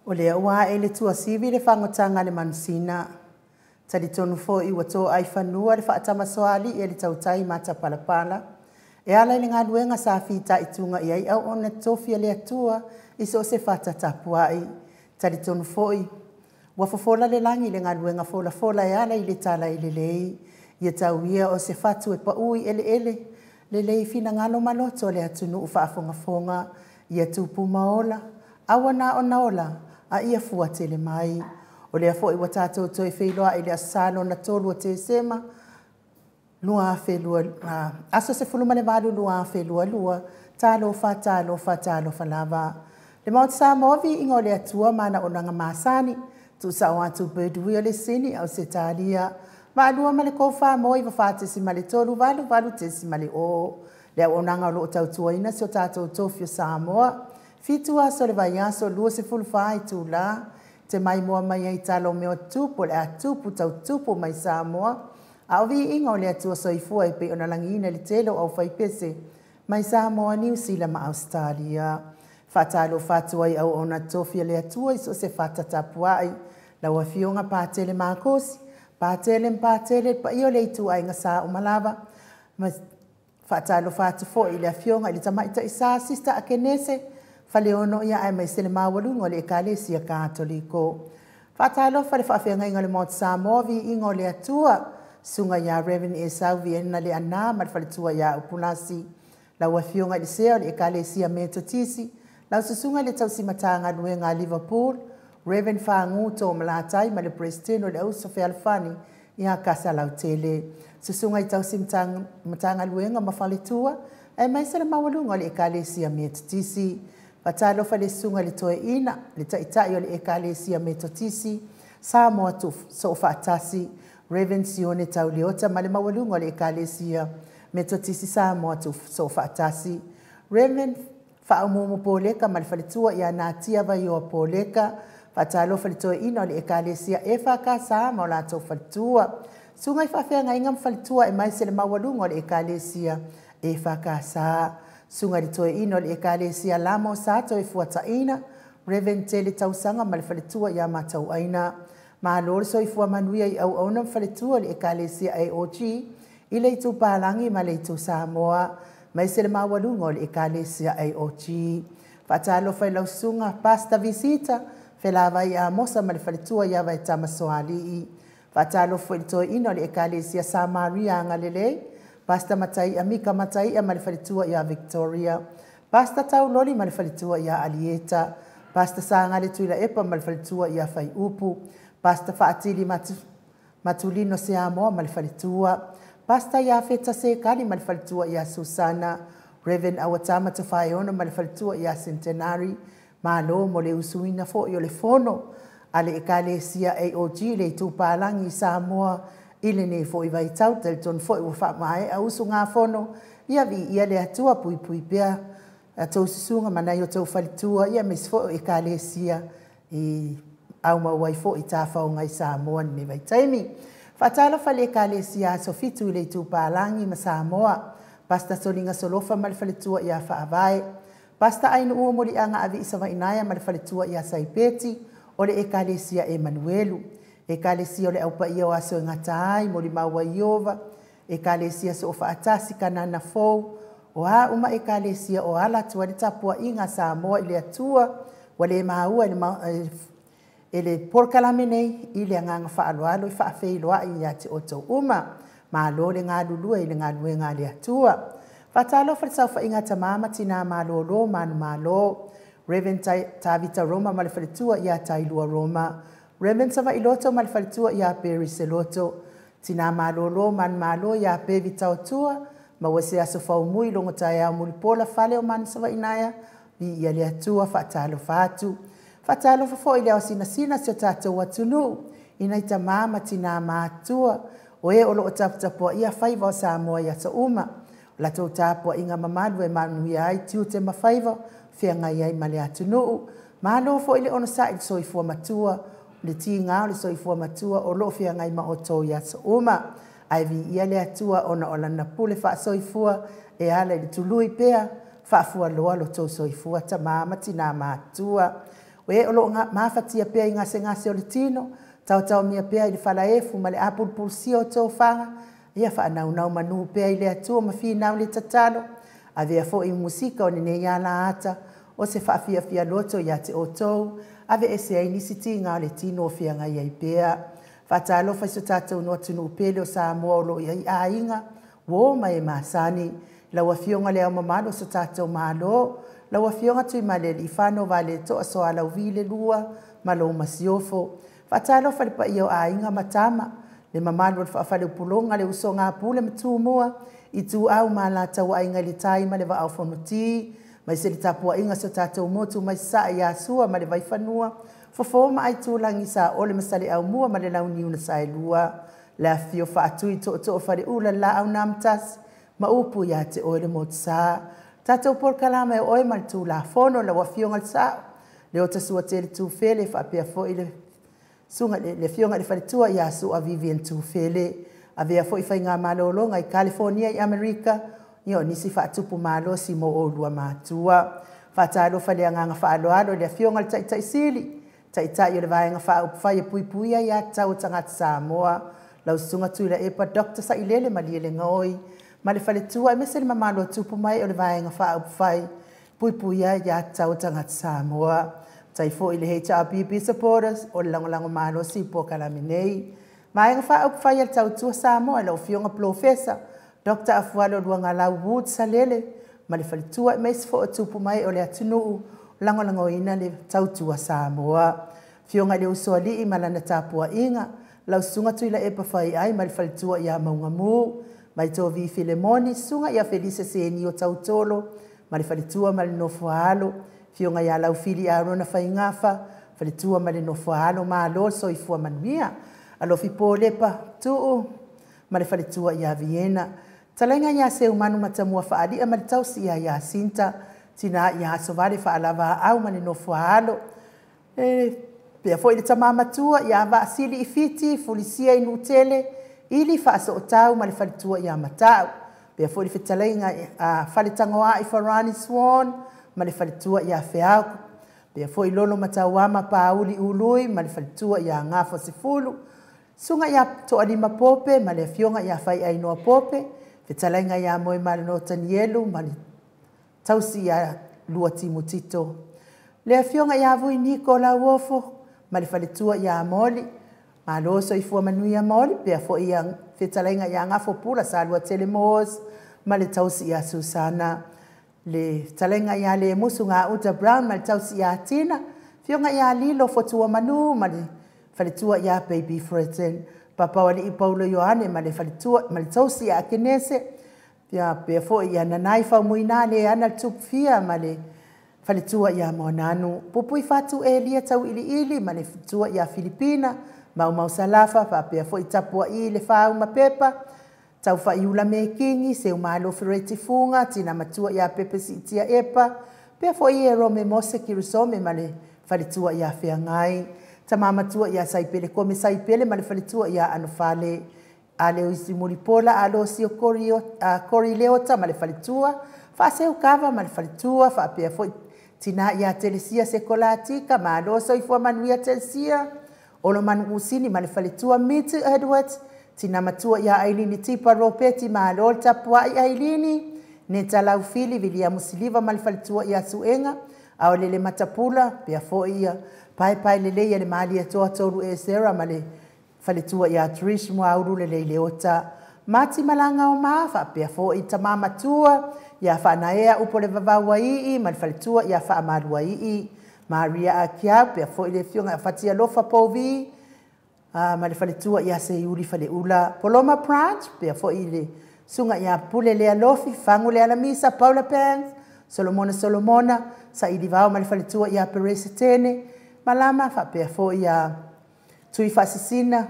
O le ua e le tua sivi le whangotanga le manusina. Tari tonu fo i wato ai whanua le whaatama soali e le tautai mata palapala. E ala le ngā luenga sa whita i tunga i ai au ona tofia le atua i so se whata tapuai. Tari tonu fo i. Wafofola le langi le ngā luenga fola fola e ala i le tala i le lei. Ia tau ia o se whatu e paui ele ele. Le lei fina ngalo maloto le atunu u whaafonga fonga. Ia tupu maola. Awana o naola. A ia fua tele mai. O lea fo i watato toi wheiloa i lea salo na tolu o te sema. Lua a whelua. Aso se fuluma le valu lua a whelua lua. Talo fa lava. Le maut sa movi ingo lea tua mana o nanga masani. Tu sa o atu bedui o le sini au se talia. Ma alua male kofa moi wa fate si male tolu valu te si male o. Lea o nanga o lo tau tua ina si o tato tofio Samoa. Fitua so le vaiaso lua se fulfai tu la. Te mai moa mai ai talo meo tupu le a tupu tau tupu mai Samoa. A ovi inga o le atua soifua i pe ona langina le telo au fai pese. Mai Samoa New Zealand ma Australia. Fatalo fatua i au ona tofia le atua i so se fata tapuai. La ua fionga pātele mākosi. Pātele pa io le itu ai ngasa o malava. Fatalo fatu fo i le fionga i le tamaita i sa sista a kenese. Faleono ia ai mai sele mawalungo le ekalesia katoliko. Fatalo fale whawhenga inga le mot Samoa vi ingo le atua. Sunga ia Reverend Esau vienna le ana mal fale tua ia upulasi. La wafionga le seo le ekalesia metotisi. La susunga le tausimatanga nuenga Liverpool. Reverend Fangu to malatai ma le presteno le auso fe alfani ia kasa lautele. Susunga i tausimatanga nuenga mafale tua. Ai mai sele mawalungo le ekalesia metotisi. Patalo fale sunga le toe ina, le taitai o le ekalesia metotisi, Samoa tuf, so fatasi, Reverend Sione Tauliota, ma le mawalunga le ekalesia metotisi Samoa tuf, so fatasi. Reverend Faaumumu poleka, ma le fale tua ia natia vai o poleka, patalo fale toe ina o le ekalesia efaka Samoa la to fale tua. Sunga i whawhenga ingam fale tua e mai se le mawalunga le ekalesia efaka Samoa. Sunga di toe ino le ekalesia lamo sato e fuata ina. Reverend Tele tausanga ma le faletua ia matau aina. Ma lor so i fua manuia i au auna faletua le ekalesia AOG. I le itu palangi ma le itu Samoa. Mai se le mawalungo le ekalesia AOG. Fatalo fai lau sunga pasta visita. Felava ia mosa ma le faletua ia vai tamasoali i. Fatalo fai toe ino le ekalesia Samaria ngalelei. Pasta matai amika matai a malifalitua ia Victoria. Pasta tau loli malifalitua ia Alieta. Pasta sanga le tuila epa malifalitua ia Fai Upu. Pasta faatili matulino se amoa malifalitua. Pasta ia feta se kani malifalitua ia Susana. Reverend Awatama tafai ono malifalitua ia Centenary. Malo mo le usuina fo yo le fono. Ale ekalesia AOG le tupalangi Samoa. Ile ne fo i vai tau tel ton fo i wafa mai a usu ngā fono. Ia vi ia le atua pui pia. A tau susunga mana i o tau falitua. Ia mes fo i kalesia i au mawai fo i tāwhau ngai Samoa ne vai taimi. Fatala fale i kalesia so fitu i le tu pālangi ma Samoa. Pasta solinga solofa mal falitua ia whaavai. Pasta ainu ua mori anga avi isa vainaya mal falitua ia Saipeti. O le e kalesia Emanuelu. E kalesia le aupa ia o aso ngatai, mori maua iova. E kalesia so ofa atasi kanana fou. O a uma e kalesia o ala tua le tapua inga Samoa ile atua. Wale maua ele porkalame nei ile nganga whaaloalo i whaafeiloa i ati oto uma. Malo le ngā lulua ile ngā lue ngā le atua. Fatalo whatisau wha inga tamama tina malo lo manu malo. Reverend Tavita Roma malifalitua ia Tailua Roma. Reverend sama iloto malifalitua ia Peri Seloto. Tina malolo man malo ia Pevi Tautua. Ma wase aso faumui longo taia mulipola fale o man sama inaya. Vi ia lea tua fatalo fatu. Fatalo fafo ilea o sina sio tato watunu. Ina ita mama tina maatua. O e olo o taputapua ia faiva o Samoa ia sa uma. La tau tapua inga mamadu e manu ia ai tiu te mafaiva. Fia ngai ai male atunu. Malo fo ile ono sa il soifua matua. Le ti ngā le soifua matua o lo fia ngai ma o tau ia sa uma. Ai vi ia le atua ona o lana pule wha soifua e ala i tului pea wha fua loa lo tau soifua ta mama tina matua. e o lo mafatia pea i ngase o le tino, tau mia pea i le falaefu ma le apulpulsio tō whanga, ia whaanau manu pea i le atua ma whinau le tatalo, a vea fo i musika o nene ia la ata, o se whaafia loto ia te o tau, a ve ese ai nisi ti ngā le tino o whianga i pea. Whaatalo whai so tātou no atunu upele o Samoa o lo i a inga, wo mai e masani, laua fionga leo mamano so tātou malo, laua fionga tui male li whano vale to aso a lau vile lua, malo masiofo. Whaatalo whai pa i o a inga matama, le mamano le whaafale upulonga le uso ngā pule matu mua, i tu au ma la tau a inga le taima le wa au whanuti, mai se li tapua inga so tātou motu mai sa i asua ma le vai whanua, fofoma ai tūlangi sa ole masale au mua ma le launi una sa e lua, le afio whaatui to whare ula la au namtas, ma upu ia te oele mo tsa. Tātou por kalama e oe ma le tū la fono la wafionga le sa, le o tasua te le tū fele whaapea fo i le sunga le fionga le whare tua ia su a Vivian tū fele, a vea fo i whai ngā malolonga i California i Amerika, io nisi whaatupu malo si mo o lua mātua. Whaatalo whale a nganga whaaloalo le fionga le tai sili, tai o le vaenga whai puipuia ia tau tangata Samoa, lau sunga tui la epa Dr. Sailele ma liele ngoi, ma le whale tua e mese le mamalo tupu mai o le vaenga whai puipuia ia tau tangata Samoa. Tai fo i le HRBB supporters o le langolango malo si po kalaminei. Maenga whai al tau tua Samoa lau fionga professor, Dr. Afualo luanga lau Wood Salele, ma le whale tua e mese fo o tupu mai o le atunuu, langolango ina le tautua Samoa. Fionga le usoa li i malana tāpua inga, lau sunga tui la epa whai ai ma le whalitua ia maungamu, mai tō vi Filemoni, sunga ia Felice Seni o tautolo, ma le whalitua ma le nofua alo, fionga ia lau fili a rona whai ngafa, whalitua ma le nofua alo ma alo so i fua manuia, alo fi pō lepa tuu, ma le whalitua ia Viena. Talenga ia se umanu matamua whaadi a ma le tausi ia Sinta, tina ia sovare whaalava au mani no fuahalo. Pea foi le tamamatua ia vaasili i fiti, fulisia i nutele, ili whaaso o tau mani whalitua ia matau. Pea foi le whetalenga whaletangoa i Farani Swan, mani whalitua ia whiau. Pea foi lolo matau ama pauli ului, mani whalitua ia ngafo se fulu. Sunga ia to alima pope, mani fionga ia whai ainoa pope, whetalenga ia moe mani no tanielu, mani tausi ia lua timotito. Lea fionga ia vui niko la uofo, ma le whaletua ia moli, ma loso i fua manuia moli, pea fo ia whetalenga ia ngafo pula sa lua telemos, ma le tausi ia Susana. Le talenga ia le musu ngā Uta Brown, ma le tausi ia Tina, fionga ia lilo fotua manu, ma le whaletua ia Baby Freten, papawali i Paulo Ioane, ma le whaletua, ma le tausi ia Kenese, pea fo ia nanai whau muina le ana tupfia ma le whaletua ia Monanu. Pupui fatu e lia tau ili ma le tua ia Filipina, mau salafa, pea fo i tapua i le whau ma pepa, tau wha iula me kingi, se umalo fereti funga, tina matua ia pepe si itia epa, pea fo i e rome mose kirusome ma le whaletua ia whiangai, ta mamatua ia saipele kome saipele ma le whaletua ia anofale, a leo isi muripola, a lo si o kori leota ma le whalitua, wha se ukava ma le whalitua, wha apea foi tina ia telesia se kolatika, ma lo so i fua manuia telesia, olo manu usini ma le whalitua Mitzi Edwards, tina matua ia Ailini Tipa Ropeti ma lo tapua i Ailini, ne talau fili vilia musiliva ma le whalitua ia Suenga, a o lele matapula, pea foi ia pai lele ia le maali atoa toru e sera ma le whaletua ia Trish Mwauru le leota. Mati malanga o maa, pea fo i tamama tua, ia whanaea upo le vavaua ii, ma le whaletua ia whaamarua ii. Maria Akiau, pea fo i le fionga whatia lofa povi, ma le whaletua ia se iuri whale ula. Paloma Branch, pea fo i le sunga ia pule lea lofi, fangu lea la misa, Paula Pans, Solomona, sa i divao ma le whaletua ia Perese Tene, malama, pea fo ia tui whasisina,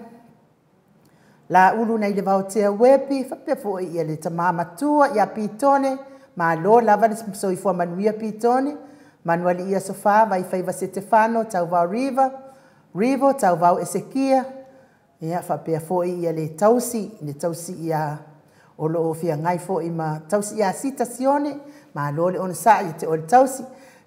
la ulu nei le vautea wepi, whapea fo i le tamama tua, ia pitone, ma lo lava le so i fua manuia pitone, manuali ia sofa, vai whaiva Stefano, tau vau Rivo, tau vau Esekia, ia whapea fo i le tausi ia o lo o fia ngai fo i ma tausi ia Sita Sione, ma lo le ona sa i te o le tausi,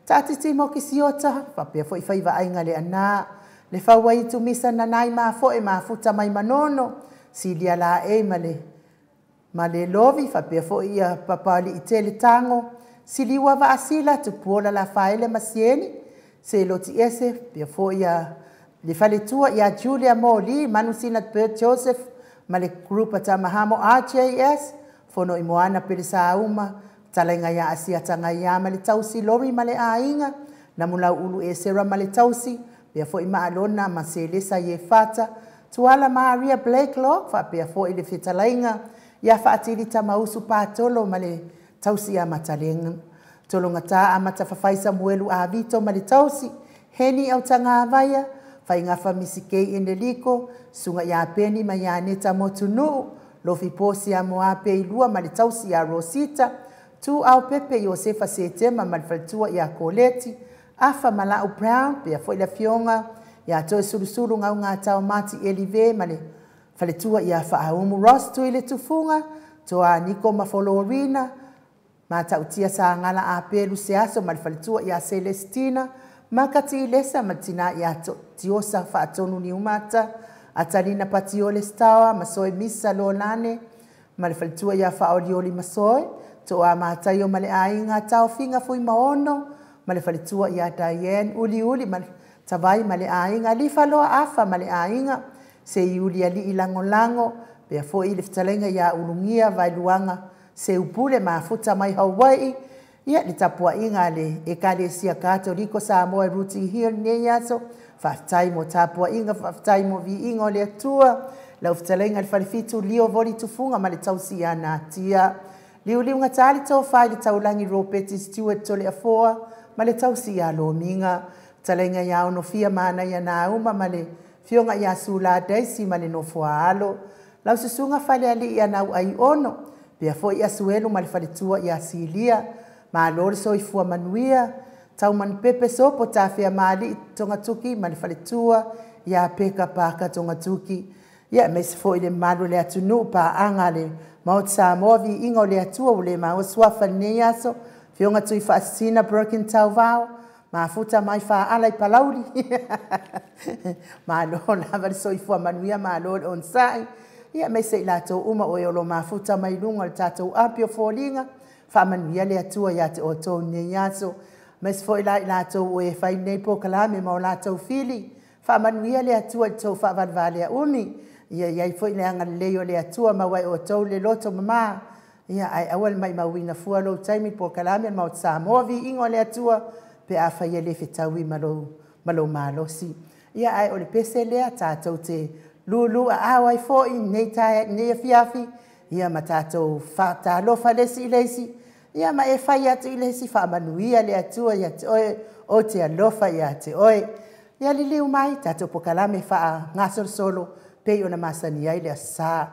Tātiti mo ki siota, whapea fo I whaiva ainga le ana, le whawai tu misa na nai maa fo e maa futa mai manono, si lia la e ma le lovi, whapea fo ia papali I tele tango, si liwa wa asila tu puola la whaele masieni, se loti ese, pia fo ia le whale tua ia Julia Moli, manusina Bert Joseph, ma le grupa tamahamo RJS, fono I moana pele sa uma, talenga ia asia tanga ia ma le tausi lori ma le ainga, na mula ulu e sera ma le tausi, pia fo I maalona ma se lesa ye fata, tuala Maria Blakelock, fa pia fo I le fitalainga, ia faatili tamausu patolo ma le tausi a matalenga. Tolo ngata a matawhawhai Samuelu a Vito ma le tausi, heni au tanga avaya, fai ngafa misikei ene liko, sunga ia peni ma ia neta motunu, lofi posi a moape ilua ma le tausi a Rosita, tu au pepe Josefa Setema ma le faltua ia Koleti, afa Malau Brown, pia foi la fionga, ia toe surusuru ngau ngā tau mati Elive ma le faletua ia Faaumu Ross tu ile tufunga, toa Niko Mafolorina, ma tautia sa ngala a pelu seaso ma le faletua ia Celestina, makati lesa matina ia tiosa faatonu ni umata, atalina patiole stawa, masoe misa lolane, ma le faletua ia faolioli masoe, toa matayo ma le ainga tau finga fui maono, ma le faletua ia Diane uli ma tawai ma le ainga, li faloa afa ma le ainga, se iuli ali ilango, pea fo I le fitalenga ia ulungia vai luanga, se upule ma futa mai Hawaii, ia le tapua inga le e kale sia Katoliko Samoa Ruti Hill ne yaso, whaftai mo tapua inga, whaftai mo vi ingo le atua, lau fitalenga le whalifitu lio voli tufunga ma le tausi ana tia, liunga tali tau whai le taulangi Robert Stewart tole afoa, ma le tausi a lo minga, talenga ia ono fia mana ia na uma ma le fionga ia sula daisi ma le no fualo, lau susunga whale ali ia nau ai ono, pia fo ia suelu ma le whaletua ia silia, ma lor so I fua manuia, tau man pepe sopo ta fia mali tonga tuki ma le whaletua, ia peka paka tonga tuki, ia mes fo I le malu le atunu pa anga le maut Samoa vi ingo le atua ule ma o swafa ne aso, fionga tui whaasina Broken Tau Vau, ma futa mai fa alai palauri, ma lo lava so I fua manuia ma lo on sai, ia me se lato uma o yolo ma futa mai lunga le tatou apio folinga, fa manuia le atua ia te oto ne yaso, mes fo ila lato o e fai nei po kalame ma o lato fili, fa manuia le atua to fa valvale umi, ia fo ile anga leo le atua ma wai oto le loto mama, ia ai awal mai mawina fua lo taimi po kalame ma o Samoa vi ingo le atua, pe a fai ele fitawi malo malosi. Ia ai o le pese lea tātou te lulu a awai fo I nei fiafi, ia ma tātou whātalofa lesi ilesi, ia ma e whai atu ilesi whaamanuia le atua ia te oe o te alofa ia te oe. Ia li liu mai tātou pokalame wha ngasor solo pei ona masani ai le asa.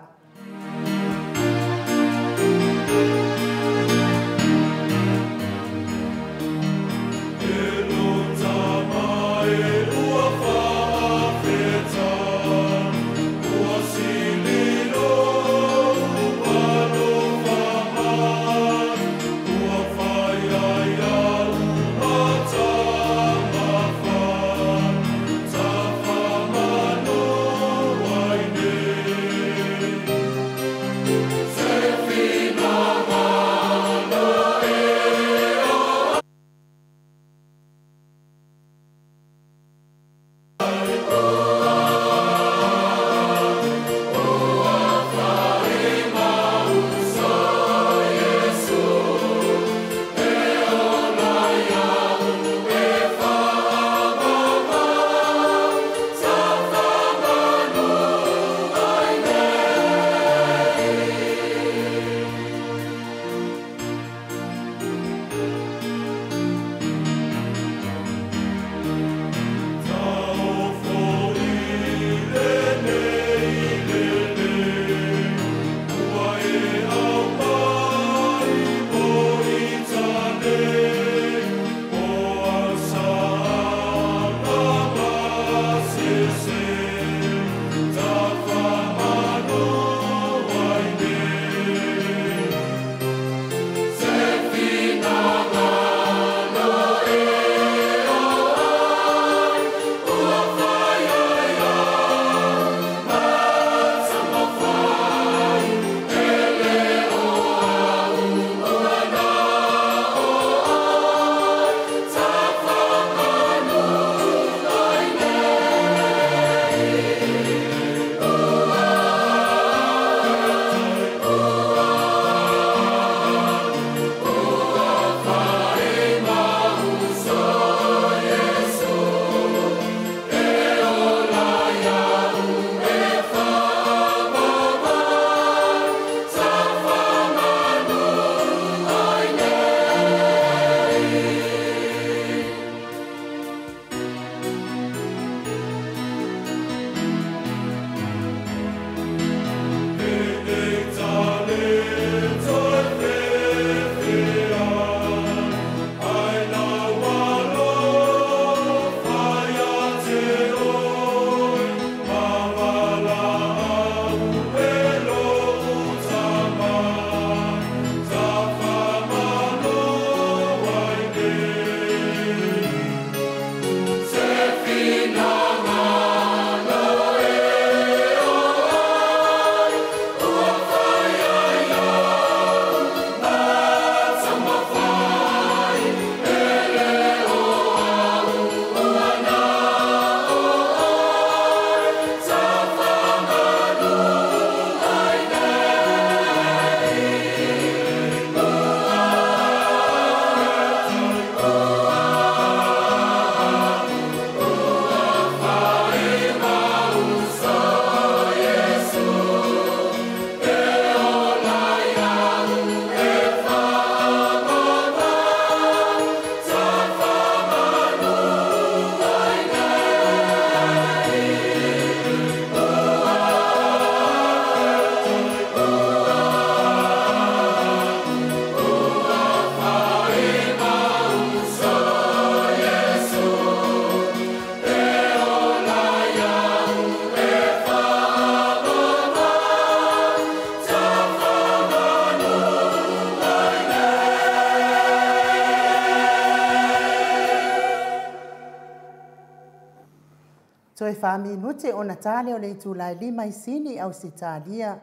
Toi whaminute o Natale o le tūlai lima I sini au sitalia.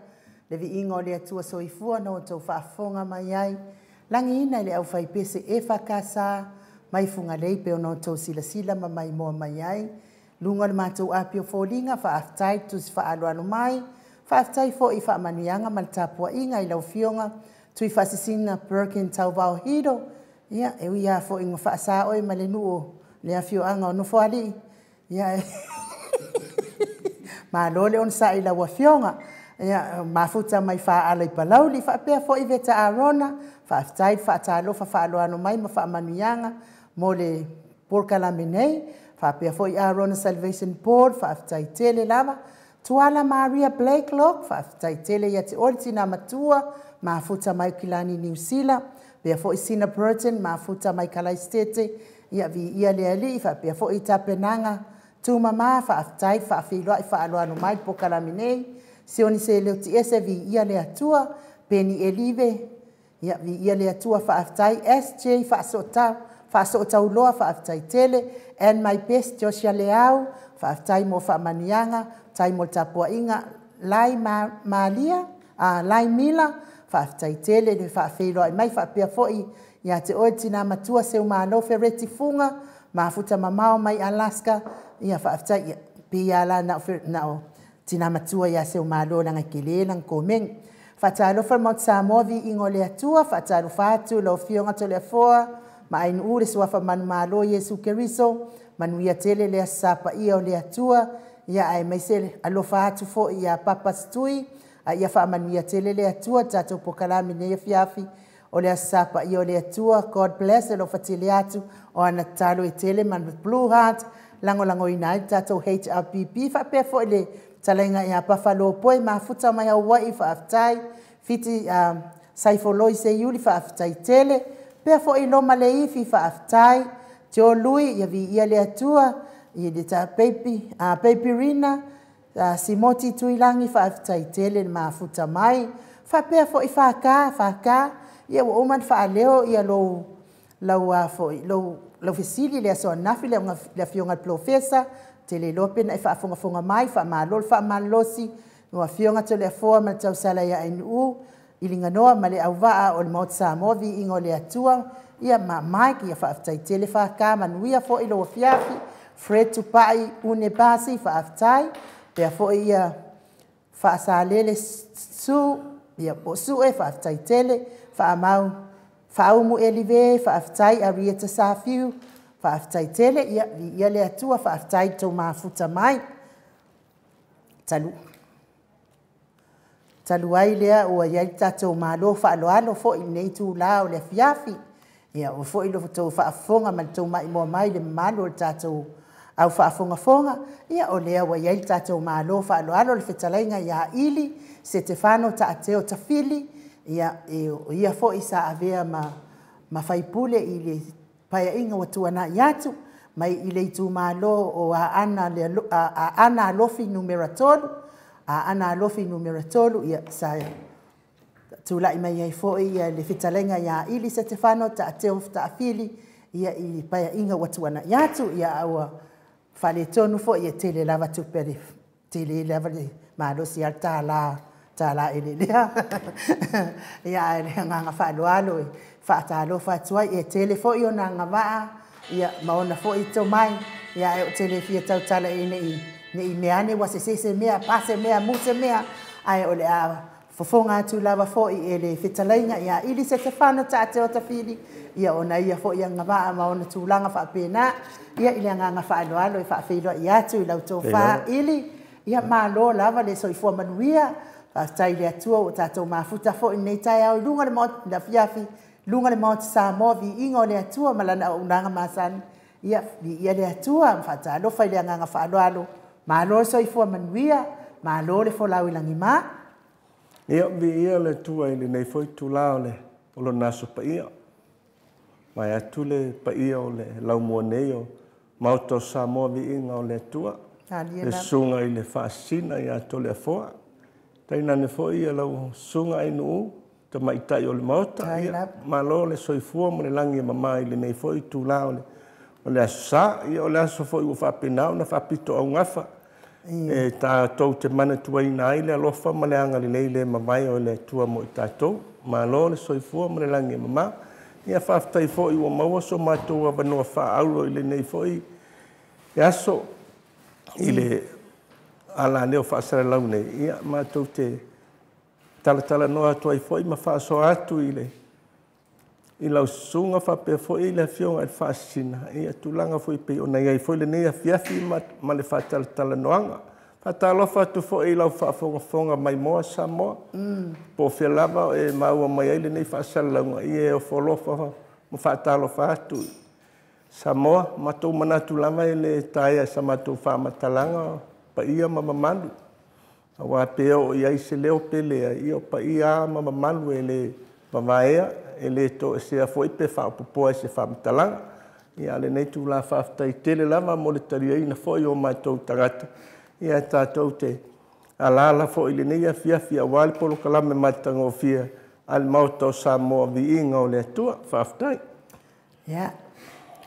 Le vi ingo le atua soifua no tau whaafonga mai ai. Langi ina le au whaipese e whakasa mai funga leipe o no tau sila ma mai moa mai ai. Lunga le mātou apio fōlinga whaaftai tus whaaloano mai. Whaaftai fo I whaamanuianga ma le tapua inga I lau fionga. Tui whasisina Birkin tau vau hiro. Ia, e wia fo ingo whaasa oi ma le nuo. Le afio anga o nufo ali. Ia, ma lole on sa I lau afionga. Ia, mafuta mai wha alai palauli. Whaapea fo I veta arona. Whaaftai, whaatalofa, whaaloano mai ma whaamanuianga. Mo le porkala menei. Whaapea fo I Arona Salvation Board. Whaaftai tele lava. Tuala Maria Blakelock. Whaaftai tele ia te oriti na matua. Mafuta mai kilani New Zealand. Pea fo I Sina Burton. Mafuta mai Kalaistete. Ia vi ia le ali. Whaapea fo I tapenanga. Tumama whaaftai whaafiloa I whaaloano mai pokala menei. Sioni se leo ti ese vi ia le atua. Penny Elive. Ia vi ia le atua whaaftai. SJ whaasotau loa whaaftai tele. And my best Joshua Leao. Whaaftai mo whaamanianga. Tai mo tapua inga. Lai Malia. Lai Mila. Whaaftai tele. Le whaafiloa I mai whaapea foi. Ia te oiti nā matua se umano fereti funga. Mafuta mamao mai Alaska. Ia whaaftai pia la nao tina matua ia se umalo langa kele lang komeng. Whaatalo wha maut Samoa vi ingo le atua. Whaatalo whaatu lo fionga to le afoa. Ma ainu ure suafa manu malo Yesu Keriso. Manu ia tele le asapa ia o le atua. Ia ai maise alo whaatu fo ia papa stui. Ia wha manu ia tele le atua. Tato pokalami ne fiafi. O le asapa ia o le atua. God bless alo whatele atu. O ana talo e tele man with Blue Heart. Lango inai tato HRPP. Whapea fo le talenga ia Buffalo Boy. Mafuta mai Hawaii whaaftai. Fiti saifoloi se yuli whaaftai tele. Pea fo I loma le ifi whaaftai. Teo lui ia vi ia le atua. Ia le ta Baby Rina. Simoti tuilangi whaaftai tele mafuta mai. Whapea fo I whaka. Ia wa oman whaaleo ia lau fesili le aso anafi le fionga profesa. Tele lope na I whaafonga mai. Whaamalosi. Nua fionga to le afoa ma tau sala ia NU. Ilinga noa ma le auvaa o le maut Samoa vi ingo le atua. Ia ma Mike ia whaaftai tele whaka manuia fo I loa fiafi. Fred tupai une basi whaaftai. Pea fo ia whaasalele su. Ia po su e whaaftai tele. Whaamau. Whaumu elive whaaftai Arieta Safiu. Whaaftai tele ia le atua whaaftai tau mafuta mai. Talu ai lea ua iai tatou malo whaaloalo fo I nei tū lao le fiafi. Ia o fo I lo tau whaafonga ma tau mai moa mai le malo le tatou au whaafonga. Ia o lea ua iai tatou malo whaaloalo le whetalainga ia ili. Stefano Taateo Tafili. Ia fo I sa avea ma whaipule I le paya inga watuana iatu. Mai I le tū malo o a ana alofi numeratolu. Ana alofi numeratolu ia saya. Tula mai ai fo ia le fitalenga ia ili Stefano Taateo Tafili ia I paya inga watuana iatu ia aua fale tonu fo ia tele lava tupere. Tele lava le malo si altala elelea. Ia e nganga whaaloalo whaatalo whaatuai e tele fo I o na ngawaa. Ia maona fo I tau mai. Ia e o tele fia tau tala e nei meane wa se mea, pase mea, muse mea. Ai o le a fofonga atu lava fo I e le whetalainga. Ia ili Stefano Taateo Tafili. Ia ona ia fo I a ngawaa maona tūlanga whaapena. Ia ili a nganga whaaloalo I whaafeiloa I atu I lau tō wha ili. Ia malo lava le soifua manuia. Tai le atua o tātou mafuta fo I nei tai au lunga le maot la fiafi. Lunga le maot Samoa vi ingo le atua malana o unanga masani. Ia le atua mwhata alofa I le anganga whaaloalo. Malo soifua manuia. Malo le fo lau ilangi maa. Ia vi ia le tua I le nei foi tu lao le olo naso pa ia. Mai atu le pa ia o le lau mua nei o maoto Samoa vi inga o le atua. Le sunga I le whaasina I ato le afoa. Taina ne fo ia lau sunga I nuu. Ta maitai o le maota. Malo le soifua mo le langi mamai le nei fo I tu lao le o le asa ia o le aso fo'i ua fa'apinao na fa'apito augafa e tatou te mana tuaina ai le alofa ma le agalelei le mavai o le atua mo i tatou malo le soifua ma le lagi mamā ia fa'afetai fo'i ua maua so matou avanoa fa'aaulo i lenei fo'i e aso i le ala leo fa'asalalau nei ia matou te talatala atu ai fo'i ma fa'asoa atu i lau susuga fa'apea fo'i i le afioga i le fa'asina ia tulaga fo'i pei ona iai fo'i lenei afiafi ma le fa'atalatalanoaga fa'atalofa atu fo'i i lau fa'afogafoga mai moa Samoa po fia lava e maua mai ai lenei fa'asalalauga ia e ofolofa ma fa'atalofa atu Samoa matou manatu lava e le taea sa matou fa'amatalaga paia ma mamalu auā pea o iai se leo pelea ia o paia ma mamalu e le mavaea e le to'esea fo'i pe fa'aopopoa e se fa'amatalaga ia lenei tulā fa'afetai tele lava mo le taliaina fo'i o matou tagata ia tatou te alala fo'i lenei afiafi auā le polokalame matagofia a le maoto Samoa vi'iga o le atua fa'afetai ia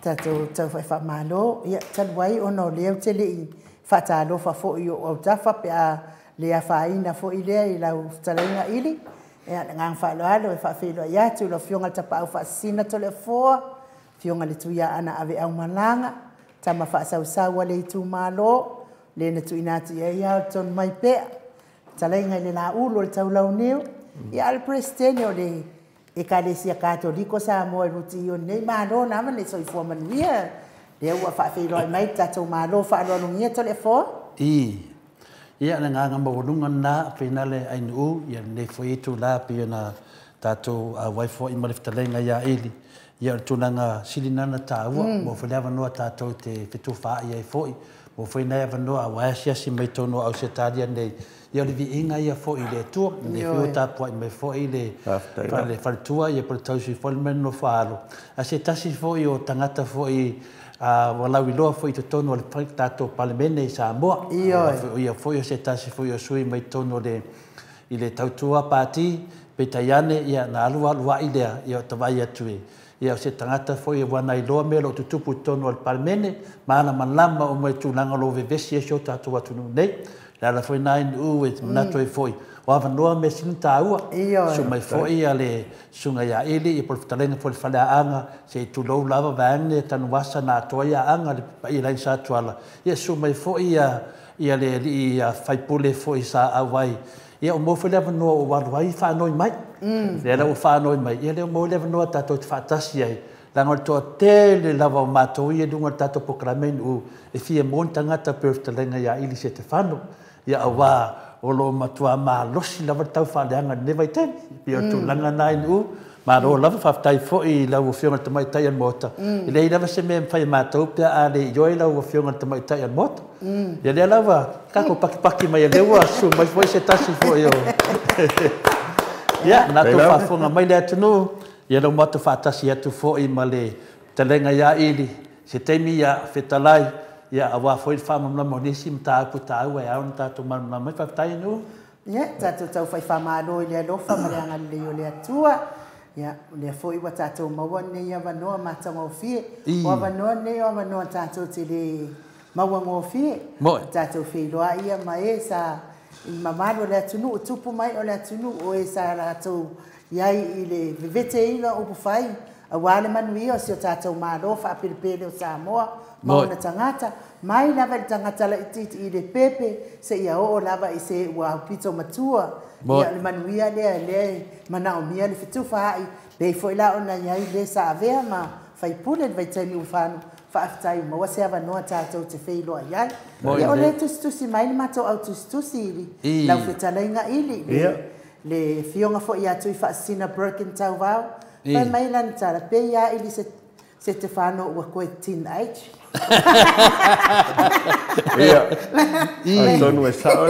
tatou tau fa'amālō ia talu ai ona o lea te le'i fa'atalofa fo'i o autafa pe a lea fa'aina fo'i lea i lau talaiga ili ia le gaga fa'aloalo e fa'afeloai atu lau fioga le tapa'au fa'asina toleafoa fioga le tuia ana ave'au malaga tama fa'asausaua le itumālō le na tu'ina atu ia ia o tonu mai pea talaiga i le la'ulu o le taulauniu ia le presidene o le ekalesia katoliko Samoa i ruti i o nei mālō na ama le soifua manuia lea ua fa'afeloai mai tatou mālō fa'aloalogia toleafoa ia le gaga maualuga na peinale ainuu ia lenei foi i tulā pia na tatou auai fo'i ma le fetalega iā'ili ia o le tulaga silinana tāua mo foi le avanoa tatou te fetufā'i ai fo'i mo foi nai avanoa auā asiasi mai tonu ausetalia nei ia o le vi'iga ia fo'i le atua le fiu tapua'i mai fo'i le faletua ia po le tausifoali mai no fa'alo a se tasi fo'i o tagata fo'i walau iloa foi to tono le tatou palemene i Samoa ia foi o se tasi foi o sui mai tono le i le tautua pati pe taiane ia na alua i lea ia tawai atu ia o se tangata foi e wana iloa me lo tutupu tono le palemene maana malama o mai tūlanga lo vevesi e sio tatou atu nei la foi nai u e nato e foi o avanoa me sinta ua so mai foi ale sunga ia ili e por talenga por fala anga se tu lo lava vane tanu wasa na toia anga le pai lai sa tuala ia so mai foi ia le ia fai pule foi sa awai ia o mo foi le avanoa o wai fa noi mai le o fa noi mai ia le mo le avanoa tato fa tasi ai la ngol to tele lava o mato ia dunga tato proclamen u e fie montanga ta per talenga ia ili se te fano ia awa o lo matua malosi lava tau whaleanga newa ten pia tu langa nai u ma ro lava whaftai fo'i lau o whionga tamai tai an mota i lei lava se mea mwhai mātou pia a le ioi lau o whionga tamai tai an mota ia lea lava kako paki mai a lewa su mai foi se tasi fo'i o ia nato whafonga mai lea tunu ia lau mata whatasi atu fo'i ma le talenga ia ili se teimi ia whetalai ia awa foi fama mo nisi mta ku tau e aun tatu man mai fa tai no ia tatu tau fai fama no ile lo fama le anga le ole atua ia le foi wa tatu mawa ne ia va no mata ngo fi wa va no ne o va no tatu te le mawa ngo fi tatu fi lo ia mai sa mamalo le tunu tupu mai o le tunu o e sa la tu ia ile vete ina o fai awale manuia o se tatu malo fa pilpele o Samoa Mauna tangata, mai lava le tangata la ititi i le pepe, se ia o lava i se ua pito matua, ia le manuia le mana o mia le fitufa hai, bei foi la ona iai le sa avea ma fai pule le vaitaimi ufanu, whaafitai maua se ava noa tātou te wheiloa iai. Ia o le tustusi mai le matou au tustusi ili, lau whetalainga ili, le fionga fo ia tui whaasina Birkin tau vau, fai mai lani tala, pe ia ili se te whano ua koe teenage. Ia, a tonu e sao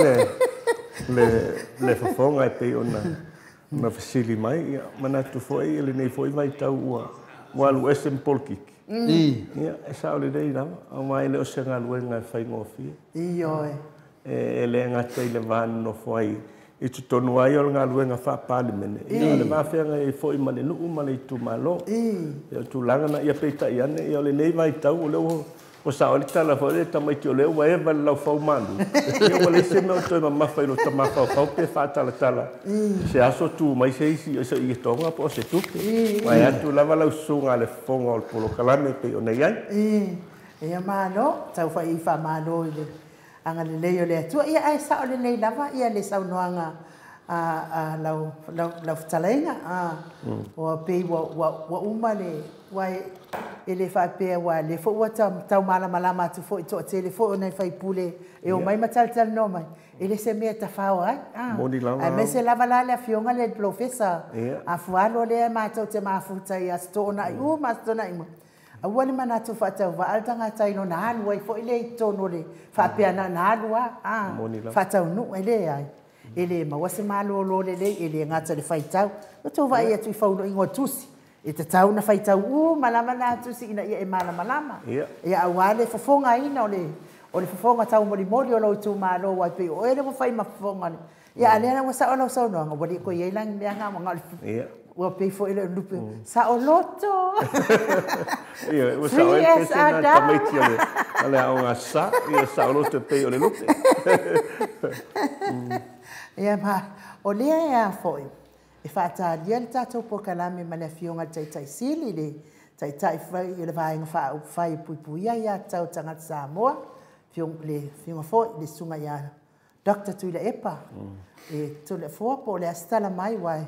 le whawhonga e pei ona fasili mai, ia, mana tu foi, ele nei foi vai tau ua walu esem polkiki. Ia, e sao le rei rama, au mai le o se ngā luenga e whai ngōwhia. Ioi. E le ngata i le vānu no foi, I tu tonu ai o ngā luenga whapāli mene. Ia le mawhenga e fo I mane nuu mane I tu malo. Ia tu langa na ia peita I ane. Ia le nei vai tau o leo o sa o li tala fo le tamaiti o leo wa eva le lau fau manu. Ia o le se meo toi mamafa ilo tamafau fau pe whaatala tala. Se aso tu mai se isi o se I tonga po se tuke. Mai atu lava lau sunga le fonga o le polo kalame pe o nei ai. Ia malo, tau wha I wha malo I le. Anga le leo le atua, ia ai sa o le nei lava, ia le saunoanga lau fitalainga. O pei wa uma le, wai e le whaipea wa le fo ua tau malama atu fo I toa te le fo o nei whaipule e o mai matal no mai. E le se mea ta whao ai. Moni langa. Ai me se lava la le a fionga le professor. A fualo le a mātou te mafuta I a stona I u ma stona I ma. A wani mana tu whatau wa altanga taino na halu ai fo ile I tono le whapea na halu a whatau nu e le ai. E le ma wase malo lo le e le ngata le whaitau. O tō vai atu I whauno ingo tusi. E te tau na whaitau malama na tusi ina ia e malama. Ia awale fofonga ina o le fofonga tau mori o lau tu malo wai pe o ele mo whai ma fofonga ni. Ia alena wasa o lau sau noanga wadi ko iei langi mea ngā mga ua pei fo ele lupe. Sa o loto! Ia, ua sa o ele pese na tamaiti ale au ngā sa, ia sa o loto pei o le lupe. Ia ma, o lea e a foi. E whaata lia le tātou po kalame ma le fionga tai sili le tai whai i le vāenga whai puipuia ia tau tangata Samoa. Fionga foi le sunga ia Dr. Tuila Epa. E tole fua po le astala mai wai.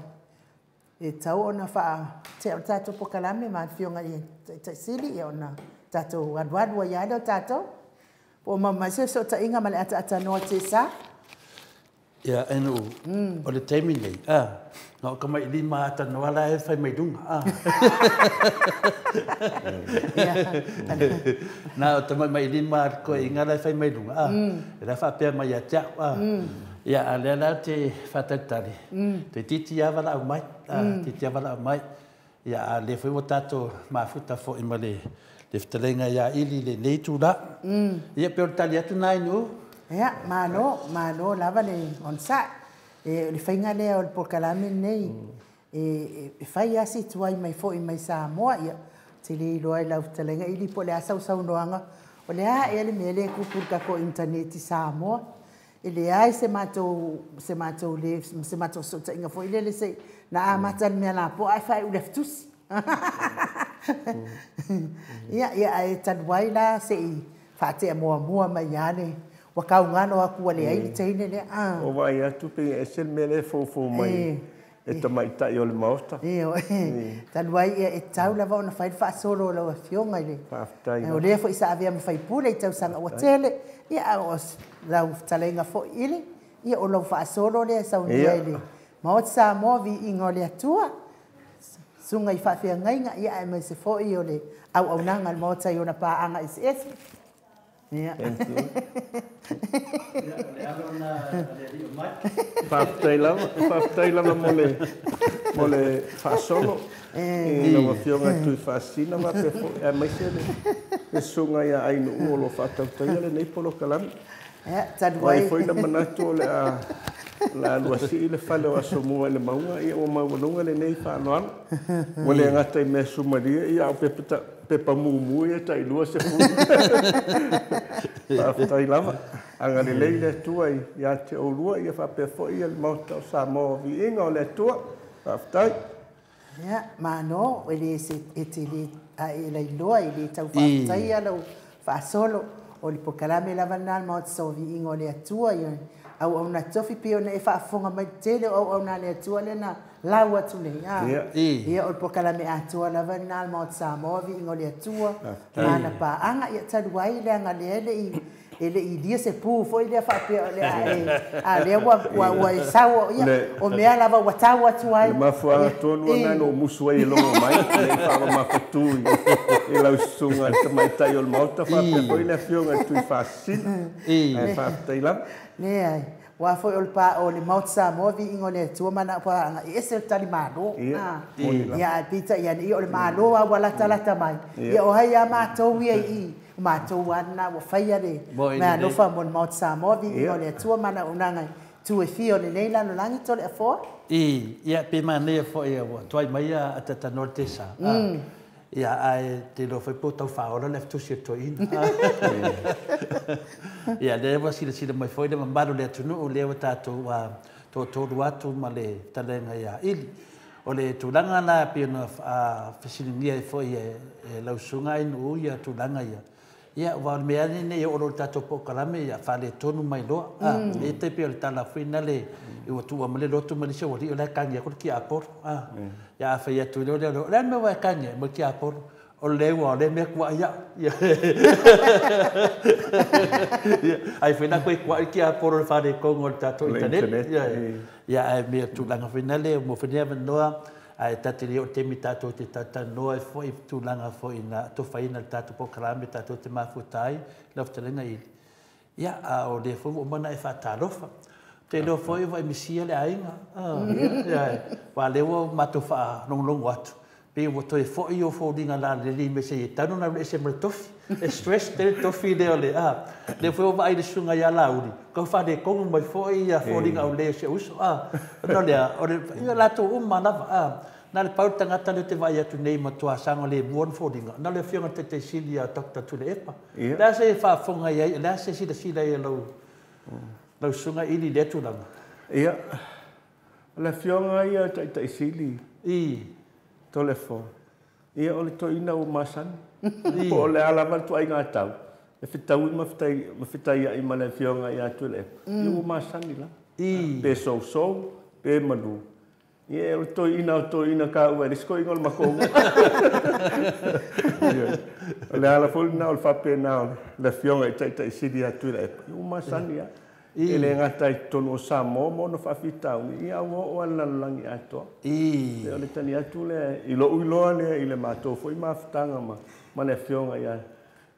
E tau ona wha te o tātou po kalame ma fionga i tai sili e ona tātou wadwadua ia leo tātou. Po mamai se so ta inga ma le ata noa te sa. Ia, enu, o le teimi nei. Nga o ka mai lima ata noa la e whai mai dunga. Nga o ta mai lima ko inga la e whai mai dunga. E la whapea mai a tia. Ia, a lea la te whatautari. Te titi awala au mai. Titi awala au mai. Ia, a le whai o tātou mafuta fo ima le whatalenga ia ili le neitu la. Ia, peo tali atu nai nu. Ia, malo, lava le on sa. E le whainga lea o le porkalame nei. E whai asi tuai mai fo I mai Samoa. Ia, te le iloa I lau talenga. Ili po le asau noanga. O le a e le mele kupurka ko interneti Samoa. E le ai se matou sota inga fo ile le se na amata mea la po ai whai ule ftusi. Ia, e tanuai la se I whaatea mua mai ane. Wa kau ngano aku wale ai te ine le o vai atu pe e sel mele fo mai e tamai tai o le maota tanuai e tau lava ona fai fa solo lo fionga ile o le fo isa avia me fai pule tau sanga o tele ia o lau talenga fo ile ia o lo fa solo le sa unia ile ma o sa mo vi ingo le atua sunga I fa fia ngainga ia e me se fo I o le au nanga mo tai ona pa anga is Ia. Whaftai lama mo le whasolo. Ina wa fionga tui whasina wa pe fo. E mai se le sunga ia ainu uolo whatautai ale nei polo kalami. Wai foi na manatu o le a la luasi I le whale o asomua le maunga ia o mauanunga le nei whanoana. Mo le ngata I me sumaria ia o pepa mumu ia tai lua se fu. Tai lama. Anga le leile tua ia te o lua ia whape fo ia le mauta o Samoa vi inga o le tua. Whaftai. Ia, mano, ele se te le a ele loa I le tau whaftai alau whasolo. O li pokalame lava nal ma o te sovi ingo le atua ia. Au na tofi pio na e whaafonga mai tele au na le atua le na lau atu le. Ia o li pokalame atua lava nal ma o te Samoa vi ingo le atua. Mana pa anga ia taluai le anga le ele I dia se pu foi le whapea le a le wa sawa ia o mea lava wa tau atu ai. Ma fuanga tonu ana no musu ai longo mai. Le whaama mafatu I lau sunga te mai tai o le mauta whapea foi le fionga tui whasina. E whaftai lam. Le ai. Wa foi o le pa o le mauta Samoa vi ingo le tua mana pa anga I ese tali malo. Ia pita ia ni o le malo a wala talata mai. Ia o hai a mātou ia I. Mātou wana wa whaia re. Mea nofa mo le mauta Samoa vi ingo le tua mana unanga tu e fio le nei lano langi tole a foa. Ia pe mane fo ia wa toi mai a tata norte sa. Ia ai te lo foi po tau faora le tu se to in. Ia le wa sila mai foi de mambalo le tunu o le wa tato wa to watu ma le talenga ia ili. O le tulanga na pe na fasilinia foi e lausunga inu ia tulanga ia. Ia wa me ani ne o ro tato po kalame ia fa le tonu mai lo e te pe le tala fina le o tu ma le lotu ma le se o le kanya ko ki apor ia fa ia tu le me wa kanya mo ki apor o le wa le me kwa ia ai fina ko kwa ki apor fa le ko ngol tato internet ia ai me tu langa fina le mo fina no ai tatili o te mitato te tata noa foi tu langa foi na to faina tato po kalame tato te mafutai loftelenga i ia o le fo mana e fa tarofa te lo foi vai misia le ainga ia wa le o matofa long watu pe o to e foi o fo dinga la le li me se tanu na le se tofi e stress te tofi le ole le foi vai le sunga ya lauri ko fa de ko mai foi ia fo dinga o le se uso no le o le la to mana na le pau tangata le te vai atu nei matua sanga le buon fo dinga na le fionga te silia dokta tu le epa la se fa fonga ia la se sila ia lo sunga ili le tu langa ia la fionga ia te sili to le fo ia o le to ina o masan po le ala ma tu ai ngatau e fitau ma fitai ai ma le fionga ia tu le o masan ila pe so pe manu ia o to ina ka o le sko ingol mako le ala fo na o fa pe na le fionga te sili tu le o masan ia ele ngata tono sa mo no fa fitau ia o ala langi ato le ole tani atu le ilo le ile mato foi ma ftanga ma le fionga ia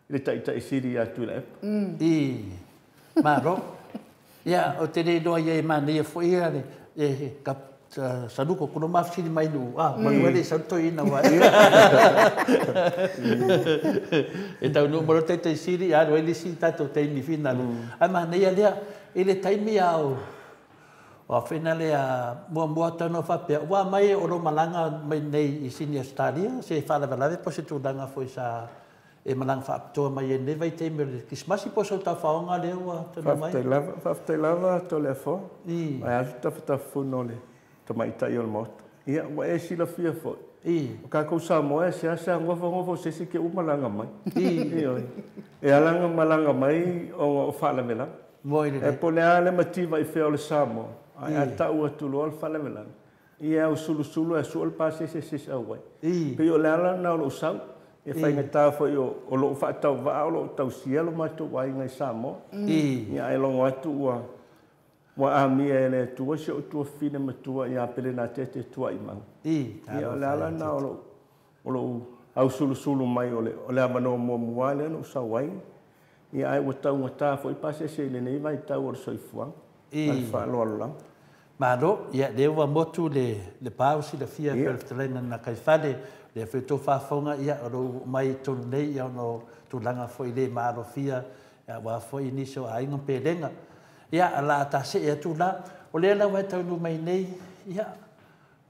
ile tai siri atu le ma ro ia o te re do ia ma ne foi ia e kap saduko kuno ma fili mai nu ma le santo ina wa e tau no mo te siri ia le si tato te ni final ma ne ia ele taimi au o finale a mo tano fa pe wa mai o ro malanga mai nei i senior stadia se fa la valave po se tu danga foi sa e malanga fa to mai nei vai te me Christmas po so ta fa nga le wa to mai fa te lava to le fo ai a ta fu no le to mai ta yo mo ia wa e si la fia fo o ka ko sa mo e sa ngo se ke u malanga mai e alanga malanga mai o fa la vela e pole ale mativa i feo le samo ai ata ua tulo al fale velan ia o sulu e sul pase se au wai pe o lala na o sau e fai ngata foi o lo fa tau va o lo tau sielo ma tu wai ngai samo ia ai longo atu wa ami ele tu se o tu fine ma tu ia pele na te tu ai mang ia o lala na o lo au sulu mai o le amano mo muale no sa wai ia ai o tau ngata foi pase se le nei vai tau o soifua al fa lo lang ma do ia de wa motu le pausi le fia per trena na kai fade le feto fa fonga ia ro mai to nei ia no tu langa foi le ma ro fia wa foi ni so ai ngom pedenga ia la ta se ia tu la o le la wa tau mai nei ia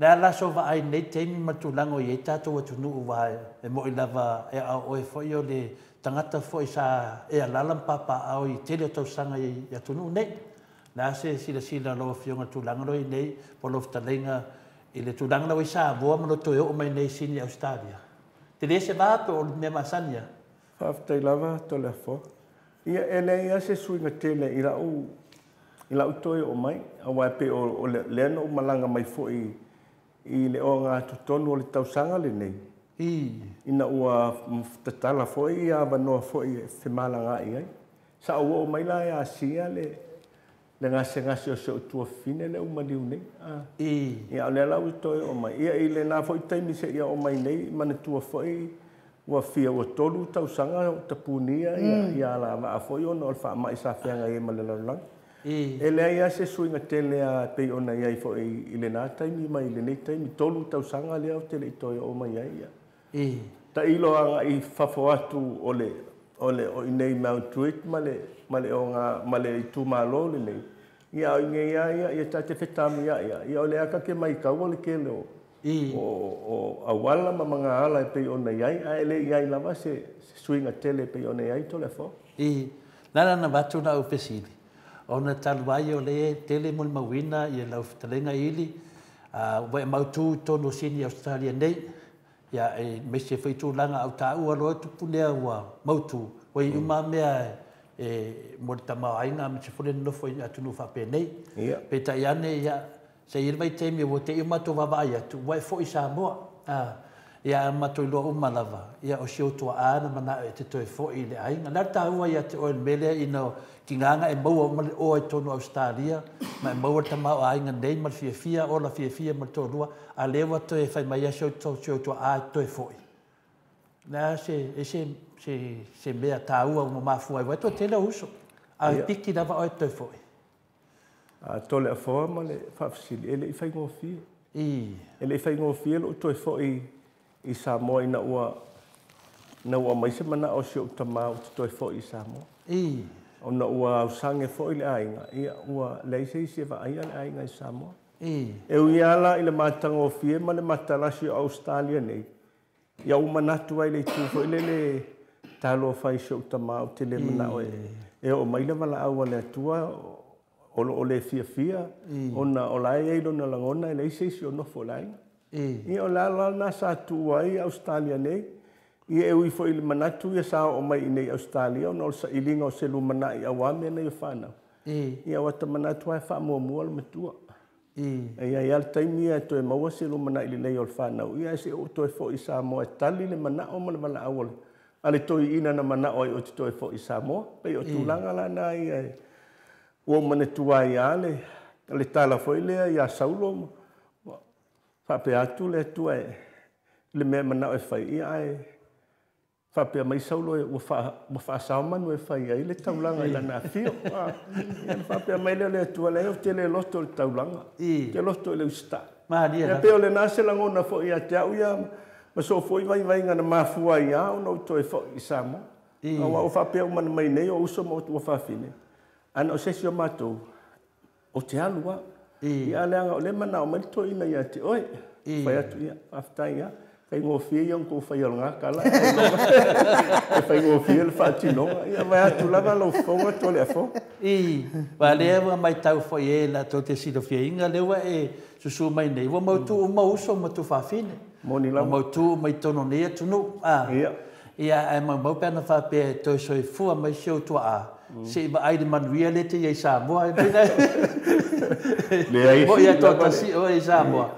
na la so va ai nei te ma tu lango ia tato wa tu nu wa e mo i lava e o e foi o le tangata foi sa e alalam papa au i tele tau sanga i atunu nei na se sila lo fionga tulanga roi nei polo ftalenga i le tulanga roi sa voa mano to o mai nei sini Australia te le se va to me masania faftai lava to le fo ia ele ia se suinga tele i la to o mai a wa pe o le no malanga mai fo i le o nga tonu le tau sanga le nei ina ua tatala foi ia vanoa foi se malanga ia sa o mai la ia sia le ngase o se tu fine le uma liu nei ia le la u to o mai ia ile na foi taimi se ia o mai nei mana tu foi ua fia o tolu tau sanga tapunia ia la va foi ono fa mai sa fenga e malala ele ia se suinga tele a pe ona ia foi ile na taimi mai le nei taimi tolu tau sanga le o tele to o mai ia ta ilo anga i fafo atu o nei Mount Druitt male o nga male i tu malo le nei Ia o nge ia ta te whetami ia o le aka ke mai kaua le ke leo. O awala ma mga ala e pei ona iai, a ele iai lava se suinga tele pei ona iai tole fo. Nana na watu na upesili. Ona talu ai o le tele mul mawina ia lau whetalenga ili. Wai mautu tono sini Australia nei. Ia e mese whaitu langa au ta ua loa tupunea ua mautu. Wai uma mea mo le tamau ainga me se fule nofo i atunu whape nei. Peta iane ia se irwai teimi wo te imato wawai atu. Wai fo i Samoa. Ia mato i loa umalava. Ia o si otua ana mana e te toi fo i le ainga. Nara ta ua ia te oe mele ino ki nganga e maua umale o e tonu Australia. Ma e maua tamau ainga nei ma fia fia o la fia fia ma to lua. A lewa toi whai mai a si otua a e toi fo i. Nā se mea tā ua uma mafua i wai, tō tēnā uso. A piki nawa oi toi fo i. Tole a foa ma le whawhisili, ele i whai ngōwhia. Ele i whai ngōwhia lo toi fo i Samoa i na ua maise mana o si o tamau te toi fo i Samoa. O na ua usange fo i le ainga, ia ua leise i se wa aia le ainga i Samoa. E ui ala i le matanga o fie ma le matalasi o Australia nei. Ia umanatu ai le tūwho i le talo whai si o tamau te le mana o e o maila wala aua le atua o le fia o na o lai eilo na langona e le ise isi o nofo lainga. Ia o la na sa tua i Australia nei. Ia e ui fo i le manatu ia sa o mai nei Australia o na o sa ilinga o se lu mana i awame nei o whanau. Ia wata manatu ai wha mua mua le matua. Ia ia le taimi ia toe maua se lu mana i le nei o le whanau. Ia se o toe fo i Samoa e tali le mana o ma le wala awale. Ale toi ina na mana o te toe fo i Samoa. Pei o tūlanga la na ia e. Ua mane tua i ale. Le tala fo i lea ia saulo. Whape atu le tua e. Le mea mana o e whai ia e. Whapea mai saulo e ua whaasao manu e whai ai le taulanga i lana fio. Whapea mai le tua leo te le loto le taulanga. Te loto le usta. Ia peo le nase langona fo ia te au ia. Ma so foi vai ngana mafua ia o no toi fo i Samoa. Wa o whapea umana mai nei o uso mo tua whawhine. Ana o sesi o matou. O te alua. Ia leanga o le mana o mai toi ina ia te oe. Whai atu ia. Whaftai ia. Whai ngō fia iong kou whai o ngā kala. Whai ngō fia le whaatinonga. Ia whai atu lava lau whaunga to le a fo. Wa lewa mai tau whai e la to te silo fia inga lewa e susu mai nei. Wa mautu o mauso ma tu whawhine. Moni la mau tu mai tono nei tunu ia e mau pena fa pe to so fu mai show to se ba ai de manuia le te ia Samoa le ai mo ia to tasi o ia Samoa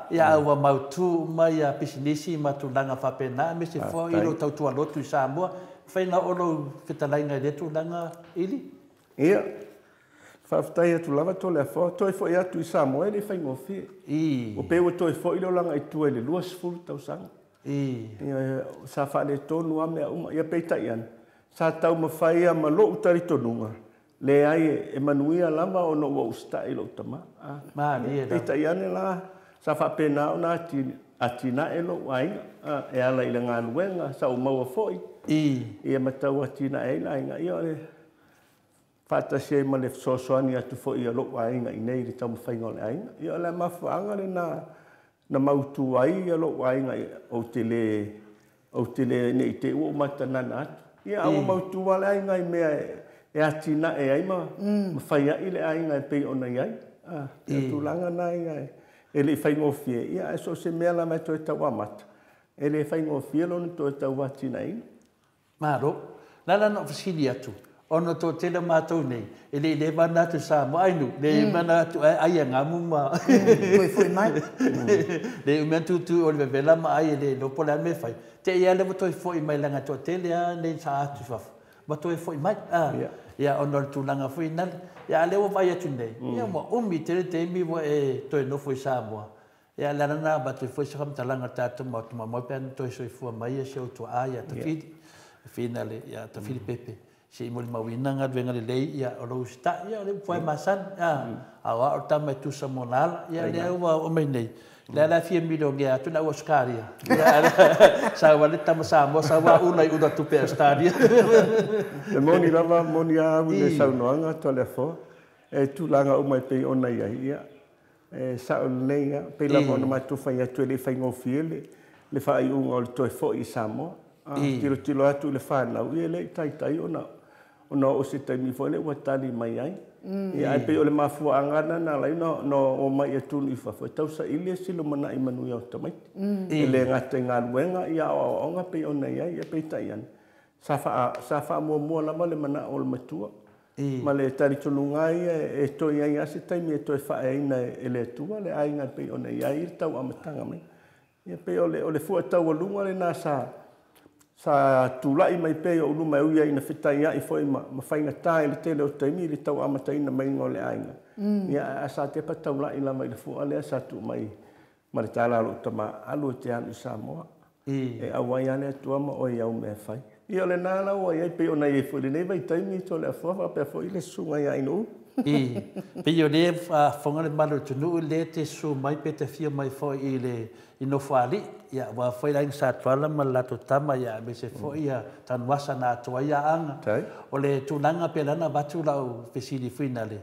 ia wa mau tu mai a pisinisi ma tu langa fa pena me se fo i lo tau tu lo tu Samoa fa na o lo fetalainga le tu langa ili ia Whaftai atu lava to le fo toi fo ia tu i Samoa le fai ngofi. O pe o toi fo i lo langa i tu le luas fulu tau sang. Ia sa fa le tonu a mea uma ia peita ian. Sa tau ma fai a ma lo utari tonunga. Le ai e manuia lava o no wa usta i lo tama. Peita ian la sa fa pena o na atina e lo wai e ala i le ngā luenga sa o maua foi. Ia matau atina e la inga ia le Fata se ma le sosoani atu fo ia lo ainga i nei le tamu whainga o le ainga. Ia le mafuanga le na mautu ai ia lo ainga o te le ne i te ua matanana atu. Ia au mautu wa le ainga i mea e atina e ai ma whaia i le ainga e pei ona i ai. Ia tūlanga na inga e le whainga o fie. Ia e so se mea la mai toi tau amata. E le whainga o fie lo ni toi tau atina i. Maro, nala no fasili atu. Ono to tela mātou nei. E le mana tu Samoa ainu. Le mana tu ai a ngamu ma. Koe fui mai. Le umea tu o le vela ma ai le lopo le ame fai. Te ia le matoi foi mai langa to tele a le sa atu fafu. Matoi foi mai. Ia ono tu langa foi nal. Ia le o vai atu nei. Ia mo umi te mi wa e toi no foi Samoa. Ia la na ba toi foi sa kam talanga tatu ma tu mo pen toi soi fu mai e se o tu ai ta fidi. Finale ia ta fili pepe. Si mo mawina nga venga le lei ia o lo sta ia le foi masan awa o tama tu samonal ia le o mai nei la fia milio ge tu na Oscaria sa wale tama Samoa sa wa una uda tu pe stadia le moni lava moni a le saunoanga to le fo e tūlanga o mai pe ona ia sa o nei pe la mo ma tu fa ia tu le fa ngofie le fa i un o to fo i samo tiro atu le fa na u le tai ona o se tai mi fo le wa tali mai ai ia pe o le mafu angana na lai no o mai atu ni fa fo tau sa ile silo mana i manu ia tamai le ngata ngaluenga ia o nga pe ona ia pe tai an sa fa mo la le mana o le matua ma le tari tulungai e to ia se tai mi to fa ina ele tua le ai nga pe ona ia ir tau amatanga mai ia pe o le fu tau lunga le na sa tulai mai pe o lu mai ia ina fitai ia i foi ma fainga tai le tele o taimi le tau amata ina mai ngole ainga ia sa te pa tau lai la mai le fu ale sa tu mai ma le tala lo tama alu te alu Samoa e awai ale tua ma o ia o me fai ia le nala o ia pe ona ia foi le nei vai taimi to le afa pe foi le sunga ia ino pe yo le fonga le malu tunu le te su mai pe te fia mai foi i le ino fali ia wa foi la sa twala ma la to tama ia be se foi ia tan wasa na to ia anga o le tunanga pe lana batu la o fesili finale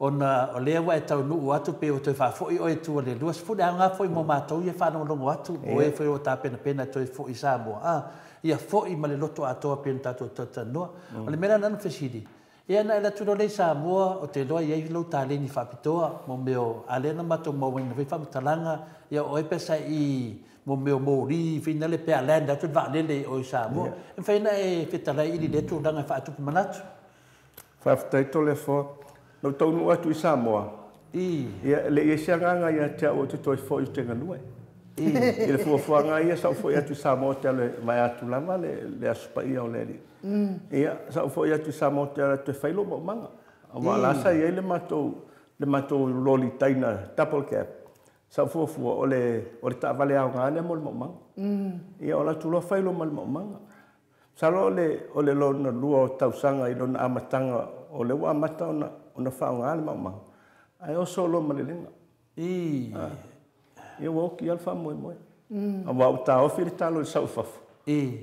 ona o le wa tau nu atu pe o te fa foi o tu le luas fu anga foi mo mato ia fa no longo atu o e foi o ta pena to foi Samoa ia foi ma le loto ato pe tato no o le mena nan fesili ia na la tudo le Samoa o te loa ia lo tale ni fa pitoa mo meo alena mato mo wen fa talanga ia o e pesa i mo meo mori finale pe alenda tu va le o Samoa e fa na e fitala i le tu danga fa tu manatu fa ftai le fo no tau no atu Samoa ia le ia sanga ia te o te toi fo i te nganue il fo nga ia sa fo ia tu Samoa te le mai atu lama le aspa ia o le ia sa fo ia tu Samoa te failo mo manga wa la sa ia le mato loli taina double cap sa fo o le ta vale au ngane mo manga ia ola tu lo failo mo manga sa o le lo na luo tausanga i lo na amatanga o le wa mata ona fa ngale mo manga ai o solo malelenga ia wo ki alfa mo a wa ta o fir talo sa fa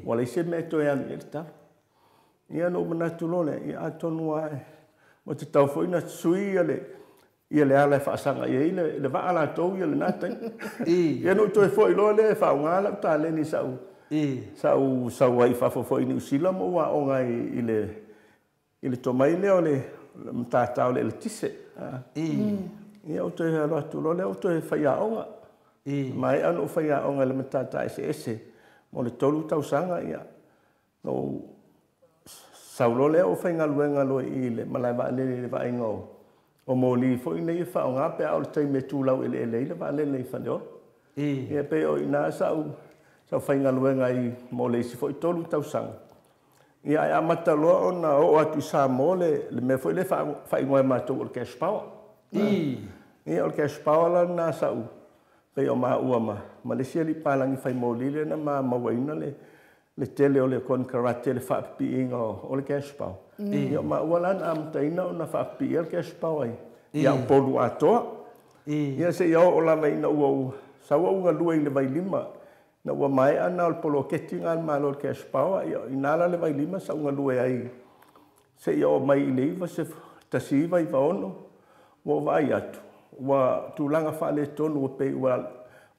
wala se meto ia le ta ia no mana tu lo le ia tonua mo te tau foi na sui ia le ala fa sanga ia le va ala to ia le nata ia no to foi lo le fa ngala ta le ni sa wai fa foi ni usila mo wa o ngai ile to mai le ole mta ta le tise ia o to lo tu lo le o to fa ia o mai anu fa ia o le mta ta ese mo le tolu tau sanga ia no saulo le o fa ngaluenga lo ile malai va le va ingo o moli foi nei fa nga pe au te me tu lau ele va le fa no e pe o ina sa fa ngaluenga i mo le si foi tolu tau sanga ia a matalo ona o atu Samoa le me foi le fa ingo ma to o cash power ia o cash power la na sa pe o ma uama Malaysia li palangi fai moli le na ma waina le tele o le kon karate le fa pi inga o le cash power ia ma wala am taina na fa pi el cash power ia polu ato ia se ia o la mai na o sa wa nga lua le vai lima na wa mai ana o polo ketting al malo cash power ia inala le vai lima sa nga lua ai se ia o mai le va se tasiva i va ono wo vai atu wa tulanga fa le tonu pe wa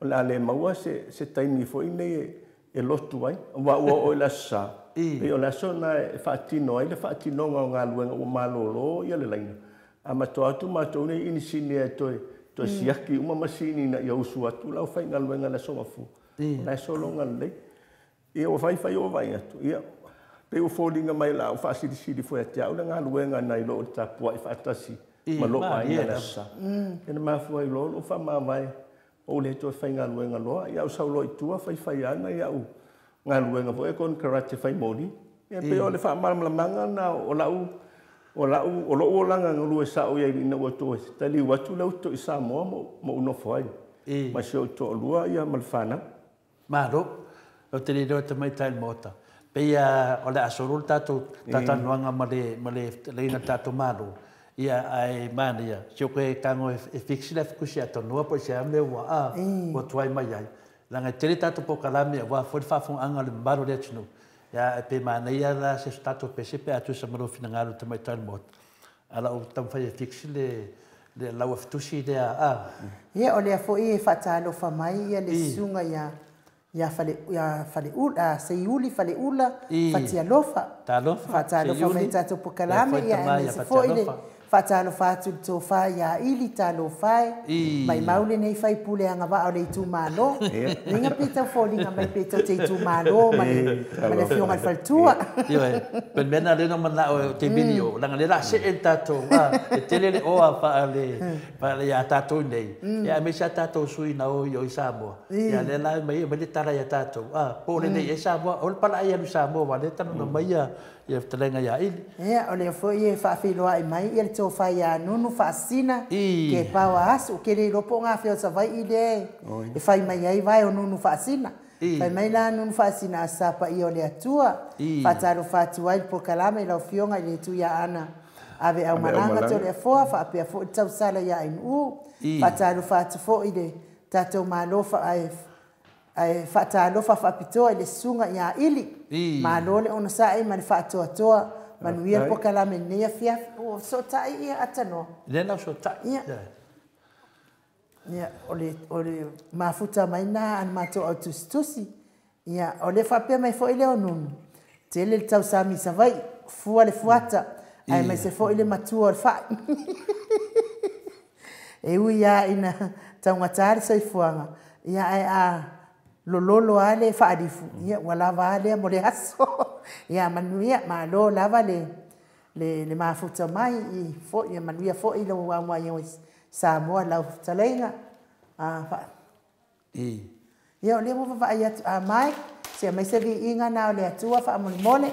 la le maua se taimi foi nei e lotu ai wa o la sa pe o la sona fa tino ai le fa tino nga luenga o malolo ia le laina ama to atu ma to nei ini sini to siaki uma masini na ia usu atu la fa nga luenga la soma fu la solo nga le e o fai o vai atu ia pe o folinga mai la o fa sidi foi atia o nga luenga na ilo ta po fa tasi malo ai la sa ena ma foi lo fa ma vai o le to fai ngaluenga loa ia o saulo i tua fai ana ia o ngaluenga po e kon karate fai moni e pe o le fa malamanga na o lo langa ngulu sa o ia ina o to tali watu le to i Samoa mo no foi ma se o to lua ia malfana maro o te le te mai tai mota pe ia o le asorul tatu tatanuanga male leina tatu maro ia ai mania se ko kango e fixile kusi ato no po se amle wa o tuai mai ai langa tele tatu po kalame wa fo fa fon anga le baro de tino ya pe mania la se stato pe atu sa maro finangalo te mai tal mot ala o tamwhai fix le laua fitusi lea Ia o lea fo i whaatalofa mai ia le sunga ia fale ula, seiuli fale ula, whaatialofa. Whaatalofa mai tato pokalame ia e se fo i le whaatalofa atu le tofa ia ili talofae. Mai maule nei whai pule anga wa o le itu malo. Ninga pita fōlinga mai pita te itu malo, ma le fionga le faltua. Ia pen mena le no mana o te video, langa le la se e tato, e tele le oa pa le ia tato nei. Ia me sa tato sui na o i Samoa. Ia le la mai le tara ia tato. Po le nei e Samoa, o le pala ia lu Samoa, wa le tano na mai ia talenga ia ili. Ia o le fo i e whaafiloa i mai, ia le tō whai a nunu whaasina, ke paua asu, ke le ropo ngā whio sa vai i le, e whai mai ai vai o nunu whaasina. Whai mai la nunu whaasina a sapa i o le atua, whaataro whaatu ai po kalame i lau fionga i le tu ia ana. Ave au mananga to le foa, whaapea fo i tau sala ia in u, whaataro whaatu fo i le tatou malofa ai whaatalofa whaapitoa i le sunga ia ili. Malo le ona sa ai mani whaatoa toa, manuia po kalame nea fiaf, o so tai ia atano. Lena so tai. Ia, o le mafuta mai nā an mato au tustusi. Ia, o le whapea mai fo i le onunu. Te le tau sami sa vai, fua le fuata, ai mai se fo i le matua o le whai. E ui ia ina taungatari sa i fuanga. Ia ai lololo ale whaarifu. Ia, walawa ale mo le aso. Ia, manuia, malo lava le mafuta mai, ia manuia fo i le wawai ois. Samoa lau talenga. Ia o lea mo wawai atu a mai, se mai se vi inga na o le atua wha amoni mole.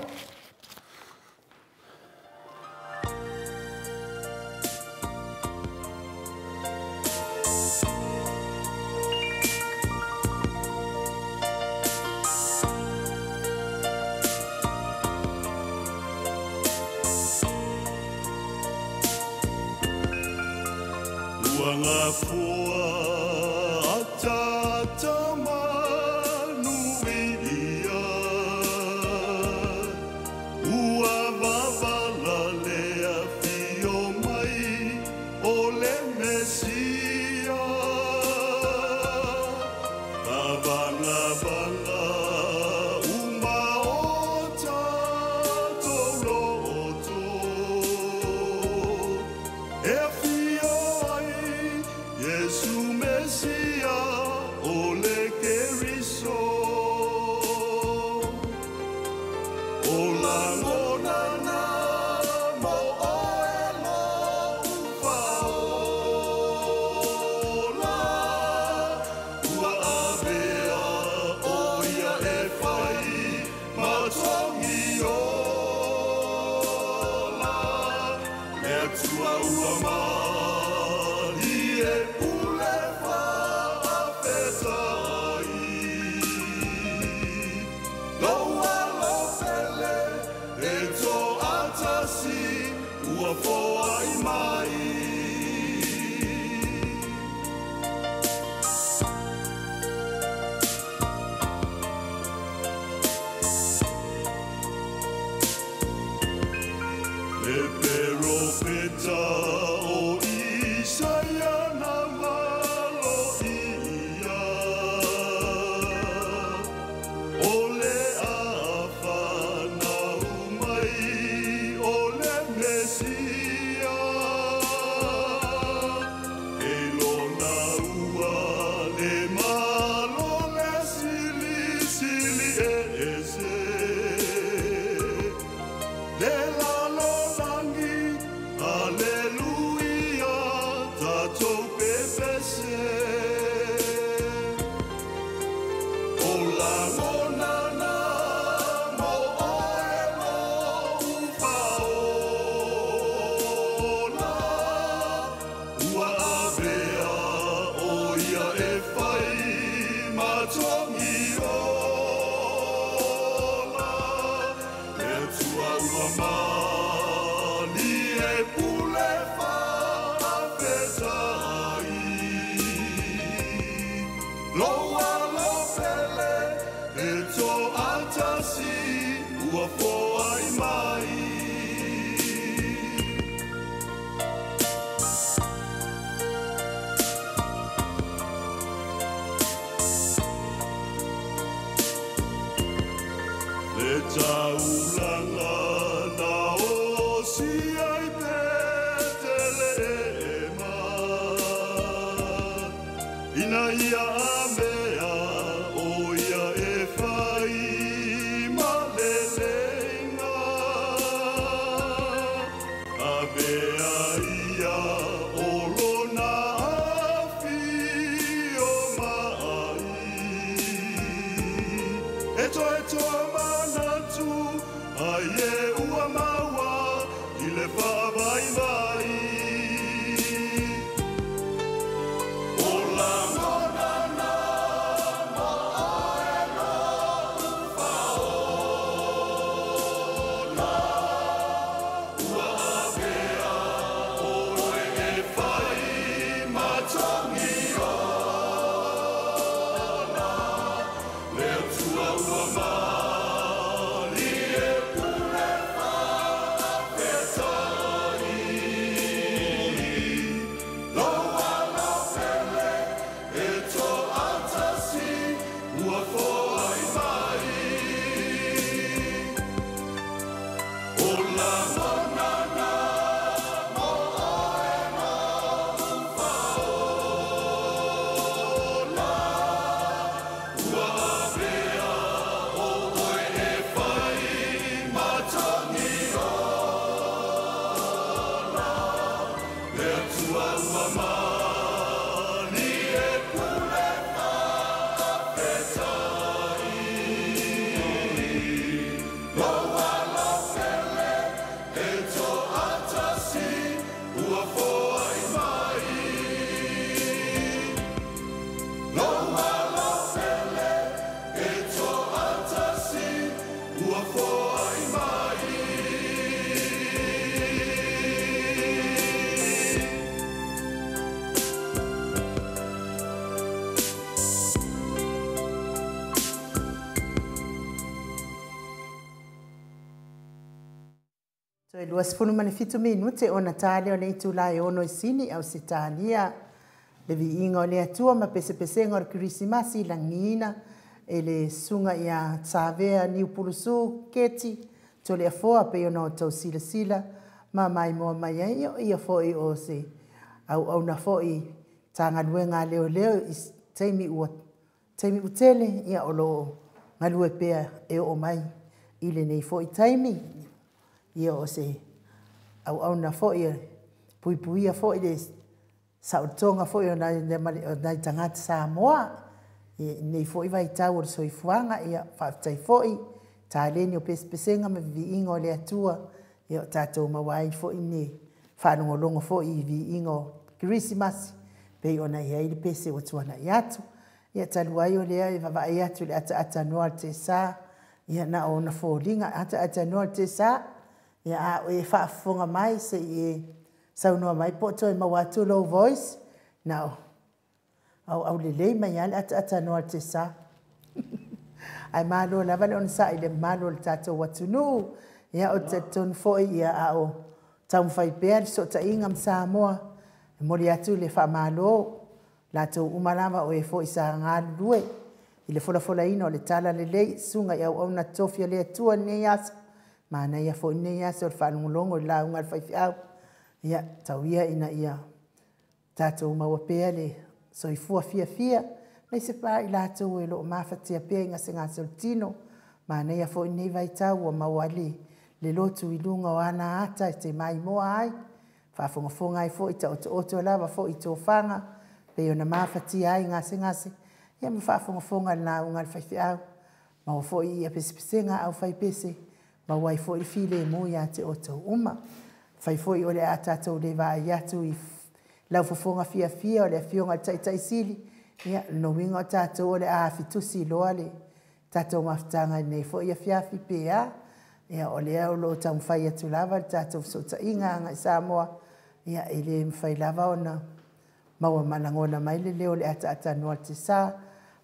Luas funu mani fitu minute o Natale o nei tūlai ono I sini au sitalia. Le vi inga o le atua ma pese pesenga o Krismasi langina e le sunga ia tsavea ni upulusu keti to le afoa pe ono tau sila sila ma mai moa mai ia foi o se au na foi tanga duenga leo leo teimi utele ia olo ngalue pea e o mai ile nei foi taimi ia o se au na foi puipuia foi le sautonga foi o nai tangata Samoa nei foi vai tau o soifuanga ia whaftai foi ta leni o pesenga me vi ingo le atua ia tatou mawai foi ne whanongolongo foi vi ingo Christmas pe ona ia ili pese o tuana iatu ia taluai o lea va iatu le ata noa te sa ia na ona folinga ata noa te sa ia e whaafonga mai se e saunoa mai poto e mawatu low voice now au lelei mai ale ata noa te sa ai malo lava le on sa ile malo le tatou watunu ia o te ton foi ia au tau fai pea so ta inga Samoa mori atu le fa malo la to umalava o e foi sa ngalue ile fola ino le tala le lei sunga ia au na tofia le tua ne yas mana ia foi ne yas o fa ngolongo la unga fai au ia tauia ina ia tatou maua pea le soifua fia mai se pa ila to e lo mafatia pea inga senga soltino mana ia foi nei vai tau o mawali le lotu I lunga o ana ata te mai moa ai whaafongafonga ai fo I ta oto lava fo I tō whanga pe o na mawhati ai ngase ia me whaafongafonga na unga whaifi au ma o fo I a pesepesenga au whai pese ma wai fo I file mo ia te oto uma whai fo I o le atatou le vai atu I lau fofonga fia o le fionga tai sili ia no winga o tatou o le a fitusi loa le tatou maftanga nei fo I a fiafi pea ia o lea o lo tau mwhai atu lava tatou sota inga ngai Samoa ia ele mwhai lava ona maua manangona mai le leo le ata noa te sa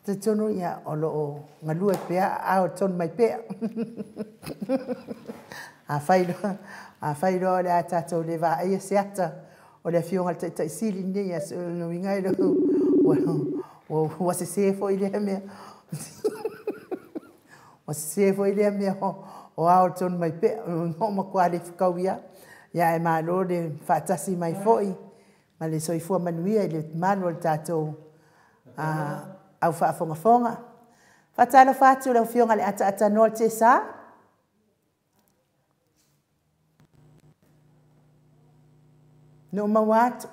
te tono ia o lo o ngalua pea a o tonu mai pea a whai lo le tatou le va ia se ata o le fionga tai sili ne ia no ingai lo o se se fo ile mea o se fo ile mea o ao tonu mai pe no ma kwa le fikawia ya e malo le fatasi mai foi ma le soifua manuia le manual tatou au whaafongafonga fatalo fatu le fionga le ata no te sa no mawat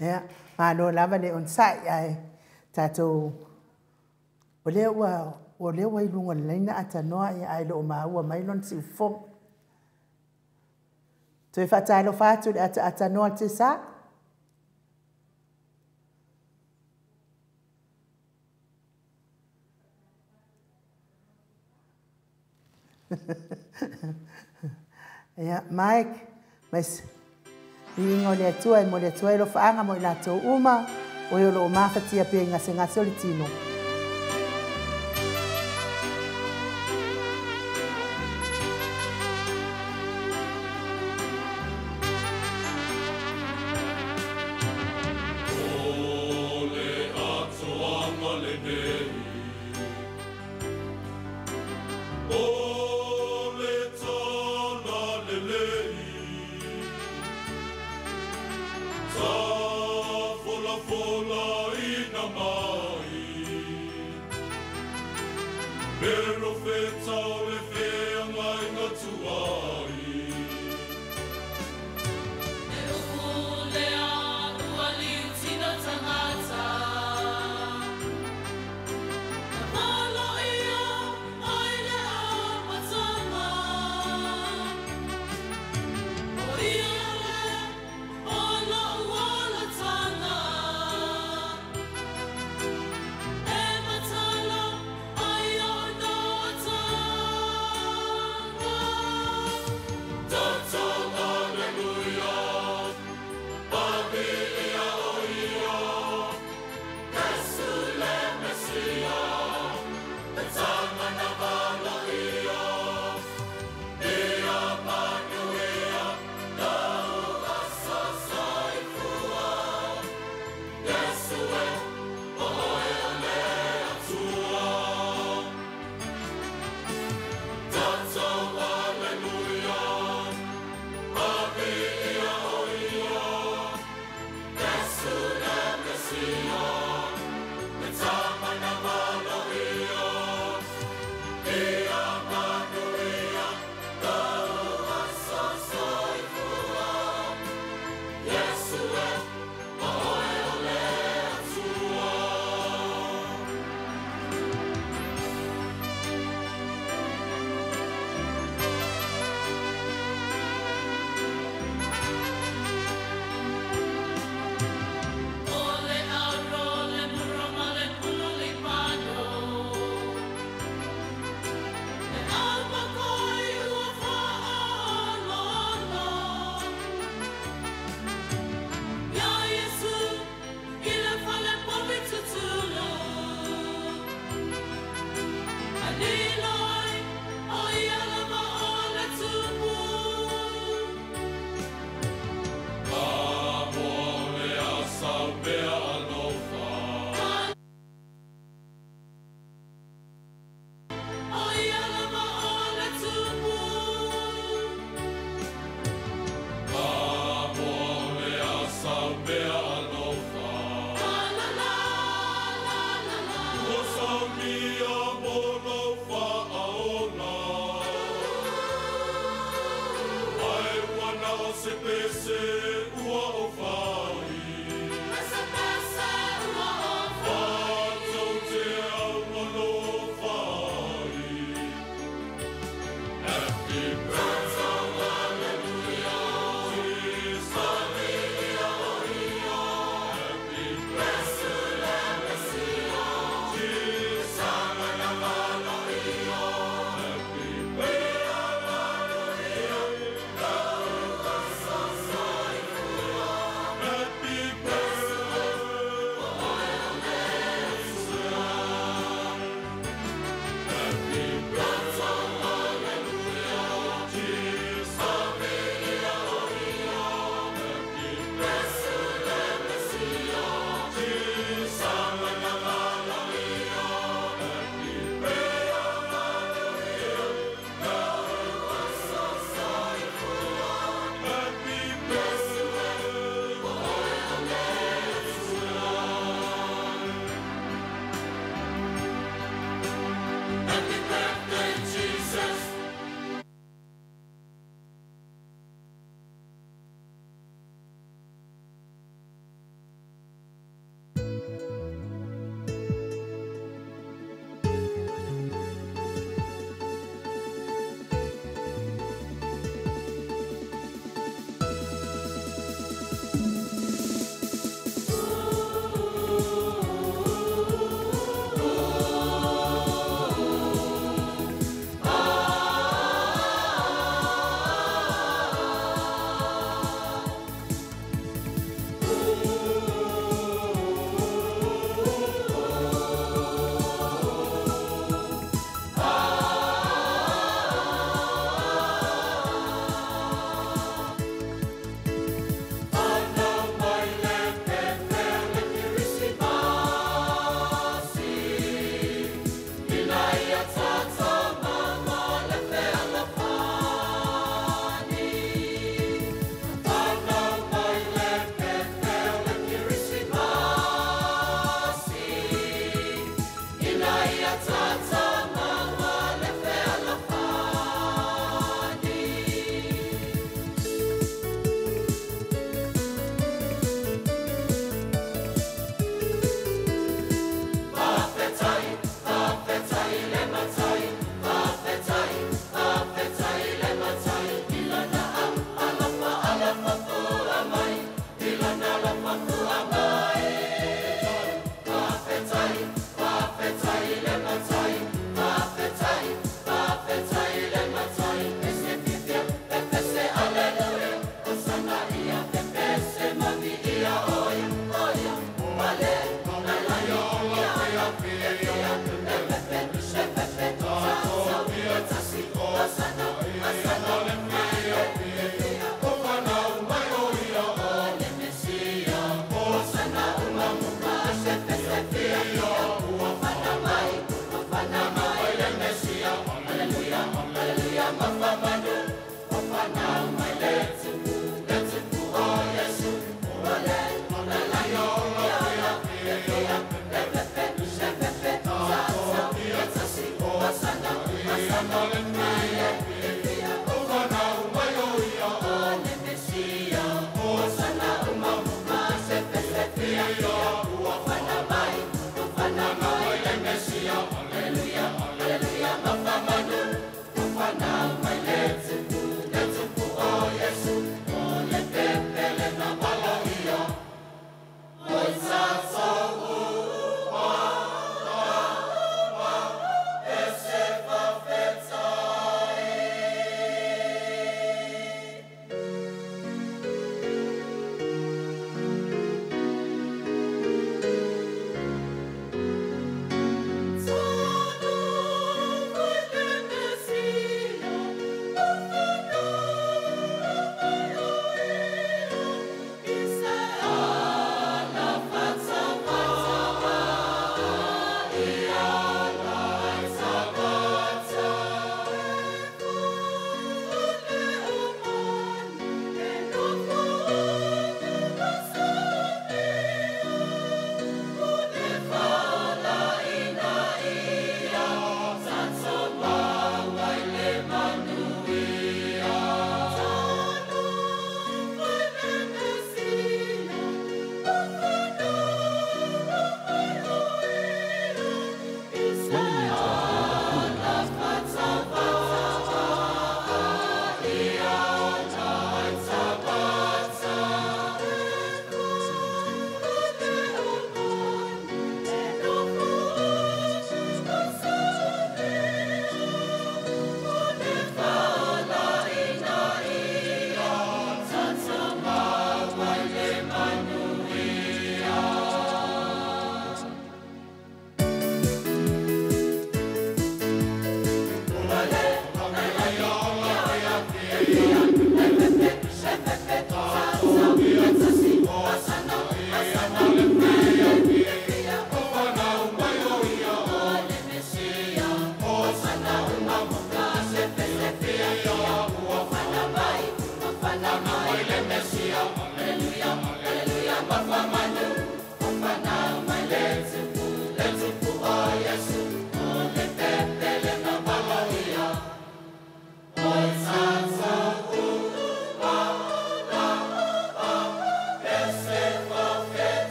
ya malo lava le on sai ai tatou o lea ua o le wailunga leina atanoa ia ai lo maua mai lon si fo. Te whatailo whātu le atanoa te sa. Ia, Mike, mas ingo le atua mo le atua lo whaanga mo i lato uma o yo lo mawhatia pe ngase ngase o le tino.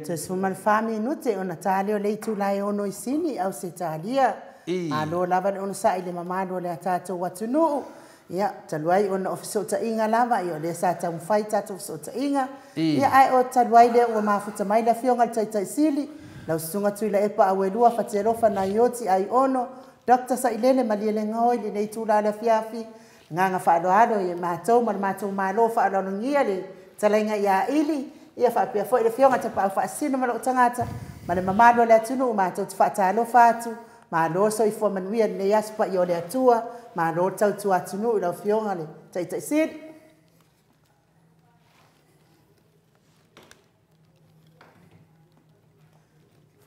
Te sumal fami nute ona tale o leitu lai ono isini au se talia. Alo lava le ono sa ile mamalo le atato watunu. Ia taluai ona ofiso ta inga lava io le sa ta mfai tato ofiso ta inga. Ia ai o taluai le ua mafuta mai la fionga tai tai sili. La usunga tui la epa awelua fatiarofa na ioti ai ono. Dr. Sailele maliele ngoi le leitu la la fiafi. Nganga whaaloalo i mātou malo whaaloalo ngia le talainga ia ili. Ia whapia fo i le fionga te pau whaasino malo tangata. Ma le mamalo le atunu mātou te whaatalo whātu. Malo so i fo manuia le yaspa i o le atua. Malo tau tu atunu i lau fionga le tai siri.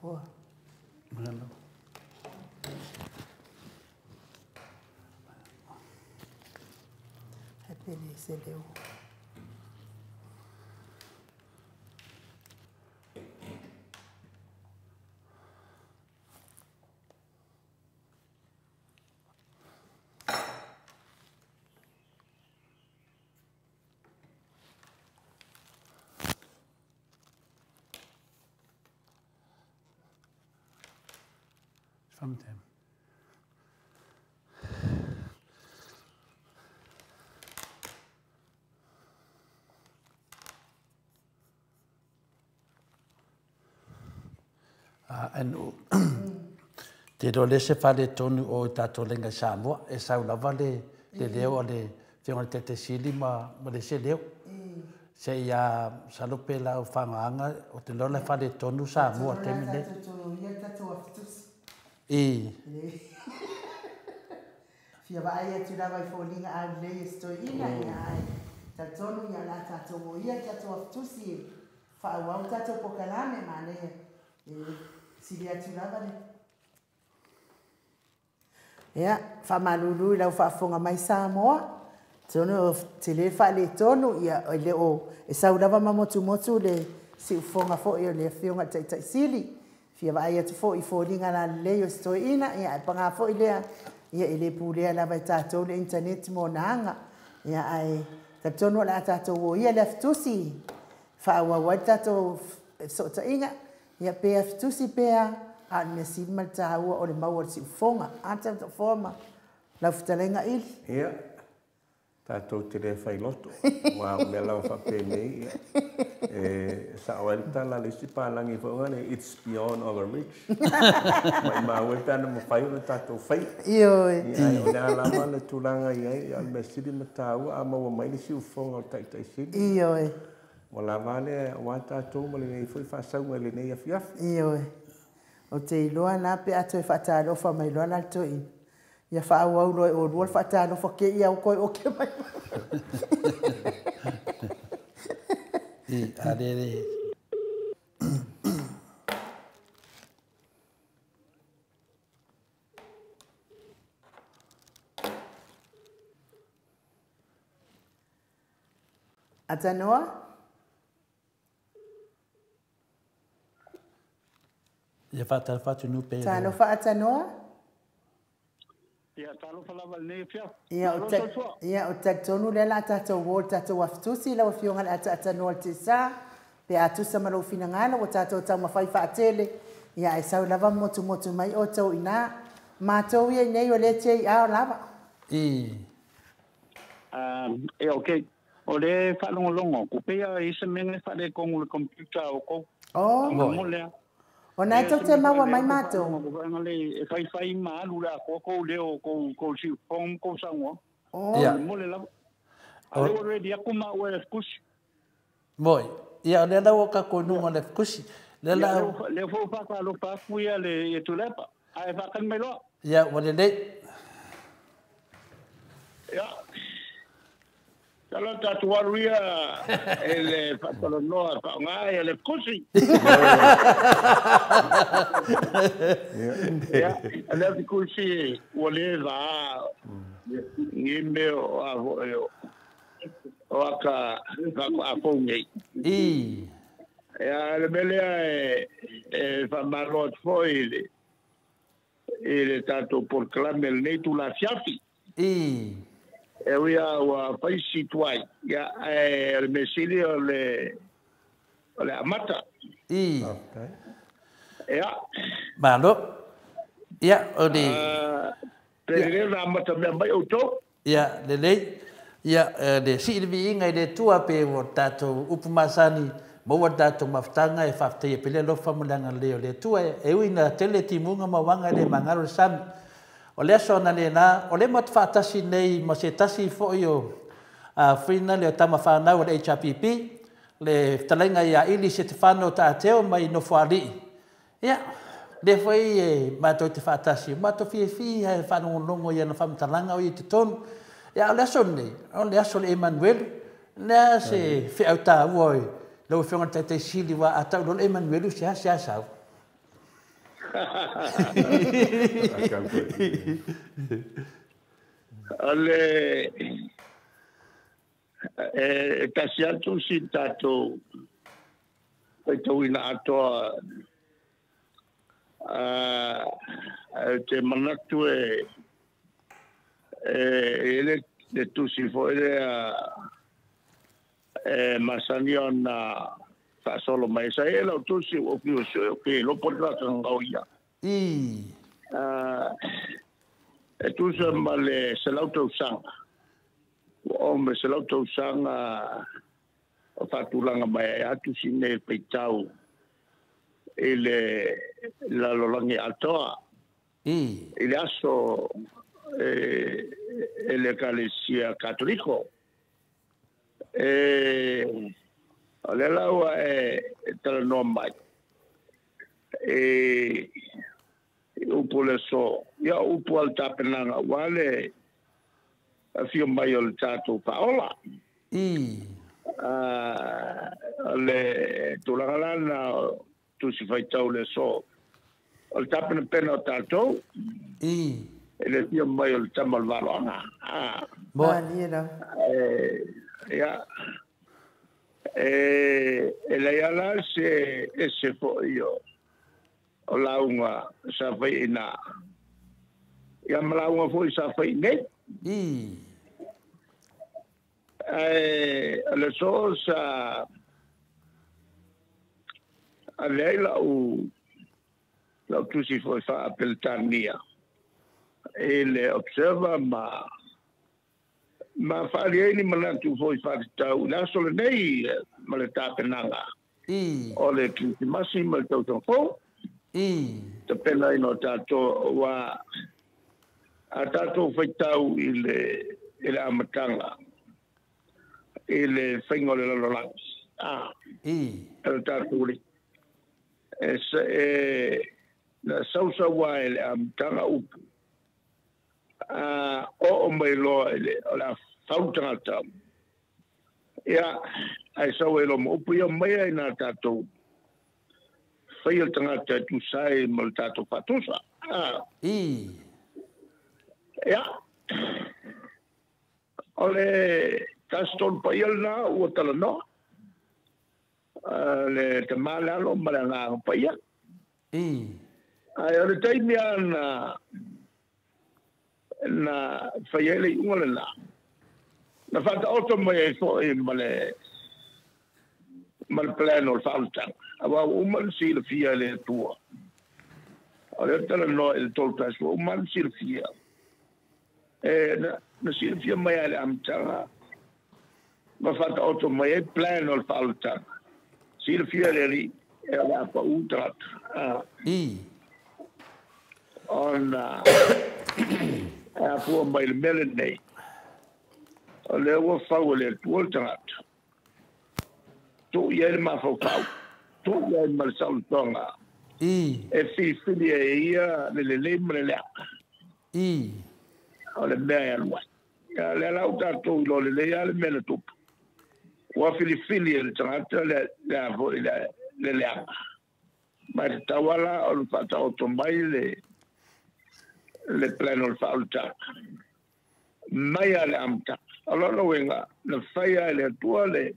Four. Happy se leu. Sometime. Anu te do le se fale tonu o tato lenga Samoa e sau lava le leo le fiona te sili ma le se leo se ia salope la o fanganga o te lo le fale tonu Samoa te mine Fia vai e tira vai folinga a le sto ina ai Tatonu ia la tatou o ia tatou aftusi whaauau tatou pokalame manea siri atu lava le. Ia, whamalulu I lau whaafonga mai Samoa. Tono te le whaale tonu ia o le o e sau lava mamotu motu le si ufonga fo i o le whionga tai sili. Fia vai atu fo I fōringa la leo stoi ina ia e panga fo I lea ia I le pūlea lava I tātou le internet mo naanga. Ia ai tatonu la tātou o ia le aftusi. Whaawawai tātou sota inga. Ia pe aftusi pea a me sima tāua o le maua si ufonga. Ata ta forma lau fitalenga ili. Ia. Tātou te rea whailoto. Wā mea lau whapemei. Sa oelta la le si pālangi whaungane, it's beyond our reach. Mai maue pēna mo whai o tātou whai. Ioi. Ia o le alama le tūranga I ai, al me siri matāua, a maua mai le si ufonga o tai siri. Ioi. Mo la vale, wā tātou mo le nei whai whasaunga le nei afiafi. Ioi. O te iloa nā pe ato e whaatalofa mai loa nal toi. Ia whaauau loe o rua whaatalofa ke ia o koe o ke mai. I arere. Atanoa? Ia whaatala whatu nupe. Tano whaatanoa? Ia talo falava nei fia. Ia o tatonu le la tatou o tatou aftusi la fionga le atanoa te sa. Pe atusa malo finangana o tatou tau mawhai whaatele. Ia e sau lava motu mai o tau ina. Mātou ia nei o le te I ao lava. E ok. O le whalongolongo. Kupea isa mene whale kongu le computer o kou. Oh. Mamolea. O nai tau te maua mai mātou. E whai maalu la kou leo kou si fong kou sango. Oh. Mole lava. Ale o redi akuma o e kusi. Moi. Ia le lau o ka konunga le kusi. Le lau. Le fo whaka lo whakuia le tulepa. Ai whakan mai loa. Ia wale le. Ia. Kalau tatu waruia ele patalo noa nga ele kusi. Ya, ele kusi wale va ngime o aka afonge. Ya le mele fa marot foile. Ele tatu por clame el netu la fiafi. E wea wa paisi tuai ya le mesili o le amata. Ya. Malo. Ya o le. Pere na amata me mai o to. Ya le. Ya le silvi inga le tua pe o tato upumasani mo o tato maftanga e fafte e pele lo famulanga le tua e uina tele timunga mawanga le mangaro sam. O le sona le na, o le mat whaatasi nei ma se tasi fo o whina le o tama whanau le HRPP, le talenga ia ili se te whanau ta ateo mai no whaari. Ia, le fwoi e mātou te whaatasi, mātou fie e whanau longo ia na whamtalanga o i te tonu. Ia, o le aso nei, o le aso le Emmanuel, nea se whiau tā uoi, lau whionga taitei sili wa atau lo le Emmanuel se hase asau. Ale tasiatu si tato tato ina atoa te manatu ele de tu si foi masani ona fa solo mai sa ela tu si o que lo porta ngau ia tu se male se lauto sanga o me se lauto sanga o fatulanga mai atu sine peitau ele la lolangi atoa ele aso ele calesia católico ale lawa tala no mai upo le so ya upo al tapenanga wale afio mai o tato paola le tulangalana tu si fai tau le so. O le tapena pena o tātou. Ele tia mai o le tamal valonga. Ia. Ele ala se fo io. O launga sa fai ina. Ia malaunga fo sa fai nei. Le so sa a leila o la tu si fo fa appeltania e le observa ma fa ni ma tu fo fa tau na solo nei ma le tapenanga o le tu massimo il tau fo te pena ino tato wa a tato fai tau il amatanga il fingolo lo la el tato na sausa wa ele amtanga upu o mai lo ele la fautanga ia ai so ele mo upu ia mai na tato fai el tanga tu sai mal tato patusa ia ole taston pa na o tala no le tamala lo malanga pa ia ai ole taimi na faiele ngole na fata auto mai fo male plano falta ava umal sil fia le tua ole tala no il tolta so umal sil fia na sil fia mai ale amtanga ma fata auto mai plano falta sil fia le era pa utrat on a fu mai melene ole wo faule tuoltat tu ye ma fo tu ye ma saltonga e fi ia le mele ole bel wa ya le lauta tu lo le ya le mele tu wa fili le tata le vo le ma tawala o fata automobile le plano falta mai ale amta allora wenga le fai le tua le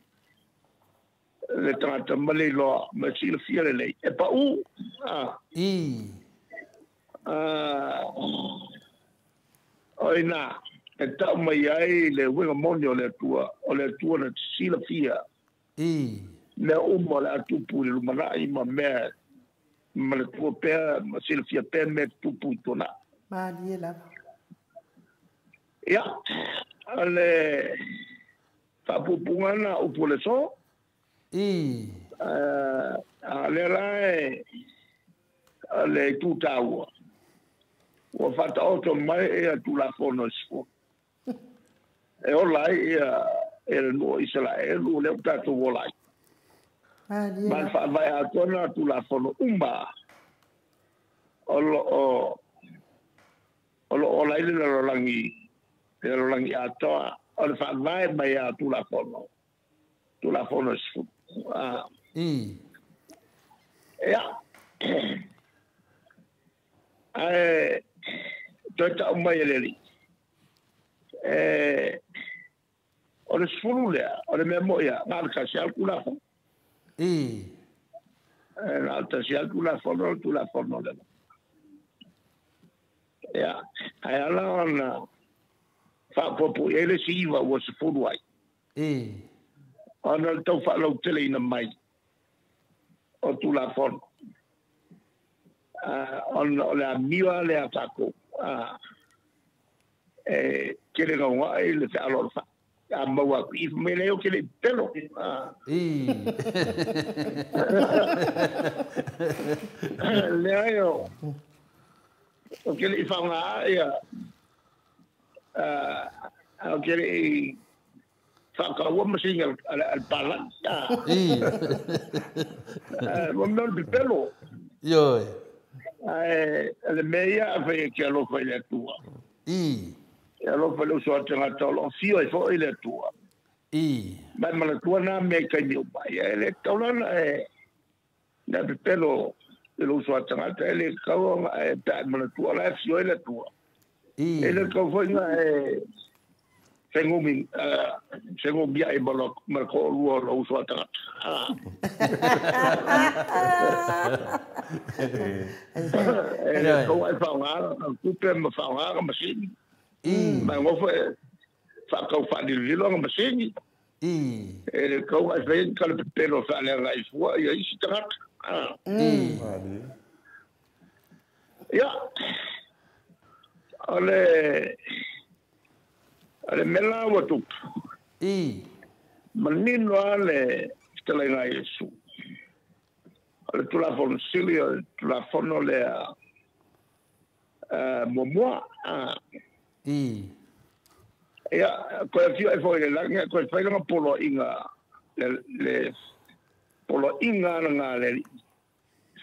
tata male lo ma si le fiere lei e pa oina e ta mai ai le wenga monio le tua o le tua na si le fia le umo la tupu le marai ma me ma le tua per ma si le fia per me tupu tona Mariela. Ja, alle fapupungana upuleso. Ale rai ale tutawa. Wa fata auto mai e tu la fonosfo. E olai e no Israel le tato volai. Man fa vai a tona tu la fono umba. O la ile lo langi atoa o le fa vai mai a tu la fono sfu ja tota mai le o le sfu le o le memoria na ka sia ku la fo na ta sia ku la fono le ja ai ala na fa popo ele siva was fuduai ona tau fa lo tele ina mai o tu la fon on la miwa le atako kele ga wa ele fa lo fa a maua if me leo kele pelo le ayo o kele ifanga ya o kele fa wa masinga al pala non di pelo yo le meia fe che lo fa le tua e lo fa lo so tanga tolo fio e fo ile tua Mai Manatua na me kai mi mai ele kaulana na pelo lo so atanga ele kau ta Manatua la fio ele tua ele kau foi na sengo bia e balok marco luo lo so atanga ele kau ai fa nga ku pe ma fa nga masin ma ngo foi fa kau fa di lo nga masin ele kau ai vem kala pelo fa le rai fua ia isi tanga ya ale mela watu manino ale telenga Yesu ale tula fonsilio tula fono le momoa ya ko fio e foi la nga ko fai nga polo inga le polo inga nga le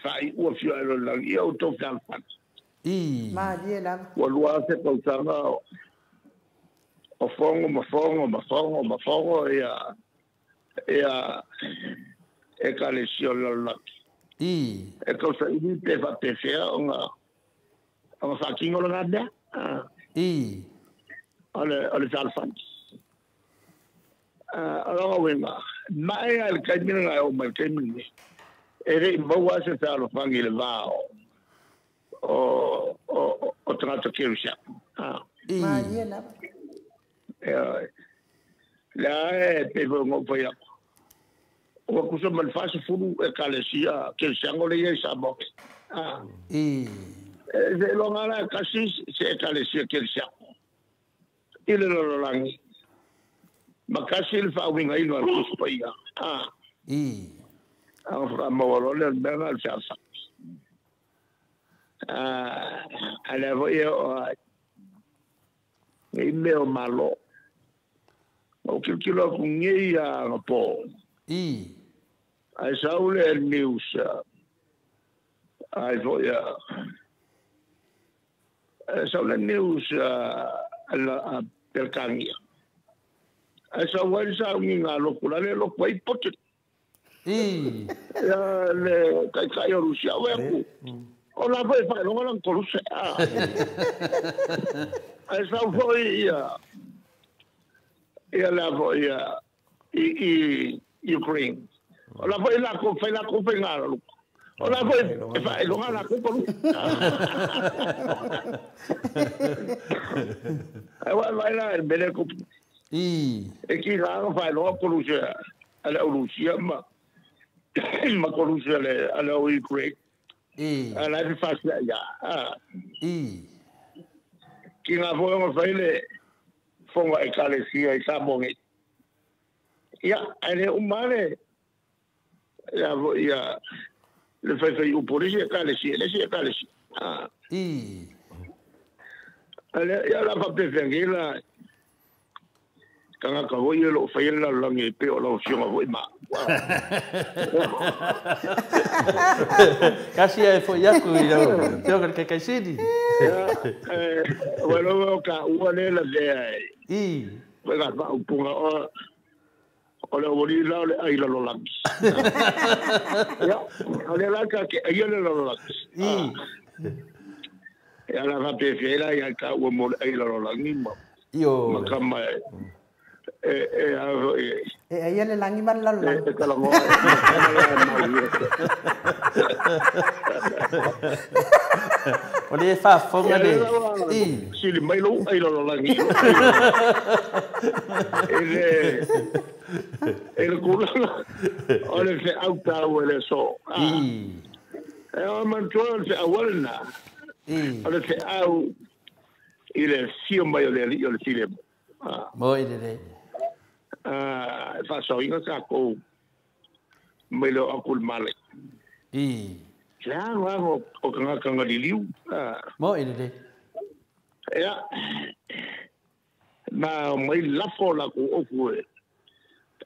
sai o fio la ia o to fan ma die la o lua se ko sanga o fongo ia e kalesio la e ko sa i te fa te fea nga fa kingo la nada ale salfan ala wenga mai al kaimina o mai kaimina ere bawa se salo fangi le vao o trato che uscia ma die la la pevo mo poi o kuso mal fase fulu e kalesia che siamo le sa box se lo ngala kasi se kalesia che siamo ile lo langi makasi il fa winga ino al kuspaia fra mo le bena al chasa ala voyo e o malo o kilo kungia po ai saule el news ai voya saule news alla per cambia ai sa vuoi sa una locura le lo puoi poter le kai Russia weku o la vuoi fare non la conosce ai sa vuoi e la voia Ukraine o la vuoi la copenaghen o la vuoi fare non la conosce vai là bene e chi la fa lo conosce alla Russia ma conosce alla Ukraine alla di fase ya chi la vuoi fare fonga e kalesia e sabongi ya ene umane ya le fai u polisi e kalesia ale ya la fa pefengila kanga ka voi lo fai la langi pe o lo fiona voi ma kasi e foi yaku yo teo que kaisidi bueno ka uale la de venga va un punga o le voli la ai la lo langi ya ale la ka que ai la lo langi ya la va pefela ya ka o mo ai la lo langi ma yo kama ai le langi man la lo o le fa fonga de si le mai lo ai lo langi ele kula ole se auta ole so man to se awalna ole se au ile sio mai ole ile sile mo ile fa so inga ka ko mai lo akul male claro hago o kanga diliu mo ile ya na mai la fola ko o ko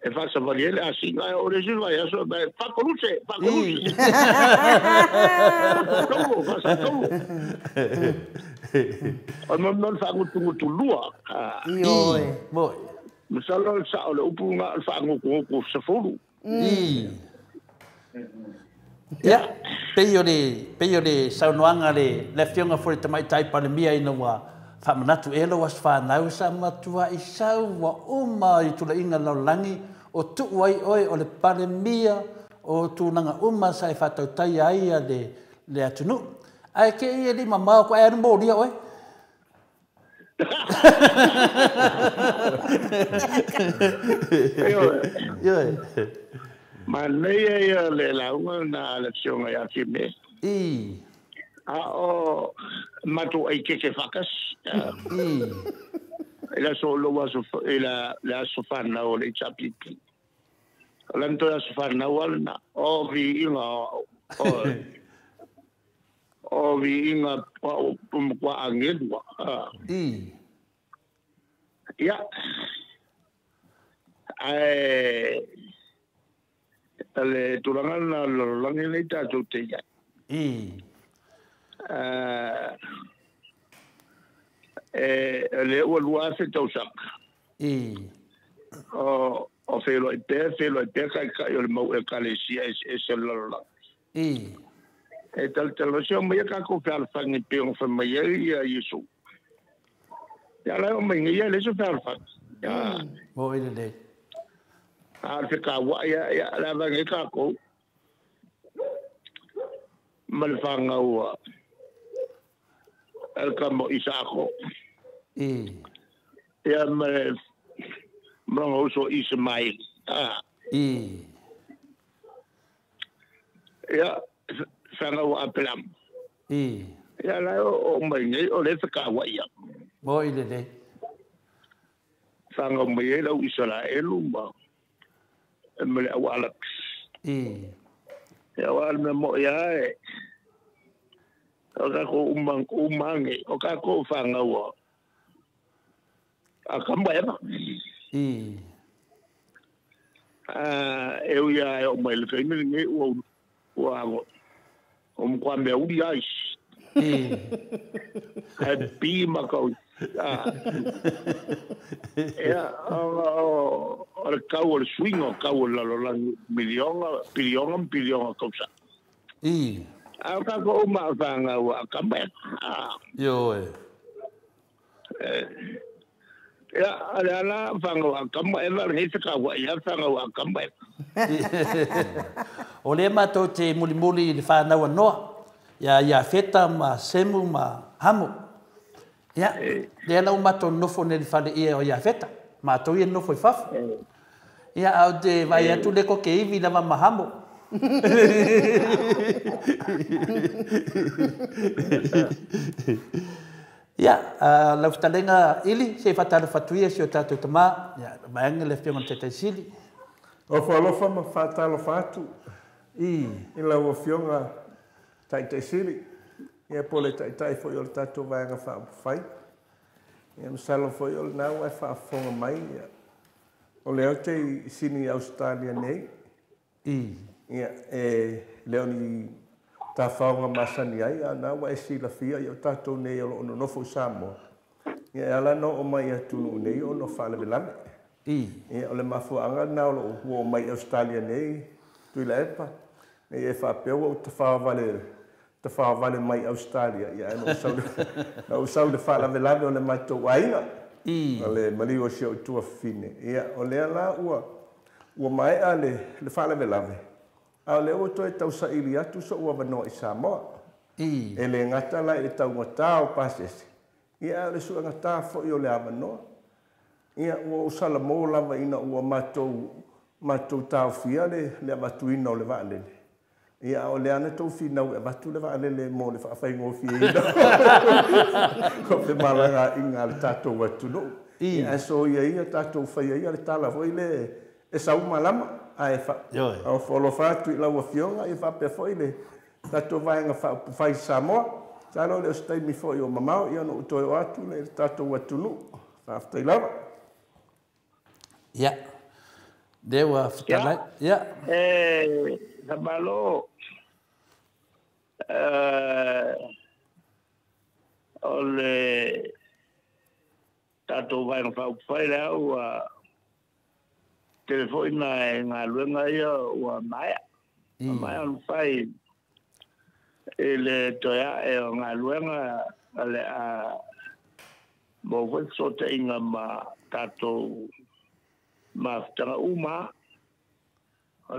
e fa sa variele assim ga o resul vai aso fa conosce como o non fa tu lua mo Masalo sa ole upunga al fa ngoko sa fulu. Ya, peio de saunoanga le fionga foi tamai tai pandemia ina wa fa manatu elo was fa nau sa matua I sau wa uma I tula inga laulangi o tu wai oi o le pandemia o tunanga uma sai fa tau tai ai le atunu. Ai ke ia li mama ko ai mo dia oi. Yo. Manei ia le launga na le fionga ia fime. O matu ai ke fakas. Ela solo was ela la sofana o le chapipi. Lanto la sofana walna o vi inga o vi inga o kwa angedwa. Ya. Ale tulangan na langi nei tātou te ia. Le ua lua se tau saka. O whelo I pē kai o le mau e kalesia e se lalolang. E tal seo mai ka ko whea alwhangi pe o whamai ai a Yesu. Ia lai o mai ngai le so whea alwhangi. Mo ina nei. Al ka wa ya la va ngai ka ko. Mal fanga wa. Al ka mo isako. Ya me brongo so Ismail. Ya fanga wa apelam. Ya la o mai ngai o le ka wa ya. Mo ina nei. Fanga mai la Israel ba. Mele awalak. Ya wal me mo ya e. O ka ko umange, o ka ko fanga wa. A kamba ya ba. Eu ya o mai le kai me nge o mkwa me uri ais. Happy makau. Ya o kau o swing o kau la pilionga kausa. Au ka ko ma fanga wa kamba. Yo ya ala fanga wa kamba ela he ka wa ya fanga wa kamba. O le mato te mulimuli le fa na wa no. Ya feta ma semu ma hamu. Ya, le na mato no fo ne fa le ia o ya feta. Ma to ia no foi faf. Ya au de vai atu le ko ke ivi na ma hamu. Ya, la ftalenga ili se fatale fatuia se o tatu tama, ya, maenga le fionga te sili. O falofa ma fatalo fatu. Ila o fionga tai sili. Ia pole tai foi o tatu vaenga fa fai. Ia msalo foi o na wa fa fonga mai. O leo te sini Australia nei. Ia leoni ta faunga masani ai ana wa sila fia yo tatu nei o no fo samo. Ia ala no o mai atu nei o no fa le lame. Ia o le mafuanga na o mai Australia nei tu la epa. E fa pe o te fa vale mai Australia ia no sau le fa la velave o le mai to waina le mali o sio tu fine ia o le ala o mai ale le fa la velave a le o to tau sa ili atu so o vano Samoa e le ngata la e tau ngata o pases ia le su ngata fo yo le avano ia o sala mo lava ina o mato tau fia le matuina o le vale ia o le ana tau fina e batu le va le mo le fa fai ngo fia ko pe malanga inga le tato watu no ia so ia tato fai ia le tala foi le e sa uma lama ai fa o folo fatu la wa fionga e fa pe foi le tato vai nga fa fai Samoa talo le stai mi foi o mamau ia no to watu le tato watu no fa fai lava ia dewa fitala ia Sabalo ole tato vai no fai lá telefona ngā luenga ia ua maia. Maia on fai ele toia e ngā luenga ale a mo wetso te inga ma tātou maftanga uma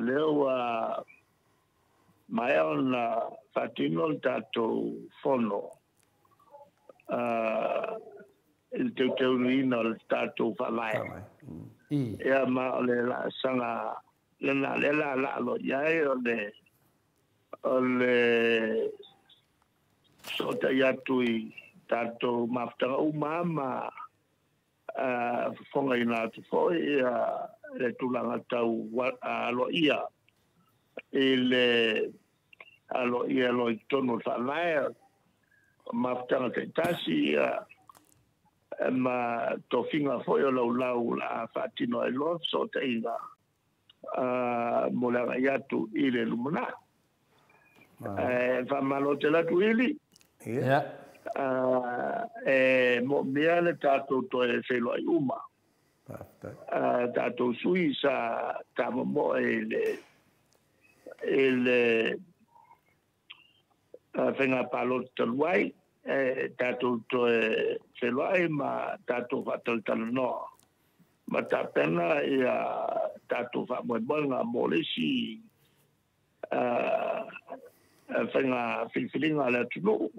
leo mai ona fatino tātou fono il te urina o tātou whalai ia ma o le la sanga lena lela la lo iai o le sota iatui tātou maftanga uma ma fonga ina tu foi le tulanga tau alo ia ele alo ia lo tono whanai maftanga te tasi ma to finga foi o lau la fatino e lo so te inga molanga iatu ile lumana fa malo te la tu ili mo mea le tātou to e whelo ai uma. Tātou sui sa tāma mo ele whenga palo taluai tātou to e whelo ai ma tātou whataltana noa. Ma tā pena ia tātou whamoemoenga mo lesi whenga whiwhiringa le tunu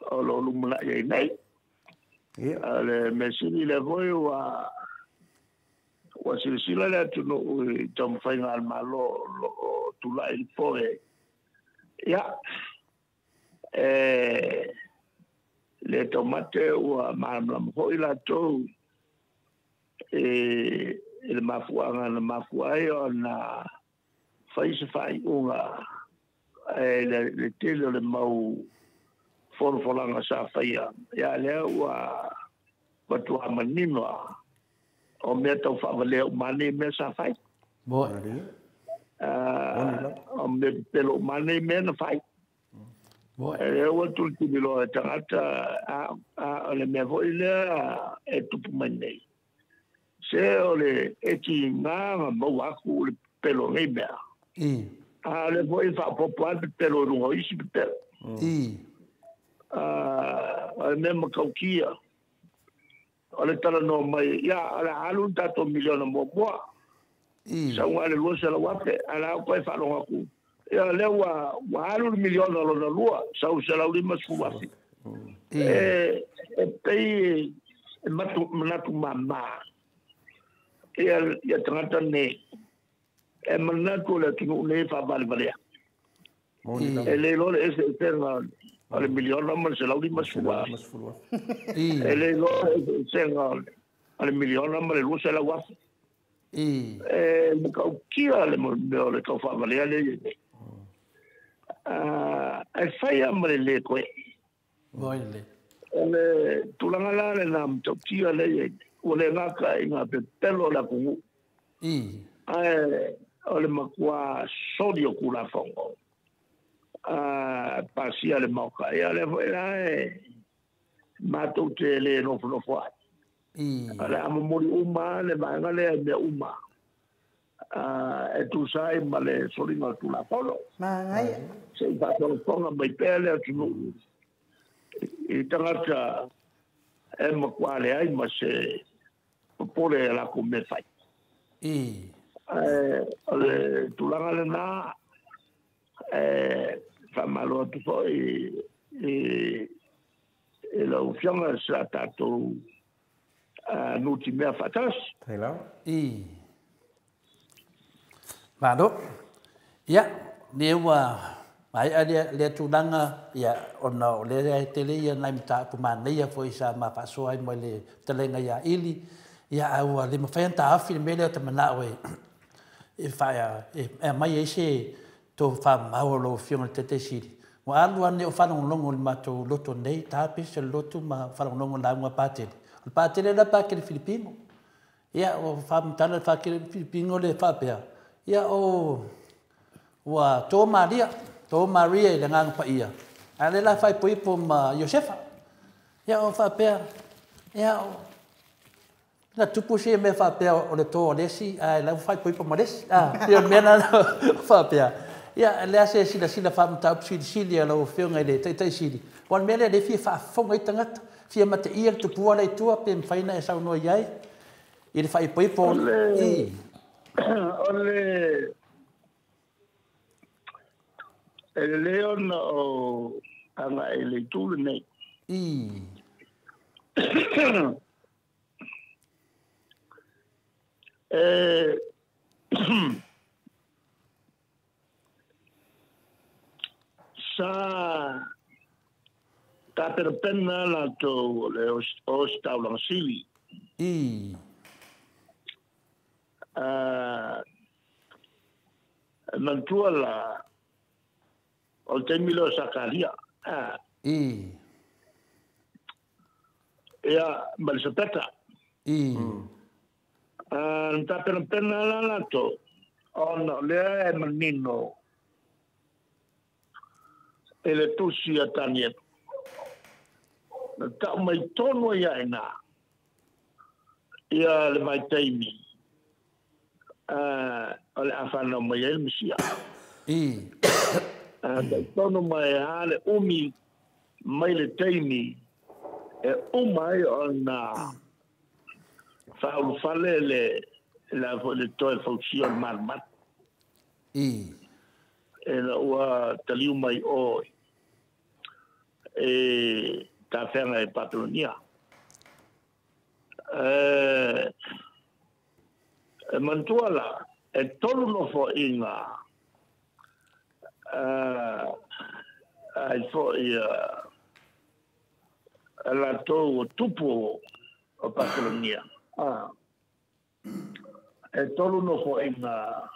o lo lumana ia nei le mesini le voi wa silsila le tunu tom whainga al malo lo tula il foe ia le tomate wa maramlam hoi la tou le mafuanga na mafuai o na whaisa whai unga le tele le mau forfolanga sa faia ya leo wa watu amanino o me tau fa vale mane me sa fai bo o me pelo mane me na fai bo o tu bilo tangata a le me voile e tu mane se ole e ti nga mo wa ku pelo ngai me le voi fa popo pelo no isi pelo mesmo kaukia ole tala no mai ya ala alu tato miliona mo boa sa wale lo se la wape ala ko fa lo ku ya le wa alu miliona lo na lua sa se la ulima suwasi pei matu mama ya trata ne manatu le tunu ne fa valvalea ele lo es eterno al milión nombre se la última suba ele lo senga al milión nombre luz la guapa me cauquia le le caufa valea le el falla hombre le coe boile tulanga le nam cauquia le ole ngaka inga pelo la ku ole makua sodio kula fongo pasia le moka ia le matou te le no fua ale amori uma le manga le me uma e tu sai ma le solinga tu la polo mangai se va to ponga mai pele tu e tangata e mo quale ai ma se pole la come fai ale tu la na fa malo tu foi la ufianga sa tato nuti mea fatas Hello. Mado ya lewa mai ada le tunanga ya ona le tele ya nai ta pumana ya foi sa ma paso ai mo le telenga ya ili ya au le mafenta afi me le tamana we e fa ya e mai ese to fa maolo fiona tete siri mo alu ane o fa longo ma to loto nei tapi se loto ma fa longo la ma patele il patele da pa che filipino ya o fa mtana fa che filipino le fa pe ya o wa to maria le ngang pa ia ale la fa poi po ma josefa ya o fa pe ya o na tupu se me fa pe o le to lesi ai la fa poi pa males ia me na fa pe ia le ase sila fa mta sili ala o fe ngai le tai sili wan me le fi fa fo ngai tangata fi mate ia tupu ala tua pe faina e sa no iai ia fa poi po ole el leon o anga ele tulu nei sa ta perpenna la to le ostaulang sili mantuala o te milo sakaria ia malsapeta ta perpenna la to ona le manino ele tusi atania ta mai tono ia ina ia le mai taimi ole afana mai el misia tono mai ale umi mai le taimi e umai ona fa fale la le to function mal ela ua taliu mai o ta fenga e Patagonia mantuala e tolu no fo inga ai fo la to tupu o Patagonia e tolu no fo inga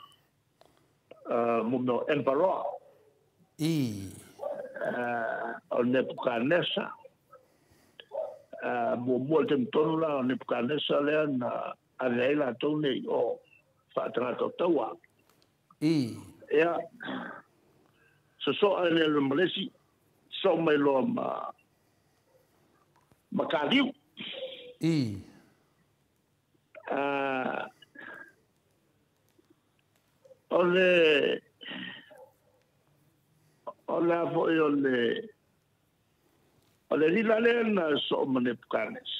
mundo emperor o Nebuchadnezzar mo te tonu la o Nebuchadnezzar le na alela tone o fatra to tawa ia so ale le malesi so mai lo makaliu ole foi ole lila lena so mane pukanes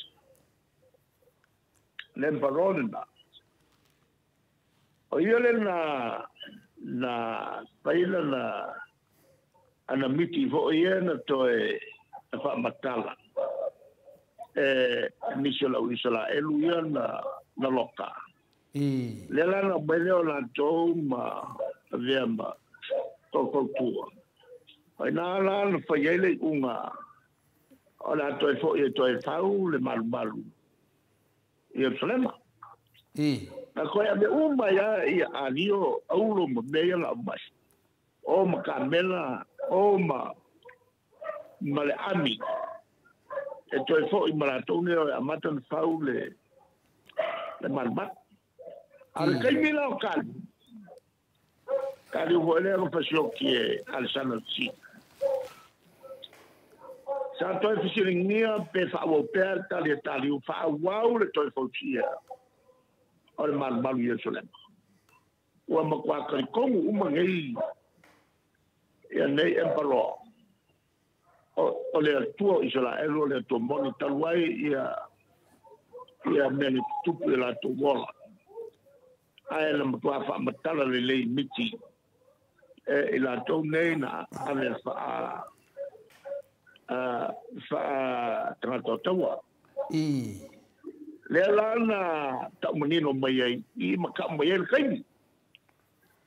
nem barona o ile na paila na ana miti vo iena to fa matala misola usola eluia na loka lela na bele la to ma vema to kultura ai na la fa yele unga ona to fo e to fau le malu e problema na ko ya me uma ya alio aulo mo de la mas o ma camela o ma male ami e to fo i maratone a matan fau le malbat al kaimila o kali vole o fasio que al sanosi sa to fisiringia pe fa o per tali o fa wow le to focia o mal ye solem o ma kwa como uma ngai e nei empalo o le tuo isola elo le to monitor wai ia meni tupu la to wala ai la mtua fa matala le miti e la to nei na ave fa trato tawa le lana ta menino mai I maka mai el kai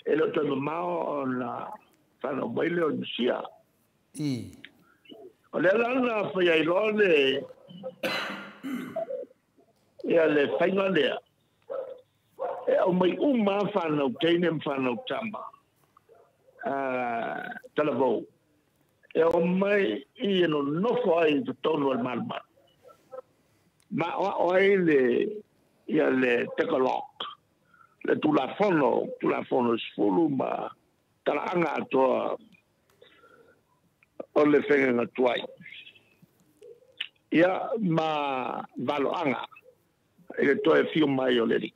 e lo to mao na fa no mai le sia le lana fa ia lo le ia le finale o mai uma fa no teinem fa no tamba talavo e o mai no foi to tono al malma ma o le ia le tekolok le tu la fono sfulu ma talanga to o le fenga tuai ia ma valoanga e to e fio mai o le ri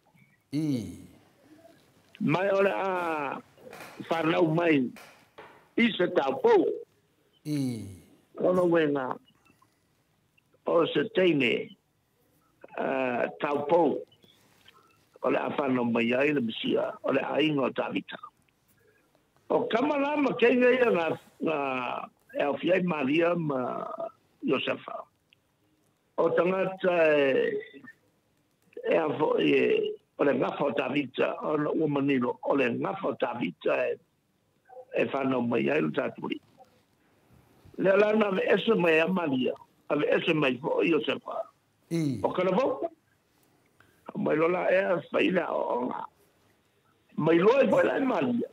mai o le a whanau mai i se taupou ono wenga o se teine taupou o le a whanau mai ai le misia o le a ingo tavita o kamalama kenga ia na e au fiai Maria ma Josefa o tangata e a fo o le ngafa o tavita o le umanilo o le ngafa o tavita e whanau mai ai le taturi le lana me ese mai a Maria ave ese mai fo Josefa o kana fo mai lola e a whaina o mai loa fo la Maria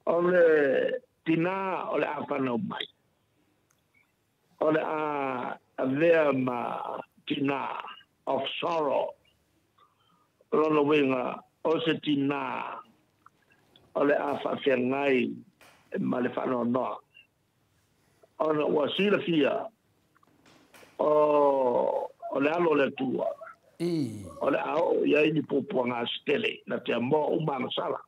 o le tina o le a whanau mai o le a vea ma tina of sorrow lono wenga o se tina o le a whawhiangai ma le whanau noa o le wasila fia o le alo le tua o le ao iai ni popua ngā stele na te mo umanga sala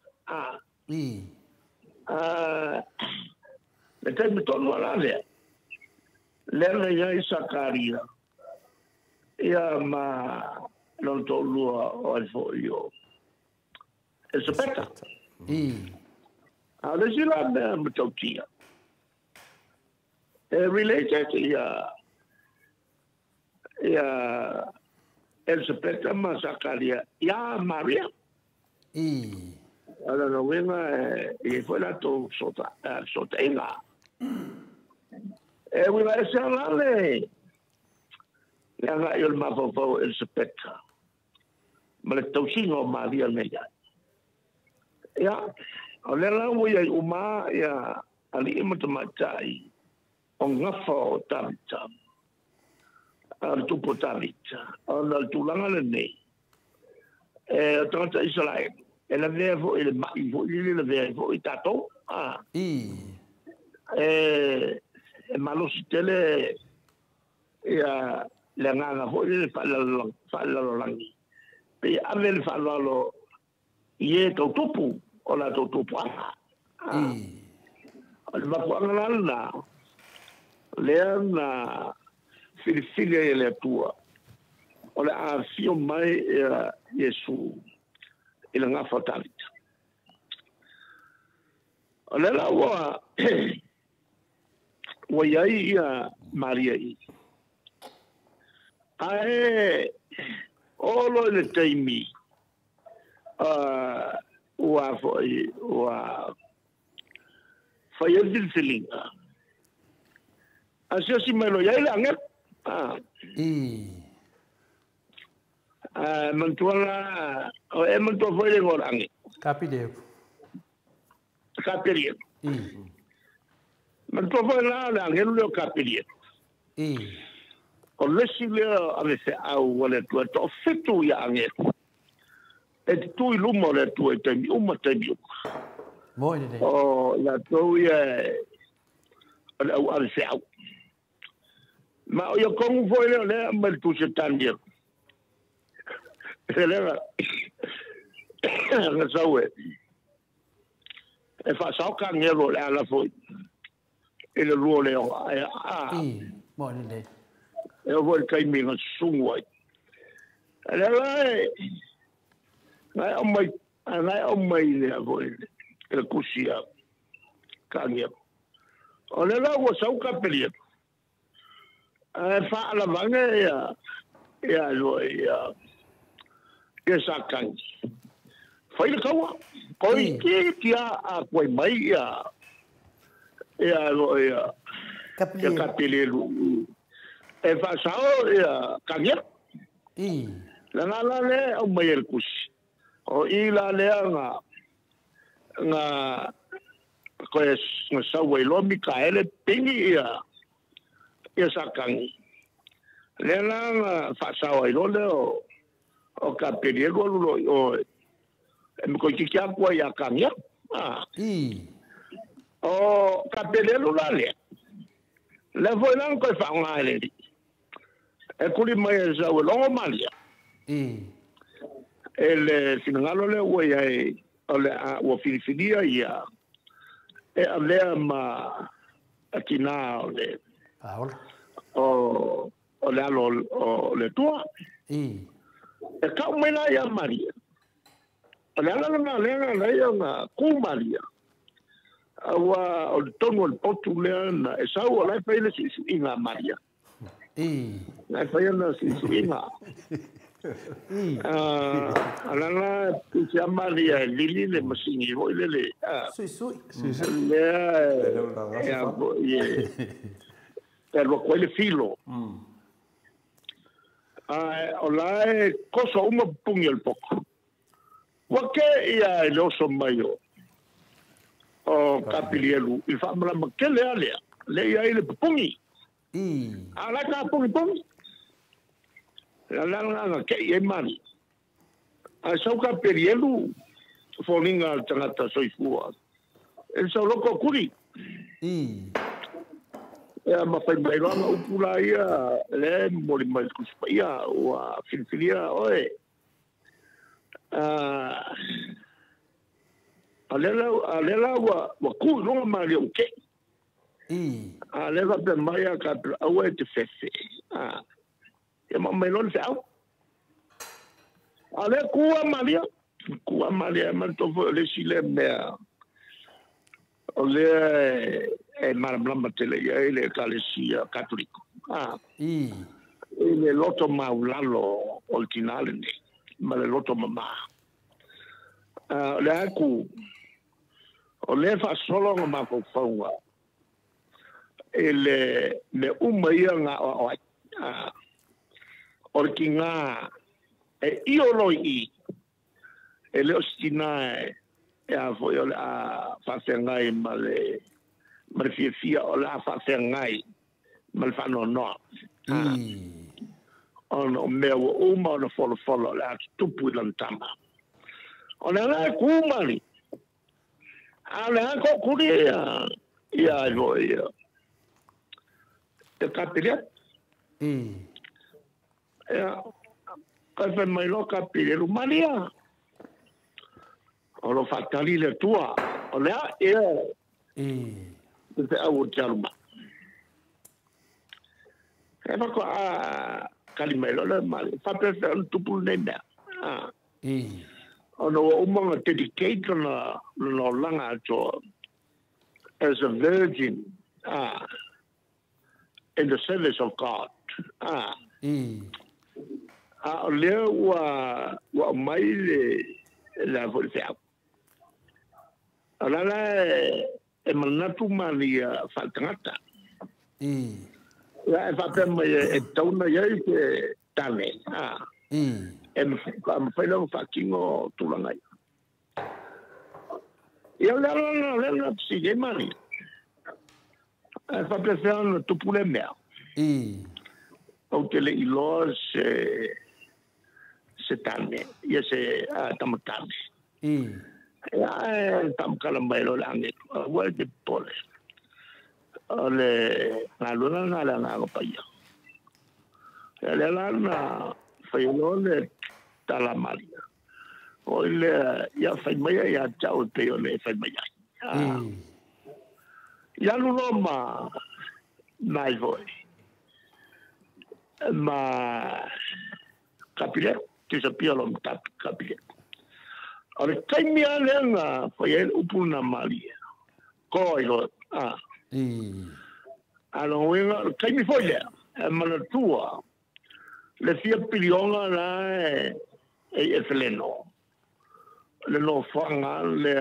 le taimi tonu ala lea lena iai Sakaria ia ma non tolua o al fo io Elisabeta le sila me matautia related ia Elisabeta ma Sakaria ia Maria ala no venga e foi la to sota inga winga esa lale ya ga yo ma fo Elisabeta ma le tausingo Maria nega ya ole la wo ya uma ya ali imatatai on ngafo tamtam al tupo tamita on al tulanga le nei tanta Israel ela vea fo ele mai fo ele vea fo itato malo stele ya le nganga fo ele fa la langi pe avel fa lo ye to tupu o la to tupu al va na leana filifile ele tua o le a fio mai Yesu ila nga fatalita o le la wa yai ia Maria i ae olo le taimi wa fayel filinga asia si melo yai la nge mantuala o e mantua foi le ngorangi kapide mantua foi la ngelu le kapide o lesi le ave se au wale tua to fitu ya ange e tu ilumo le tua te mi temi moi de o la to ya o ave se au ma o yo como foi le mal tu se tandir Helena, sawe. E fa sa ka ngelo le ala foi. Ele ruo le mo ni e voi kai mi nga sungwai. Helena, ngai o mai le voi. E kusia ka ngelo. O le la wo sa ka peli. Fa ala vanga ya lo ya esa kangi foi le kawa koi kia a koi mai ya kapilelu e fa sao ya kangia la le o mai el kusi o ila le nga ko es nga sa welo Mikaele pingi ya esa kangi le na fa sao ilo le o kapeliego o me ko kikia kwa ya kamia o kapelielo la le foi lan ko fa ngale e kuli mai za o longo malia ele sinangalo le o ia ole a o filifinia ia ale ma atina ole o le alo o le tua ka mena ia maria ole ala na le na ku maria awa o tono o potu le na e sa o la pele si inga maria la pele na si inga alanga tu maria lili le masingi o le sui pero quel filo o la cosa uma pungi il poco perché ia il oso maio o capilielu il famla ma che le alea le ia il pungi ala ka pungi la ke e mani a sauka perielu foninga tangata soifua el so loko kuri ma fai mai ranga upula ia le mori mai kuspaia o filfilia oe alela wa ku no mali o ke alela pe mai ka awe te fefe e ma melon se au ale kuwa malia man to le sile me ole e marblamba tele ele kalesia cattolico ele loto maulalo oltinale ne ma le loto mama le aku ole fa solo ma ko faua ele me ia nga o orkinga e ioloi ele ostina e foi a facengai male fia o la facengai mal fanno no on meu uma no folo la tupu lantama on la kumali ala ko kuria ia voia te kapiria Kai mai loka pile Rumania. O lo fatali le tua. O lea te au jalma. E ko a kalimelo le mali. Fa pe un tupu nenda. O no umanga dedicate na no langa to as a virgin in the service of God. Leo wa mai la volta. Ala e manatu malia faltata. La fa per mai e tona ye ke tane. Am felo fakingo tulangai. E la si de mani. Fa per faire tout pour les mères. Autele ilos setane ia se tamatame tam kalambailo lange wa de pole ole naluna nala nga pa ia ele lana faiole talamalia ole ia fai mai ia tau te ole fai mai ia luloma mai voi ma capire che sapia lo capire ora kai mi alenga foi upuna malia coilo allora kai mi foi ma tua le fia pilionga la e feleno le no fanga le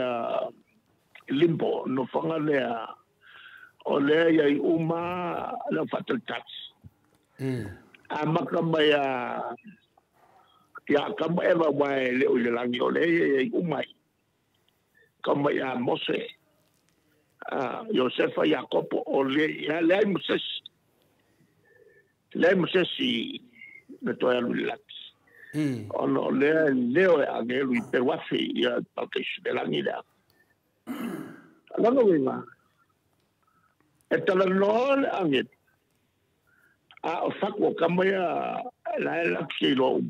limbo no fanga le o le ia uma la fatal touch makamaya ya kama eva wai le o le langi o le umai kama ya Mose Josefa Jacopo o le ya le Moses si le toya lulat ono le leo angelu perwafi ya pakesh de langi da langa wema etalon angit o fakwa kama ya la kilo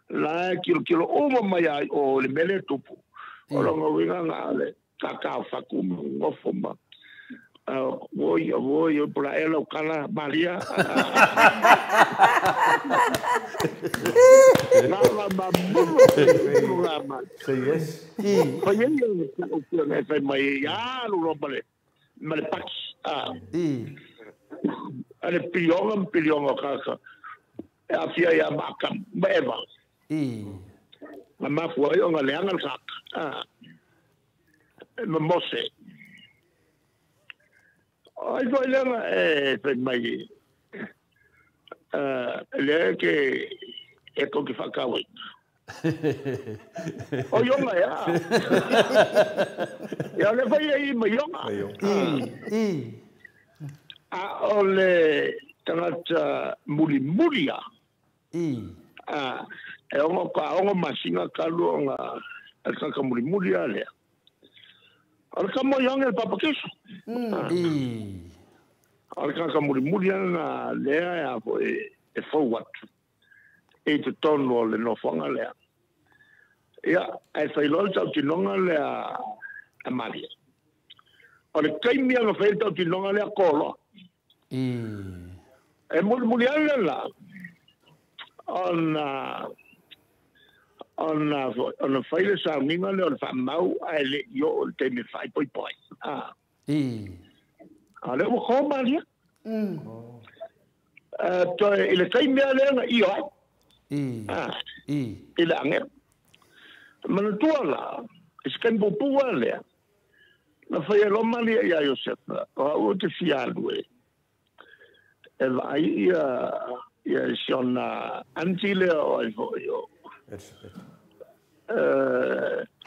La kilo uma mai ai o le mele tupu. O longa winga ngā le kakao whaku ngofoma. Voi, pura ela o kala Maria. Nā ma Say yes. Ko yengi o kia ngai whai mai alu rompale. Male paki. Ale pilionga kaka. E a fia ia makam. Maeva. Ma mafua i o ngā leanga kaka. Ma mose. Ai foi leanga e whai mai. Lea ke e toki whakawai. O yonga ya. Ya le whai e i ma yonga. A o le tangata mulia. E ongo masinga kalu o ngā kaka mulia lea. O le kamo yonga e papakeso. O le kaka mulia ngā lea e a po e fau watu. E te tonu o le nofanga lea. Ia, e whailol tau tinonga lea a Maria. O le kaimia ngā whail tau tinonga lea kolo. E muli ala la. Ona whaile sa minga lea o le whamau a le yo o le teime whai poi poi. A le o ko Maria. To e le kaimia lea nga i oi. I le angera. Mana tua la, iskan pupua lea. Na whai e loma lia ia Iosefa, o au te fialu e. E vai ia siona anti lea o ai hoi o.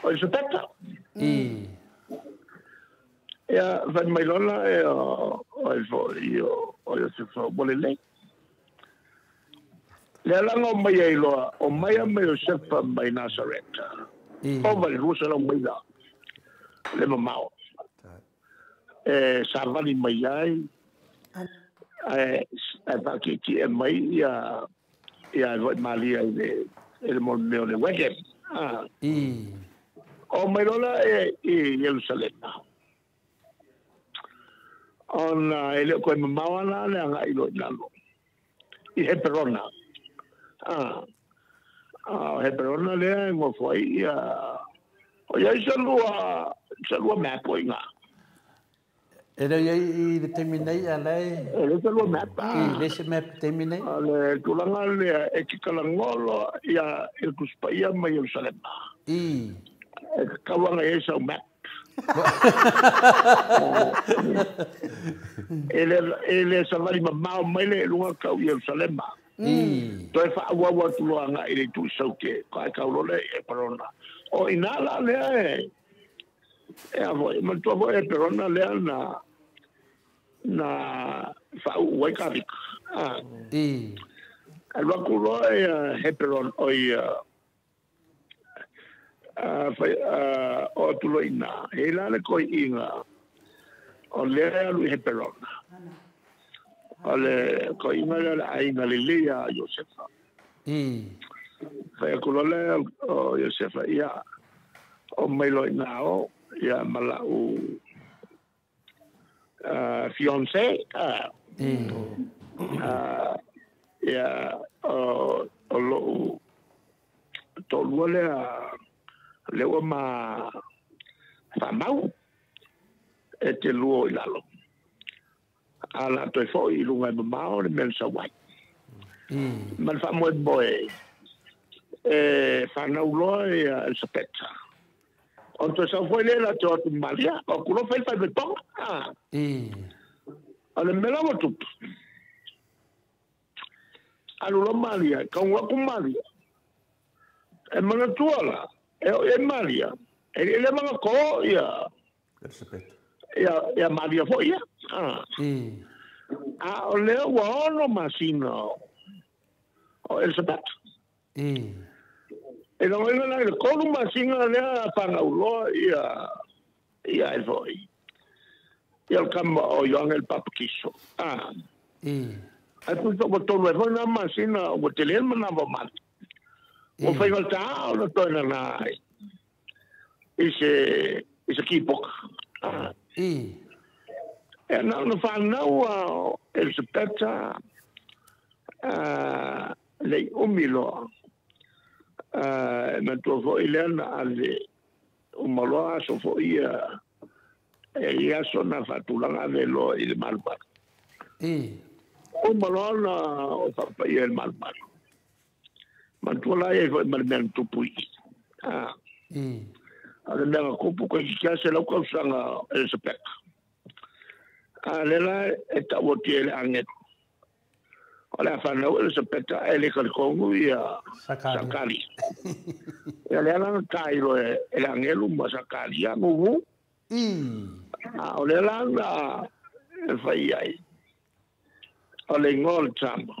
O Elisabeta. Ia, vai mai lona e o ai hoi o Iosefa, bole lei. Le langa o mai ai loa, o mai a mai o sepa mai Nazareta. O vai rusa la mai da. Le mamao. Sa vani mai ai. E paki ki e mai ia vai malia ele mo meo le wege. O mai lola e Jerusalem. Ona ele ko mamao na le anga ilo nalo. I Heperona. Heperona lea e mo foi o ia salua mapa inga. Era i le terminei alai. Ele salua mapa. Le se map terminei. Ale tulanga lea e kikalangolo ia e kuspaia mai Jerusalem. E kawanga e sa map. Ele salvari mamao mai le lunga kau Jerusalem. Toi fa wa tu nga ile tu sauke ka kaulole e perona o inala le e avo ma tu avo e perona le na fa wa kavik alwa kulo e heperon o o tu lo ina e la le ko inga o le alu heperona ale ko inga la ainga lilia Josefa. Fa kulole o Josefa ia o mailo inao ia malau fiancé ia o lo to luole le o ma famau e te luo ilalo. Ala toi foi lunga e mamao le mensa wai. Man fa mo boy. Fa na ulo e Elisabeta. On to sa foi le la to Maria, o kulo fa fa beton. Ale mela mo tu. Alu Maria, ka wa ku Maria. E mana tuala, e Maria. E le manga ko ia Elisabeta. Ya Maria foi ya. O leo wa ono masina o Elisabeth. E no era la kono masina le panga ulo ia e foi. Ia kam o young el papakiso. Ai tu to boto no na masina o tele na va mal. O fai ngal ta o na toina na is a kipok. E na no fa na o el sepeta le umilo na to fo ilena ale o maloa so fo ia ia sona fatulanga velo il malbar. O malona o papa ia il malbar. Mantua e fo malmen tupui. Ale mea kupu ko kia se lau kausanga el sepeka. Lela e tawoti ele anget. Ole a whanau ele sepeka ele kalikongu ia sakari. Ele ala kairo ele angelu ma sakari a nguvu. Ole langa e whai ai. Ole ngol tama.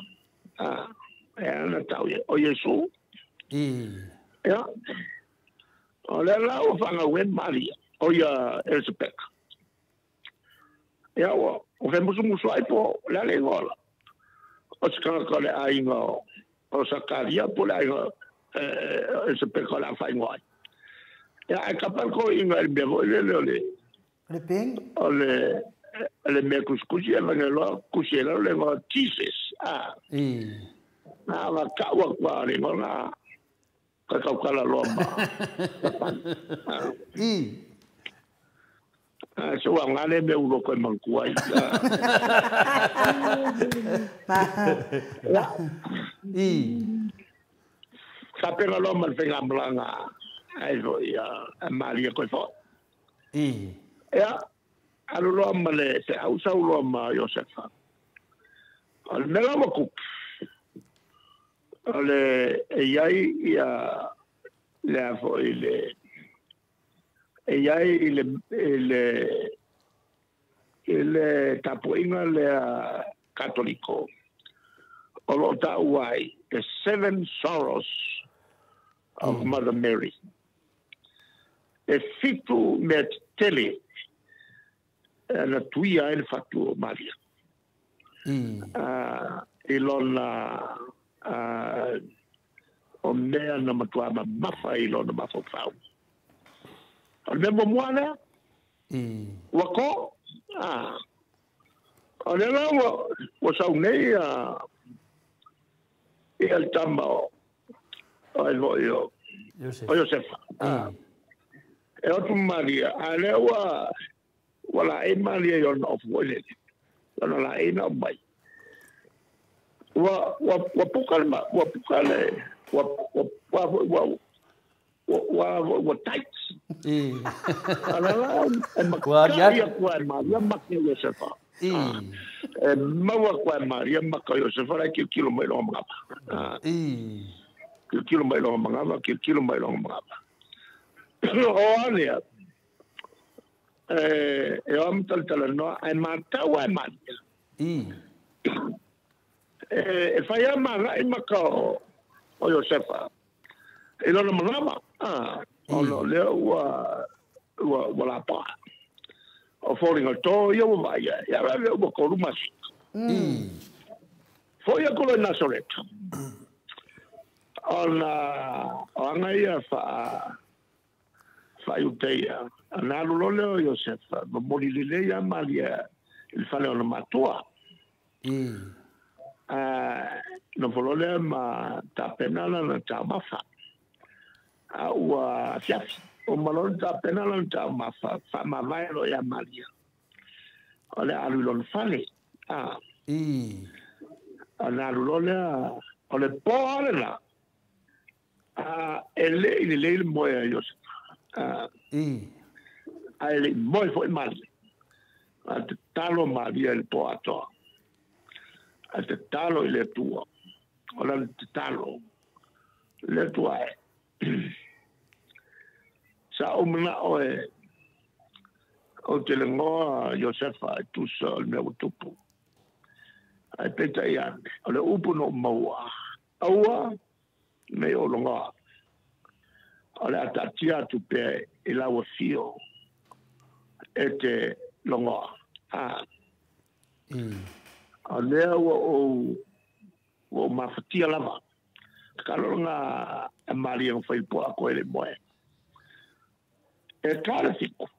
E ana tau o Yesu. Ya. Ole la o whanga wen Maria. O ia ele sepeka. Ya o fe musu ai po la le ngola o ska ko le ai ngo o sakaria po la ngo se pe ko la fa ngoi ya a kapal ko inga el bebo le ping le me kuskusi la ngelo kusela le ngo tises na va ka wa le ngo na ka la lomba so ngale me ulo ko mankuai sa pega lo mal fenga blanga ai ro ya maria ko fo ya alu lo male se au sa lo ma Josefa al mela mo ku ale ai ya le fo ile e ai il tapuinga le cattolico o lo ta uai the 7 sorrows of Mother Mary e fitu met tele la tuia il fatto Maria ilona o mea na matua mafa ilona mafa fau al mesmo moana wako ole la wa saunei el tamba o yo Josefa e o tu Maria ale wala e Maria yo no fuele no la e no bai wa pukalma wa pukale wa tight ala Maria kwa Maria makio Josefa mawa kwa Maria makio Josefa la kilo mai lo mangapa kilo mai lo mangapa kilo mai lo mangapa o alia e am tal no ai mata wa Maria e fai manga e makao o Josefa e lo mangapa ono le wa la pa o falling a to yo va ya le o ko rumas foi a ko Nazaret ona ia fa uteia ana lo le Josefa mo molile ya Maria il fale ona matua no volole ma ta penala na ta mafa wa fiafi o malon ta penala ta mafa fa ma vai lo ya Maria ole alu lo fale ana lo le ole po la ele mo ya Josefa ele mo foi Maria at talo Maria el po ato at talo ile tua ole talo le tua sa umna o telengoa Josefa tu sol me utupu ai peta ia ole upu no maua aua me o longa ole atatia tu pe ila o fio ete longa ole o mafatia lava Kalau nga mali ang fai po ako ele moe. E kala fiku.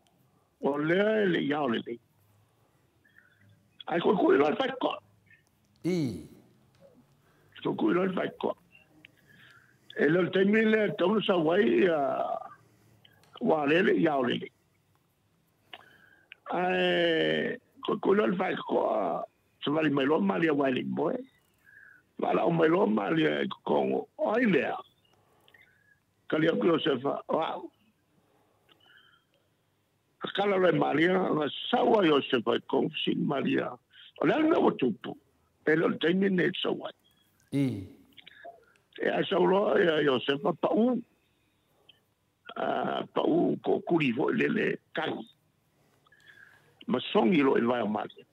O le yao le. Ai ko lo fai ko. Ko lo fai ko. E lo temile tonu sa wai wa le yao le. Ai ko lo fai ko. Savali mai lo mali wa le moe. Wala o mai lo mali ko oilea. Kali aku Josefa, wow. Kala le Maria, nga sawa Josefa kong sin Maria. Ola nga watupu. Pero temi ne sawa. E asaulo ya Josefa pau. Pau ko kurivo lele kang. Masongi lo vai Maria.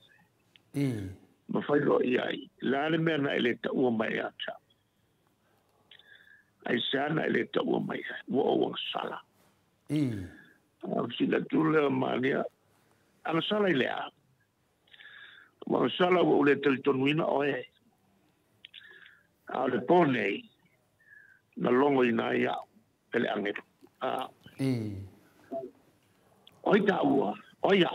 Ma fai lo iai. La le mena ele ta o mai ata. Ai sana ele ta o mai. Wo sala. Sila tula Maria. Ang sala ilea. Ang sala wo le teltonuina oe. Ale pone. Na longo ina ia. Ele angeru. Oi ta ua. Oia.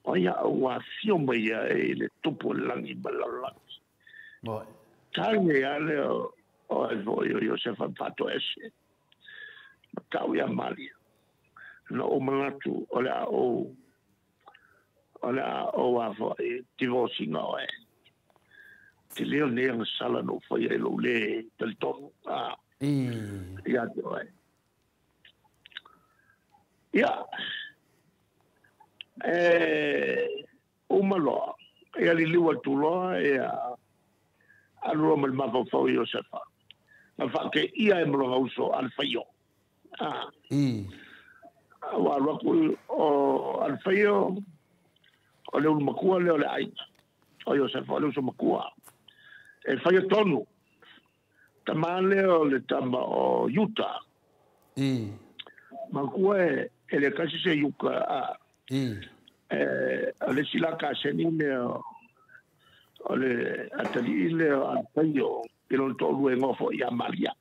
Oia ua fio mai e le tupu langi malalangi. Tange ale o voio Josefa pato ese. Kau ya Maria. No o manatu ola o avo e divorce no e. Ti leo ne ang sala no foi e lo le del ton. Ya do e. Ya. O malo. E ali liwa tulo e a Roma il mapa foi Josefa. Ma fa che ia e mlo uso al faio. Wa roku o al faio o le makua le ai. O Josefa le uso makua. E faio tonu. Tamale o le tamba o Utah. Makua e le kasi se yuka le silaka senine o le atali le al faio pero todo en ofo ya Maria.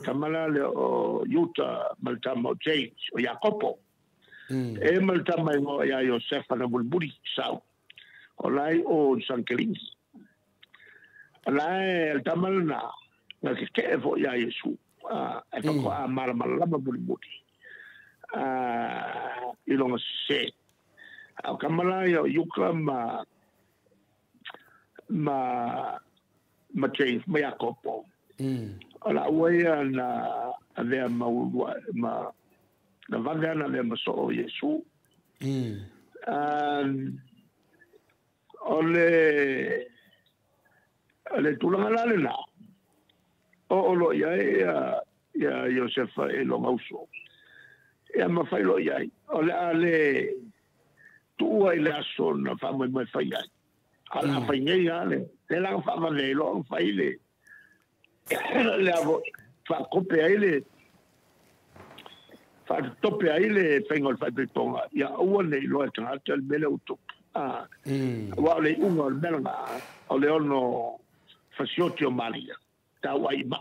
Tamala le o Utah maltama James o Jacopo. Maltama ngo ya Josefa na bulburi sao. Olai o San Kelin. Olai el tamal na ke fo ya Yesu. E ko amala malama bulburi. Ilong se. Au kamala yo yukla ma James ma Jacopo. Ala wea na avea ma na vagana le maso o Yesu. Ole tulanga lale na. O lo ya Josefa e lo mauso. E ma fai lo ya. Ole ale tua ile aso na fama mai fai ya. Ala fai ngai ale. Te la fama le lo fai le. Le avo fa cope ele fa tope ele fengol fa betonga ya o le lo tanga tel mele uto wa le uno al belga o le ono fasiotio Maria ta waima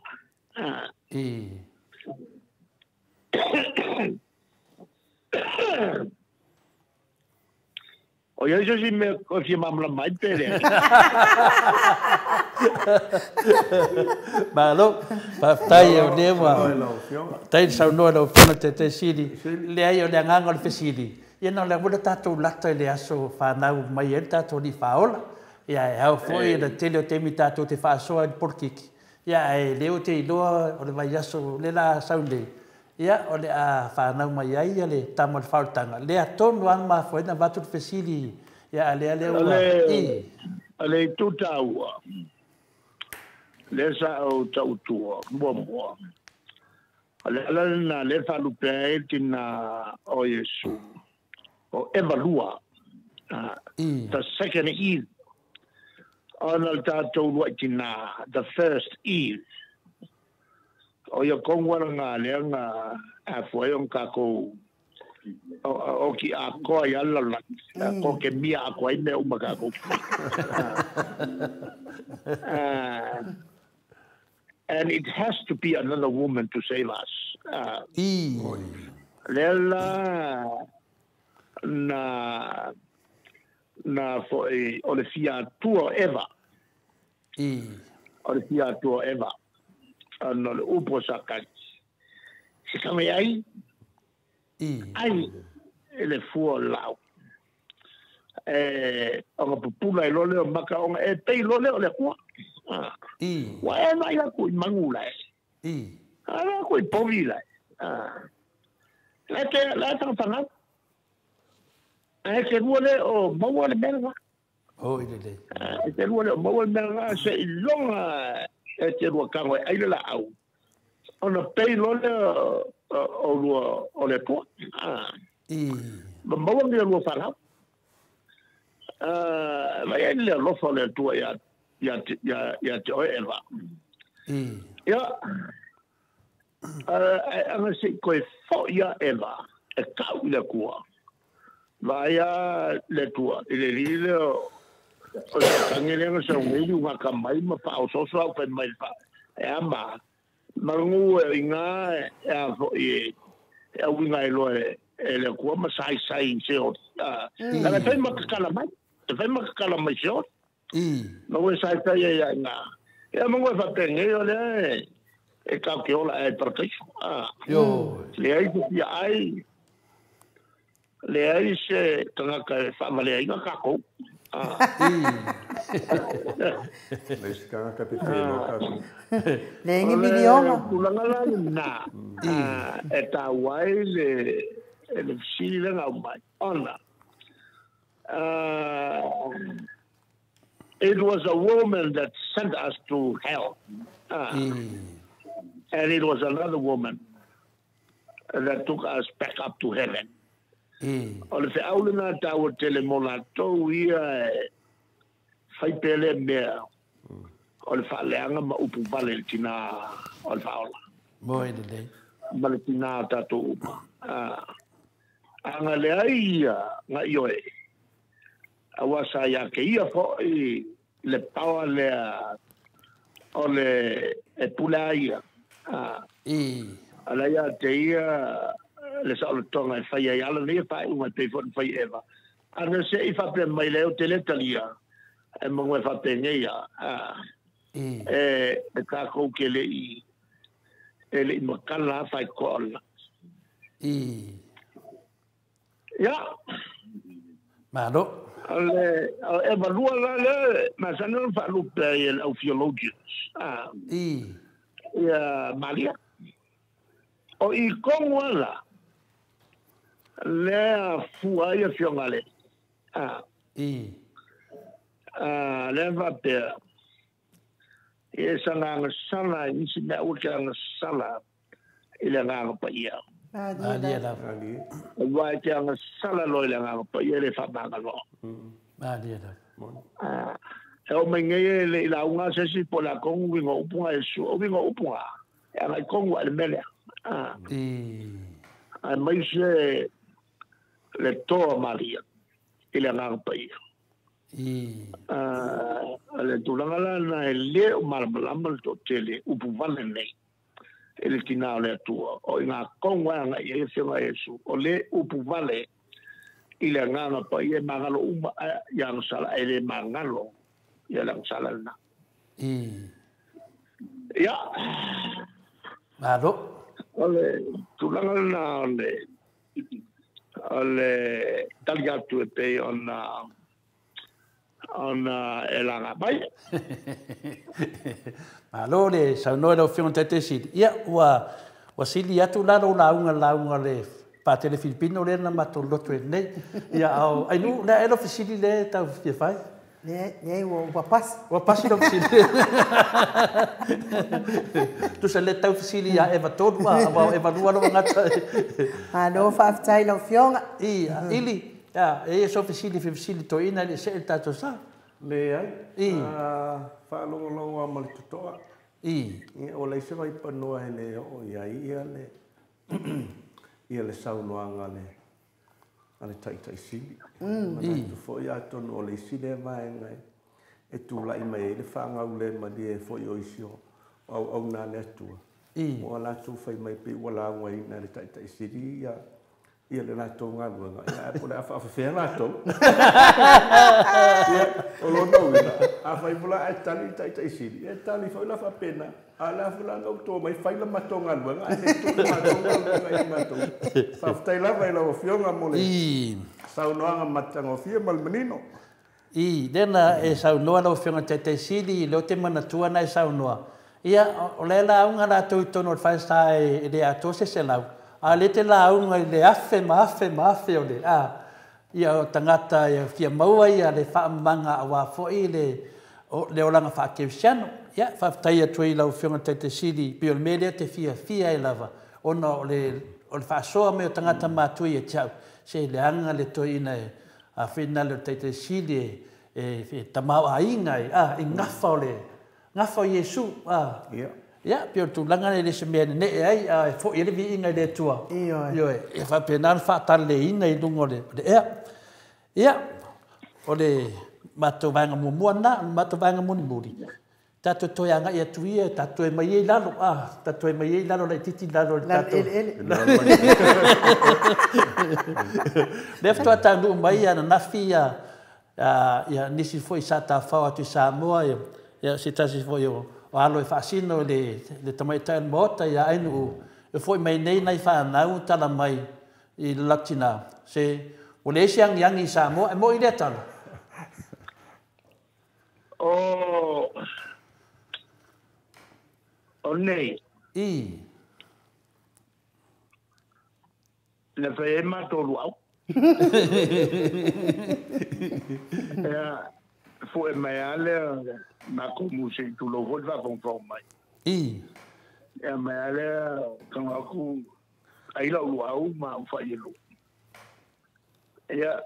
o ya yo si me confirmam la mai pere Malo, tai o le wa. Tai sa no no pena te siri. Le ai o le nganga le siri. Ia no le mo tatu lata le aso fa na mai e tatu ni faola. Ia au foi le tele te mi tatu te fa so al porkiki. Ia e le o te lo o le vai aso le la saunde. Ia o le a fa na mai ai le tamal fautanga. Le a tonu ang ma foi na batu te siri. Ia le ale tutaua. Le sa o tautua, mua. Ale na le falu pe tina o Yesu. O evalua. The second Eve. Ona tatou tina the first Eve. O ia kongwara nga le nga a foi on kako o ki a koa i ala la. Ko ke mia a koa i me umaka ko. And it has to be another woman to save us. Lela na fo o le fia tua Eva. O le fia tua Eva. No le upo sakai. Se kame ai. Ai ele fuo lau. O nga pupula i lole o maka o nga pei lole o le kua. Wa e mai la kui mangula e. Ala kui povi la e. La tanga panga. Ke ruole o maua le merga. Oh, ile. Ke ruole o maua le merga se i longa te rua kango e aile la au. Ona pei lole o le kua. Maua ngia rua whanau. Mai ai le lofa le tua ya te oe Eva. Ia. Anga se koe fo ia Eva. E kau le kua. Vaya le tua. Ile rile o le kangelenga sa ngeli unga kamai ma pa o soso au pe mai pa. E ama. Mangu e inga e a fo e a winga e loe e le kua ma sai se o. Nana fai makakala mai. Fai makakala mai se o. Mangu e sai e a inga. E a mangu e fatenge o le e kau ke ola e parkaisu. Le ai kupi ai. Le ai se tangaka e whamale ai ngā kako. Le se tangaka te whēno kako. Le ingi milionga. Kulangala nā. E tā wai le fsiri le ngau mai. Ona. It was a woman that sent us to hell. And it was another woman that took us back up to heaven. O le fe aulina tau tele mona tau ia fai pele mea o le whaaleanga ma upu vale tina o le whaola. Moe le lei. Vale tina tato upa. Anga lea ia nga ioe. Awasa ia ke ia fo i le pawa lea o le e pula ia. Ala ia te ia le sa o tonga e fai ai ala nei fai uma te fai Eva. Ana se i fa pe mai leo te letalia. E mongo e fa pe ngeia. E ka kou ke le i ele i makala fai koala. Ya. Mano. Ale Eva lua la le ma sa non fa lupe el au theologians. Ya Maria. O i kongoala. Le fua ia fiongale. Le va per. E sanga sala isi me o kanga sala ile nga pa ia. Ali la. Va kanga sala lo ile nga pa ia le fa banga lo. Ali la. E o mengi le la unga se si pola kongu ngo upunga esu o ngo upunga. E nga kongu al mele. Ai mai se le toa Maria ile nga pa ia. Le tulangala na ele o malama to tele upu vale nei. Ele tina le tua o nga kongwa nga ia se nga Yesu o le upu vale ile nga pa ia mangalo uma yang sala ele mangalo ia lang sala na. Ya. Maro. Ole tulangala na ole taliatu e pe ona elanga mai. Malore sa no era fion tete si. Ia wa sili atu la unga le pa tele filipino le na mato loto nei. Ia au ai nu na era fisili le ta fai. Ne wa pas. Wa pas no fisili. Tu se le ta fisili ya eva todo wa eva no ngata. No fa tai lo fionga. Ili ja, so fisili to ina le se tato sa. Le ai. Fa longo mal tutoa. O le se vai panoa ele o ia le. Ia le saunoanga le ale tai sili mana tu fo ia tonu o le sile mai ngai e tu la i mai le fanga u le ma di fo yo isio au na le tu o la tu fai mai pe wala ngai na le tai sili ia le lato ngalu ia po le afa fe lato o lo no a fai pula e tali tai sili e tali fa la fa pena ala fula no to mai fai la matonga lu nga e to matonga ngai mato fa tai la vai la fionga mole sau noanga matanga fia mal menino dena e sau noa la fionga tai sili lo te mana tua na sau noa ia o le la unga la to no fa sai de ato se lau a le te la unga le afe o le ia o tangata ia fia maua ia le wha manga a wā fōi le olanga wha kewsiano ia whaftai atu i lau whionga te siri pio le mele te fia e lava ona o le wha soa me o tangata mātui e tiau se le anga le toi ina a whina le te siri e tamau a inga e ngafa o le ngafa o Yesu ia pio tu langa le se mea ne ai fo ele vi inga le tua io e fa pena fa tale ina i lungo le ia o le mato vanga muana mato vanga muri tato toyanga ia tuia tato e mai lalo tato e mai lalo le titi lalo tato lefto ata mai ana nafia ia nisi foi sata fa atu Samoa ia se tasi foi o alo e whaasino le tamaita e mota ia ainu e foi mai nei nai whanau tala mai i Latina. Se o le siang yangi Samoa e mo i le tala? O nei. Le whae matolu au. Foi mai ale na como se tu lo vou va com mai e mai ale com aku ai la luau ma fa yelo ya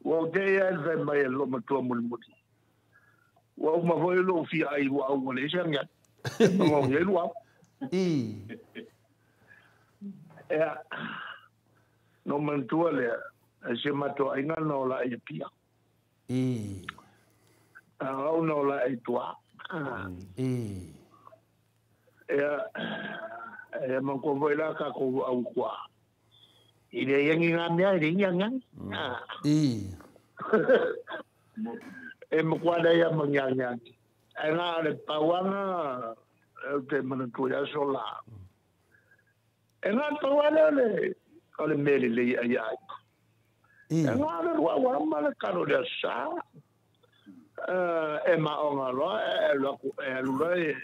o de ya ve mai lo ma tu mo mo o ma vo lo fi ai luau mo le ja ngat mo ye luau ya no man tu le se ma to ai no la e pia au no la e tua e man ko voi la ka ko au kwa i le yang nga mea i yang e mo kwa da ya manyanya e nga le pawana te man tu ya sola e nga pawana le mele le ya nga le wa ma le karo de sa e ma onga lo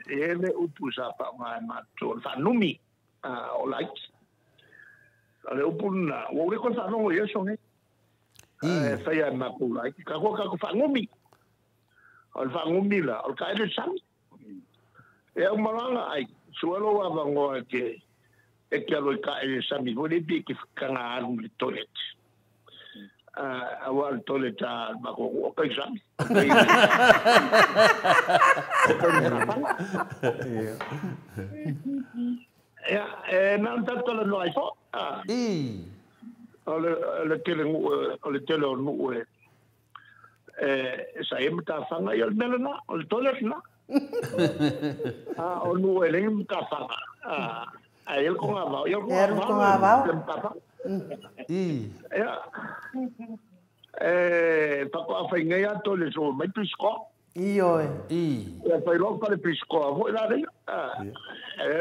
ele upusa pa ma to fa numi o like ale upuna wo le ko sa no ye so ne fa ya ma ko like ka ko fa numi o fa numi la o ka ele sam e o malanga ai suelo wa bango ke e ke lo ka ele sam wo le bi ki ka nga le toilet awal toilet bako okay sam ya nan tanto lo no iPhone le tele no sa emta fanga yo melana o toilet na o no ele emta fanga a ele com a val yo com a val ya papa fai ngai ato le so mai pisco io fai lo fare pisco voi la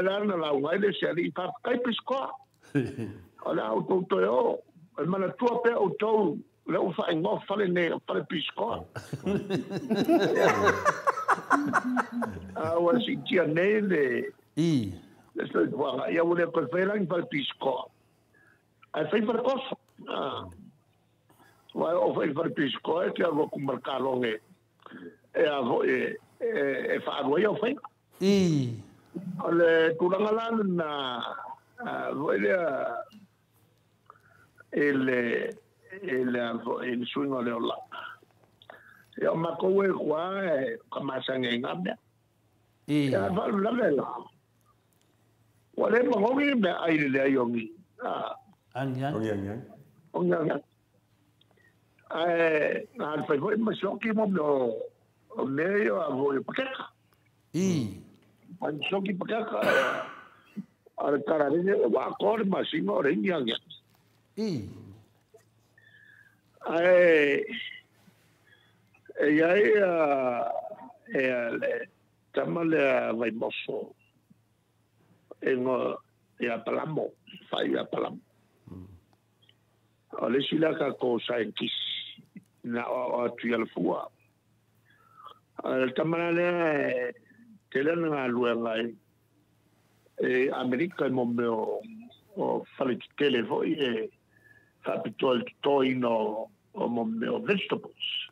la la ngai le seri pa kai pisco ala auto to yo el mana tua pe auto le o fai ngo fare ne fare pisco wa si tia ne le sto qua io volevo per fare anche fare pisco ai fai per cosa vai o fai per pisco e ti avevo con mercato e a voi e fa io fai le tu la na voi il swing le la io ma come qua come sangue in gabbia ya va la bella wale ma ngogi me ai le ayongi Ang yang. Ngan fai foi masoki mo o meio a voi pakeka. An soki pakeka al kararine wa kor masimo ringyang. Tamale vai mosso. Ya palamo, fai ya palamo. O le sila ka ko scientist na o trial fua. Tamana le tele na luenga Amerika mo meo o fale tele foi capitol toino o mo meo vegetables.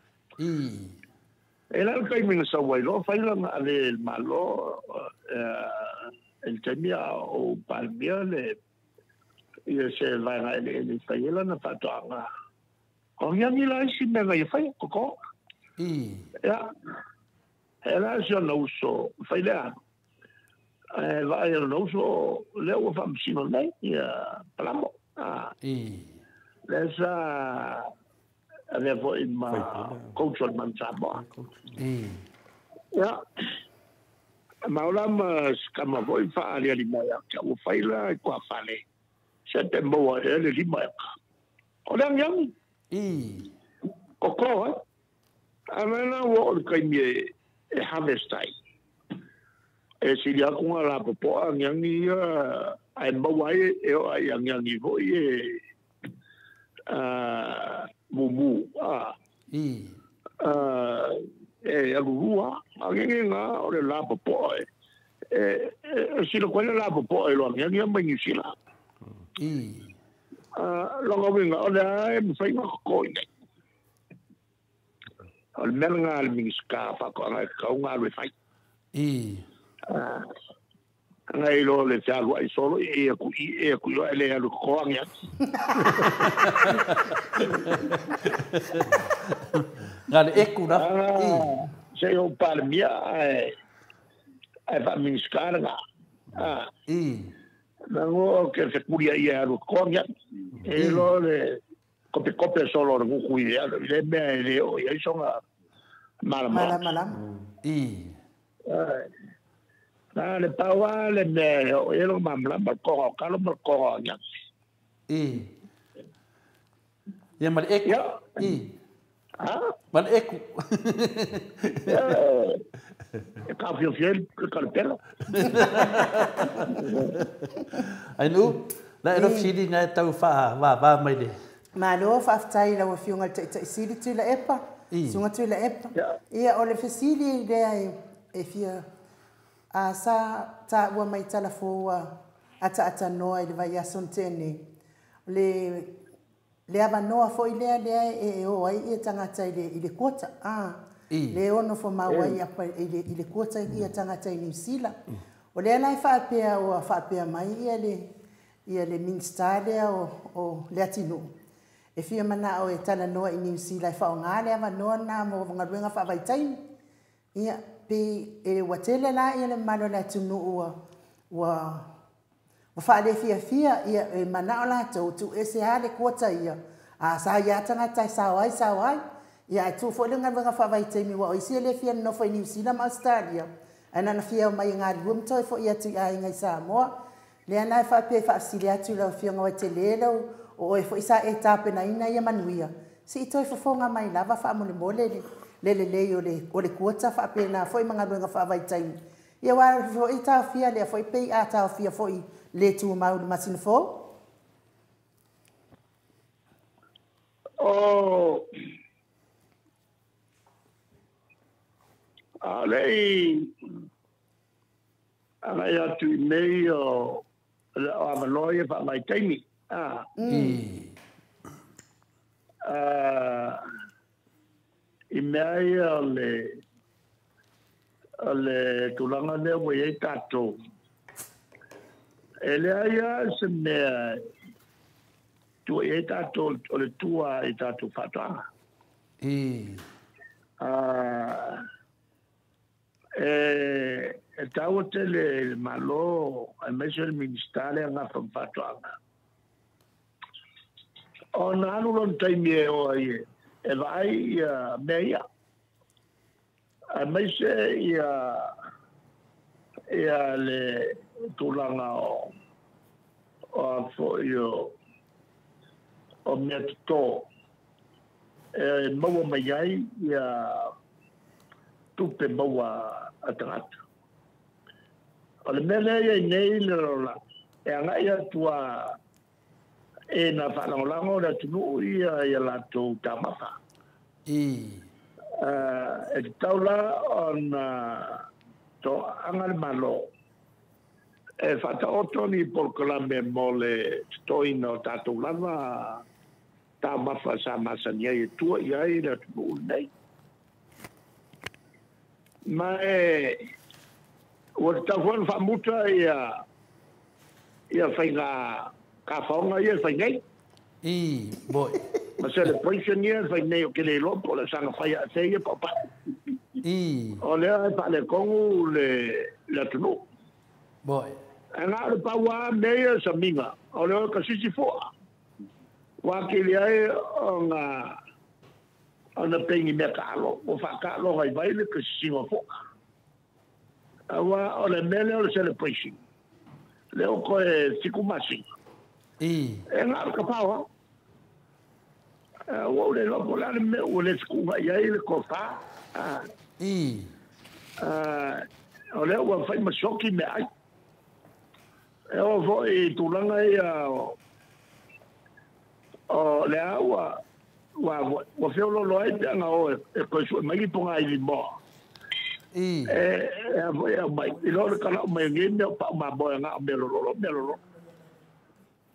El alca y minsa wailo failan ale el malo el temia o palmia le y se va a el faiela na fatanga. O ya ni la si me va fai coco. Ya. Era yo no uso faila. Va yo no uso le o fam sino nei ya plamo. Esa avevo in ma cultural mansabo. Ya. Maulam kama voi fa ali ali mai ka o faila ko fale. Sete mo ele li mai. O dan yang. Koko. Amena wo ka mi harvest time. Si dia ko la po ang yang ni ai mawai yang ni vo bubu agua alguien o le la po si lo cual la po lo yang mai sila lo ngawin o le fai ko ni al melnga al minska fa ko nga le fai ngai lo le talo ai solo ku yo ele alu ko anga ngal eku na se o palmia ai va minskar nga nango ke se kuria ia alu ko anga e lo le kope solo ngu kuia le me le o ia songa mala le pawa le me o elo mamla ma ko kalo ma ko nya ya mal ek mal ek ka fiel ka pelo ai nu la eno fidi nga tau fa va mai de ma lo fa tai la fiunga te sidi tu la epa sunga tu la epa ia o le fasili de e fia a sa ta wa mai tala fo ata noa i vai asontene le ava noa fo ile e o ai e tangata ile kota le ono fo mawai apa ile kota i tangata i New Zealand o le lai fa pe mai ia le minstale o le atino e fia mana o e tala noa i New Zealand fa o ngale ava noa na mo ngaruenga fa vai tai ia pe e watele la ia le malo la tunu wa fa le fia ia e mana la tu ese ale kota ia a sa ia tanga tai sa wai ia tu fo le ngava fa vai te mi wa isi le fia no fa New Zealand Australia ana na fia mai nga rum to fo ia tu ai ngai sa mo le ana fa pe fa silia tu la fia nga tele o e fo isa etape na ina ia manuia si to fo fonga mai lava fa mo le mole le o le kuota fa pena foi manga nga fa vai tai ia wa fo ita fia le foi pe ata fia foi le tu mau de masin fo lei ana ya tu nei o ava loia fa mai tai i mea le tulanga le we tato ele ia se mea tu e tato o le tua e tato fatanga e tau te le malo a mesel ministale nga fatanga O na anu lon taimi e o ai e vai meia. A mai se ia le tulanga o fo io o meto e maua mai ai ia tupe maua atangata. O le mele ia nei le rola e anga ia tua e na whanaulango na tunu ia lato tamata. E taula on to angal malo e fata otoni por colame mole stoi no tato lava tamata sa masania e tua ia ira tunu nei. Ma o tafon famuta ia whainga ka whaonga ia whaingai. Boy. Ma se le poison ia whaingai o kele lopo le sanga whaia a teia papa. O lea e pa le kongu le tunu. Boy. E ngā le paua mea sa minga. O lea ka sisi fua. Wa kele ai o na pengi mea ka alo. O whaka alo hai vai le ka sisi ngā fua. Awa o le mele o le celebration. Leo koe tiku masi. E ngā ka paua. O le lopo la me o le tiku ngai ai le ko fa. O le o fai masoki me ai. E o vo e tulanga ia o le aua wa feo lo ai te anga o e koe su mai ponga i mo. Avoy mai lo kana mai ngene pa ma boy nga melolo.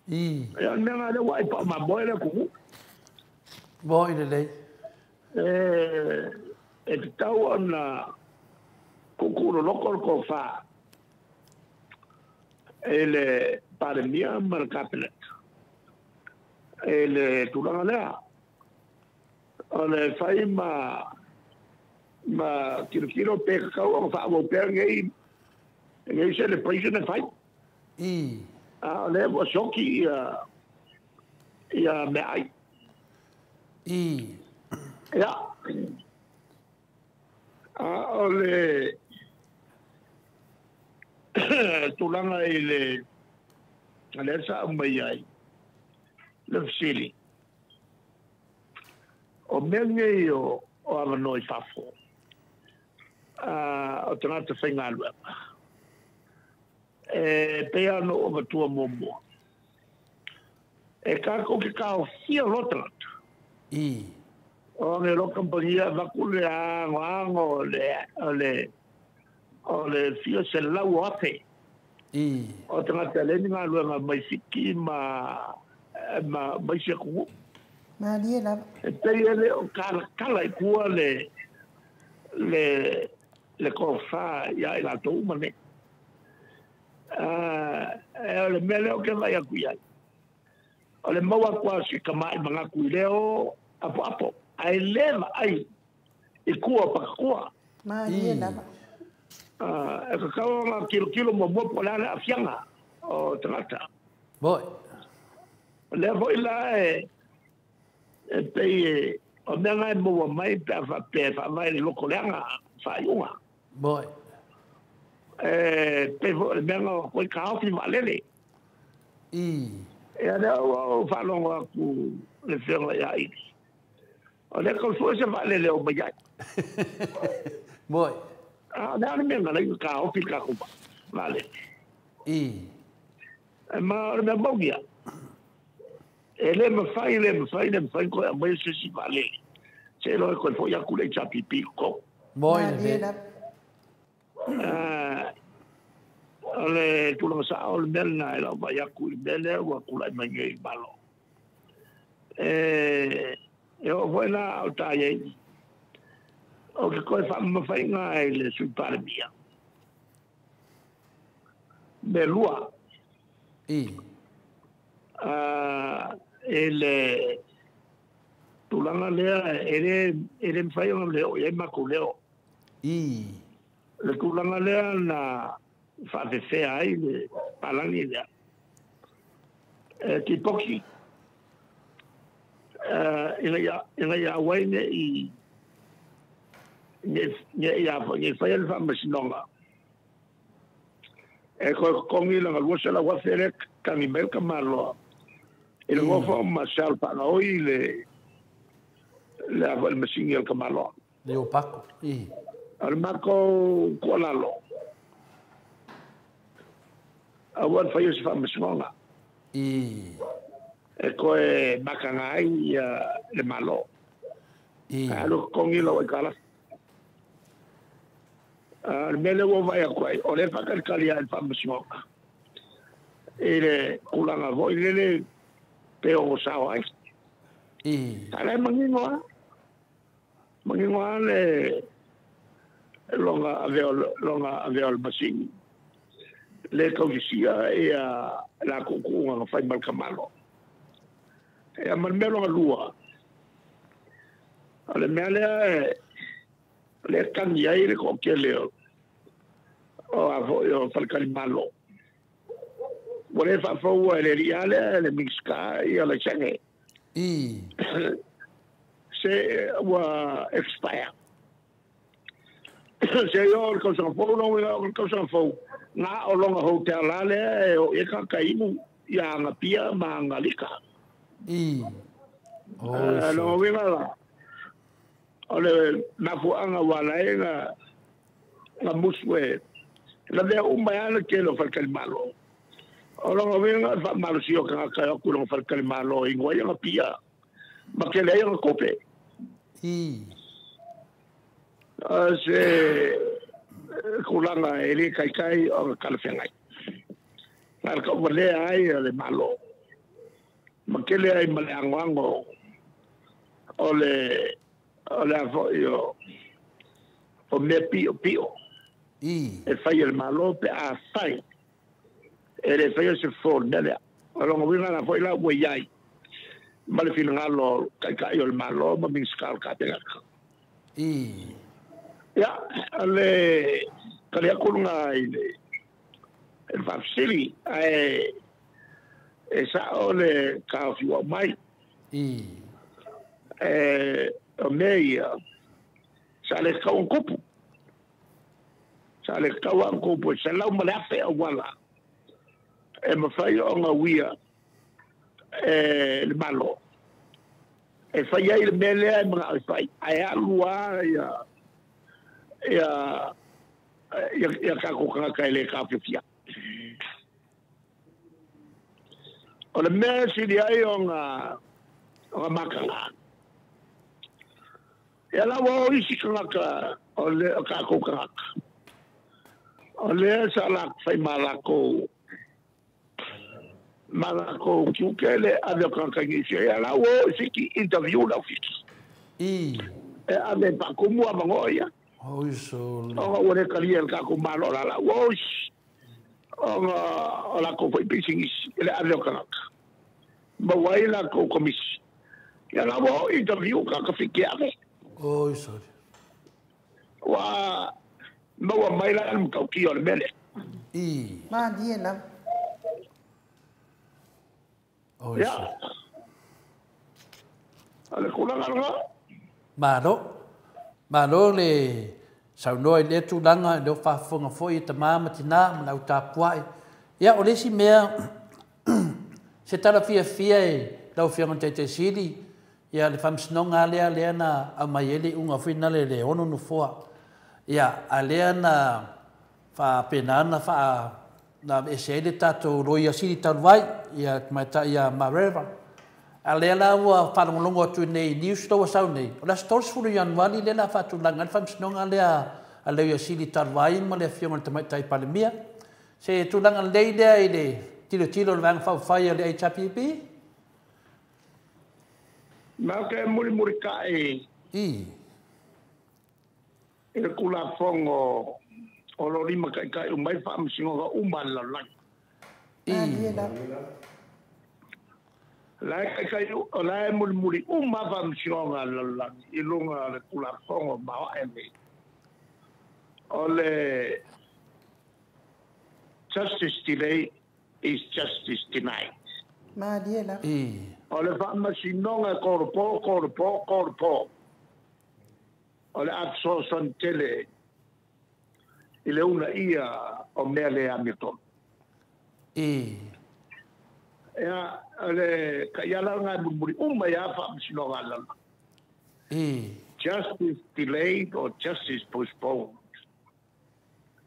Ya nga le wai pa ma boy le ku. Boy le. E tau na kukuro lokol ko fa. Ele para mia marcapelet. Ele tulanga lea. Ole fai ma kilo pe kau o fa mo pe ngai celebration and fight le was shoki me ai ya ole tulanga ile sa mai ai le sili o menge o ava noi fafo o tana te whainga alua. Pea no o matua momo. E kako ke kao fia rotarat. O nge rokampangia vakule ango o le fia se lau ape. O tana te aleni ngā alua ngā maisiki maisi akumu. Maria la. E pea le o kala i kua le kofa ya ila to mane le mele o ke vai aku ia o le maua kwa si kama i manga ku leo apo ai leva ai i kua pa kua ma ia na e ka kawa nga kilo mo pola na afianga o tangata boy le voi la e pe o menga mo mai pa fa vai le lokolenga faiunga boy pe menga ko ka ofi valele era o falonga ku le fenga ya i o le ko so se valele o mai boy da menga le ka ofi ka ku vale ma me bogia ele me fai ko mai se si vale se lo ko fo ya ku le chapi pico boy ale tu lo sa ol bella e la vai a ku belle o ku la mai ngai balo eu vou lá ao taie o que coi fa me fai ngai le su parmia belua ele tulanga lea ere mfai o leo e makuleo le tulanga lea na fa de fe ai le palangi lea ki poki ia waine I nge fai al fa masinonga e ko kongi la ngwa la wa fere kan ibel kamalo il ngofo masal pa no ile la val masinga kamalo le opako al mako kolalo awan fai al fa masinonga e ko e makangai le malo alo kongi lo kala mele wo vai akwai o le whakarikari ai whamasimoka. E le kulanga voi le peo o sao ai. Tala mangingoa. Mangingoa le longa aveo masing. Le kaukisia e la kukunga nga whai malkamalo. E a manmelo nga lua. Ale mea le kangi ai le koke leo. O avo falkali malo. Wale fa fo le riale le mixka I ala change. Se wa expire. Se yo ko so fo no ko so fo na o longa hotel ale o e ka kaimu ya nga pia ma nga lika. No winga ole na fu anga wala nga muswe la de umbayana ke lo fal kalmalo olo nga fa malo sio ka ku lo fal kalmalo ingwa ya pia ma ke le nga kope se kulanga ele kai o kalfengai al ka vale ai le malo ma ke le ai malango ole io o me pio e fai il malo pe a fai e le fai se for dele allora vinga na foi la guai ma le fino ngalo kai il malo ma min skal ka te ya ale kali akulunga ile el fafsili e sa ole ka fi wa mai o meia sale ka un kupu sale ka un kupu se la uma lafe o wala e ma fai o nga wia le malo e fai ai le mele ai mga fai ai alua ya ka ko ka le ka fia o le mele si di ai o nga makanga e la wo isi kanga o le ka ko kanga o le sa la fai malako kiukele ave kanga ki e la wo isi ki interview la fiki e ave pa kumu abangoya o iso o le kali el ka ko malo la wo o la ko fai pising le ave kanga ba wai la ko komisi ya la wo interview ka fiki ave oi sorry wa no wa mai la ka ki o mele ma die la oi ya ale kula nga ma le sau noi le tu langa do fa fonga foi te mama tina na uta puai ya o le si mea se tala fia lau fia te sidi ia le famsinonga lea na a mai ele unga fina le ono no foa ia a lea na fa penana fa na esele tato roia siri talvai ia mata ia mareva a lea la wa fa longo tu nei news to sau nei la stores fu yan wali le la fa tu langa famsinonga lea a lea siri talvai ma le fiona te mai palemia se tu langa le ile tilo vang fa fa le HPP ma ke muri ka e kula fongo o lo lima kai umai fa msingo ga umala la la kai o la muri umma fa msingo ga la ilunga le kula fongo ma eme ole justice delay is justice denied Madiela. O le whamasinonga korpo. O le absorption tele. I le una ia o mea le Hamilton. Ea, le kaiala ngai muri uma ia whamasinonga lana. Justice delayed or justice postponed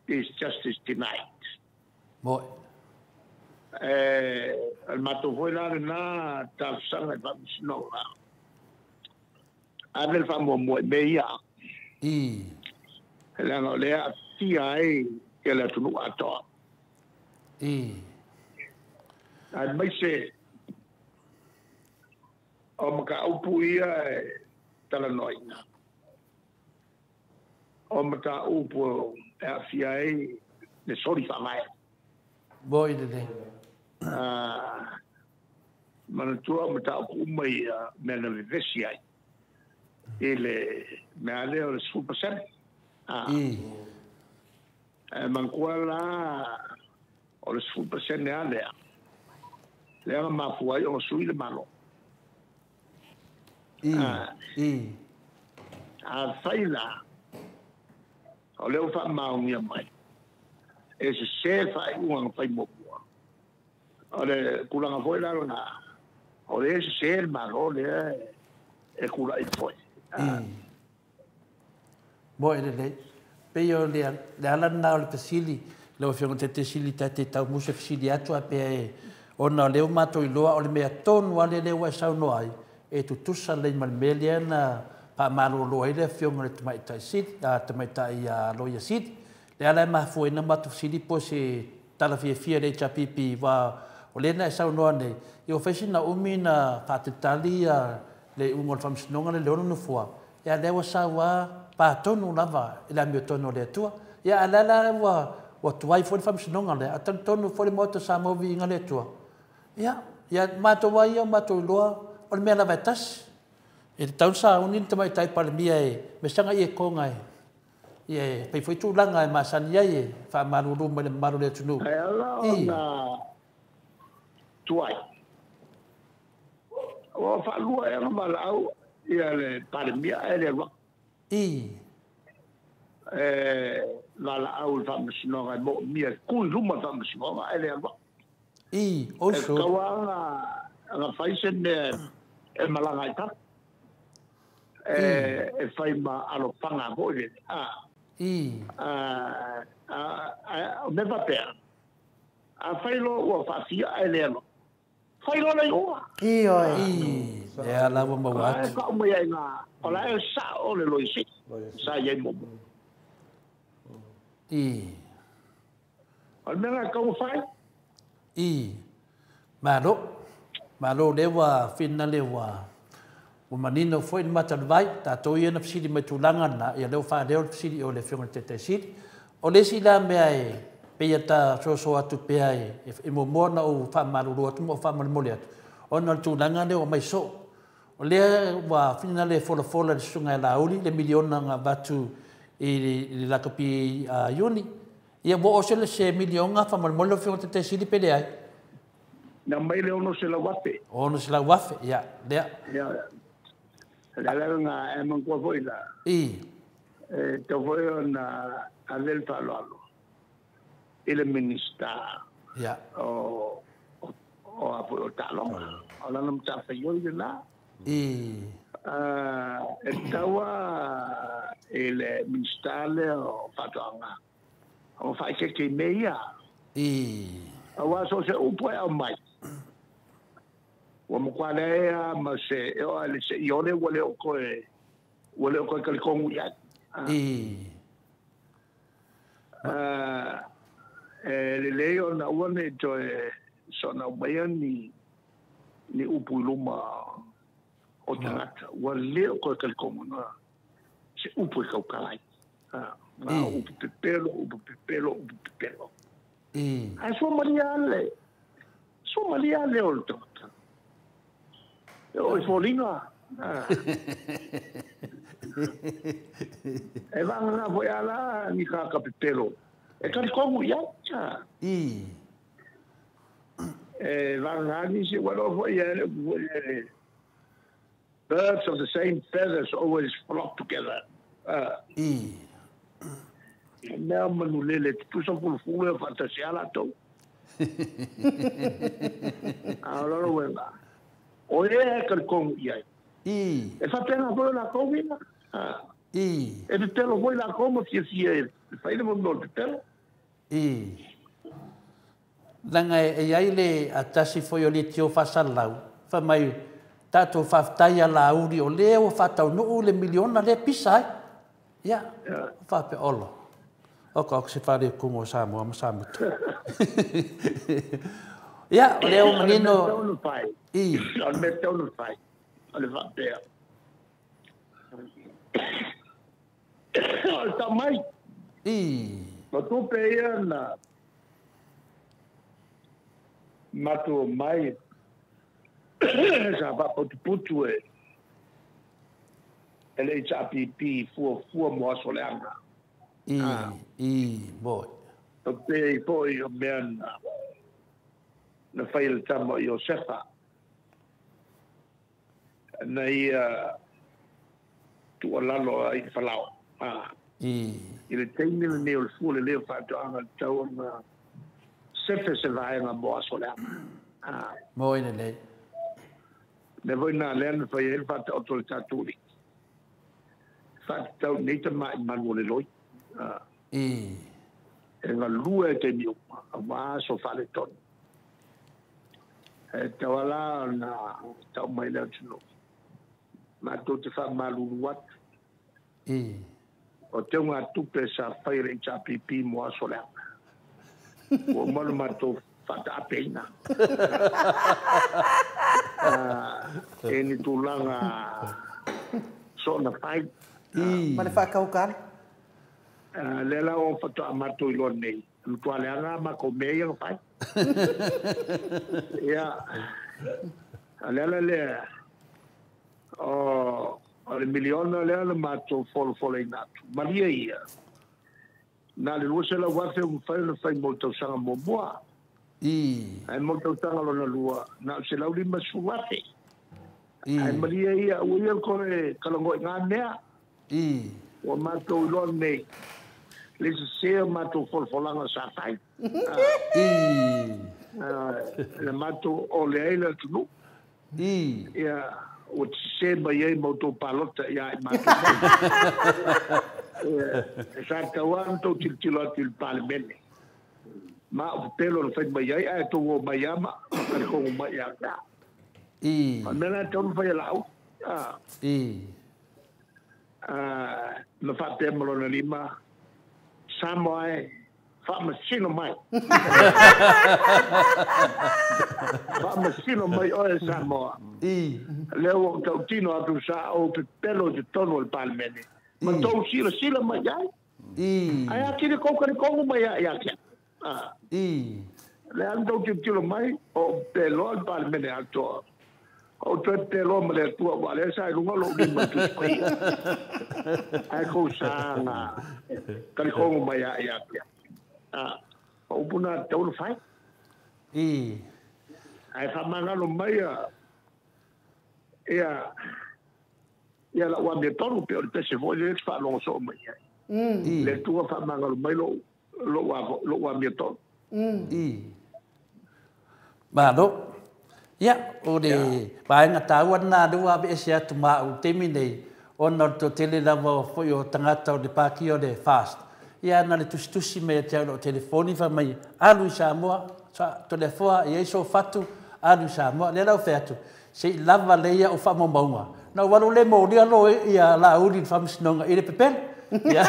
is justice denied. Moi. Al mato foi lá na tafsanga whamasinonga. Anel whamomoe meia. Langa lea tia e ke le tunu atoa. Ai mai se o maka upu ia tala noina. O maka upu e a fia e le sori whamai. Boi de Mana tua mata upu mai mena vivesi ai. Ele mea leo le 2%. Mankua la o le 2% e alea. Lea mafua i o sui le malo. A whaila o leo wha maungia mai. E se se whai uang whai mopua. O le kulanga foi la nga. O le se se malo le e kula i foi. Moi le peo le alan na le pasili le o fionga te sili te tau musa fisili atu a pe ona leo mato i loa o le mea tonu ale le wa sau no ai e tu tusa le malmelia na pa malo lo ile fionga le tamai tai sit tamai tai lo ia sit le ala ma foi na mato fisili po se tala fia le chapipi wa o le na sau no ane i o fesina umina patitali le ungol famsnonga le leono no fua ya le wa sawa pa tonu lava ila mi tonu le tua ya ala wa tuai foi famsnonga le atan tonu foi moto sa mo vi ngale tua ya mato wa ia mato loa o me la vatas e tau sa unin te mai tai pa mia e me sanga e konga e pe foi tu langa e masania e fa maruru me maru le tunu na tuai o fa lua e malau ia le pa mia e le la au famsnonga mo mia ku luma famsnonga e le also nga faisen e malanga ita e fai ma alo panga hoi me va per a fai lo o fa fia e le lo fai lo le o e ala mo wa ka mo ia nga ola e sa o le lo isi sa ye mo al mena ka mo fai malo lewa finna lewa o manino foi mata vai ta to ia na fsidi mai tulanga na ia leo fa leo fsidi o le fionga te sit o le sila me ai pe ta so atu pe ai e mo mona o fa malu ro tu mo fa mal molia o na tulanga le o mai so o le wa finna le fola sunga la uli le miliona nga batu i la kapi yuni ia bo o se le se miliona fa mal molo fionga te sit pe ai na mai le ono se la wape. Ono se la wape, ya. Ya. La nga e man ko foi la. To foi na avel falalo. Il ministra. Ya. O apo talo. Ala nam ta fa yo na. Estawa il ministra le o fatanga. O fa ke meia. Awa so se upo e mai. Wa mo kwa le ma se o ale se yo le wole o ko ka ko ya le leo na one to so na bayani ni upu luma o tangata wa le ko ka ko na se upu ka kai na upu pelo ai so mariale oltre o folina e va na voi ala ni ka kapitelo e ka ko ya cha Rangani se walo fo ia birds of the same feathers always flock together. Now manulele tu so fulfulu fantasia la to. Allora wela. Oye ka kong ia. E fa pena fo la comida. E te lo voi la como si fai le mo te telo. Langa e ai le atasi foi o le tio fasalau. Fa mai tato faftaia la uri o leo fatau no le miliona le pisai. Ya, fa pe olo. O se fare como Samoa. Ya, leo menino. Al meteu no fai. Al fa pe. Al tamai. Ma tu pe na mato mai sa va putu ele HPP fu mo soleanga boy pe poi o ben na fail tamo yo sefa na ia tu alalo ai falao ele tem ne o fu le fa to anga tau na sefa se vai na mo soleanga mo ine le ne voi na len fa ele fa to tuli fa to nei te mai manuele loi e nga lue te mi ma so fa le ton e te wala na tau mai le tino ma to te fa malu wat o te nga tupe sa fa ile HPP mo soleanga o malo ma to fata pena ni tulanga so na fai ma le whakaukan lela o fata amato i lor nei tu aleanga ma ko mei o fai ya lela le o le miliona lela ma to fol ina maria ia na le luce la wa fai molto sanga mo boa ai molto sanga lo na lua na se la uli masuate ai maria ia o ia ko e kalongo nga mea o mato lo nei le se mato folanga sa fai le mato o le ila tu ia o se mai moto palota ia mato sa kawanto tilo palmene ma o pelo fai mai ai to o mayama ko mai ya mena to fai la no fa temolo na lima Samoa fa masino mai o Samoa leo tau tino atu sa o pe pelo de tono el palmene ma tau sila mai ai akire ko mai ya le ando tilo mai o pelo el palmene alto o te pelo mele tua wale sa lunga lo ni ma tu spai ai ko sa na kali ko mai ya o puna tau fai ai fa manga lo mai ya la wa me tonu pe o te se vo le fa lo so mai le tua fa manga lo mai lo wa me tonu ba do ya o de pai nga tauan na dua be sia tu ma u temi nei ono to tele lava fo yo tangata o de pakio de fast ya na le tustusi me te o telefoni fa mai alu Samoa sa telefona e so fatu alu Samoa le la fetu se lava le ya o fa mo maunga na walu le mo dia lo ya la uri fa msnonga ile pepel ya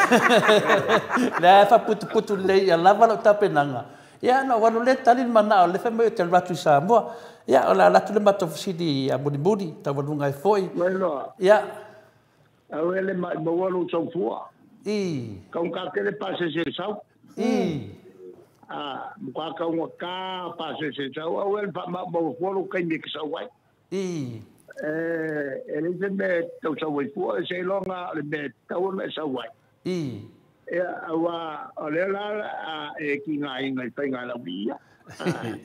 la fa putu le ya lava lo tapenanga ya na walu le talin mana le fa me te ratu Samoa ya ola la tu le mato fsidi a budi ta wadunga foi ya awele ma walu so fua kau ka ke le pase se sau ka ka pase se sau awel pa ma bo walu kai mi sa wai ele se me tau sa wai fua se longa le me tau me sa wai Wa ole la e ki ngai ngai pai ngai la bia.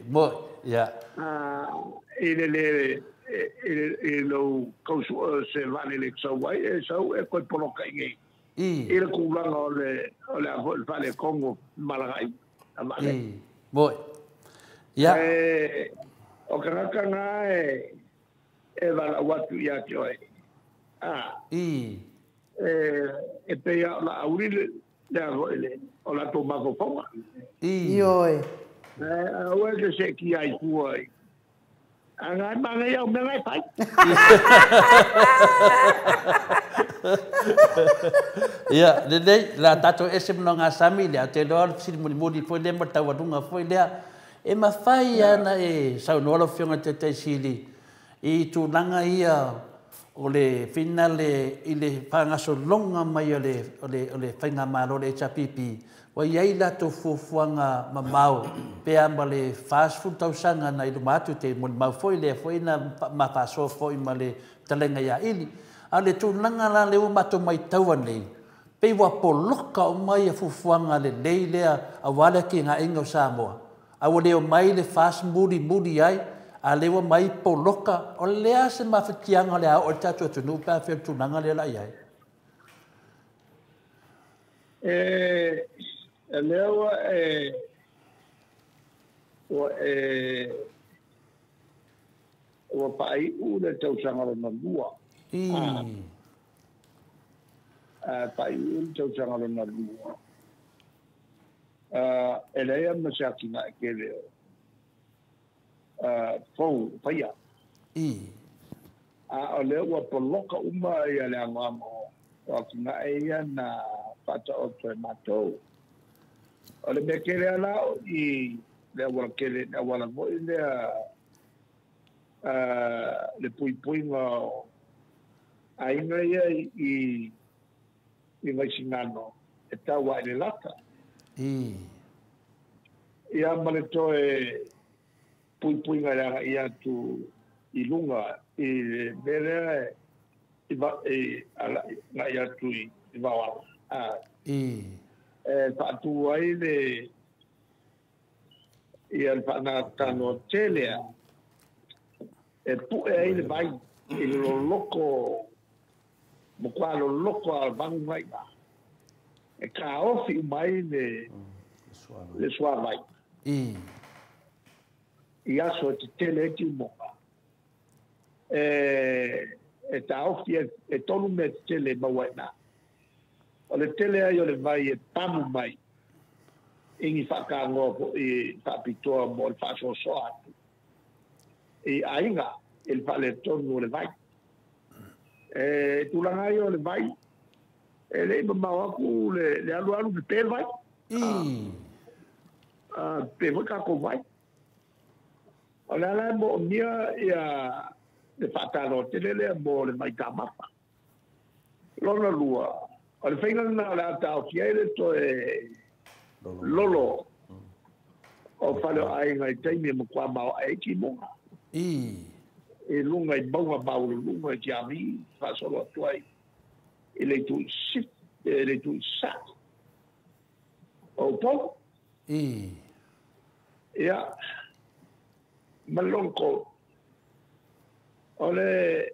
Mo ya. Ele lo kausu se vale le so wai e so e ko poloka ngai. Ele ku la ole vale Kongo Malagai. Mo ya. O ka ngai e vala watu ya joy. E pe ya la aurile le o la to mago fonga. Ioi. O que se ki ai kuai. Anga manga ya me ngai pai. Ya, dede la tato ese mnonga sami le te lo si mudi foi le mata wadunga foi le e ma fai ana e sa no lo fionga te sili i tu nanga ia o le finale i le pangaso longa mai o le whainga maro le chapipi wa iai la to fufuanga mamau pe amba le fast food tausanga na i lumatu te mon mau foi le foi na ma paso foi ma le talenga ia ili a le tu nanga la le umato mai tauan le pe wa poloka o mai a fufuanga le lei lea a wale ki nga ingo Samoa a wale o mai le fast mudi ai a lewa mai poloka o lea se mawhitianga lea o tatu atu nupa whea tunanga lea lai ai. Lewa o pai u le tausanga le malua. Pai u le tausanga le malua. E lea masakina e ke leo. Fou paia. O leo wa poloka uma ia le angamo. O kina eia na pata o toe matou. O le me kele alao i le wala kele, le wala moi le pui ngā a inga ia i mai singano. E tawa i le lata. Ia male toe pui ngā ia tu i lunga i mere ngā ia tu i wawa. Patu ai le i al pana tano telea e pu ai le vai i lo loko mo qua lo loko al bangu mai ba e ka ofi mai le sua vai i aso te tele ti mo e ta ofi e tolu me tele ba waina o le tele ai o le vai e pamu mai ingi whakaango i whapitoa mo le whasoso atu. I ainga, il whale tonu o le vai. Tūlanga i o le vai. Le ima mau aku le alu pe pēr vai. Pe whakako vai. O le ala mo mia ia le whataro telele mo le mai tamapa. Lona lua. O le whaingana le atao kia ele to lolo o whale ai ngai teimi mo kwa mau ai ki monga. E lunga i maunga maulu, lunga i tiami, whasolo atuai. E le tu sit, e le tu sat. O po? Ia, malonko. O le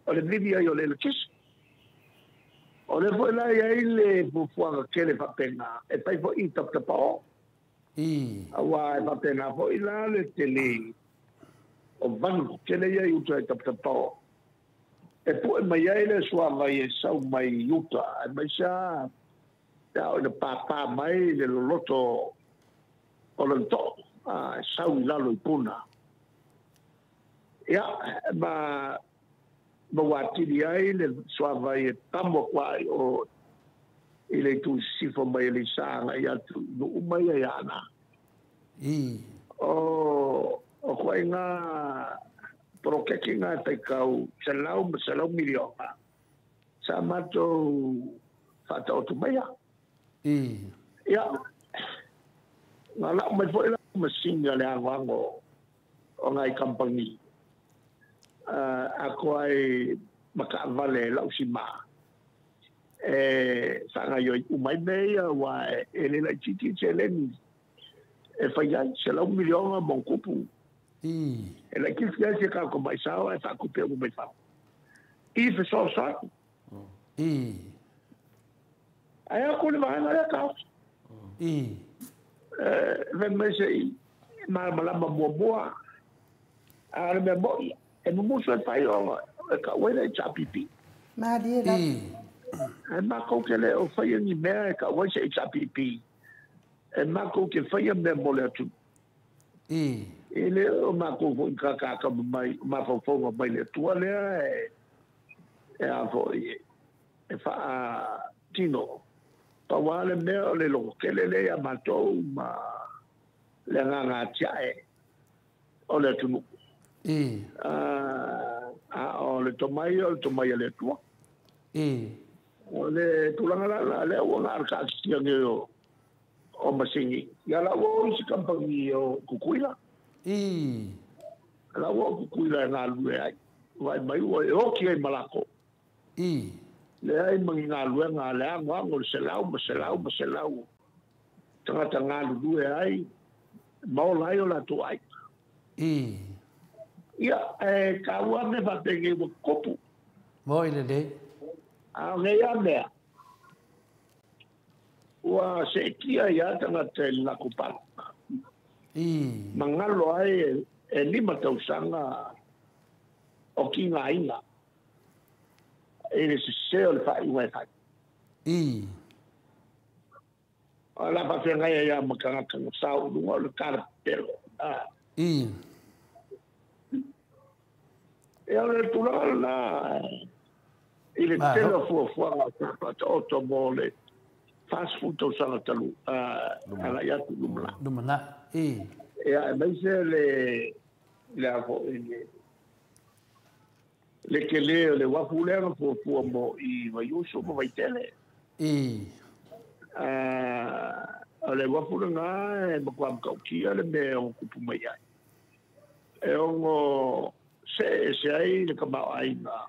vivi ai o le kis. O le foi lai ai le pufuanga kele whapenga, e pai fo i taptapao. Awa e whapenga fo i la le tele, o vangu kele ia i uta e taptapao. E pu e mai ai le sua mai e sau mai uta, e mai sa, o le papa mai le loloto o lanto, e sau i lalo i puna. Ia, ma watiri ai le suava i tamo kwai o i le tu sifo mai le sanga i atu no umai ai ana. O kwai ngā prokeki ngā te kau salau milionga. Sa mato fata o tu mea. Ia, ngā lau mai fo ila masinga le angango o ngai kampangi. Ako ai maka vale lau si ma. sanga yo umai mea wa ele la titi chelen fai ai se la miliona mon kupu la kifia se ka ko mai sawa fa ku pe mo fa i fe so sa ai ko le mai na ka ve me se ma la mo boa a me mo e mo so fa yo ka wele cha pipi ma di la e ma ko ke le o fa ni me ka wele cha pipi e ma ko ke fa me mo le tu ele o ma ko ka mai ma fo mai le tu le e a fo e fa tino pa wale me le lo ke le ya ma to ma le nga tia o le tu o le tomai le tu o le tu la le o na ka tia ne o masingi ya la wo si kampani o kukuila la wo kukuila na lu ai vai mai o ki ai malako le ai mangi na lu nga le nga ngol selau tanga lu ai mau lai o la tu ai ia ka wa me va tenge o kopu mo ile de a me ya me wa se kia ya tanga te la kupala mangalo ai e lima tausanga o ki nga inga e se o le fai ua fai ala pa fenga ya makanga kanga sau lunga le karpelo e ala tulala na ile telo fuafua pa to mole fast food to sala talu ala ya lumla e a mai se le avo le que le wafulero fu mo i vai uso mo vai tele le wafulanga e mo kwa kia le me o kupu mai ai e ongo se ai le kama ai na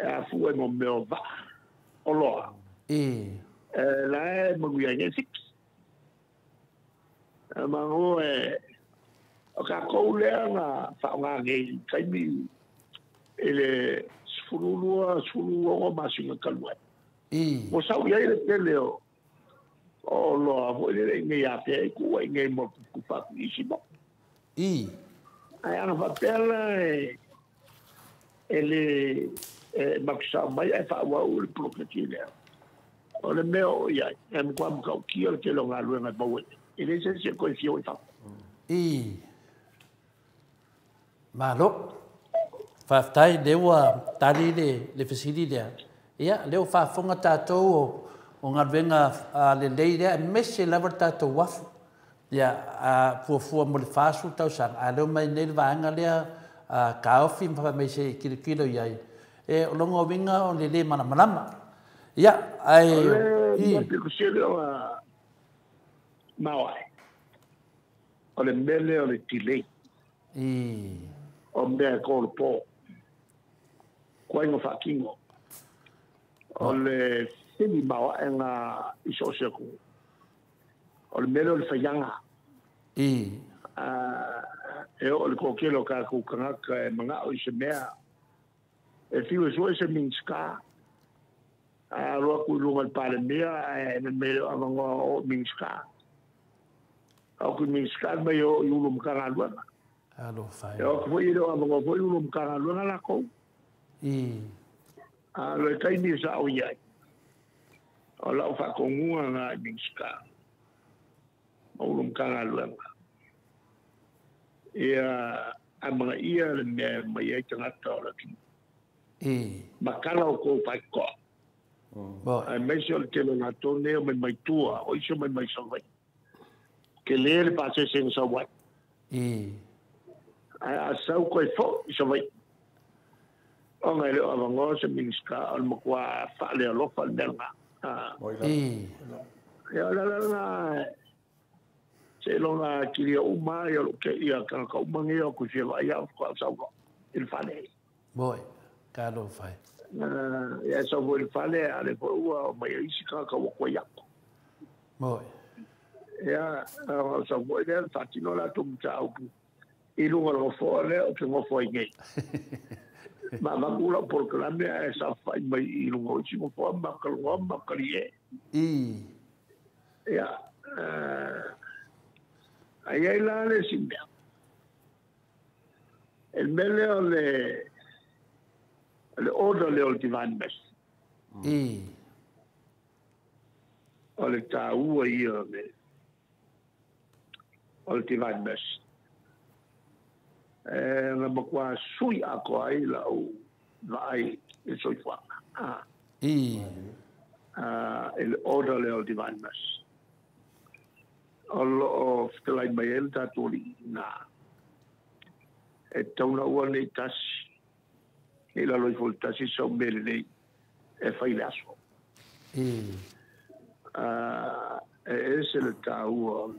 a fu e mo me va o loa la mo ia nge six ma ho o ka ko le na fa nga nge kai mi ele sfulu o ma singa kalwa mo sa ia le tele o lo avo le nge ya pe ku nge mo ku fa isi mo ai ana fa pela ele maksa mai fa wa o proketile o le meo ia e mo kwa mo ki o te lo nga lu nga bawe ele se ko fio fa malo faafetai leu tali le fesili lea ia leu faafoga tatou o galuega lelei lea e mese lava le tatou afu ia fuafua mo le fasu tausaga a leu mai nei le vaega lea kaofi ma faamaise kilokilo i ai e o logo oviga o lelē malamalama ia ai mawai o le mele o le tilei o mea ko le po ko ingo fakingo o le sini mawa nga iso seku o le mele o le fayanga e o le kokelo ka ku kanga ka manga o se mea e fiu so se minska a ro ku lu mal pale mea e mele o ngo minska o ku minska me yo lu mkanga luana alo fai yo foi ro amo foi lu mkanga luana la ko a le kai ni sa o ia o la fa ko ngua nga minska o lu mkanga luana ia ama ia le me mai ai tanga tola ki makala o ko fa ko a me so ke lo na tone o me mai tua o iso me mai so vai ke le pa se sen so vai a sau ko fo so vai o ngai le o ngo se minska al mo kwa fa le lo fa denga ya la se lo na ki o ma yo ke ia ka ka mangi o ku se vai ya ko sau ko il fa le boy ka lo fai Ya sa voi fale ale po ua mai isi ka ka ko ya. Moi. Ya sa voi le fatino la tum tau. Ilu ngalo fo le o ke mo fo ngai. Ma gula por clame esa fa mai ilu ngo si mo fo ma kali e. Ya ai la le simbia. El mele o le order le divine mess. O le taua ia o le divine mess. Nga makua sui ako ai lau na ai e soi whaka. El order le divine mess. O whkalai mai el tātori na e tauna ua nei tasi. E la loi fol tasi sau mele nei e whai le aso. E se le tāua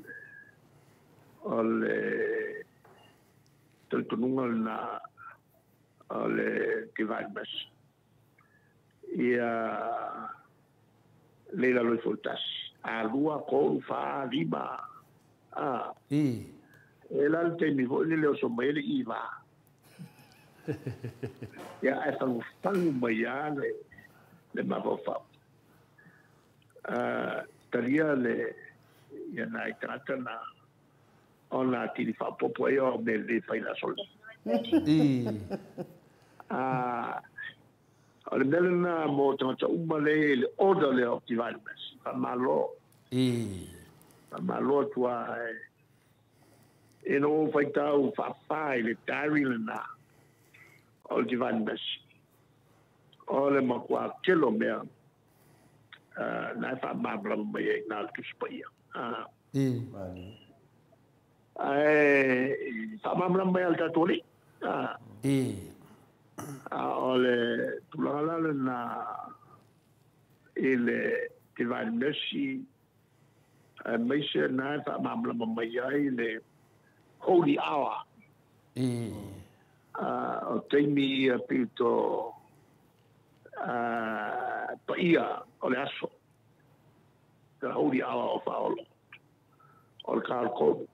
o le taltonunga na o le divine mess. Ia le la loi fol tasi. A lua kou wha lima. E la le teimi ho ni leo so mai le iwa. Ya e fangu mai a le mawawha. Talia le ia na i trata na o na tiri whapopo e o me le whaila soli. O le mele na mo tangata uma le order le o divine mess. Malo. Malo tua e no fai tau whawhai le tari le na o divine mess. O le makua kelo mea na e whamabra mai e nā tuspaia. Whamabra mai al tatoli. O le tulangala le na le divine mercy mai se na fa mamla mai ai le holy hour o teimi pito paia o le aso the holy hour of our Lord o le kalko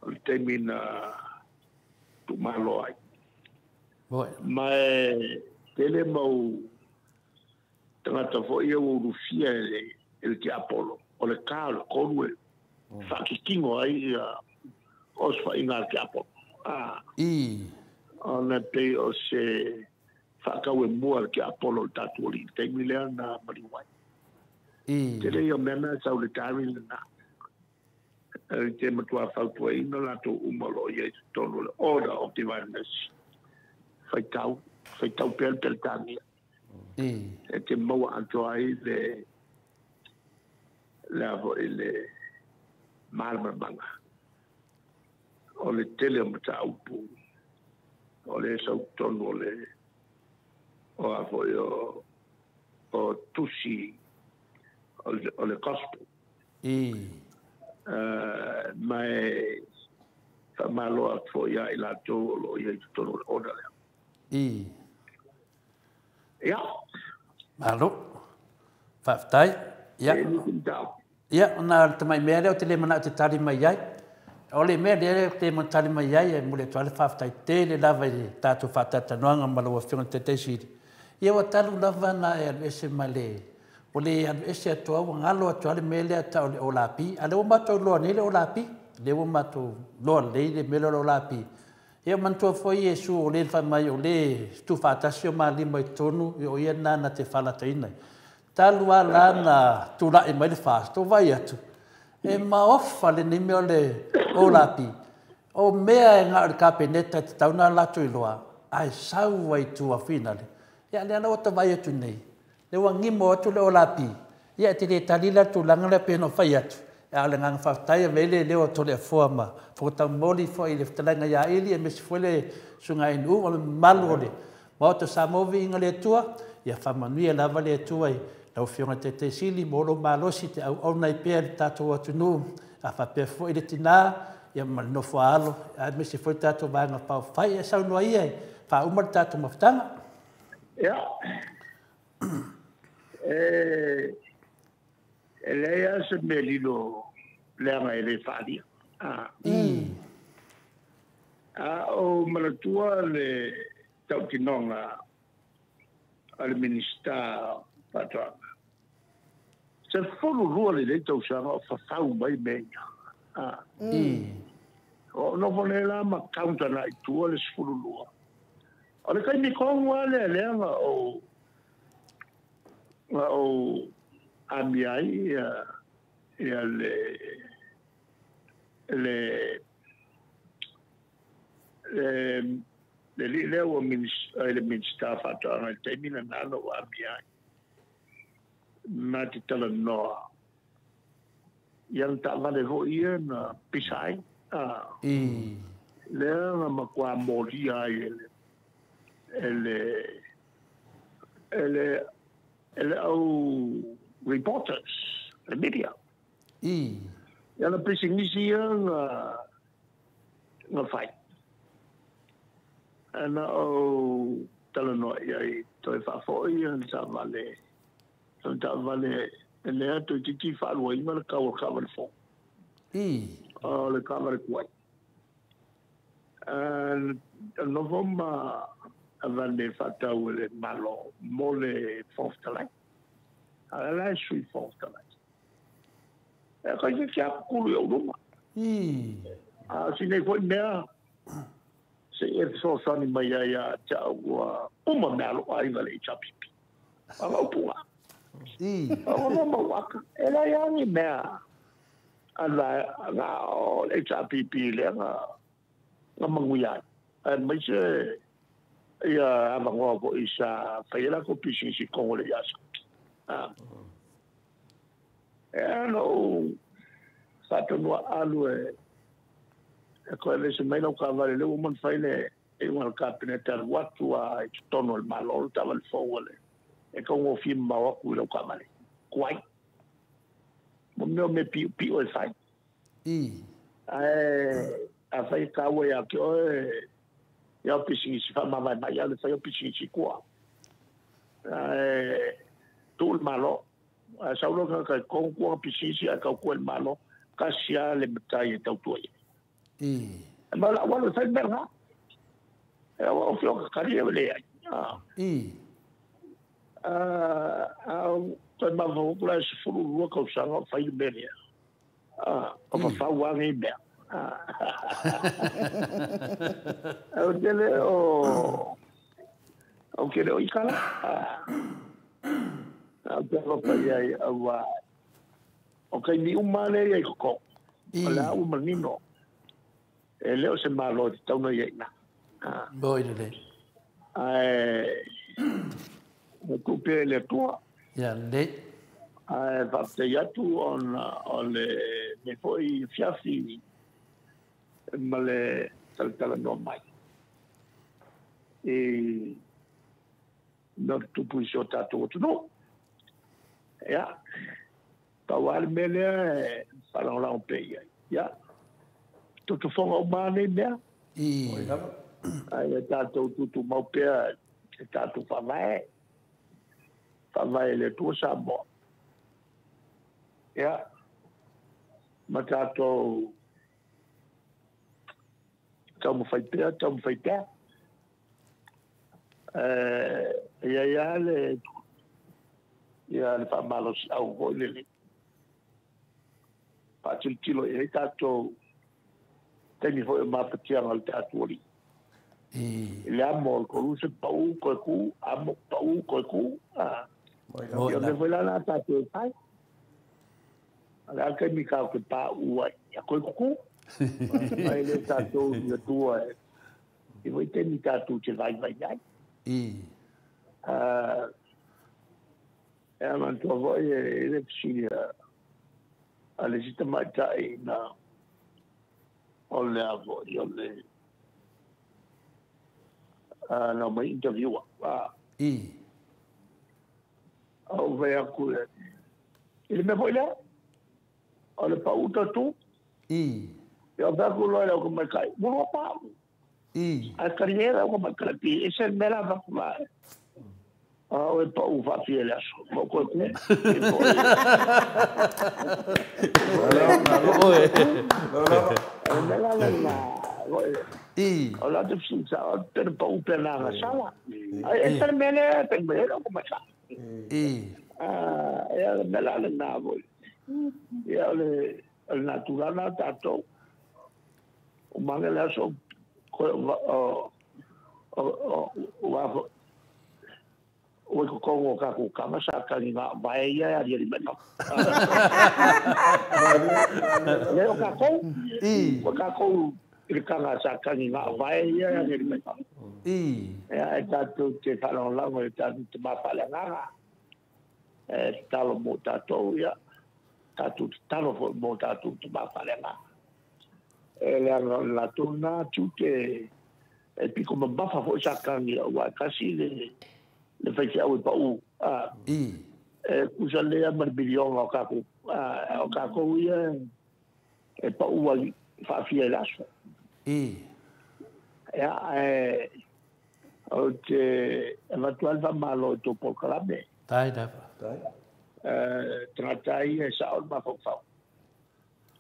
o teimi na tu malo ai mai tele mau tangata fo ia o rufia el que Apolo o le kalo konwe fa ki kingo ai os fa inga que Apolo ona pe o se fa ka we mo que Apolo tatuoli te milea na mariwai te le yo mena sa le tari na te matua fa to ino la to umolo ye tonu le order of divineness fa tau pel tani e te mau anto ai le marma manga o le tele mata upu o le sautono o avoio o tusi o le gospel mai fa malo a foia ila to lo ia tono le order ya malo faftai ya ya na tamai mere o te le mana te tari mai ai o le mere te mo tari mai ai e mo le toale faftai te le lava i tatu fatata noanga malo o fiona te teisiri ia wa talu lava na e ese male o le ese atoa o ngalo atoa mele ata o lapi ale o mato lo ne le o lapi le o mato lo le mele o lapi ia mantua foi Yesu o le fa mai o le tu fatasi o mali mai tonu o ia na te fala taina talu ala na tula e mai le fasto vai atu e maofa le nime o le o lapi o mea e ngā kapeneta te tauna latu i loa ai sau ai tua finale ia le ala o ta vai atu nei le wangimo atu le o lapi ia te le talila tu langa le peno fai atu ia le ngang whaftai vele leo to le forma fota moli foi le ftalanga ia ili e mesi foi le sunga inu o le malu o le mauta sa movi inga le tua ia whamanui e lava le tua i lau fionga te sili molo malosi te au nei pia le tatou atu nu a whapea foi le tina ia malinofo alo a mesi foi tatou vanga pau fai e sau noa ia wha umar tatou maftanga Ya. Ele se melino lenga ele fadi. O malatua le tau kinonga al minista patron. Se fulu rua le tau sanga fa fau mai menga. O no vonela ma counter na tu le fulu rua. O le kai mi konga le lenga o amiai ya le o minista fatanga termina nano amiai na te tala noa yang tak vale ho ia na pisai le na makwa moria ele au reporters the media ya la prisingisi nga fight ana o tala noa ia toi fa fo ia sa vale Santa Vale, ele ato i tiki whaalua ima le kaua kawa le fo. Le kawa le kuai. Novo ma avane whatau le malo mo le fonftalai. Ala sui fonftalai. Kai ke kia kulu au ruma. Sinei foi mea. Se e so sani mai ia tau uma mea lo aiva le i chapipi. Au pua. O ma waka ela yangi mea ala o le HRPP le nga manguia mai se ia avangoa ko isa faila ko pisisi ko le yasa no fato no alu ko le se mai no ka vale le man faile e un capinetar watu a tono el malo tava el fogole e con o film ma ku lo kamale kwai mo me pi o sai a fai ka we a ko ya pisi si fa ma vai ya le fai pisi si kwa tu el malo a sa lo ka con kwa pisi si a ka ku el malo ka sia le metai tau tu ma la wa sai berha o fio ka ri le Toi ma vau kula se furu rua kau sanga whai berea. O pa whau wangi bea. Au tele o kere o ikala. Au te ropai ai awa. O kai ni umane ai koko. O le au manino. E leo se malo te tauna iai na. Boi le. Couper le toit. Ya le. Va te yatu on le foi fiafi male tala no mai. E no tu puisio tato tu no. Ya. Tawal mele para la on paye. Ya. Tu fonga o mane bea. Ai tato tu mau pea tato fa vai. Vai le tu sa bo ya matato tamo fai pé ya le fa malo au go le pa tilo e tato temi foi ma patia al tato li le amo con un pau ko ku amo pau ko ku yo me voy la tato pai ala que mi ka que pa ua ya ko ku ai le tato yo tu e voi te mi tato che vai ai non to voi le psi alle sistema tai na ole avo yo le no mai interview au vea ku ele me foi lá olha para o tatu eu pego logo como cai vou pa a carreira como cai esse é mera va o pa u fa fiel aso mo ko ku Ola de sinsa o te pa u pena na sala ai ter mele te mele ko ma sa ya mela na bo ya le el natural na tato o mangela so ko o ko ka ku kama sa ka ni ba vai ya ya ri mena le o ka ko il kanga sa ka ni ba vai ya ya ri mena ya ta tu te ta lo la mo ta te ma pa la nga ta lo mo ta to ya ta tu ta lo mo ta tu te ma pa la nga la tu na tu te e pico ma ba fa fo sa ka ni wa kasi le fai au pa u ku sa le mar bilion o ka ku ia e pa u ali fa fia la so ya o te eventual va malo to por clame tratai e sa o ma fa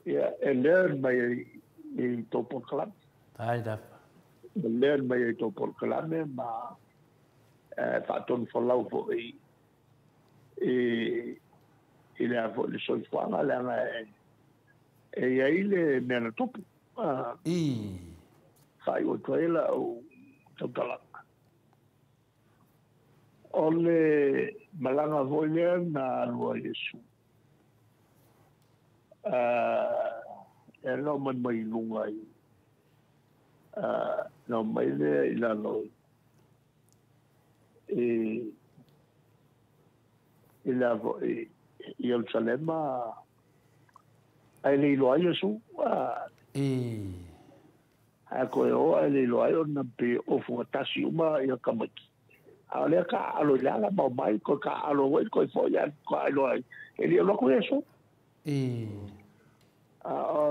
ya e learn by to por clame learn by to por clame ma faton folau fo e le fo le soi fanga le nga e ai le mena topu fai o toela o totala ole malanga voile na lua Yesu e no man mai lunga i no mai le ila no Jerusalem ai le lo ai su a ko ai le lo ai na pe o fu tasi uma ia kamaki ale ka alo la ba mai ko ka alo wai ko fo ya ko alo ai ele lo ko eso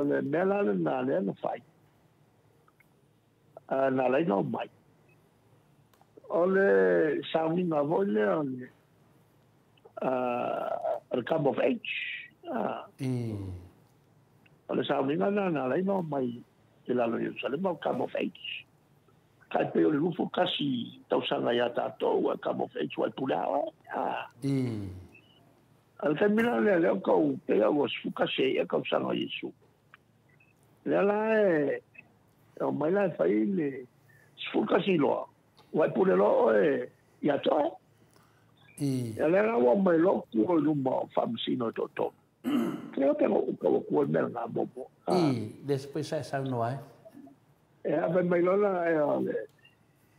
le mela na le fai na le no mai ole sauni na vole ole el come of age ole sauni na le no mai ila lo Jerusalem o come of age kai pe ole lufu kasi tausanga ya tato o come of age wa pula al camino le ko pe o su kasi e ko sanga Yesu la o mai la fai le su kasi lo wai pule lo ia to ele era o mai lo ku no mo famsino to creo que o ku mel na bobo después esa no hay ave mai lo la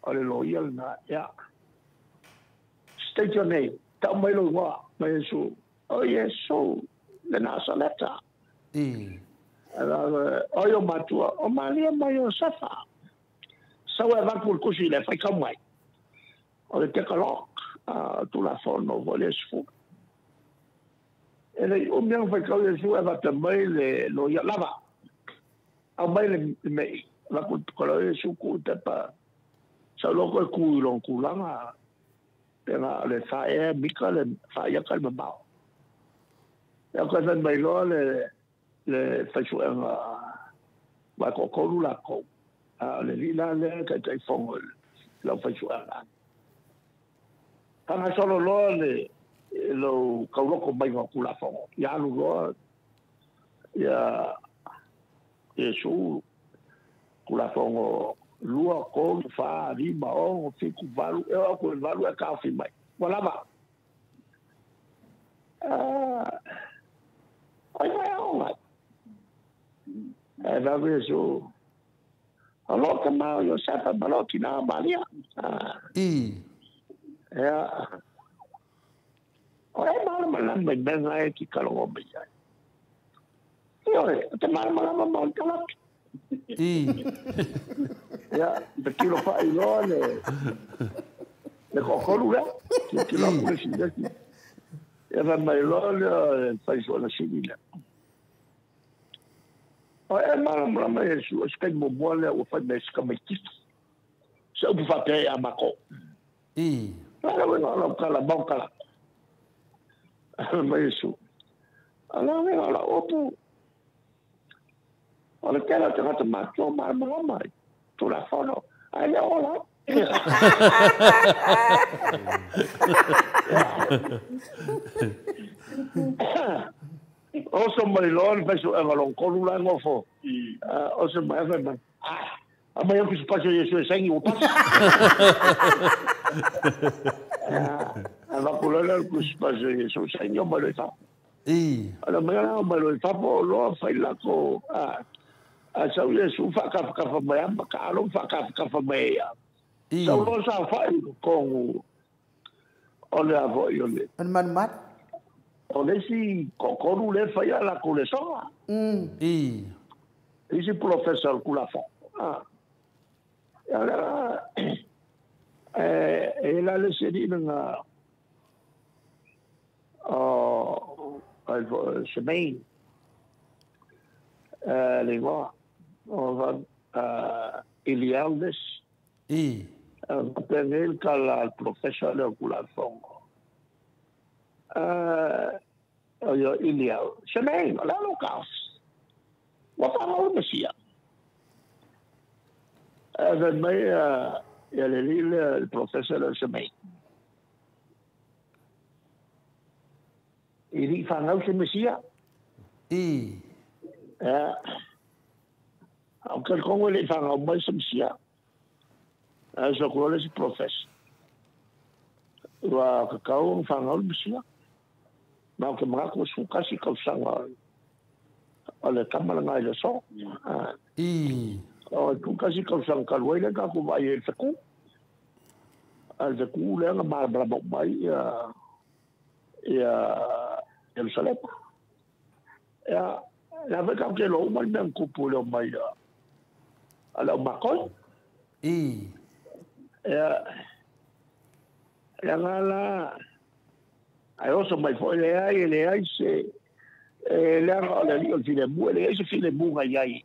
ole lo ia na ya state your name ta mai lo wa mai su oh Yesu de Nazareta o yo matua o Maria mai o safa sawa va pour coucher le fai comme moi on était colloque tout la forme no voler sfu ele o bien fai quand le sfu va te mai le lo ya lava a mai le me va pour colore su ku te pa sa lo ko ku lo ku langa pena le fa e mika le fa ya calma ba ya ko san mai lo le fai su va ko la ko le lila le ka tai fongo lo fai su tanga solo lo le lo kauloko mai ko kula fongo ya lu lo ya Yesu kula fongo lua ko fa lima o fiku valu e ko valu e ka fi mai wala ba ai vai ona e va Yesu alo ka ma yo sa baloti na Maria ya ora malam mai benga ki kalongo mai yo te malam ma kalak ya de kilo fa ilo le kokolu la ki la polisi ya va mai lo le fai so la civile ora malam mai su skai mo mole o fa mes kamaki so bu fa pe amako Ala wena kala bangkala. Mai su. Ala wena opu. Ala kala tengah macho mai. Tu la fono. Ala ola. Oso mai lon peso e malon kolu la ngofo. Oso mai fa. Ama eu que espaço isso sem o passo. Ava kulala ku espaço isso sem o malo tá. Ala mai na malo tá po lo fa la ko a sa isso fa ka mai am ka lo fa ka mai. Sa lo sa fa ko ole avo yo le. Man mat. Ole si kokonu le fa ya la coleção. Esse professor kula fa. Ela le sedi nga semain lingua van Ilialdes tenel kala professor de oculafong yo Ilial semain la locals wat aan mesia هذا ما يلي البروفيسور سمي يريد فانو سمسيا او كل كون اللي فانو ما سمسيا هذا كل شيء بروفيسور وكاو فانو سمسيا ما كما كو سو كاسي كوسان على كامل نايل سو tu kasi kau sang kalwai le ka ku vai e taku al taku le nga mar bra bok bai ya Jerusalem ya la ve ka ke lo mal ben ku pu lo mai ya ala makoi ya la ai oso mai foi le ai se le nga le li file bu le se file bu ga yai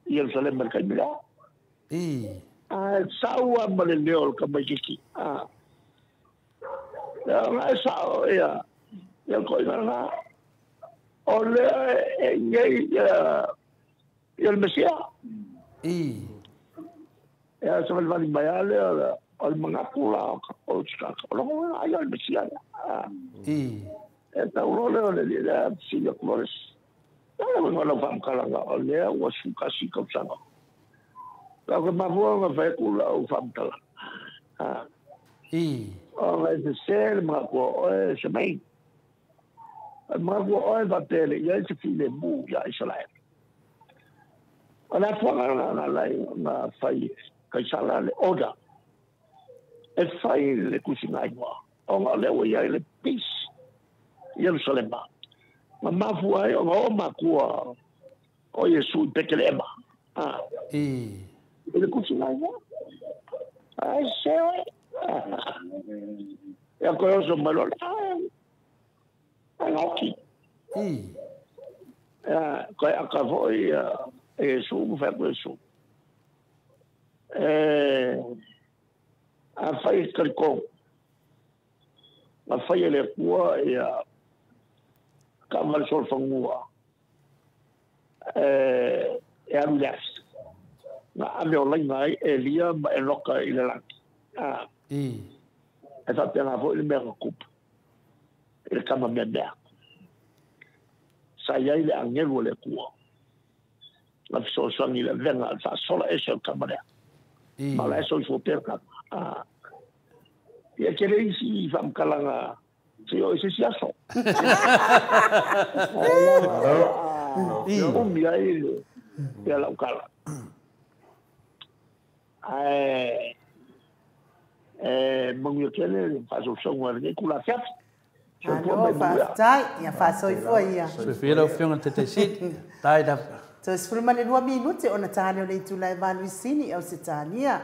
Jerusalem berkaitan. Sawa melendol kembali. Yang sawa ya, yang kau ingat oleh yang Mesia. Ya sebelum bayar oleh mengaku lah kalau orang ayat Mesia. Tahu oleh dia sejak Flores. Kalau faham kalau oleh wasu kasih kau sana. Kalau mahu ngafai kula faham kalau. Orang itu sel mahu semai. Mahu batal ya sefile bu ya Israel. Ada orang lain ngafai kaisala le oda. Fai le kusingai wa. Orang le ya le peace. Jerusalem. Mafu ai o makua o Yesu pekelema ele kusinga ai sewe ya ko so malo ai ok ko acabou Yesu foi isso a faz calco a faz ele qua kamal sol fangua left na ame o lai mai elia ma eloka ile laki esa pena vo ile mera kup ile kama mea saya ile angelu le kuo la so sangi le venga fa sola eso kamera ma la eso fo perka ya kele isi fam kalanga Yo ese siaso. Mira ele ya la ukala. Mong kele faso songo ni kula fiat. Alô, vai, ia faço e foi ia. Se vira o filme tete sit, dai da. So sfruma le 2 minuti ona tane le tu la valuisini au setania.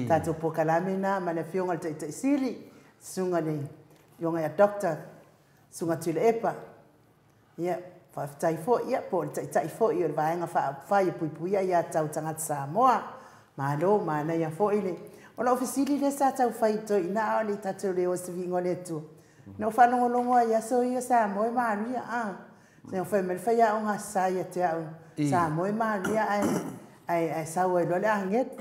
Tato pokalamina mana fiona tete sili sunga le Yonga ya doctor sunga tile epa. Ya, fa taifo ya po taifo yo vaenga fa pui ya tau tanga Samoa. Malo mana ya fo ile. Ola ofisili le sa tau faito ina o le tatu le o se vingo le tu. No whanongo longo ia so ia sa moe maria a. Se o whai melwhai o ngā saia te au. Sa moe maria ai sau e lole anget.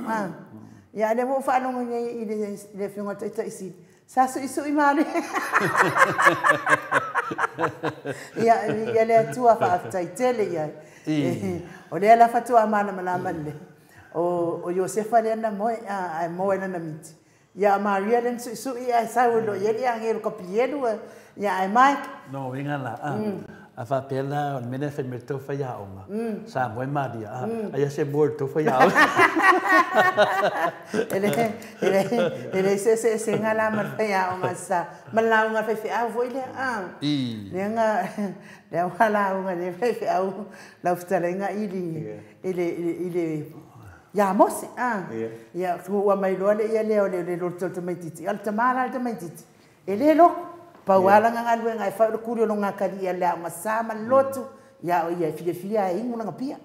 Ia le mo whanongo nei i le whiunga taita isi. Sa su isu i maria. Ia le atua whaafitai tele ia. O le ala fatua mana manamale. O Josefa le na moe na miti. Ya Maria le su ia sau lo ia ia ngero kapielu ya ai Mike. No inga la. A fa pela o mene fe merto fa ya onga. Sa moe Maria. Ai se morto fa ya. Ele se ngala mar fa ya onga sa. Malau nga fe au foi le Le nga le wala unga le fe au la ftalenga ile ya mose ya wa mai lo le ya le lo to mai titi al tamara al mai titi ele lo pa wala nga ngalwe ngai fa ku lo nga kali ya la masama lotu ya fia ingu nga pia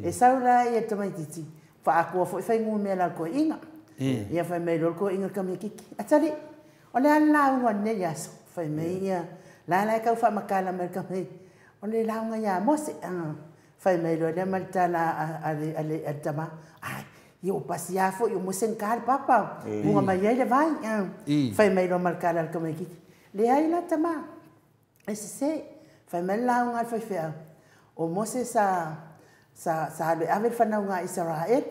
e saula ya to mai titi fa ko fa ingu me la ko inga ya fa mai lo ko inga kam kiki atali ole ala wa ne ya fa mai ya la ka fa makala mer kam ole la nga ya mose fai mai lo le maltala ale tama ai yo pasiafo yo musenkal papa bunga mai le vai fai mai lo malkala como aqui le ai la tama esse fai mai la unga fai fea o mose sa le ave fana unga Israel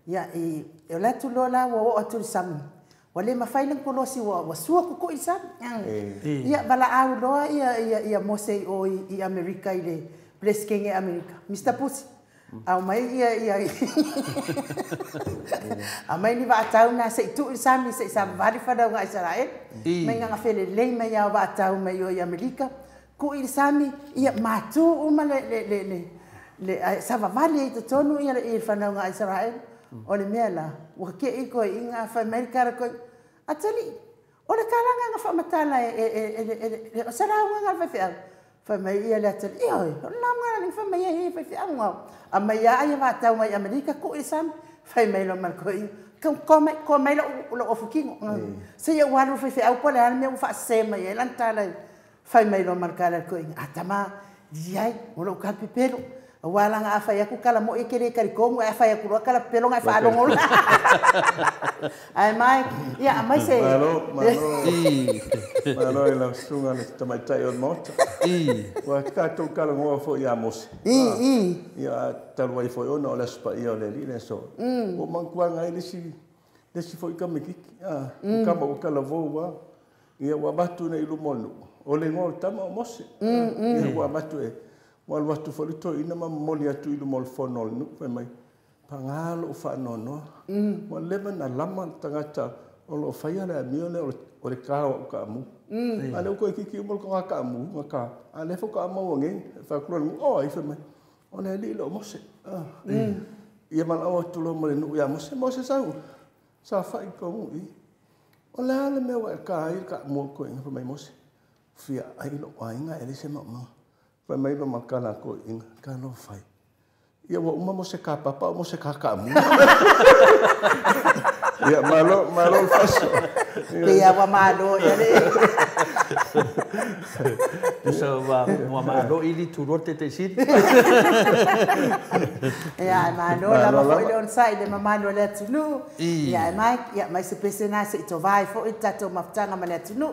ya e la tu lola wo atul sam wale mafai lang kolosi wa suwa ko isam ya bala au lo ya mose o i America ile Pleskenge Amerika, Mr. Pussy. Au mai ia. A mai ni va tau na se tu sami se sa vale fada nga Israel. Mai nga fele le mai ia va tau mai o Amerika. Ku il sami ia matu uma le sa va vale te tonu ia il fada nga Israel. O le mela, o ke iko inga fa Amerika ko atali. O le kalanga nga fa matala e sara nga fa fa Famai ia le atal oi la ngara ni famai ia fa fi anga amaya ia va tau mai Amerika ko isam fai mai lo marco ko mai lo ofukingo se ia walu fa fi au pole al me fa se mai lan tala fai mai lo marcala ko atama diai lo ka pipelo wala nga fa ya ku kala mo ikere kari ko mo fa ya ku kala pelo nga fa longo ai mai ia mai se malo la sunga le tamai tai on mot wa ka to kala ngo fo ya mos ia tal wai fo ono la spa ia le li so o man kwa ngai le si fo ka me ki ka mo kala vo wa ia wa batu nei lu monu o le ngo tama mos ia wa batu Wal watu folito ina ma moli atu ilu mol fonol nu pe mai pangalo fa nono mo leva na lama tangata o lo faia la mione o le ka mu ale ko ki mol ko ka mu ka ale fo ka mo ngi fa klo o ai fe mai o le li lo mose ia mal o tu lo mo nu ya mose sa fa ko mu o la le me wa ka mo ko ngi fe mai mose fia ai lo ai nga ele se ma Pai mai lo makala ko inga kalo fai. Ia wa uma mo se ka papa mo se ka kamu. Ia malo faso. Ia wa malo ia le. So wa malo ili tu rote te sit. Ia malo la mo foi on sai de mamalo le tunu. Ia mai se pesena se to vai fo itato maftanga male tunu.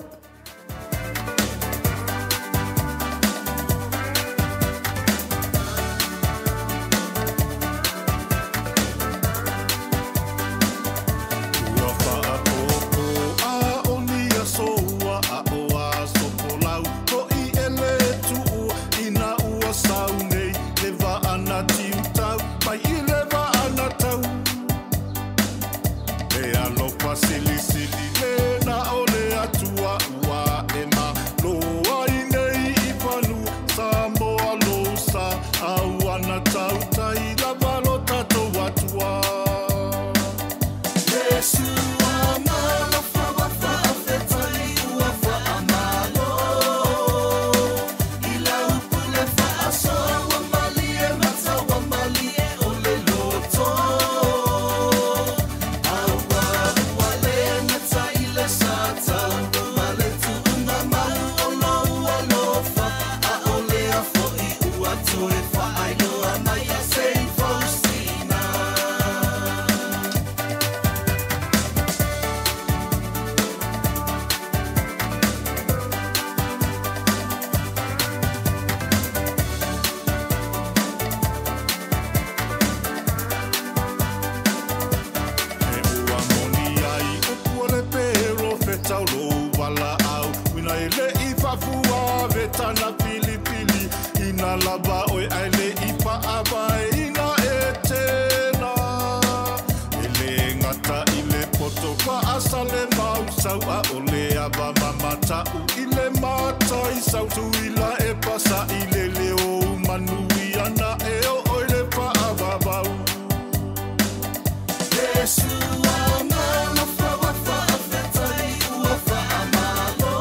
Sili sili le na ole atua na pili pili ina lava oi aile ipa abai ina etena ele ngata ile poto pa asale mau sau a ole aba mamata u ile mata I sau tu ila e pasa ile leo manui ana e o ole pa ababau Yesu amana fa wa fa afeta I ua fa amalo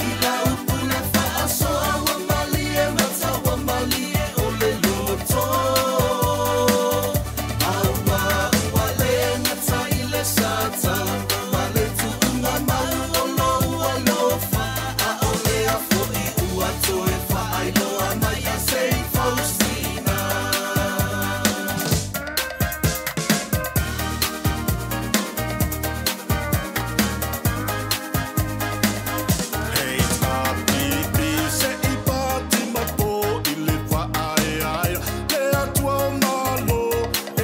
ila upuna fa aso awa mali e mata wa mali e ole loto awa wale ngata ile sata wale tu unga mau olo olo fa a ole a fo I ua toe fa I lo ama ya sei Faustina Hey papi se I pati mapo I le fa ai ai le atua malo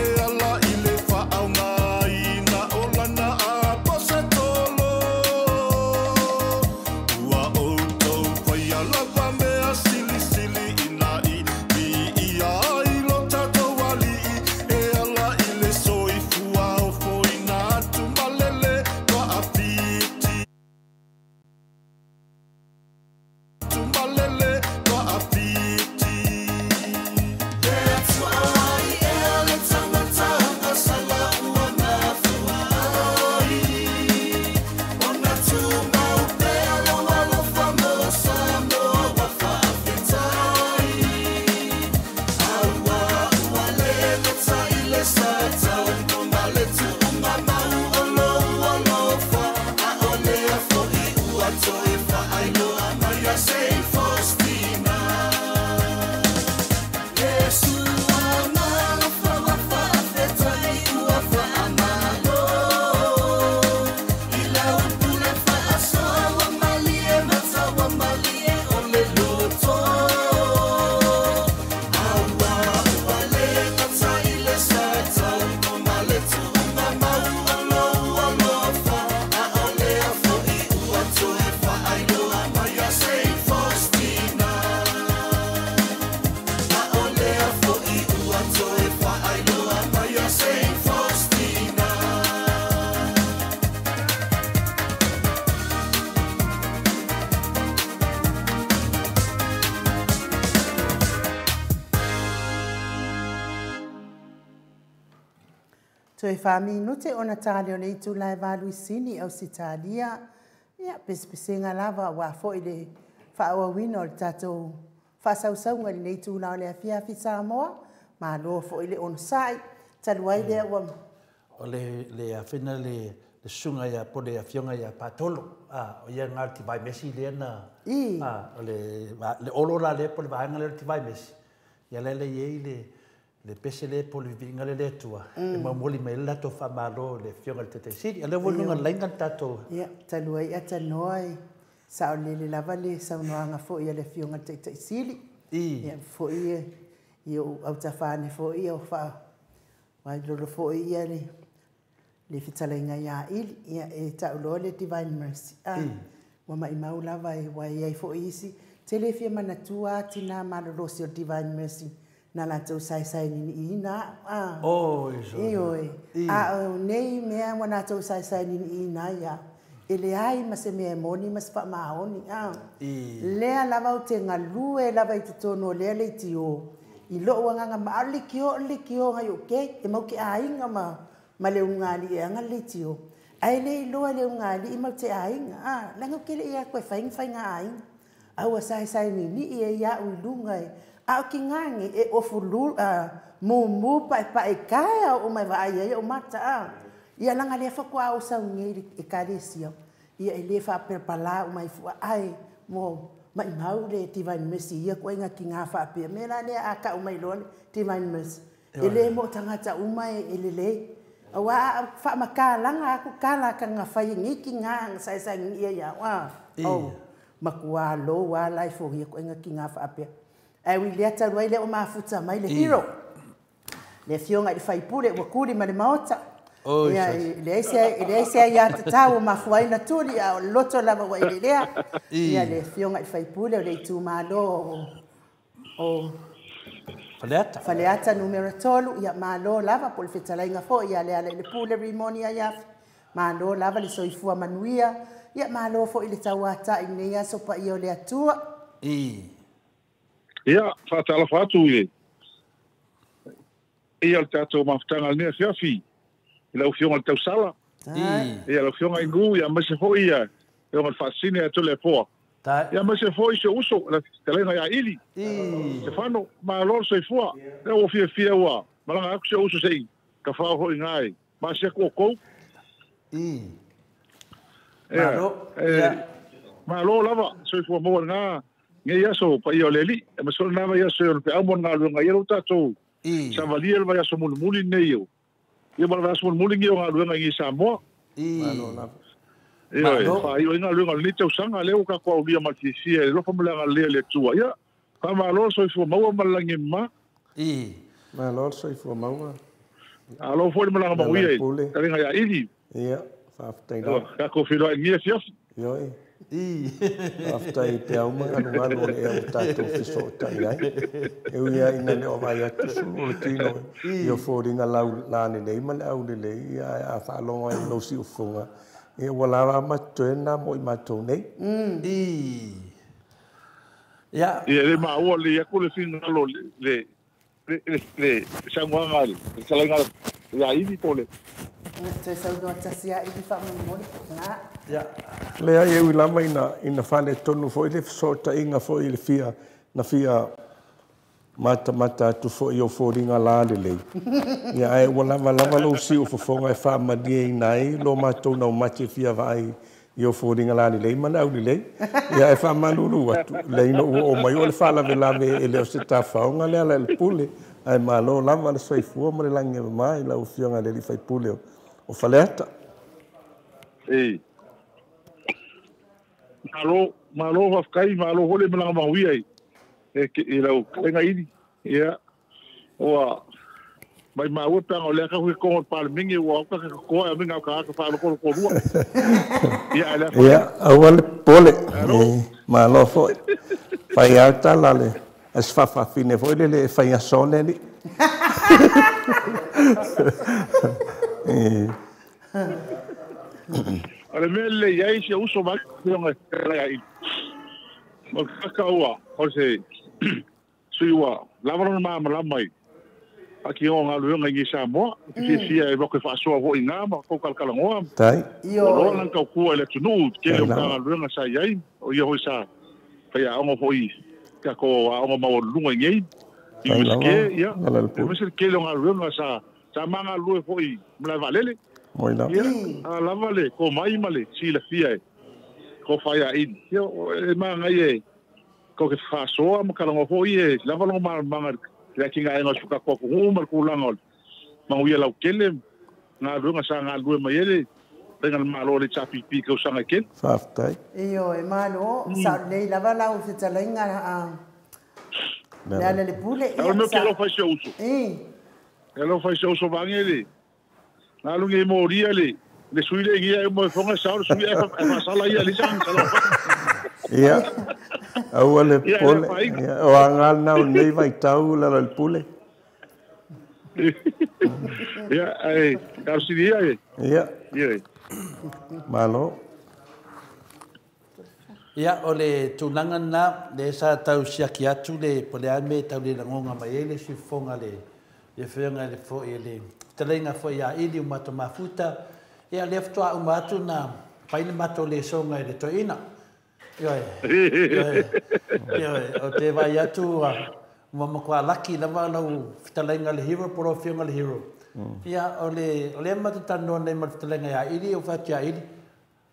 e ala I le fa au ngai na olana a pose tolo ua outou pai ala pa mea sili sili ina I mi I ai lo tatou ali e ala I le soifua o foina atu malele pa afiti Tumalele pa afiti That's why ele tangata asala uana fuai Ona tuma upelo walo famosa mo wa fafitai Awa uale meta ile sata Unomale tu unga mau olo olo fa A ole a fo I ua toe fa ailo amaya sei Faustina Yesu amana fa wa fa afeta I ua fa amalo Ila upuna fa aso wa mali e mata wa mali e ole loto Awa wale ngata ile sata Unomale tu unga mau olo olo fa A ole a fo I ua toe fa ailo amaya sei Faustina A ole a fo I ua toe fa ailo amaya sei Faustina Toe whaminute ona tāleo nei tu lai walu I sini au sitalia. Ia, pesepenga lava wa fo I le whaua wino le tātou whasausaunga ni nei tu lao le awhiawhi Samoa. Ma lo fo I le onsai. Taluai lea ua O le awhina le sunga ia pole a fionga ia patolo. O ia ngā ti vai mesi le na. I. O le olo la le pole vaenga le ti vai mesi. Ia lele iei le pese le pole vinga le tua. E mamoli me la to fa malo le fionga le tete siri. Ale volunga lainga tato. Ia, taluai ata noi. Sao le lava le saunoanga fo ia le fionga te sili. Ia, fo ia. Ia au tawhane fo ia o wha. Wai lolo fo ia le fitalainga ia ili. Ia e tauloa le Divine Mercy. Wa mai mau lava e wai ai fo isi. Tele fia manatua tina malolosi o Divine Mercy. Na la tau sai ni ina. Oh, iso. Ioi. Nei mea wana tau sai ni ina ia. Ele ai ma se mea moni ma se wha maoni. Lea lava o te ngalue lava I te tono lea le ti o. I loo wanganga ma alikio ngai o ke. E mau ke ainga ma le ungali e anga le ti o. Ai le I loa le ungali I mau te ainga. Lango ke le ia koe whainga ainga. Aua sai ni ia ia uilunga e. Au ki ngangi e ofulu mu pa e kaya o mai vai o mata ia langa le fa kwa o sa ngiri e karesia ia e le fa per pala o mai fu ai mo mai mau le Divine Mercy ia ko inga ki nga fa pe mena le aka o mai lon Divine Mercy e le mo tangata o mai e le wa fa makalanga ku kala ka nga fa ngiki nga sa ia wa makua lo wa life o ia ko inga ki nga fa pe ai wi le ata roi le o mafuta mai le hero le fionga I fai pule wa kuri ma le maota Ia le se ia tau ma fuaina tuli a loto lava wa ile lea. Ia le fionga I faipule o le itu malo o Faleata numero tolu ia malo lava pol fetalainga fo ia le pule rimonia ia malo lava le soifua manuia ia malo fo ile tauata ia sopa ia le atua. Ia fatala fatu ia le tatou mafutanga lea fiafi. Ila ufionga le tausala. Ia la ufionga ingu ia mase foi ia. Ia ngal fasine atu le poa. Ia mase foi se uso la telenga ia ili. Stefano ma lor se fua. Ia o fia ua. Malanga aku se uso sei. Ka fa ho ngai. Ma se ko ko. Ma lo lava se fua mo nga. Nge ia so pa ia leli. E ma so na ia so pe amo nga lu nga ia tatou. Sa valia vai so mulmuli nei. Ia mara so mulingi o ngaluenga I Samoa. Ia fa ia ngaluenga ni te usanga leo ka kwa ulia matisia lo fa mulanga le tua ia ka malo so fo mau malangi ma malo so fo mau alo fo mulanga ma uia ka ringa ia ili ia fa ftaina ka ko filo ngia fiaf yo after I tell me anu ngalo le tato fiso tai eu ia ina le o vai atu sulu tino io fori nga la nei mal au le ia a fa lo ai lo si ufunga e wala ma tena mo I matou nei ya le ma o le ko le fin lo le sangwanga le salanga ya ini pole te saudo tasia I fa mo na ya le ai eu lama ina fale tonu foi le sota inga foi le fia na fia mata tu foi yo foringa la le ya ai wala lo si o fofonga e fa ma di nai lo matou na mate fia vai yo foringa la le mana au le ya e fa malulu atu le no o mai o le fala ve ele o se tafa nga le pule ai malo lama le soi fu mo le lange mai la o fionga le fai pule o Faleata malo wa kai malo hole mala ma wi ai e la ka ini ia o mai ma o pa o le ka ko pa mingi o ka ko a minga ka fa ko rua ia awal pole malo fo fai alta lale as fa fine foi le fai sole ni ale mele ia se uso ma nga ai mo ka ua o se suiwa lava ma mai aki o nga lu nga I Samoa si e ro ke fa so vo ina ma ko kalkala ngoa tai io lan ka ku ele tunu ke le ka lu nga sa ia o ia ho sa fa ia o foi ka ko o ma o lu nga ngai I miske ia me se ke le nga lu nga sa manga lu foi mla valele moina a lava le ko mai male si la fia ko faia in yo e manga ye ko ke fa so am kala ngo foi e lava lo manga la kinga e no suka ko mal ku langol ma wi la kele na runga sa nga lu mai ele dengan malo le chapi pi ko sanga ken faftai io e malo sa lei lava la u se talenga a le pule e no ke lo fa se uso e lo fa se uso bangele na lu nge moria le suile ngia mo fonga sa su e fa sala ia le sang sala ia awale pole o angal na nei vai tau la le pule ia ai karsidia ia malo ia o le tulanga na le sa tau siaki atu le pole ame tau le ngonga mai ele si fonga le whenga le fo ele telenga fo ia ili umato mafuta ia le ftoa umatu na paile mato le songa le toina Ioi, o te vai atu ma kwa laki lava lau fitalenga le hero poro whionga le hero. Ia o le matu tano nei ma fitalenga ia ili o fatu ia ili.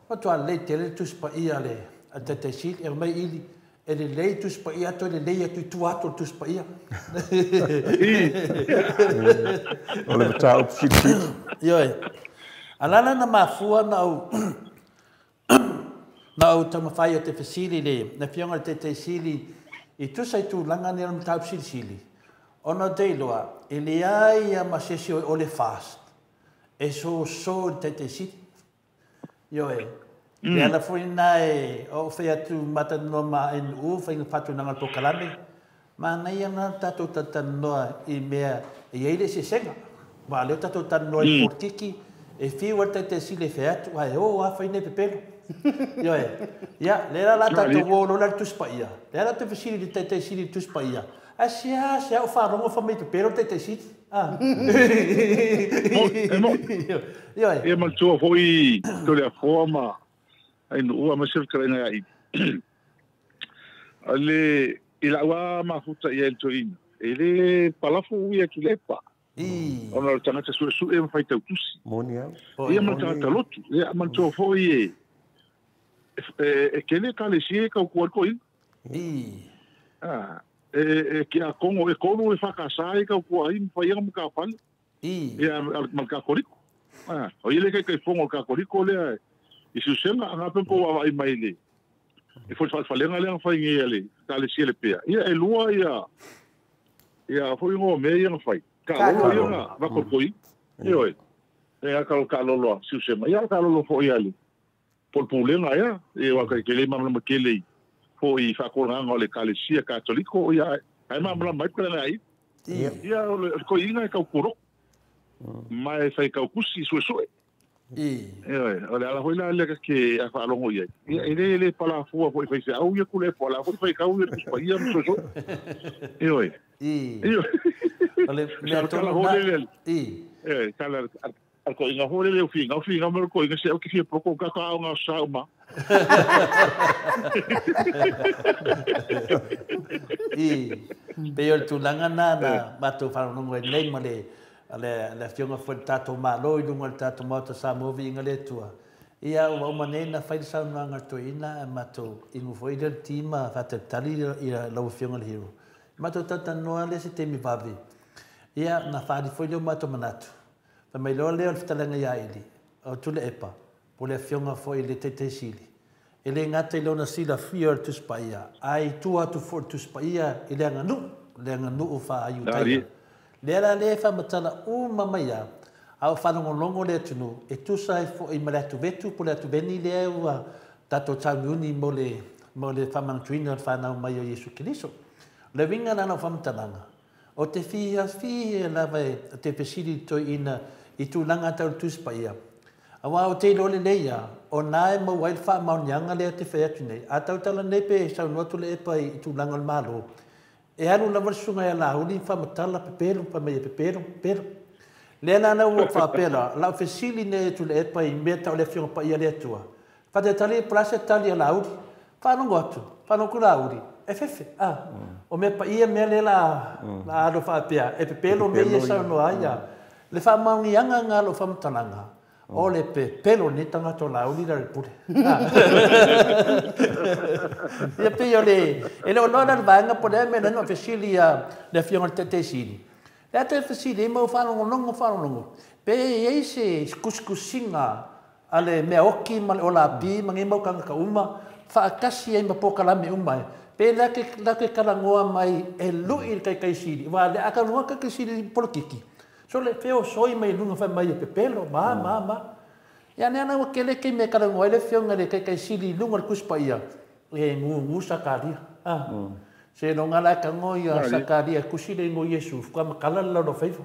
Matua le te le tuspa ia le a te sili e mai ili e le lei tuspa ia to le lei atu tu atu tuspa ia. O le tau psiti. Ioi. Alana na mafua na au na au tamawhai o te whasili le, na whionga te sili, I tusai tū langa nera mtau sili. Ona deiloa, I le ai a masesi o le fast. e so te siti. Yo e. Le ala foi nai o fe atu mata no ma en u fe fatu na to kalame. Ma nai ana tatu tatanoa I mea e ele se senga. Ma le tatu tatanoa I portiki e fi wata te sile fe atu ai o a fe ne pepelo. Yo e. Ya, le la tatu wo lo la tuspaia. Le la te fasili te sili tuspaia. Asia o farongo fa me pepelo te siti. Ah. Yo e. E mal tua foi to le forma ai no ma se krena ai. Ale ila wa ma futa ia to in. Ele palafu ia ki lepa. Ona tanga te su e fai tau tusi. Monia. Ia ma tanga lotu. Ia ma tua foi e kele kale si ka ko ko in. Ah. Que a Congo e como e fakasai ka ko ai fa ia mo ka pal. Ia ma ka koriko. Ah, o ile ke fongo ka koriko le e se senga nga pe ko ai mai le. E foi fa lenga le fa ngi ele, ka le si le pe. Ia e lua ia foi ngo me ia fai. Ka lo ia va ko koi. Io e a ka lo si senga. Ia ka lo foi ali. Por pulenga ia e wa ka le mamma ke le. Foi fa ko nga le kalesia katoliko ia ai mamla mai kala ai ia ko inga ka kuro mai fai ka kusi so ole ala hoila le ke a fa longo ia ele pala fu foi fai au ia kule pala foi fai ka u ia ia so ole me to kala ko inga hole le finga mo ko inga se o ki poko ka nga sa uma Pero tu langana batu faru ngoi nei male ale fionga foi tato malo I lunga tato mata sa movi ngale tua ia o manena fai sa nga to ina mato ingu foi del tima fata tali ia lo fionga hero mato tata no ale se temi vavi ia na fadi foi do mato manatu fa mai lo le ftalanga ia ili o tule epa pole fionga foi le tete sili ele ngata lona sila fear to spaia ai tua to for to spaia ele nganu o fa ayutai le fa matala o mamaya au fa longo le tunu e tu sai fo I mala tu vetu pole tu beni le wa tato tsauni mole fa mantuina fa na mai Yesu Cristo le vinga na fa mtalanga o te fia la vai te pesili to ina I tu langa ta tu spaia awa o te lole leia o nae mo wai fa maunianga le te featu nei atau tala nei pe sa no tu le pa I tu langal malo e anu la versunga ya la uni fa matala pepero pa me pepero pero le na o fa pera la fesili ne tu le pa I meta o le fiong pa ia le tua fa de tali prasa tali la uri fa no gotu fa no kula uri e fefe o me pa ia me le la do fa pia e pepero me ia sa no aya le fa maunianga ngalo fa matalanga o le pelo ni tanga to la uli dal pure ia pe yo le ele o nona vanga pode me no fesilia le fiong tete sili le te fesili mo fa longo pe ye se kuskusinga ale me oki mal ola bi mangi mo kanga ka uma fa kasi ai mapoka la me uma pe la ke kalangoa mai e lui kai sili va le aka no ka sili polkiki so le feo soi mai lunga fa mai pepelo ma ya ne ana kele ke me kala ngoi le feo ngale kai sili lunga kuspaia e ngu sakaria se no ngala ka ngoi sakaria kusile ngo Yesu kwa kala la do fefo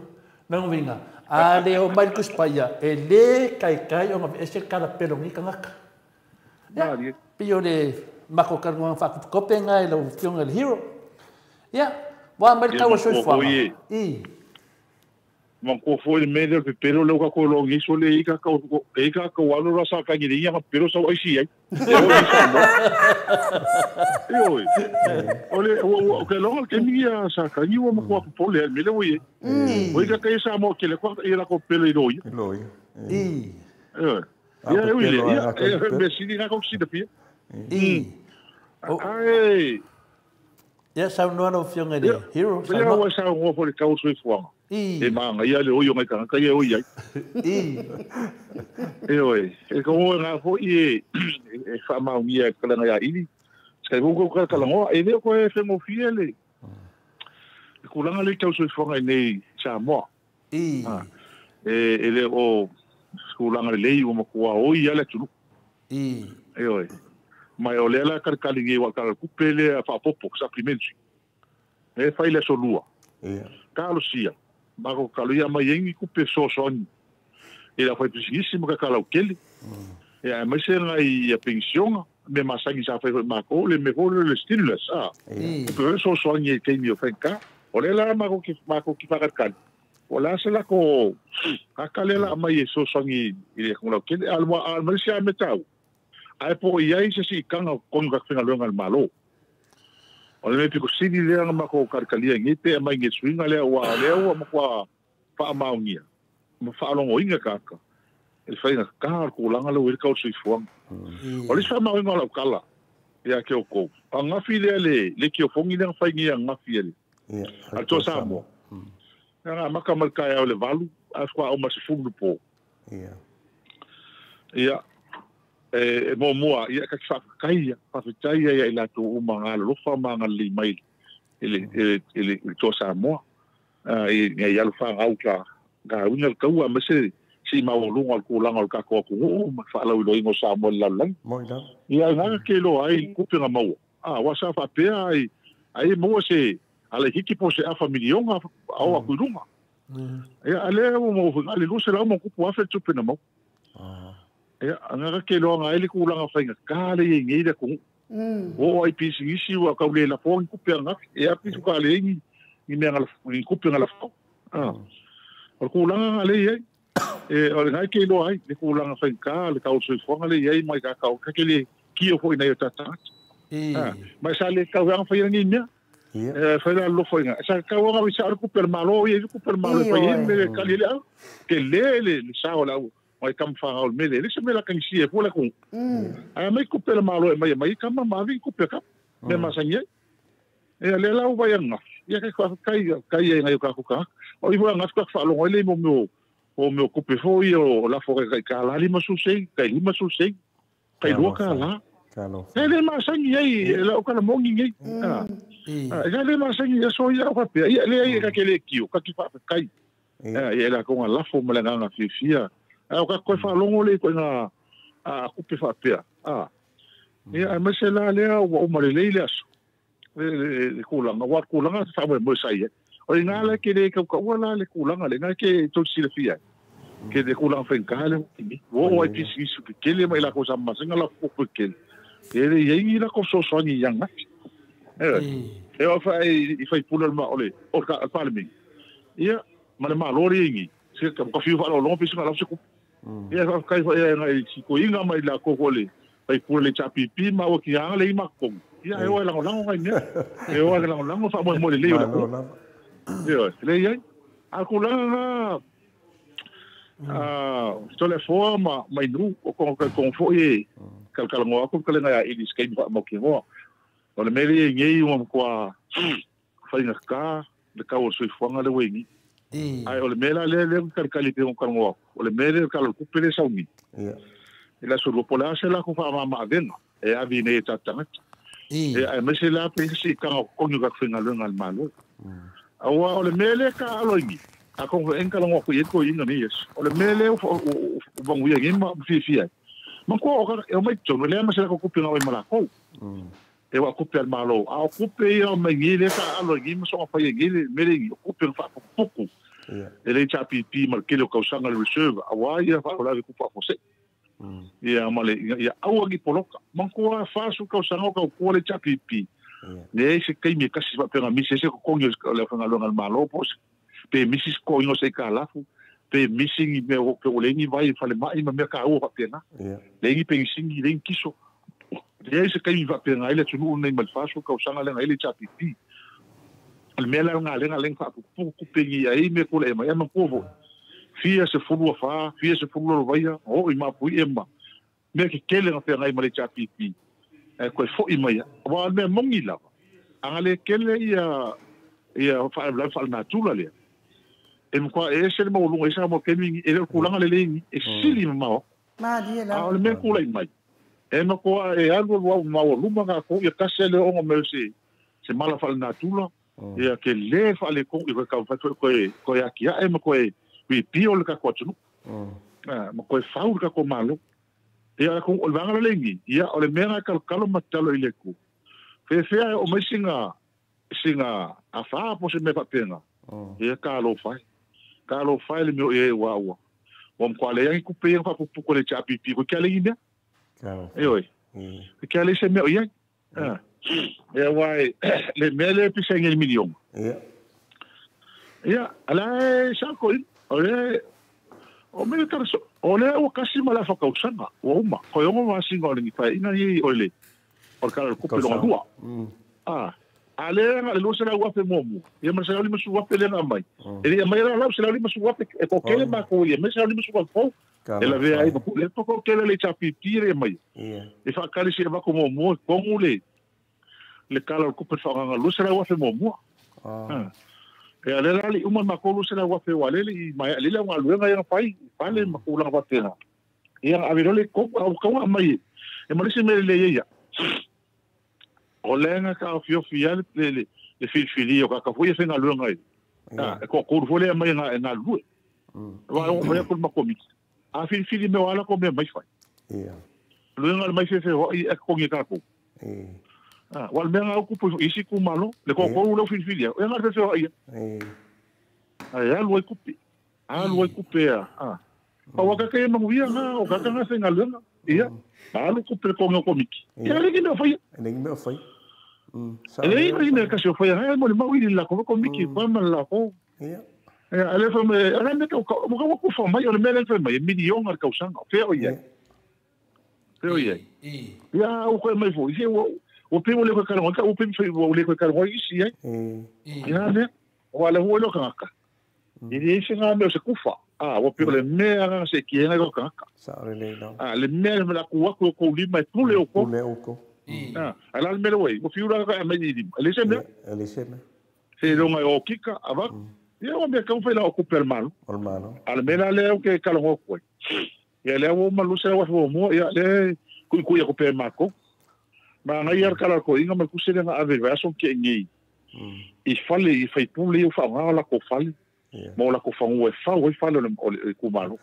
nang vinga a le o mai kuspaia e le kai o ma ese kala pelo ni kangaka ya pio le mako ka ngoi fa kopenga e lo feo ngale hero ya wa mai ka wo so fa ma ko foi medio pero lo ka ko lo ngiso le ika ka walo rasa ka ngi ya pero so ai si ai ole o ke lo ke mi ya sa ka ni wo ma ko pole me le wo ye o ika ka sa mo ke le ko ira ko pelo i roi ya me si ni ka ko si de pia ai ya sa no fiong de hero ya wa sa ngo por ka so fo e manga ia le o yo ngai ka ia o ia e ko nga fo e fa ma mi e kala nga ili sai ko ko kala ngo e le ko e fe mo fiele ko langa le tau so fo ngai nei sa mo e le o Kulanga lei o makua o ia le tunu. Oi. Mai o lela karkalingi wa kar kupele fa popo supplements. E fai le solua. Kalusia. Mako kaluia mai yengi kupe sosoni. E la foi pisíssimo ka kalau keli. E a mais ngai a pensionga me masangi sa foi mako le me vole le stimulus Kupe sosoni e temi o fenka. O lela mako ki fakarkali. Wala sila ko kakalela mai sosoni ile kung keli alma sia metau. Ai po iai se si kanga kon ka finga longa malo. Ole me piko sini le nga mako karkalia ngite mai nge swinga le wa mako fa maungia. Ma fa longo inga kaka. E fa inga ka ko langa le wir ka o sifuang. Ole sa mau ngala kala. Ya ke o ko. Anga file le ki o fongi nga fa ngia nga file. A to sa mo. Nga maka marka ya le valu a kwa o masifungu po. Ya mo moa ia ka whakaia whawhitaia ia i lato umanga lofa manga li mai ele to sa moa i alu whangau ka unga kaua mese si maolunga al kulanga al kako aku ma whalau ilo ingo sa moa lalang ia nganga ke lo ai kupinga maua wasa whapea ai moa se ale hiki po se a familionga au aku runga ia ale mo ale lusa lau mo kupu afe tupina mau anga ke lo nga ele kulanga fainga kale ngi de ku o ai pisi isi wa ka le la fo ku pe nga e a pisu ka le ngi ni me nga ni ku pe nga la fo o kulanga le e o nga ke lo ai le kulanga fainga le ka o so fo nga le ai mai ka ke le ki o fo ina yo tata mai sa le ka nga fa ni me fa la lo fo nga sa ka nga wi sa ku pe malo e ku pe malo fa me ka le ke le sa o la mai kam fa o mele le se mela kan si e pola ku ai mai ku pela malo e mai kam ma vi ku pe ka me masanye e le la u vai nga ia ka kai ngai ka ku ka o i voa nga ka fa lo le mo meu ku pe fo o la fo ka la li ma su sei kai li ma su sei kai lo ka la ele masanye e la o ka mo ngi ia le masanye so ia ka pe ia le ka ke le kiu ka ki fa kai ia la ko la fo mo la nga fifia o ka koe whalongo le koe ngā kupe whapea. Ia, mai se la lea o marelei le aso. Le kulanga, wa kulanga sa whawe mo sai e. O i ngā le ke le kaukau la le kulanga, le ngā ke tōsi le fia. Ke le kulanga whenkale o kimi. O ai pisi isu ke kele mai la ko sa masinga la fuku kele. E le iengi la ko sosoangi yanga. E o whai pula le maole, o ka alpalemi. Ia, ma le malori ingi. Se ka fiu whala o longa pisi ngā lau se kupu. Ia kai fa ngai si ko inga mai la ko le pai pule chapi pi ma o ki anga le ma ko ia e o la lango ngai ne e o la lango fa mo le le ia le ia a ko la sto le forma mai nu o ko fo e kal ngo ko kale ngai i dis kai mo ki ho o le mele ngai o ko fa inga ka le ka o so fonga le wengi ai o le mela le karkali pe on kango o le mele kalo ku pele sauni e la solo pola se la ko fa ma venga e a vine tatanga e ai me se la pe si ka ko nyu ka finga le ngal malo awa o le mele ka aloingi a ko en kalo ko ye ko inga ni yes o le mele o bangu ye ngima fi ai ma ko o mai tono le ma se la ko pinga o mala ko e wa ku pe malo a ku pe o mai ngile ka aloingi ma so fa ye ngile mele ku pe fa poku e le chapi pi mar kilo ka usanga le reserve awa ia fa ola ku fa fose ia male ia awa gi poloka manko fa su ka usanga ka ku le chapi pi ne se kai me kasi fa pena mi se ko konyo le fa ngalo ngal malo pos pe mi si ko no se ka lafu pe mi singi me o ke o le ni vai fa le mai ma me ka o fa pena le ngi pe singi le kiso le se kai va pena ile tunu nei mal fa su ka usanga le ngai le chapi pi al mela nga lenga fa ku pengi ai me ko le mai ma ko fia se fulu fa fia se fulu vaia o i ma pu emma me ke kele nga pe ngai male chapi pi e ko fo i mai wa me mongi la angale kele ia fa na tula le e mo e se mo lu e sa mo ke mi e ko langa le lengi e sili ma dia la al me ko le mai e no ko e algo wa ma lu ma ko ia kasele o mo se mala fa na tula ia ke le fa le ko i ka fa ko ya ki e mo ko e pi o le ka ko tunu Ma koe whau ka ko malo. Ia kong o vanga lengi. Ia o le mea kalo matalo i le ku. Whewhea o mai singa a wha po se me whapenga. Ia ka alo whai. Ka alo whai le meo e ua ua. Wa mkwa le yangi kupe yang whapupuko le chapipi. Ko kia le india? E oi. Ko kia le se meo iai? Ia wai le mea le pisa inga milion. Ia, ala e sako in. O me taraso. O le o kasi mala whakausanga. O uma. Koe ongo masinga o le ngi whai. Ina i oile. O le kara kupe longa dua. Ale nga le losa la wape momu. Ia masa ali masu wape le nga mai. Ele ia mai la lau se la ali masu wape e ko kele ma ko ia masa ali masu wape. Ela ve ai ko le to ko kele le chapi pire mai. E fa kali se va ko momu ko mule. Le kala ko pe fa nga losa la wape momu. E ale la ali uma ma ko losa la wape wale le mai ale la nga luenga ia pai. Pale ma ko la wape na. Ia avirole ko ka mai. E mali se me le ia. O lenga ka ofia le filfili o ka foi fe na lunga ai. Ko ko foi mai na lua. Wa o ia ko makomi. A filfili me wala ko me mai fai. Lunga mai fe ho e ko ngi ka ko. Wal me nga ku isi ku malo le ko lo filfili. O nga fe ho ia. Ai aloi kupi. Aloi kupea. Pa waka ke manguia nga o ka nga se nga lunga. Ia. Alu ku pe ko ngomiki. Ia le kino foi. Le kino foi. Ele ina ka se foi ha mo le mawili la ko miki pa ma la ko. Ia. Ale fa me ala me ko mo ko fa mai o le mele fa mai milion ar kausanga. Fe o ia. Fe o ia. Ia o ko mai fo. Ia o pe mo le ko kala o pe fe o le ko kala o isi ai. Ia ne. O ala ho lo ka. Ele se nga me se kufa. O pe le me nga se ki nga ko ka. Sa le no. Le me me la ku ko li mai tu le o ko. Le o ko. Ala mele wei, o fiura ka me di. Ele se me. Ele se me. Se longa o kika ava. Ia o me ka foi la o ku permano. Permano. Ala mele le o ke kala ho ko. Ia le o malu se wa mo ia le ku ya ko permako. Ma nga ia kala ko inga me ku se nga ave verso ke ngi. I fale i fai tu le o fa nga la ko fale. Mo la ko fa o fa o fa le ku malo.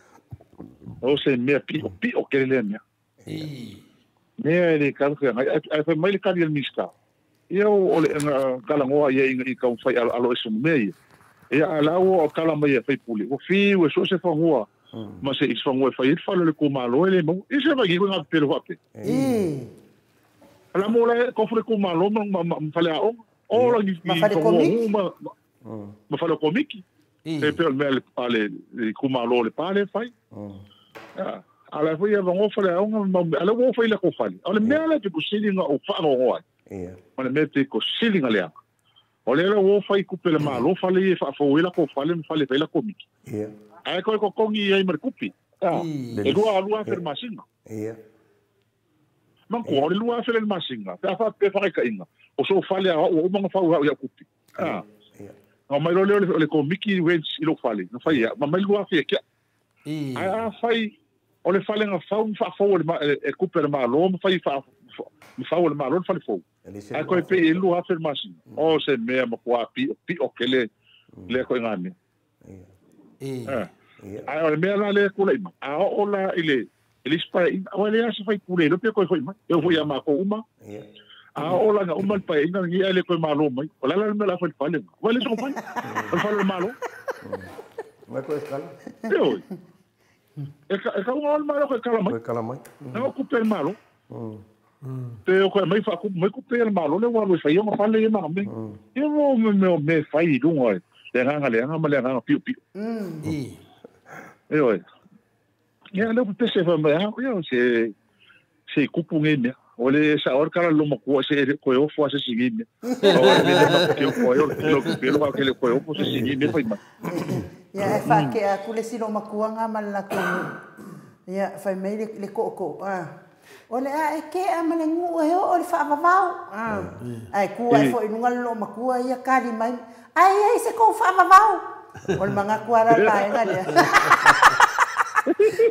O se me pi o ke le me. Nea ele kala kaya, ai fai mai le kari al miska. Ia o le kala ngoa ia i kau fai alo esu mei. Ia alau o kala mai e fai puli. O fi o so se whangua. Ma se is whangua e fai it whalo le kumalo ele mau. I se wagi ngā pere wape. Ala mo le kofre kumalo ma fale a onga. O la ni ma fale komiki. E pe me le kumalo le pale fai. Ala foi a vango fale a unga ala wo foi la ko fale ala me ala te kusilinga o fa ngo ai ona me te kusilinga le o le wo foi ku pele malo fale fa fo ila ko fale me fale pela komiki ai ko kongi ai merkupi e do alu afirmasinga man ko le lu afirmasinga fa pe fa ka inga o so fale o mo fa o ya kupi o mai le komiki wens ilo fale no fa ya ma mai lu afia ai fai o le fale nga fau fa fau e kupe le malo fa fa fau le malo fa le fau ai ko pe e lu afirmasi o se me ma ko pi o kele le ko ngani ai o me la le ko le a o la ile spa o le as fa ku le lo pe ko foi ma eu fui a ma ko uma a o la nga uma pa inga ngi ale ko malo mai o la me la fa fale o le so fa le malo ma ko escala e ka un malo ko kala mai no ku pe malo te o ko mai fa ku mai ku pe malo le wa fa yo ma fa le ma me e mo me fa i du ngoi le nga ma le nga piu e oi ya le ku pe se fa ma yo se ku pu nge o le sa or kala lo mo ko se ko yo fo se sigi me o le ko yo lo ku pe lo ka le ko yo fo se sigi me fa ma ia e whake a kule sino makuanga malala tonu. Ia whai mei le ko'oko. O le a e ke a male ngu e o le whaavavau. Ai kua e fo inunga lo makua ia kari mai. Ai se kou whaavavau. O le mga kuara laenga lea.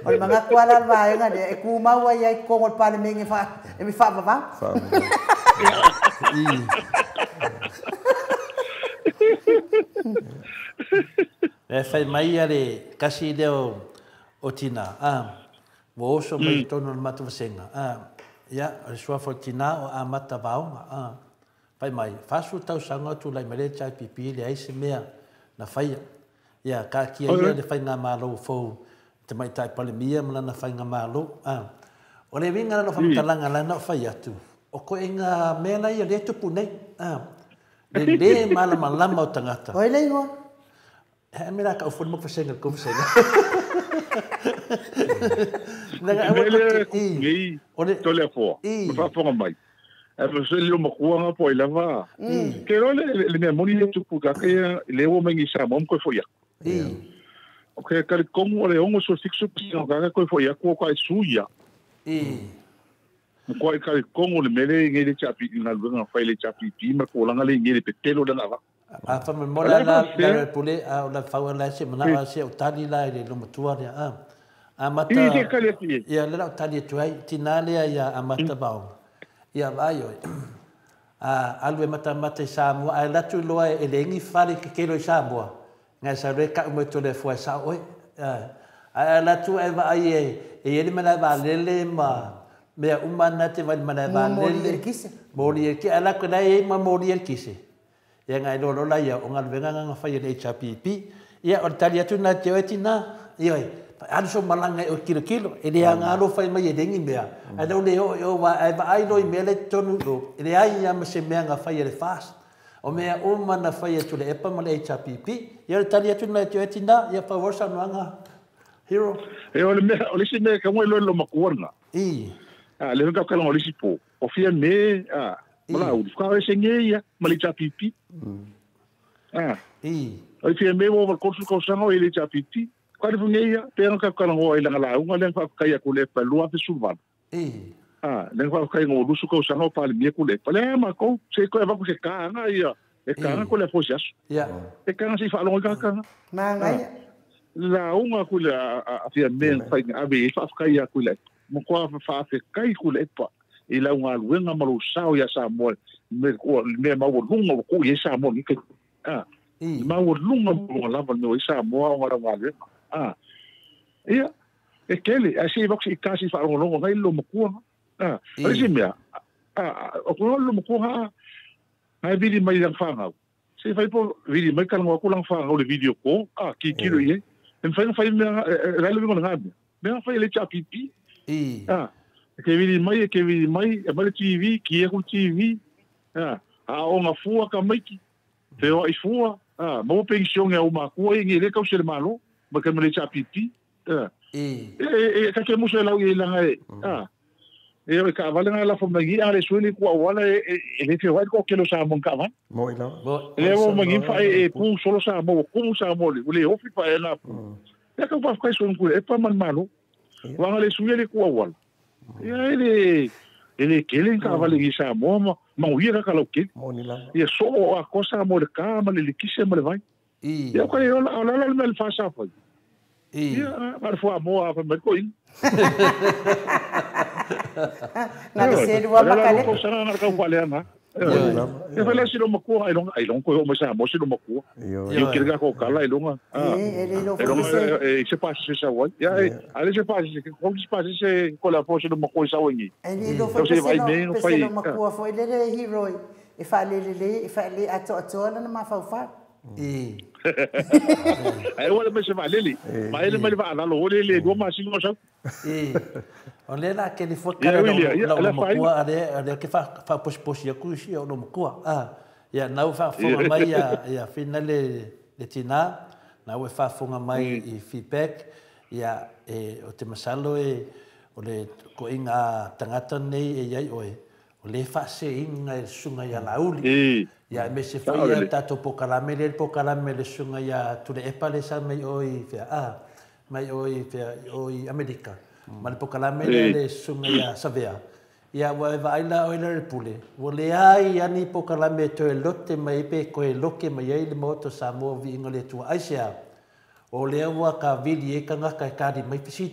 O le mga kuara laenga lea. E ku maua ia i kongol pale mengi e mi whaavavau. E fai mai ale kasi leo o tina wo so mai tono matu vasenga ia o sua fo tina o amata vaunga pai mai fasu tau sanga tu lai mele chai pipi le ai se mea na fai ia ka kia ia le fai nga malo fo te mai tai pale mia mala na fai nga malo o le vinga no whakatalanga la na fai atu o ko inga mena ia le tupu nei le malama lama o tangata oi le ngo he mera ka ufun mo fasenga ko fasenga ngi tole fo fa fo mai e se lo mo kuanga po ila va ke ro le me moni tu ku ka ke le wo mengi sa mom ko fo ya okay ka como le ongo so sixu ki ka ko fo ya ko ka suya ko ka como le mele ngi le chapi na lu fa le chapi pi ma ko langa le ngi le petelo da va fa me mola la pule la fa la se mana se o tali la le lo matua ya amata ia le la tali tuai tinale ya amata bao ia vai oi alwe mata Samoa ai la tu loa e lengi fali ke kelo Samoa ngai sa re ka mo to le fo sa oi ai la tu ai vai e ele mana va lele ma me umana te vai mana va lele mori ki ala ko dai ma mori kise ia ngai lo la ia o ngal venga nga fai le HPP ia o tali tu na te tina ia anu so malanga o kilo ele anga lo fai mai dengi mea ai no le o va ai no mele tonu lo ele ai ia me se mea nga fai le fast o mea o mana fai tu le epa ma le HPP ia tali tu na te tina ia fa worsa no anga hero e o le mea o le se me ka mo lo makuana le ka ka lo le sipo o fia me mala u ka se ngeia ma le HPP ai fia me mo ko ko sango le HPP Kwa ni fungeia, pēra ka ngo ai langa la unga len fa kai ko le pa lua pe sulvan. Len fa kai ngo lusu ko sango pa le mie ko le. Pa le ma ko se ko va ko se ka nga ia. E ka ko le fosias. E ka si fa lo ka. Ma ngai. La unga ko le a fia men fa nga be fa kai ko le. Mo ko fa kai ko le pa. I la unga luenga malu sao ya sa mo. Me ko me ma wo lunga ko ye sa mo ni ke. Ma wo lunga mo la va no sa mo ora va le. Ia, e kele, a se voksi i kasi wha rongo ngai lo makua. Ai si mea, o kua lo makua hai vidi mai lang whangau. Se whai po vidi mai karangoa ko lang whangau le video ko, ki kilo i e. En whai mea, railo vingo na ngā mea. Mea whai le chapipi. Ke vidi mai, e mai TV, ki e ku TV. A o ngā fua ka maiki. Te o ai fua. Mau pension e o makua i nge le kau se le malo. Baka mele chapipi ka ke muso la i langa e ka vale nga la fo magi ale sueli ko wala e le fe wa ko ke lo sa mon ka van mo ila le mo magi fa e pu solo sa mo ku sa mo le ofi fa ela ya ka fa ka so ku e pa man malo wa ale sueli ko wala ya ele kele ka vale i sa mo ma uira ka lo ke mo ni la e so a cosa mo de ka ma le kise mo le vai ia ko le ola le mel fa sa foi ia par fo mo a me ko in na se ru ma ka le ko sa na ka wale na e fa le si lo mo ko ai long ko mo sa mo si lo mo ko io que ga ko kala ai longa se passa sa wa ia ale se passa que como se passa se ko la po si lo mo ko sa wengi ele lo fa se lo mo ko foi le hero e fa le ato na ma fa ai wala me se valeli ma ele me va lo le do ma singo sa o le la ke ni foka la mo ko ale ke fa pos ya ku si o no mo ko ya na fa mai ya finale le tina na we fa fonga mai I feedback ya o te masalo o le ko inga tangata nei ai o le fa se inga sunga ya lauli ya me se fa ya tato pokalamele sunga ya tu le epale sa mai oi Amerika ma le pokalamele le sunga ya savea ya wa vaila o le pule wo le ai ani pokalame to lote mai pe ko loke mai le moto sa mo vi ngole tu aisia o le wa ka vidi e kanga ka di mai fisi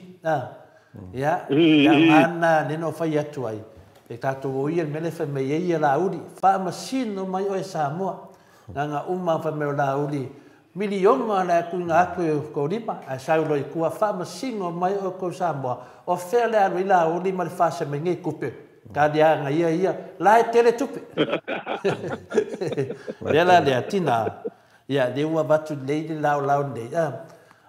ya ana ne no fa ya tu ai e tato o ia mele fa me ia la uri fa masino mai o Samoa nga uma fa me la uri milionga la kuinga ko lima a saulo i kua fa masingo mai o ko Samoa o fele a ila o lima le fa se mengi kupe ka dia nga ia la tele tupe lela le atina ia de wa batu le la de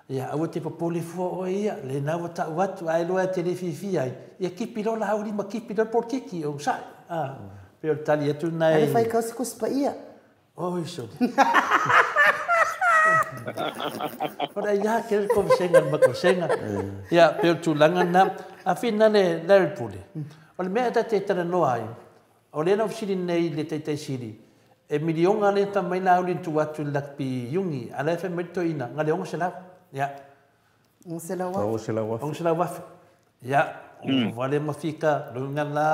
ia o te popoli fo o ia le na wata watu ai lo tele fifi ai ia kipi lo la o lima kipi lo por kiki o sa per tali tu na ai fai ka se kuspa ia oh isso ora ia que consenga ma consenga ia per tu langa na a fina le pule o le mea te tana no ai o le na fsiri nei le te siri e milionga le ta mai na uli tu atu lakpi yungi ala fe meto ina ngale onga sela ia onga sela wa ia vale ma fika lo ngala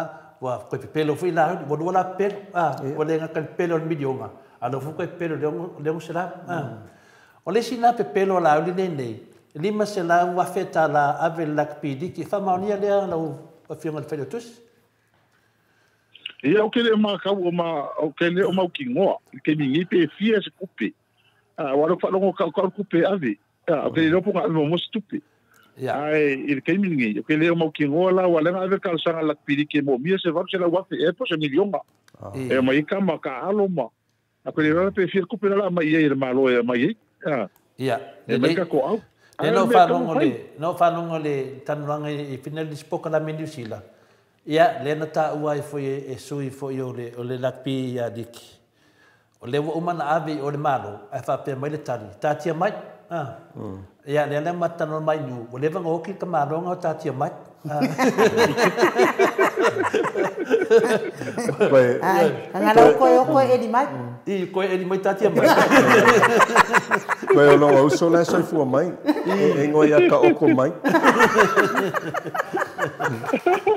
wa ko pelo foi la bo wala pelo o le ngaka pelo milionga alo fu ko pelo le onga sela o le sina pe pelo la uli nei lima sela wa feta la ave lakpi diki fa maunia le la o fianga le felo tus ia o kele ma ka o kele o mau kingoa ke mingi pe fia se kupe wa fa longo ka kupe ave o kele lo ponga mo stupe ai il ke mingi o kele o mau kingoa la wala ave ka sanga la pirike mo mia se va se la wa e po se milionga e mai ka ma ka alo ma a kele lo pe fia kupe la mai e malo e mai ia e mai ka ko au no fa longo le tanwanga i final di spoka la menusila ia le na ta uai foi e sui foi o le lakpi ia diki o le wo mana ave o le malo e fa pe mai le tali tatia mai ia le mata no mai nu o le vanga o ki ka malo nga tatia mai ngala ko e di mai i ko e di mai tatia mai Koe o longa uso la soi fua mai. E ngoi a ka oko mai.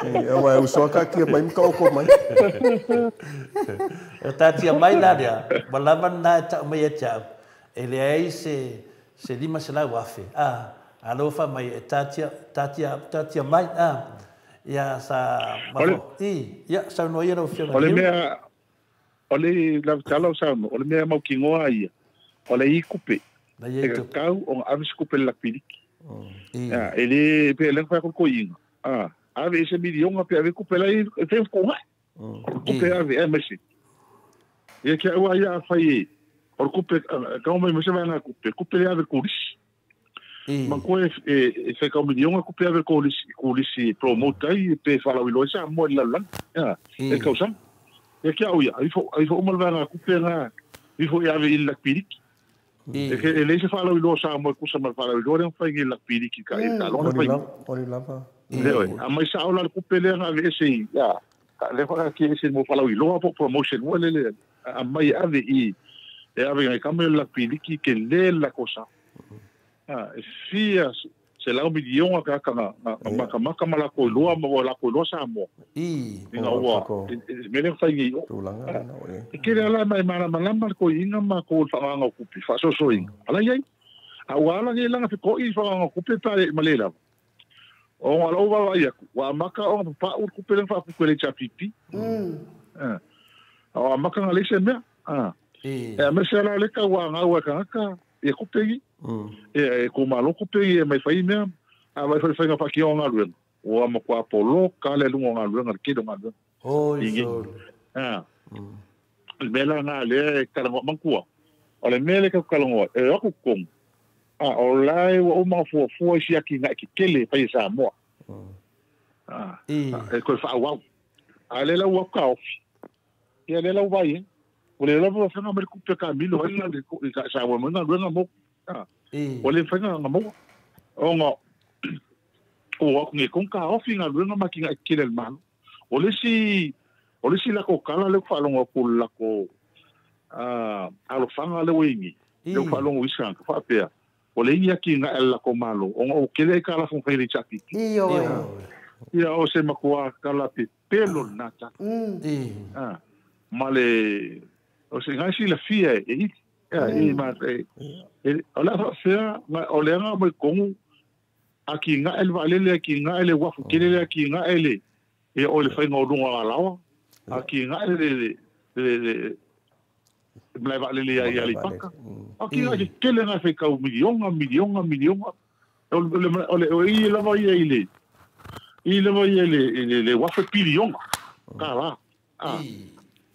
E ngoi uso a ka kia mai ka oko mai. E tatia mai la rea. Walaman na ta mai e tia. E le ai se lima se la wafe. Alofa mai e tatia mai. Ia sa... Ia sa no ia no fiona. Ole mea... Ole la tala sa no. Ole mea mau kingoa ia. Ole i kupe. E ka kau o avis kupe la piriki. Ele pe le fa ko inga. Ave ese milionga pe ave kupe la i te ko nga. Kupe ave e mesi. E ke wa ia fai o kupe ka o me se va na kupe le ave kuris. Ma ko e fe ka milionga kupe ave kuris promote ai pe fa la wilo sa mo la la. E ka usa. E ke au ia ai fo mal va na kupe nga. I fo ia ave il la piriki. E ke le se fa la wilo sa mo ku sa mal fa la wilo re fa la piriki ka e ka lo na fa. Ori lava. A mai sa ola kupe le nga ave se ya. Le fa ki se mo fa la wilo po promotion mo le a mai ave i e ave ngai kamel la piriki ke le la cosa. E fia se la milion ka maka mala ko loa mo la ko loa sa mo. Nga wa. Me le fa ngi. Ke le ala mai mala ko inga ma ko fa nga kupi fa so inga. Ala yai. A wala ngi langa ko i fa nga kupi pa malela. O ala o wa ia wa maka o pa u kupi le fa ku le chapipi. O maka nga le se me. E me se la le ka wa nga wa ka e kupi e ko malo kupe e mai fai mea a mai fai nga faki o nga luen o ma kwa polo ka le lungo nga luen ke do nga luen so el mela nga le ka ngo mankua o le mele ka ngo e aku kong o lai o ma fo si aki nga ki kele fai sa mo e ko fa wa a le la wa ka ofi e le la wa ye o le la fa nga me kupe ka milo ina le ka sa wa mo nga luen mo o le whainga nga mo o nga o aku nge kong ka ofi nga luenga maki nga kile malo o le si lako kala le whalonga ko lako alo whanga le wengi le whalonga wisanga whapea o le ingi aki nga el lako malo o nga o kele kala fong whairi chaki ia o se makua kala pe pelo nata ma le o se ngai si la fia e iti ola fa o le nga mo kongu aki nga el valele aki nga ele wa fukele aki nga ele e o le fa ngo dunga lawa aki nga ele Mlai va lele ia li paka. Aki ai kele nga fe kau milionga. Ole i lava ia ile. I lava ia le wafe pilionga. Kala.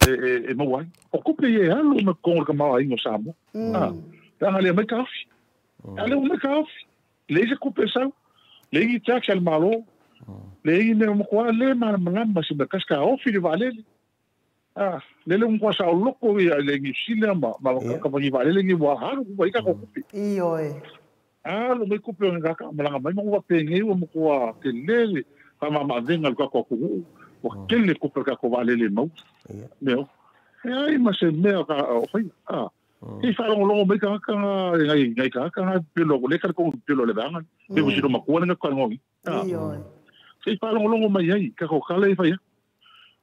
E mawai. O kupe ia halu me konga ka mawa ingo samo. Tanga le me kafi. Ale o me kafi. Le se kupe sau. Le i tax al malo. Le i me mo kwa le ma si me kaska ofi le valele. Lele un kwa sa loko ia le ngi sile ma ka pa ni valele ngi wa haru ko ika ko kupe. Ioe. Lo me kupe nga ka malanga mai mo wa pengi o mo kwa ke lele ka ma venga ka ko ku. O kele kupe ka ko valele mo. Meu. Ai ma se me ka o fai. I fa longo me ka ngai ka pelo le ka ko pelo le banga. Me mo sino ma ko nga ka ngi. Ioe. Se fa longo mai ai ka ko kala i fai.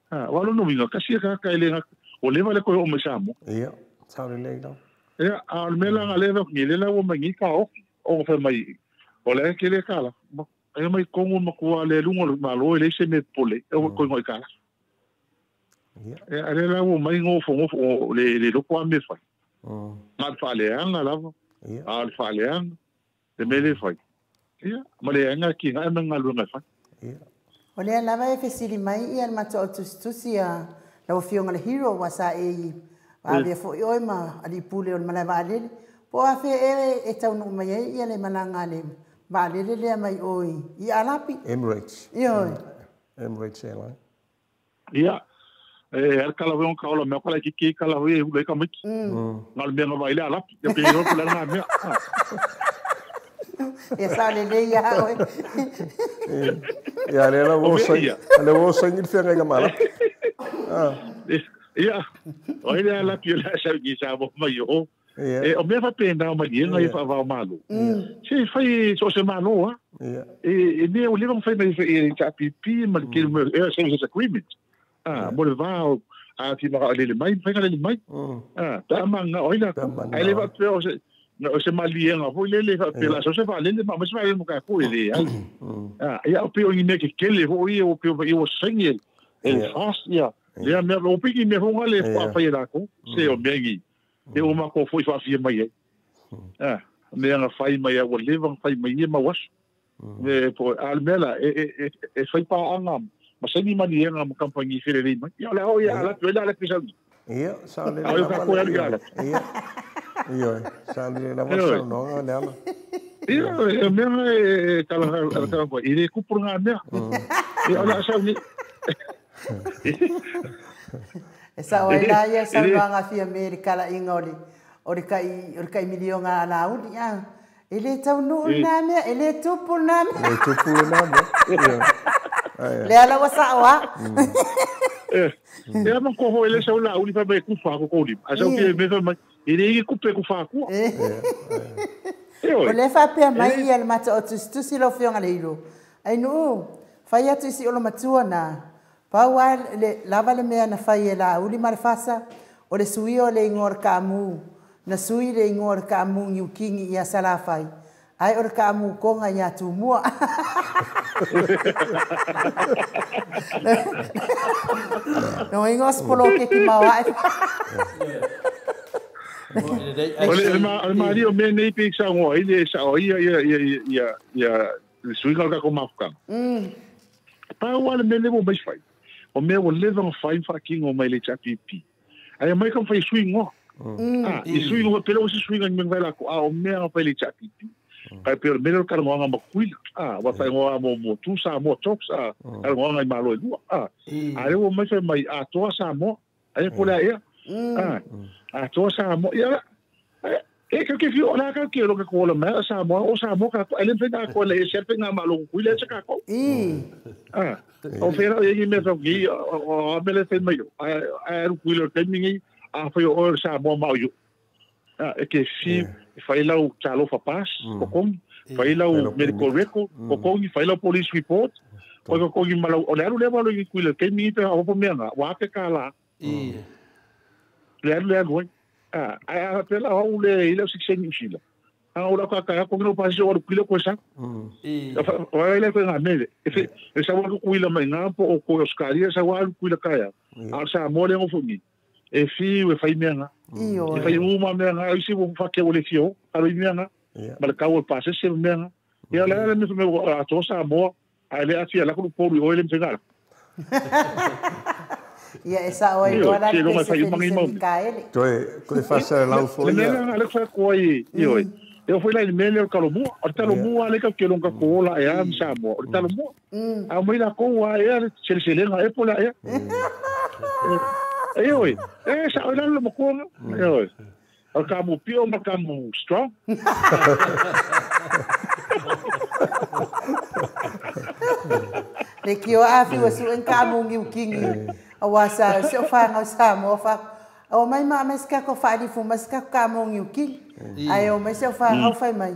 Walo no vinga kasi ka ele o leva le ko o me samo. Ia, sabe le no. Ia, al mela ngale ni le la o mangi ka o fa mai. O le ke le kala. Ai mai kongo ma ko le lungo ma lo le se me pole. O ko ngoi kala. Ia, ale la o mai ngo fo le lo ko me fa. Ngal fa le anga la. Ia, al fa le anga. De me le fa. Ia, ma le anga ki nga me ngalu nga fa. Ia. O lea lava e fesili mai ia mato o tustusi a lau fionga le hero wa sa e vea fo i oi ma ali pule o le malai vaalele. Po a fe e tau no mai ia le malanga le vaalele lea mai oi. I alapi? Emirates. Ioi. Emirates Airline. Ia. E kala weon ka ola mea kala ki kala we hu le ka miki. Ngal mea nga vaile alapi. Ia pe i ropu le nga mea. Ia sale le ia oi. Ia le la wo sa ngil fe nga mala. Ia. Oi le la pio la sa ki sa bo mai o. E o me fa pena o mai nga i fa va malo. Se fai so se malo a. E ne o le vão fai mai e ta pipi ma que o service agreement. Mo le va a ti ma le mai fa le mai. Ta manga oi la. Ai le va pio o se malienga foi le fa pela so se va le ma se va mo ka ko le ai ia o pio ni ke kele foi o pio o sengel el fast ia le me o piki me ho ngale fa fa ira ko se o mengi e o ma ko foi fa fi mai me nga fai mai o le van fai mai ma was me po almela e fai pa anga ma se ni malienga mo kampanyi fere le mai ia la o ia la pela la pisa ia sa le ia Io, sale la voce no, nela. Io, me kala ko ire ku por nga me. Io la sa ni. Esa wala ia sa nga fi America la ingoli. Ori kai milionga ala uli ya. Ele tau no na me, ele tupu na me. Ele tupu na me. Le ala wasa wa. Ia ma ko ho ele sa ula uli fa be ku fa ko li. Asa ke me fa ele i kupe ku fa ku. O le fa pe mai ia le mata o tusi lo fionga le ilo. Ai no, fai atu si o lo matua na. Pa wa le lava le mea na fai la uli ma le fasa o le sui o le ingor kamu. Na sui le ingor kamu ni ukingi ia sala fai. Ai o le kamu konga ia tu mua. No ingos polo ke ki mawa. Ole Mario me nei pe sa ngo ile sa o ia suinga ka ko mafka. Pa wala me le mo mai fai. O me o le van fai fa king o mai le chapipi. Ai mai kan fai suingo. I suingo pelo si suinga me vai la ko o me o fai le chapipi. Kai per me ka ngo nga makuila. Wa fai ngo mo tu sa mo tops ka ngo nga malo lu. Ai o mai fai mai a to sa mo. Ai ko la ia. A to sa mo ia e ka ke fio la ka ke lo ke ko la ma sa mo ka ele pena ko le se pena malo ku le se ka ko o fera ye me so gi o me le se mai a ku le ke mi a foi o sa mo ma yo e ke fi fai la o chalo fa pas ko kom fai la o medical record ko kom fai la police report ko ko gi malo o le malo ku le ke mi pe o po me nga wa ke ka la le ngoi a pela o le ile se xeni xila a ora ka ka ko no pasi o kilo ko sa o ile ko na mele e sa wa ku ile mai na po o ko skaria sa wa ku ile ka ya a sa mo le o funi e fi we fai menga e fai uma menga isi wo fa ke ole fio alo menga ma ka wo pase se menga e ala me a to sa mo ale afi ala ko po ri ole mtenga ia esa oi ora ke se kaele ko fa sa la fo ia le ala fa ko i oi eu fui lá em Melhor Calomu, o Calomu ali que eu nunca cola é am samo, o Calomu. A mãe da coa é selselenga é por lá é. Oi, essa olha lá mocola. Oi. O camu pio, o camu strong. Le que o afi o su en camu ngiu kingi. Awasa se fa nga samo fa. O mai mas ka ko fa di fu mas ka camu ngiu kingi. Ai o mas se fa au fai mai.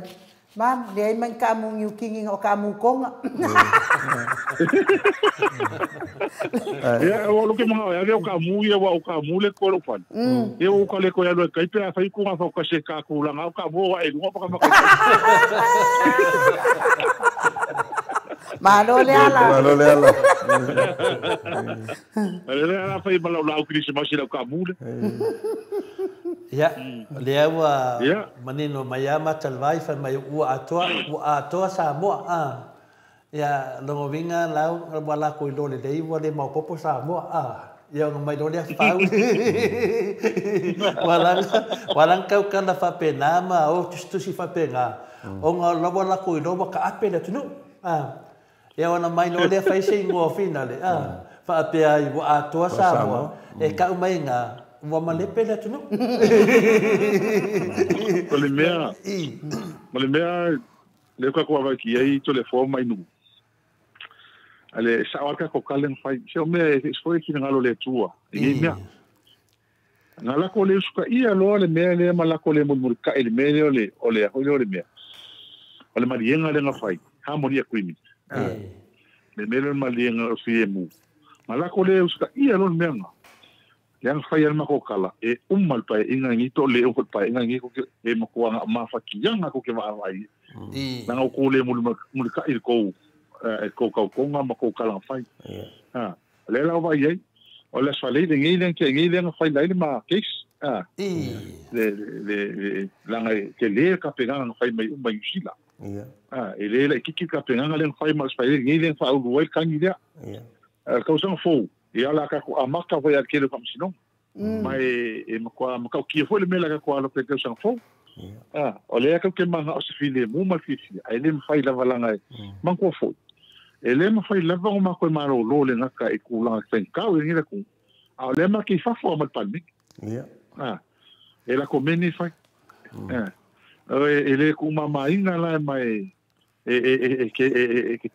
Mam, le ai man camu ngiu kingi o camu konga. Ya, o lo que mau ya o camu ia o camu le ko lo fan. Eu o kale ko ya lo kai pe fa ku nga fa ka se ka ku la nga ka bo ai ngo pa ka Malo le ala. Malo le ala. Ale ala fa i bala la o kri se masi la camu le. Ya, le wa manino mayama talvai fa mai u atoa sa mo ya longo vinga lau wala ko lo le dei wa le mau popo sa mo ya mai do le fa wala kau kana fa pena ma o tu si fa pena o nga lo wala ko lo ka ape le tunu ya wana mai no le fa se ngo finale fa ape ai wa atoa sa mo e ka mai nga wa male pele tunu Malimea le ka ko va ki ai to le forma inu ale sa ka ko kalen fai se o me foi ki ngalo le tua e mea ngala ko le suka ia lo le me le mala ko le mul ka ele me le ole me ole marienga le nga fai harmonia kwimi le me le marienga o fiemu mala ko le suka ia lo me nga yang fai al makokala e ummal pa inga ngito le o pa inga ngiko e makuanga mafaki yang ako ke vai nang ko le mul ka il ko ko nga makokala fai le la vai ai o le fale de ngilen ke ngilen fai lai ma case le langa ke le ka peganga fai mai umba yusila ele le kiki ka peganga le fai ma fai ngilen fa o wel kan ida ka usang fo e ala ka ko amaka vai aquele como se não mas e maka ki foi le mela ka ko ala pe que sang fo olha que manga o se file mu ma fifi ai le fai la valanga man ko fo ele ma fai la va ma ko ma lo le ngaka e ku la sen ka o ni la ku ale ma ki fa fo ma palmi e la komeni fai ele ku ma inga la mai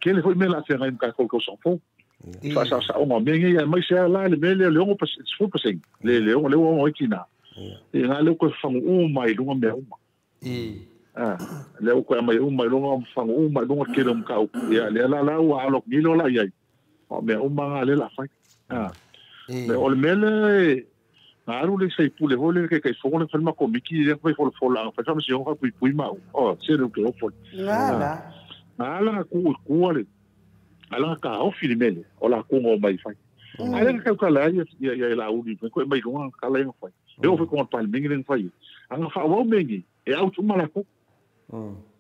que le foi mela se ngai ka ko sang fo sa o mengi ya mai sa la le mele le o pas fu pasing le o kina e nga le ko fangu mai lunga me uma le o ko mai uma lunga fangu mai lunga ke dum ka ya le la wa alok ni lo la ya o me uma nga le la fai le o le mele ngaru le sei pule hole ke fo le falma ko miki le fo la fa sa si o ka pui ma o se le ko fo ala ku ale ala ka o filimele o la kungo mai fai ala ka ka la ya la uni ko mai lunga ka la fai eu fui com o palminho nem fai anga fa o mengi e au tu mala ko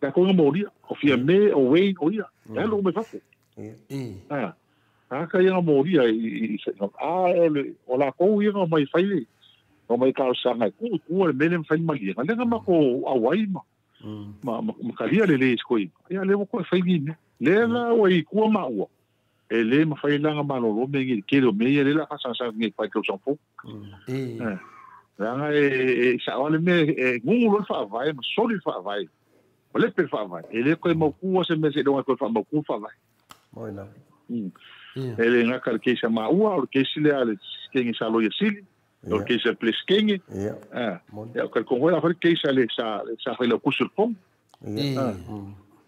ka ko mo dia o fia me o wei o dia ya lo me fa ka ya mo dia ele o la ko ia mai fai o mai ka sa ngai ku le mele fai mali ala ma ko awai ma ka lia le skoi ya le ko fai ni le la o i ku ma o ele ma fai langa ma lo me ngi ke lo me ele la ka sa ngi fai ko son fo langa sa ole me ngu lo fa vai ma soli fa vai o le pe fa vai ele ko mo ku se me se do ko fa mo ku fa vai moina ele nga ka ke sa ma o ke sile ale ke ngi sa lo ye sili o ke sa ples kengi ya ka ko ho la fa ke sa le sa fa le ku sur pom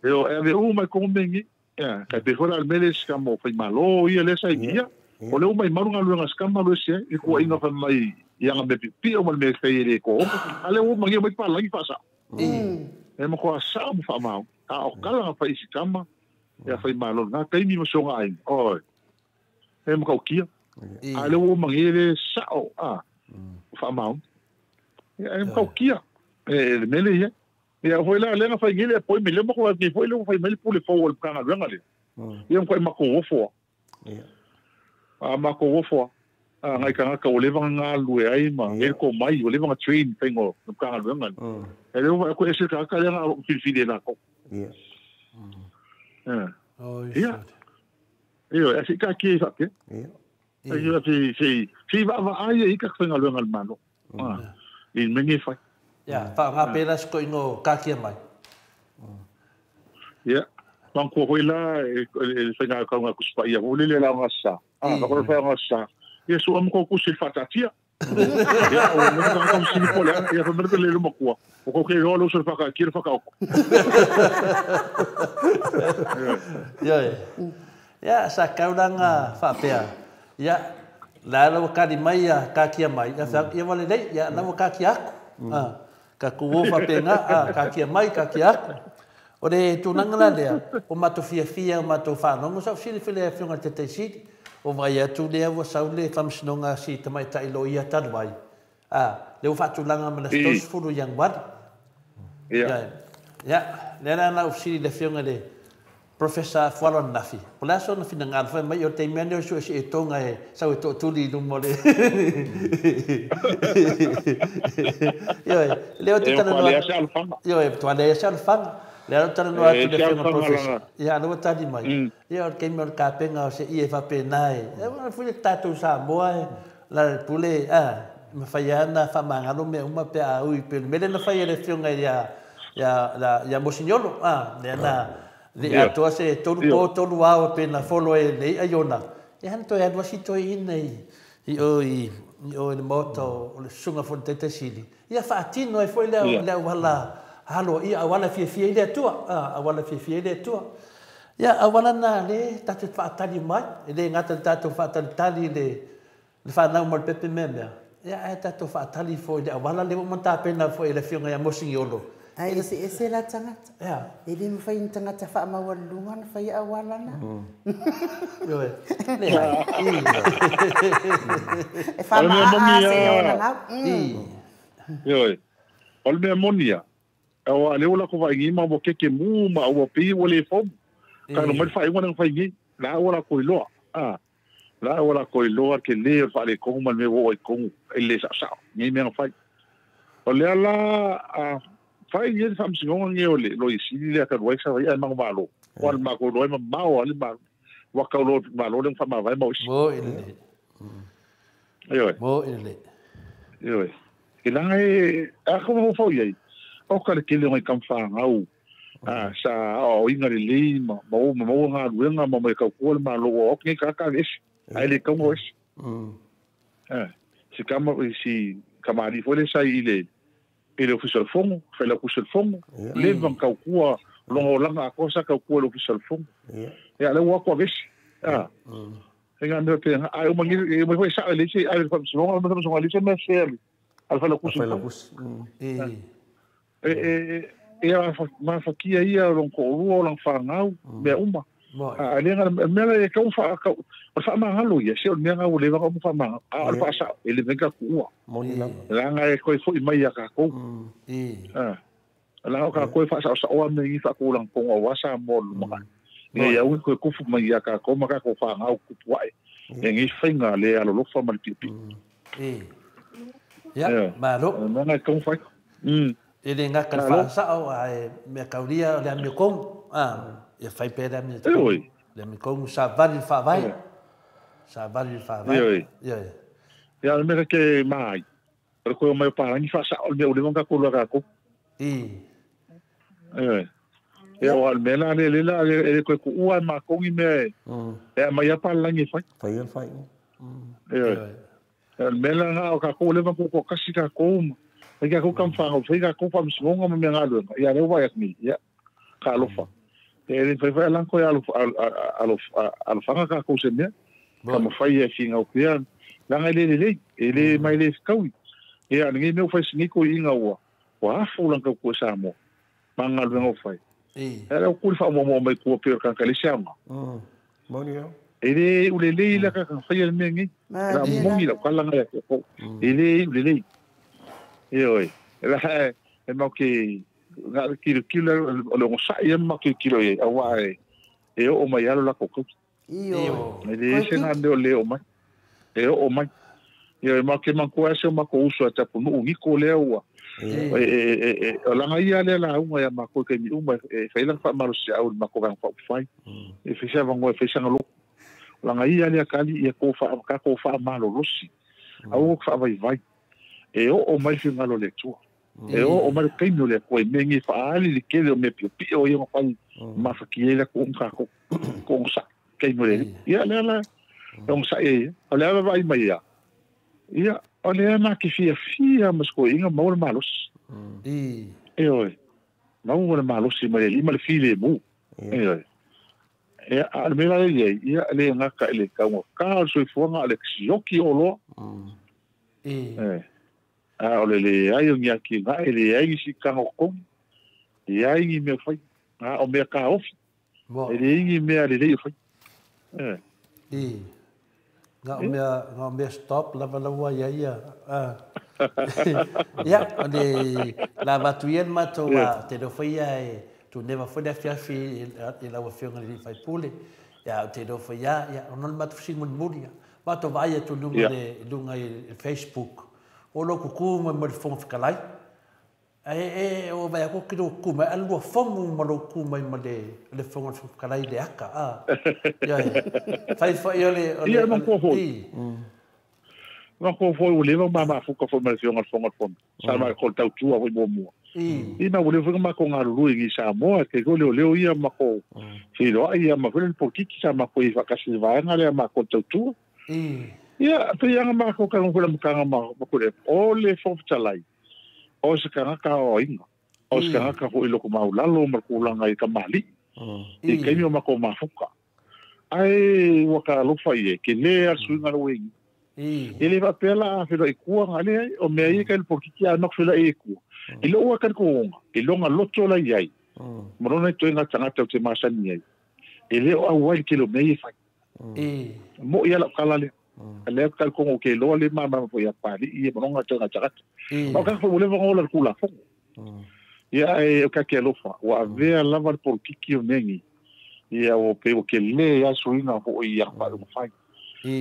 eu ave uma com mengi ka te fora al meles ka mo fai malo ia le sa ia o le uma marunga lu ngas kama lu se e ko inga fa mai ia nga pipi o mal me fai le ko ale uma ngi mai pa la ngi pasa e mo ko sa mo fa mau ka o kala fa isi kama ia fai malo na kai mi mo so nga ai o e mo ka kia ale uma ngi le sa o fa mau e ko kia e mele ia ia foi la lenga fa ngile poi me le mo ko ki foi le foi me pule fo o kanga lenga le ia ko ma ko fo ia ma ko fo ngai kanga ka o le vanga lu e ai ma e ko mai o le vanga train pengo kanga lenga e le ko ese ka lenga fil la ko ia ia io e si ka ki fa ke ia io si va ai e ka kanga lenga mano in mengi fa ya fa nga pela sko ingo kakia mai ya bang ko hoila e fenga ka nga kuspa ia o le la ngasa ko fa ngasa ia so am ko kusi fatatia ya o mo ka kusi ko la ia ko merbe le mo ko ko ke lo so fa ka kir fa ka ya sa kauranga fa pea ya la lo ka di mai ya kakia mai ya ia vale dei ya na mo kakia ka kuo fa penga ka kia mai ka kia o de tunanga lea o mato fia o mato fa no so fili fili fiona te sidi o vai atu le o saule famsnonga si te mai tai lo ia tad vai le o fa tulanga me stos furu yang bad ya le na o sidi le fiona le professor Fualon Nafi pola so na fina ngal fa mai o te mene o so e tonga e sa o to tuli no mole le o te tana yo e to ale sa fang le o tana no atu de fiona professor ya no ta di mai yo ke me ka penga o se i fa pe nai e mo fu le tatu sa boa la pule me faiana fa manga no me uma pe a ui pe me le fa le fiona ya mosignolo le na le ato se tolu ao pe na folo e nei aiona e han to e adwasi to i nei i o le moto o le sunga fonte te sili ia fa tino e foi le wala halo ia wala fie le tua wala fie le tua ia wala na le tatu fa tali mai le ngata tatu fa tali le fa na mo pepe meme ia tatu fa tali foi le wala le mo ta pena foi le fionga ya mosignolo ai ese la tangata ele me fai tangata fa mawalunga na fai awala na yo e fa ma se ona na yo ol me monia o ale ola ko vai ma bo ke mu ma o pi o le fo ka no me fai ngona fai ni la ola ko lo la ola ko lo ke le fa le ko ma me o ko ele sa ni me fai o le ala fai ye famsi ngonga ngeole lo isili le ka roisa ia ma malo wal ma ko roi ma mau ali ma wa ka lo ma lo le fa ma vai mo ile yo ke la e a ko mo fo ye o ka le ke le ngai kam fa ngau sa o inga le lima mo nga ruenga mo me ka ko ma lo o ke ka es ai le ka mo es si kama si kamari fo le sai ile ele official fongo fai la official fongo le van ka kua longo langa cosa ka kua official fongo ya le wa ko ves nga no pe ai o mangi e mo foi sa le si ai fa so nga mo so ali se me ser al fa la kusi ma fa ki ai a longo o lang fa ngau be uma ale nga me le ka fa ka fa ma halo ya se o me nga o le va ko fa ma al fa sa ele venga kua la nga e ko fo mai ya ka ko la ka ko fa sa o me i fa ko lang ko wa sa mo ma ne ya u ko fu mai ya ka ko ma ka ko fa nga ku puai e ngi finga le alo lo fa mal pipi ya ma lo nga ko fa ele nga ka fa sa o ai me ka ria le me ko e fai pe da me le me ko sa vali fa vai ya me ke mai ko mai pa ni fa sa o me o le nga ko lo ka ko ya o al mena le la e ko ku ua ma ko i me e ma ya pa la ni fai el mena nga o ka ko le ko ko kasi ka ko e ka ko kam fa o fe ka ko fa msonga me nga lo ya le wa ya ni ya ka lo fa e fai la ko ya al fa ka ko se me ka mo fai e finga o pian la nga le mai le kaui e a ngi me fai singi ko inga wa fu lan ka ko sa mo manga lo ngo fai era o ku fa mo me ko pe ka le chama monio ele ulele la ka fai le mengi la mongi la kala nga ko ele ulele oi la e mo ke ga kilo lo sa ye mo ke kilo e awa e o mai alo la ko Iyo. ele se na de le o mai e o mai e mo ke man ko ese mo ko uso ta pu no ngi ko le o o la nga ia le la unga ya ma ko ke mi uma e fai la fa maru se au ma ko ga fa fai e fisa vango e fisa ngalo langa ia le kali ia ko fa malo losi au fa vai e o mai fi ngalo le tu e o mai kai no le ko mengi fa ali le ke le me pi o ia fa ma fa ki le ko ko sa kai no le ia le donc sa e ole vai mai ia ole na ki fia mas ko inga mau malos e oi mau malos si mai li mal fi le mu e oi e a me la ia le ngaka le ka mo ka so fonga le sioki olo a ole le ai ngia ki va ele ai si ka ko e ai me fai a o me ka of ele ngi me ale le fai nga me stop la ia ya de la batuien mato te do fai ai tu neva foi da fiafi e la fiona li fai pule ya te do foi ya non mat fing mon muria ma to vai tu lunga il Facebook o lo ku mo fon fikalai o vai ko kido ku ma algo fon mo lo ku mai ma de le fon fikalai de aka ya fai foi ole ia non ko foi non ko foi o leva ma fu ko formación al fon sa ma ko tau tu a mo ina wole fuga ma ko ngaru ngi sa mo ke go leo ia ma ko filo ia ma ko por kiki sa ma ko i vakasi va ngale ma ko tu ia pe ia ma ko ka ngula ma ko le ole fo talai o se ka o inga o se ka ko i lo ko maulalo ma ko langa i ka mali i ke mi ma ko ma fuka ai wa ka lo fa ie ke le asu ngalo wingi ele va pela filo i ku ngale o me i ka por kiki a no filo i ku i lo kan ko i lo nga loto la yai morona to nga tanga te masani yai ele o awai kilo me fa mo ia la kala le le ka ko ke lo le mama po ya pali i morona to nga tanga o ka fo le ngo la kula fo ia e ka ke lo fa wa ve la var por kiki o nengi ia o pe o ke le ya suina fo ia pa o fa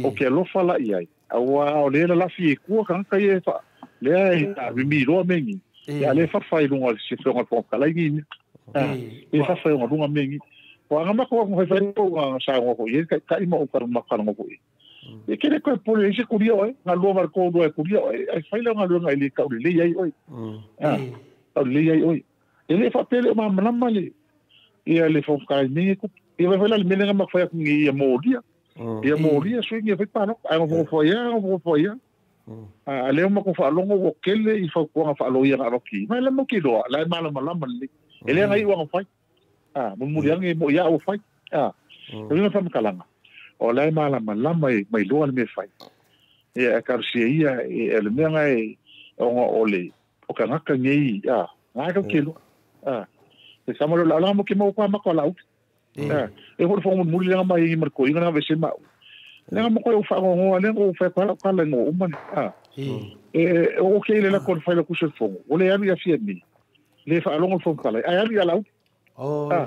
o ke lo fa la yai awa o le la fi ku ka ka ye fa le ai ta mi ro mengi ya le fa fa lunga se fonga po kala ngi e fa fa lunga mengi wa nga ma ko fa ko sa ngo ko ye ka ima o ka ma ka ngo ko e ke le ko po le se ku rio nga lo mar ko do e ku rio e fa le nga lo nga le ka le ye oi le ye oi e le fa pele ma ma mali e le fo ka ni ku e va fa le me nga ma fa ku ngi mo dia e mo dia so ngi fa pa no a ngo fo ya a le mo ko fa longo o kele I fa ko fa lo ia ro ki ma le mo ki do la ma le ele ngai wa fa mo muri ngi mo ya o fa no fa kalanga o la ma mai lo al me fa e a kar si ia e le me ngai o le o ka ngaka ngi nga ka kilo e sa mo la mo ki mo pa ma ko la e ho fo mo muri nga mai mar ko inga na ve se ma le mo ko fa ngo le ngo fa kala ngo man o ke le la ko fa le ku se fo o le ya fi mi le fa lo fo kala ai ya la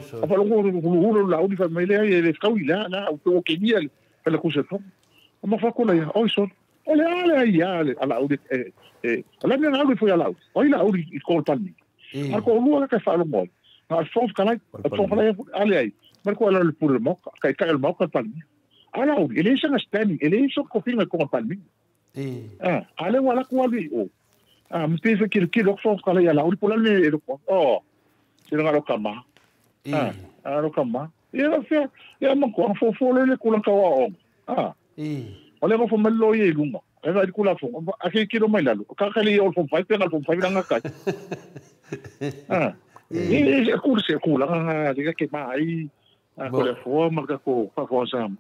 so fa lo ngo la u fa me le le ka wi la o ke ni fa le ku se fo mo fa ko la ya o so o le ale ya ala u ala me na u fo ya la o ila u ko tal mi a ko lu ka fa lo mo na fo kala ale ai mar ko ala le pur mo ka el mo ka tal mi ala o ele se standing ele so ko finga ko palmi ale wala ko ali me pesa que lo fo kala ya la o pola le ko se ngalo kama lo kama ia fa ia mo ko fo le ko la ka wa ole mo fo mello ye lunga e va ko la fo a ke kilo mai la ka kali o fo fa pena fo fa nga ka e kurse ko la nga diga ke mai ko le fo ma ka ko fa fo sam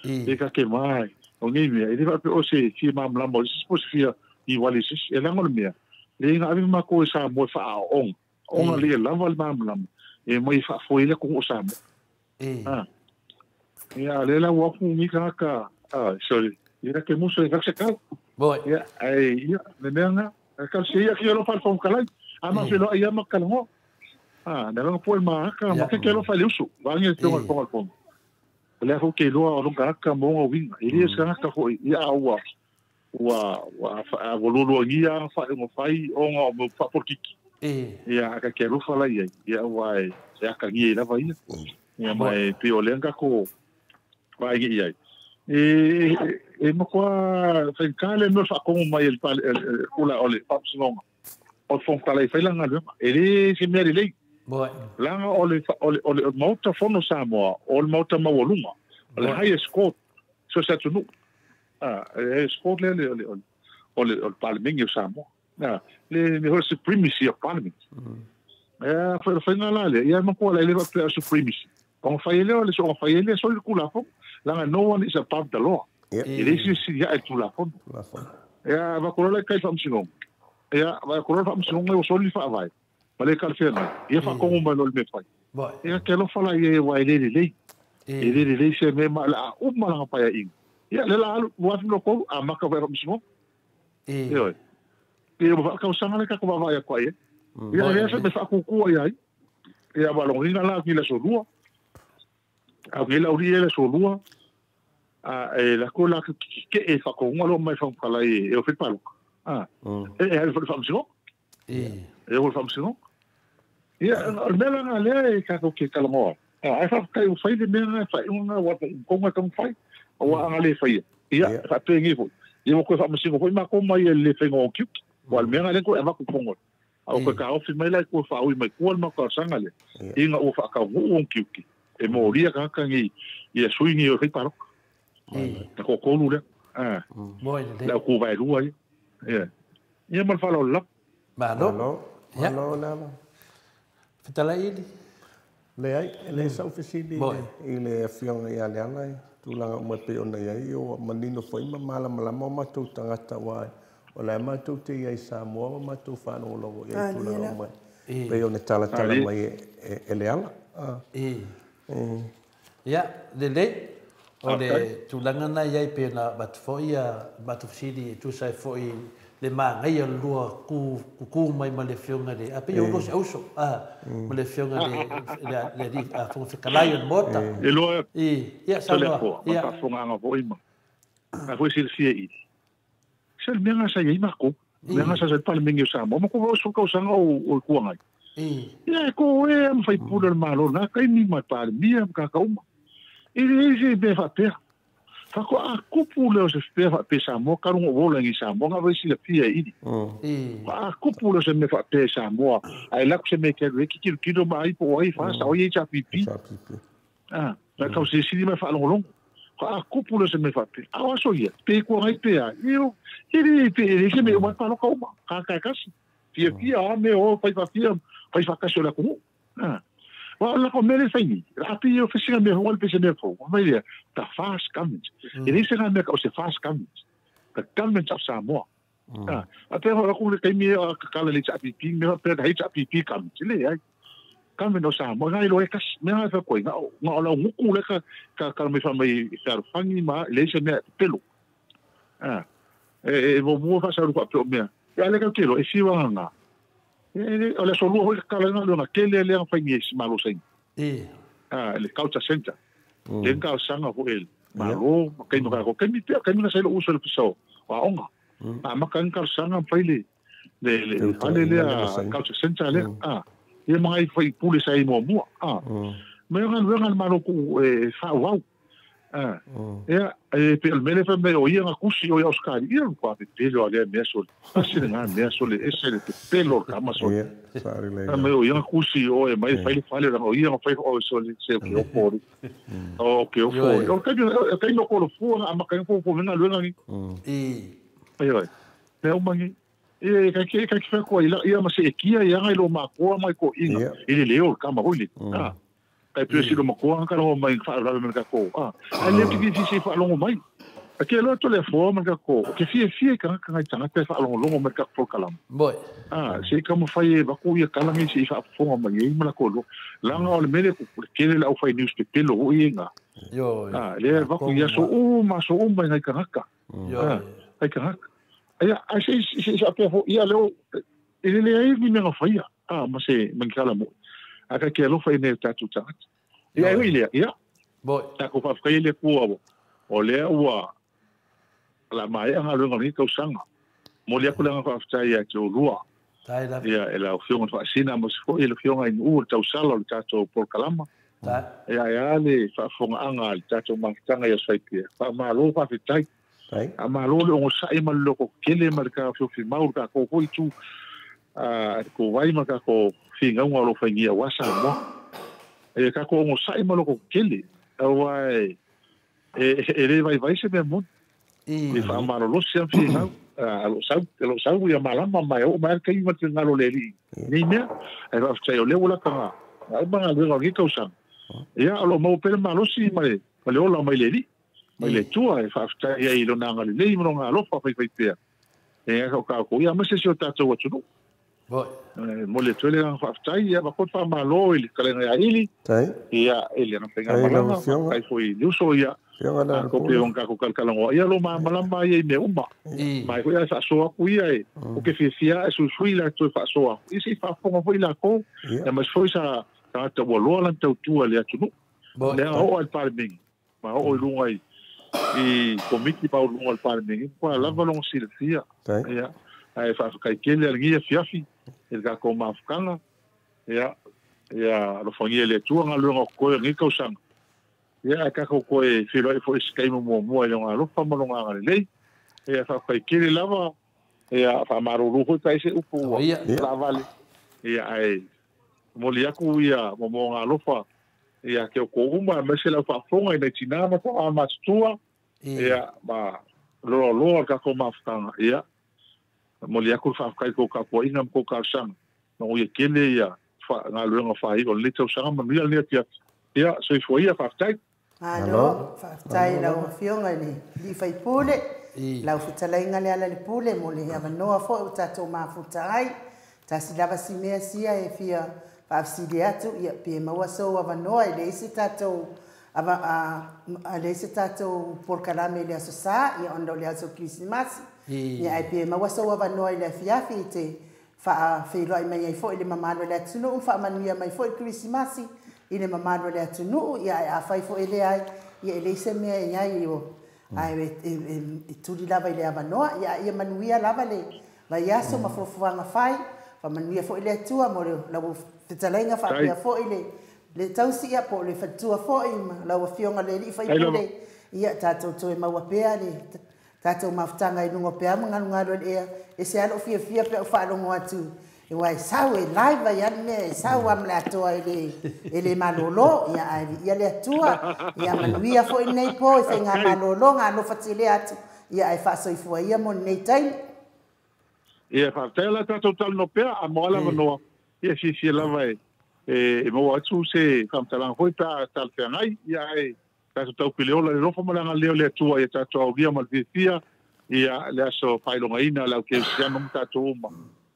e ka ke mai o ngi me e va o se fi ma mla mo se pos fi I wali se e la ngol me le nga abi ma ko sa mo fa on le la val ma mla e mo I fa fo ile ko sa mo Ia le la wa fu mi ka sorry. Ia ke muso e ka ka. Boy. Ia ia le menga ka se ia ke lo fa fon kala. Ama se lo ia makalongo. Na lo po ma ka ma ke lo fa le usu. Va ngi to ko ko. Le ho ke lo o ka mo o win. Ia se ka ko ia wa volulu ia fa mo fai o ngo fa portiki. Ia ka ke lo fa la ia wa se ka ngi la va ia. Ia mai pio lenga ko vai ia. Mo kwa fa kale no fa ko mai el kula ole papsonga. O fon kala fa langa le. Ele se me le. Boy. Langa ole mauta fono Samoa, ole mauta mawolunga. Ole high score so sa tunu. Score le parliament Samoa. Le whole supremacy of parliament. Fa ngala le, ia mo ko le va supremacy. On faile le so faile so le kula fo. Langa no one is above the law. It is ya el kula fo. Ya va ko le kai famsingo. Ya va ko le famsingo o so li fa vai. Vale calfena. Ia fa ko mo lo me fai. Ia ke lo fala ia wa le. Le se me mala o mala pa ia. Ia le la wa no ko a maka va famsingo. Ia. Ia va ka usanga le ka ko va ia ko ia. Ia se me fa ku ku ia. Ia va lo ringa la ki la so lua. A la uri le so lua. La ko la ke e fa ko ngalo mai fa kala e o fe palo. E fa famsingo. E o famsingo. Ia al mela nga le ka ko ke kala mo. Ai fa kai o fai de mena fa unha wa ko nga tong fai. O nga le fai. Ia fa pe ngi fo. Ia ko famsingo ko ma ko mai le fe ngo ki. Wal mena le ko e va ko pongo. Au ko ka ofi mai la ko fa o mai ko ma ka sanga le. Inga o fa ka wo ki. E mo ria ka ngi ia suingi o fe paro. Ko ko lu le. Moi le. La ko vai lu ai. Ia mal fa lo la. Malo. Malo na. Fitala ili. Le ai, le sa ofisili i le afionga i ale ana tu langa mo pe ona ia o manino foi mala mo tu tangata wai. O le ma tu te ia sa mo ma tu fa no lo ia tu langa mo. Pe ona tala mai e le ala. Ya, le o le tu langa na ia pe na bat foi bat ofisili tu sai foi le ma ngai o lua ku mai ma le fionga de a pe o lo se uso ma le fionga de le a fo se kalai o mota e lo ia sa no ia fa fonga nga vo ima a foi sil fie i sel menga sa ia ko menga sa pa le mengi sa mo ko so ko sanga o ku ngai ia ko e am fai pula malo na kai ni ma pa mi am ka ka uma e be fa pe Fako a kupu leo se fefa pe Samoa karungo wola ngi Samoa nga vesi le pia idi. A kupu leo se me fa pe Samoa ai lako se me ke reki kilo mai po ai fa sa o ye cha pipi. Na ka se sidi me fa longo. A kupu leo se me fa pe. A so ye pe ko ai pe a. Io iri ke me o pa lo ka ka kasi. Pia me o fa kasi la ko. Well, like many things. After you fishing me, one fish in for maybe the fast government. It is a make of the fast government. The government of Samoa. I tell her, who came here, college at the me up there, HPP come to government of Samoa. I like us, never going out. Not alone, who like a come from a funny ma, relation at pillow. It will move us out to me. I like a kilo if you are. Ole so luo ka langa langa kele le fa ngi malo sen le culture center le ka sanga ho el malo ka no ko ke mi pe ka mi na sai lo uso le piso wa onga ma ka ka sanga fa le culture center le ye mai fa pule sai mo me ngan malo ku fa wa pe el mele fa me o ia kusi o Oscar ia ko pe pelo ale me so asi nga me so le ese le pelo kama so me o ia kusi o e mai fa le o ia fa o so le se ke o por o ke o for o ka no ko fu a ma ka fu nga lu nga ni ai pe o mangi ka fa ko ia ma se kia ia ngai lo ma ko mai ko ina ile leo kama huli kai pio si lo mo ko ka lo mai fa la me ka ko a le ki si fa lo mai Ake lo to le fo man ka ko ke fie ka tanga te fa longo me ka for kalam boy se ka mo fai ba ko ya kala ngi si fa fo ma ngi ma ko lo la nga ole mele ko ke le au fai news te pelo o inga yo le ba ko ya so ma ngai ka yo ai ka ya a se pe fo ya lo ele ai ni nga fai ma se man kala mo aka ke lo fai ne tatu ta ya ile ya boy ta ko fa kai le ko o le wa la mai anga lo ngi ko sanga mo le ko la fa fa ya to lua tai la ya ela o fiona fa sina mo fo ele fiona in u tau sala o tato por kalama ya le fa fonga anga tato mangtanga ya saipia fa malo fa fitai a malo o sai mal loko kele marka fi mau ka ko foi tu ko vai marka ko finga un lo fangia wasa mo e ka ko mo sai mal loko kele vai ele vai se mesmo e fa malo lo se finga lo sau ya malama mai o mai kai ma te ngalo leli ni me e va fai o le wala ka ai ba ngalo ngi kausa ya lo mo pe malo si mai le o la mai leli mai le tua e fa fai ya i lo nanga le mo ngalo fa fai pe e ka ko ya ma se o tato wa tu boy mo le tole nga fa fai ya ba ko fa malo ile kala nga ili ya ele na penga malama kai foi lu so ya ko pe on ka ko kalkalango ia lo malama ia me umba mai ko ia sa so ku ia o ke fia su suila to fa so i si fa fo foi la ko e mas foi sa ta to lo la to tu ale tu le o al parming ma o lu ai i komiti pa lu al parming ko la valon silfia ia ai fa kai kele ngia fiafi el ka ko mafkanga ia lo fongie le tu nga lo ko ngi ko sang ya ka ko e filo e foi skai mo le nga fa mo nga le e fa kai kiri lava e fa maru ru ko se upu la vale e ai mo lia ku ya mo nga fa e ke ko uma me se la fa fonga e tina ma ko ama tua e ba lo ka ko mafkanga ya mo lia ku fa kai ko ka po ina ko ka sang no ye kele ya fa nga lo nga fa i o le tau sang ma mi le tia ya so foi ya fa tai Alo, whaftai lau whionga li whai pule, lau whitalainga le ala li pule, mo le hea manoa fo o tatou mafutai, tasi lava si mea sia e fia whaafsiri atu, ia pie maua sou avanoa e le isi tatou, a le isi tatou porkalame le aso sa, ia onda le aso Krismasi, ia e pie maua sou avanoa i le fiafi i te whaafiroa i mai ai fo i le mamano le atunu, whaamanuia mai fo i Krismasi, ine mamano le atunu ia a fai fo ele ai ia ele se me ia o ai e tuli lava ile amanoa ia manuia lava le vai aso ma fofuanga fai fa manuia fo ile tua mo la fitalenga fa ia fo ile le tausi ia po le fatua fo i la fionga le li fai pule ia tato to e maua pea le tato mafutanga i nungo pea ngalo le e se alo fia pe fa lo atu e wai sau e live ia me sau am la toa ele malolo ia le tua ia manuia fo nei po e nga malolo nga no fatile atu ia ai fa so i fo ia mo nei tai ia fa tela ta total no pe a mola no ia si la vai e mo atu se kam tala ho ta tal fe nai ia ai ta to pileola le fo mala nga le tua ia ta to via mal via ia le so failo ngaina la ke sia no ta to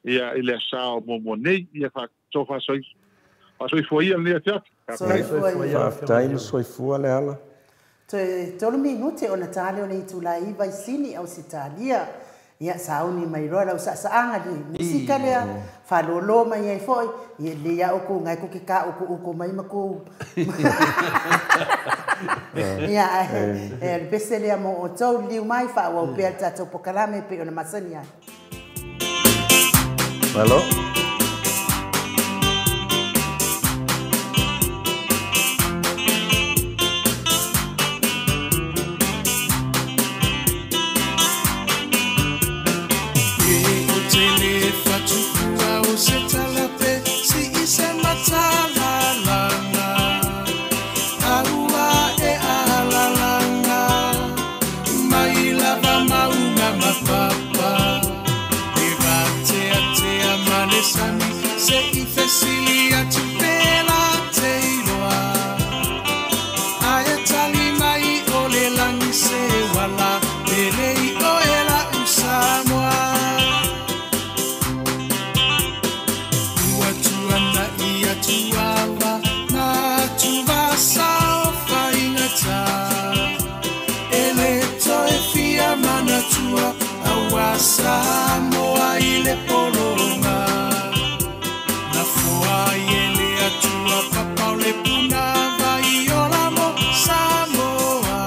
ia ele sao mo nei ia fa to fa soi foi ali até soi fu ale ala to minuti ona tale ona itulai vai sini au sitalia ia sauni mai rola usa saanga di musika le fa lolo mai ai foi ia le ia o ku ngai ku ke ka o ku mai maku ia e besele mo o to liu mai fa o pe tato pokalame pe ona masania Hello? Samoa i le polonga na fua i le atua papa o le puna vai o lamo Samoa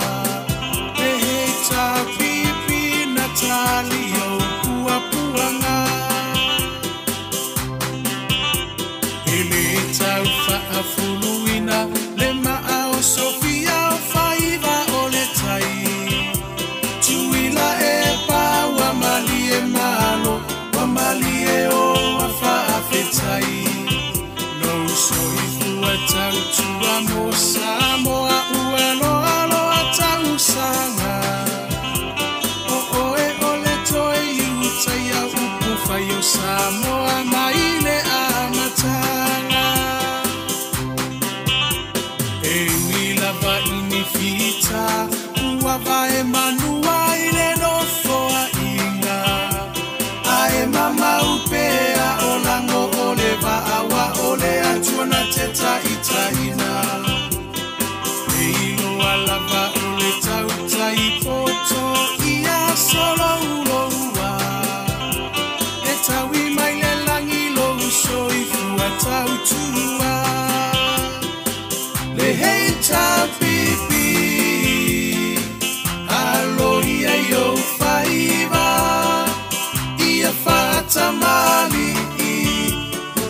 e he ta pipi na tali o pua puanga e le tau whaafuluina le maa o Sofia o whaiva o le tai tuila e paua mali e malo wa mali e o a whaafetai no soi fua tau tua mo Samoa ua loa loa tau sanga o oe o le toe iutai a upu whai o Samoa mai le amatanga e mila va inifita ua vae manua i le nofoa inga ae mama upea o lango o le vaawa o le atuana te taitaina e iloa lava o le tautai poto ia solo uloua e taui mai le langi lou soi fua tautua le hei tapipi aloia yo faiva ia fatamali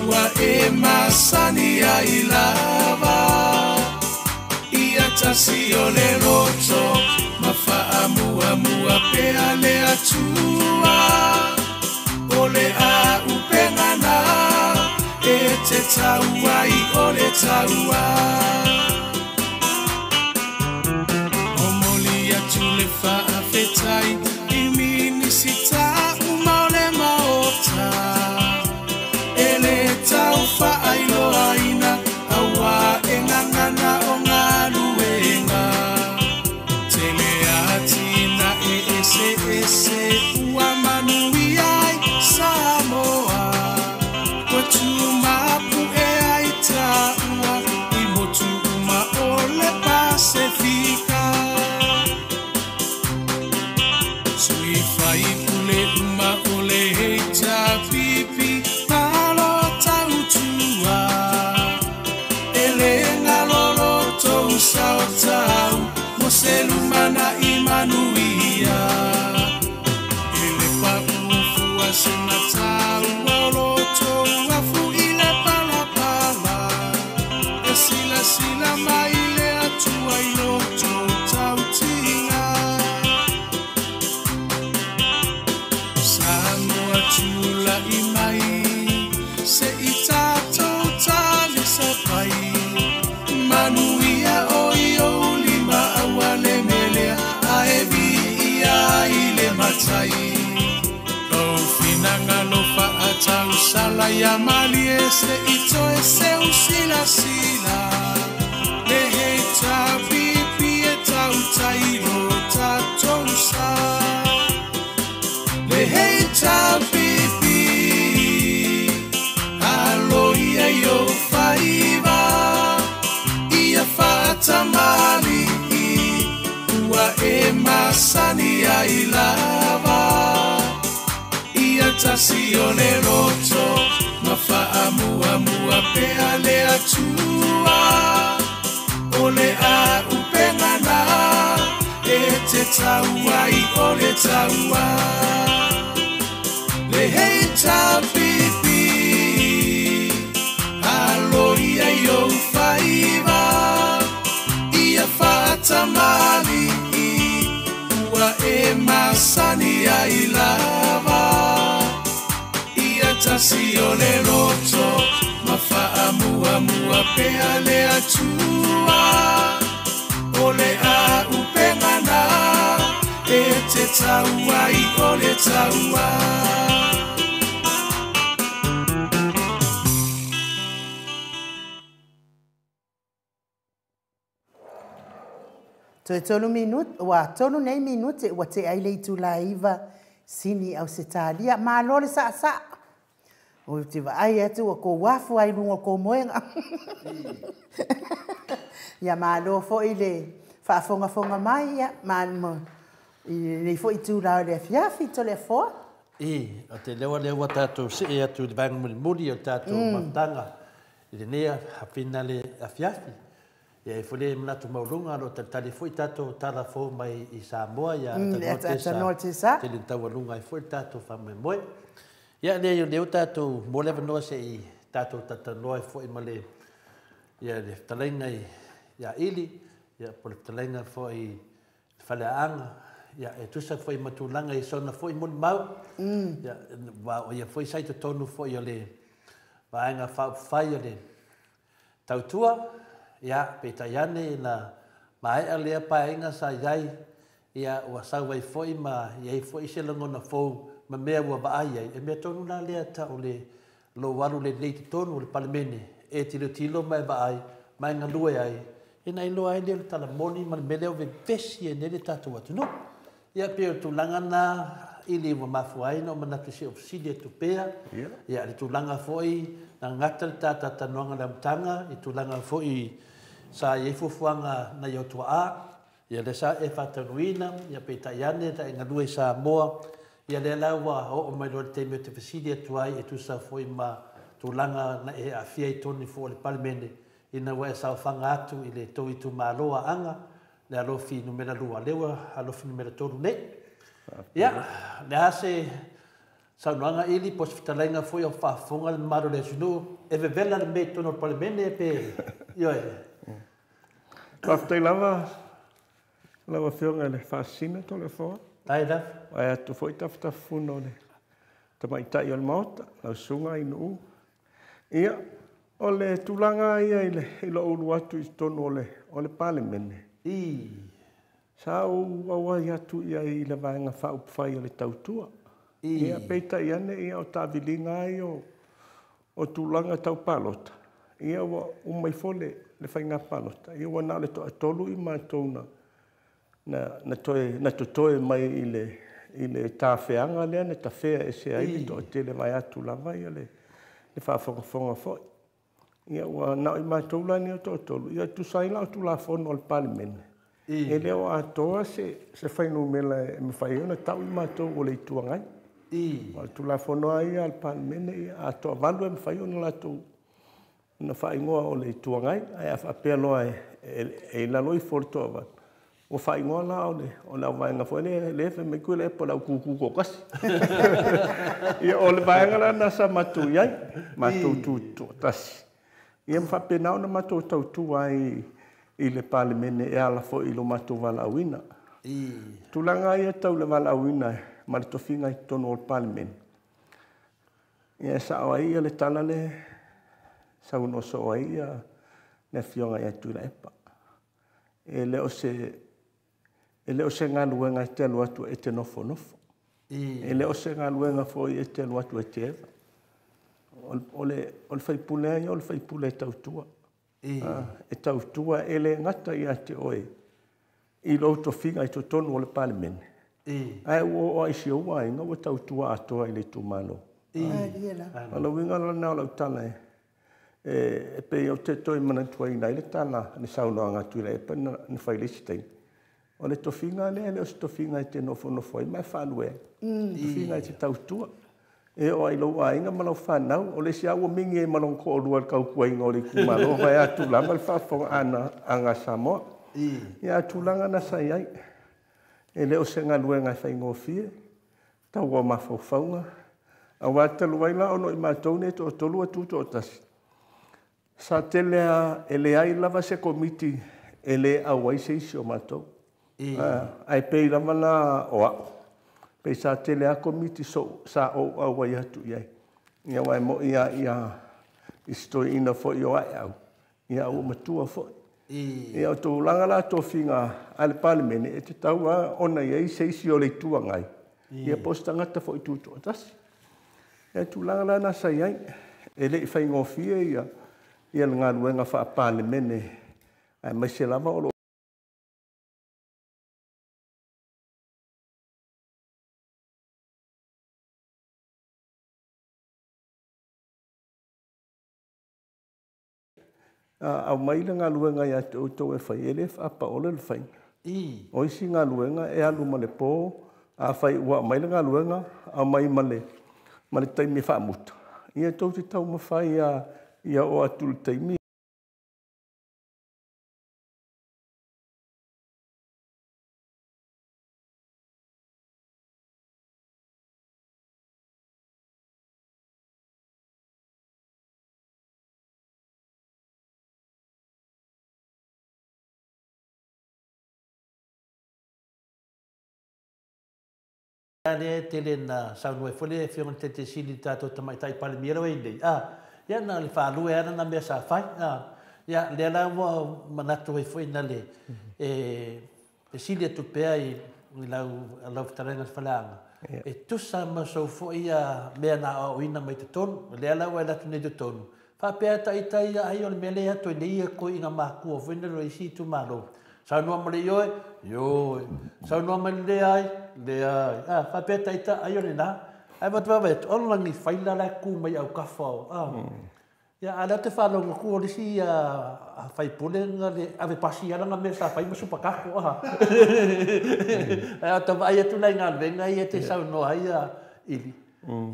ua e masani ai lava ia tasi o le roto ma faamua mua pea le atua o le a upengana e te taua i o le taua o moli atu le faafetai i minisita uma o le maota e le tau faailoaina aua e ngangana o ngā luenga tele atina e ese ese ua manui ai Samoa ua tumapu e ai taua i motu uma o le Pasifika sui fai pule uma o le heita pipi malo tautua e le ngalolo tou sao tau mo se lumana i manuia e le paufua se matau lolo tou afu i le palapala e sila sila mai le atua i loto tautinga Samoa tula i mai se i tātou tali sa pai manuia o i o lima awa le melea a e vi ia i le matai o finanga lo faatau sala ia mali e se i toe se usila sila le hei tā pipi e tau tairo tātou sa le hei tā pipi aloia yo faiva ia fatamali ua e masani ai lava ia tasi o le roto ma faamua mua pea le atua o le a upengana e te taua i o le taua le hei tapipi aloia yo faiva ia fatamali ua e masani ai lava ia tasi o le roto ma faamua mua pea le atua o le a upengana e te taua i o le taua Toe tonu minute, wa tonu nei minute, wa te ai lei tu laiva sini au se talia, ma lole sa. O te wa ai atu wa ko wafu ai runga ko moenga. Ya ma lo fo ile fa fonga mai ya ma mo. Nei fo i tu la le fiafi to le fo. o te lewa tātou se e atu le vanga muri o tātou mafutanga. I le nea hawhina le awhiawhi. Ia e whule mnatu maurunga no tali fwoi tātou tala fo mai i Samoa. Ia atanote sa. Te lintau alunga i fwoi tātou whamai moe. Ia leo tātou mo lewa noa se i tātou tatanoa i fwoi male. Ia le talainga ia ili. Ia po le talainga fwoi whaleaanga. Ia e tusa fwoi matulanga i sona fwoi moni mau. Ia fwoi saito tonu fwoi o le vaenga whai o le tautua. Ia peta iane na maea lea paenga sa iai. Ia ua sauai fwoi ma iai fwoi se langona fwou ma mea ua vaai ai. E mea tonu na lea tau le lo walu le leiti tonu le palemene. E tilo mai vaai, mai ngalue ai. E na ilo ai lea le tala moni ma le meleo ve vesi e nele tatu atu no. Ia peo tulanga na ili ua mafu ai no manatu se ofisili e tupea. Ia le tulanga foi na ngata le tata tanuanga le amtanga. I tulanga foi sa iei fufuanga na iotua a. Ia le sa e whatanuina. Ia peta iane ta inga lue sa moa. Ia le laua o mai lor te meo te ofisili e tuai e tu sa foi ma tulanga na e a fia i toni fo le palemene. Ina wa e sa whanga atu i le toi tu maloa anga. Le alofi numera lua lewa, alofi numera tolu ne. Ia, le hase saunoanga ili, pos fitalainga foi o whaafonga le maro le sunu, e vevela le mei tono palemene e pe, ioe. Kaftei lava whionga le whaasina to le whoa. Tai raf. Ai atu foi taftafuno le tamaitai o le maota, lau sunga inu u. Ia, o le tulanga ia i lo ulu atu i tonu o le palemene. Sa ua ia tu ia i le vaenga whaupwhai o le tautua. Ia peita iane ia o tāwilinga ai o tūlanga tau palota. Ia ua umai fole le whainga palota. Ia ua nā le toa tolu i mātou na totoe mai i le tāwheanga lea, na tawhea e se ai le toa te le vai atu lava ia le whaafonga foi. Ia ua nā i mātou lani o toa tolu. Ia tu saila o tu la fono o le palemene. E leo atoa se whainu mela e me whai ona tau i mātou o le ituangai. O tu la fono ai al palemene ia atoa valu e me whai ona latou na whai ngoa o le ituangai. Ai a whapea loa e laloi fortoa valu. O whai ngoa la o le vaenga fo le fe me kue le epo lau kuku kokasi. Ia o le vaenga la nasa matu iai, matu tu tasi. Ia mwhapenau na matou tautua i le palemene e ala fo i lo matou walauina. Tulanga ia tau le walauina ma le tofinga i tonu o le palemene. Ia sa o ia le tala le sauno so o ia le fionga ia tu le epa. E leo se ngaluenga te alu atu e te nofo nofo. E leo se ngaluenga fo i e te alu atu e te eva. O le whaipulea ia o le whaipulea tautua. E tautua e le ngata ia te oe. I lo to finga i to tonu o le palemene. Ai o ai si ua inga o tautua atoa i le tumalo. Ala winga la nao lau tala e pe o te toi mana tua ina i le tala ni sauno anga tu le epa ni whailesi tei. O le to finga le o se to finga i te nofo nofo i mai whanue. To finga i te tautua. E o ai lo ai nga malo whanau, o le si awa mingi e malong ko o lua kau kua inga o le kumalo, vai atu langa le whawhonga ana anga Samoa. Ia atu langa na sai ai. E leo se ngā luenga whai ngofie, tau o mawhauwhaunga. A wata luaila ono i mātou ne to tolu atu to tasi. Sa te lea e le ai lava se komiti e le awai se isi o mātou. Ai pei lava la o au. Pei sa tele a komiti sa o au ai atu iai. Ia wai mo ia istoi ina fo i o ai au. Ia o matua fo. Ia o tō langa la tō whinga ale palemene e te tau a ona iai se isi o le tuangai. Ia posta ngata fo i tūtua tasi. Ia tū langa la nasa iai. E le i whai ngofie ia le ngā luenga wha palemene. Ai mai se lama o lo au mai le ngā luenga ia te outou e whai ele whaapa ole le whai. O isi ngā luenga e alu ma le pō a fai ua mai nga luenga a mai male taimi fa muta ia tau te tau mawhai ia o atul taimi Ane tele na saunue fole fiona tete sili tato tamai tai pale mira wende. Ya na le falu ya na me sa fai. Ya le la mo manato e foi na le sili tu pe ai la ftaranga falanga. E tu sa ma so foi ya me na o ina mai te ton. Le la wa la tune de ton. Fa pe tai tai ai o me le ya to le ko ina ma ku o vende ro isi tu malo. Sa no mo le yo sa no mo le ai fa pe tai ta ai ona ai va va vet on langi faila la ku mai au ka fo ya ala te fa lo ku o si a fai pulenga le ave pasi ala nga me sa fai mo supa ka ko ai ta vai tu lai ngal venga ia te sa no ai ili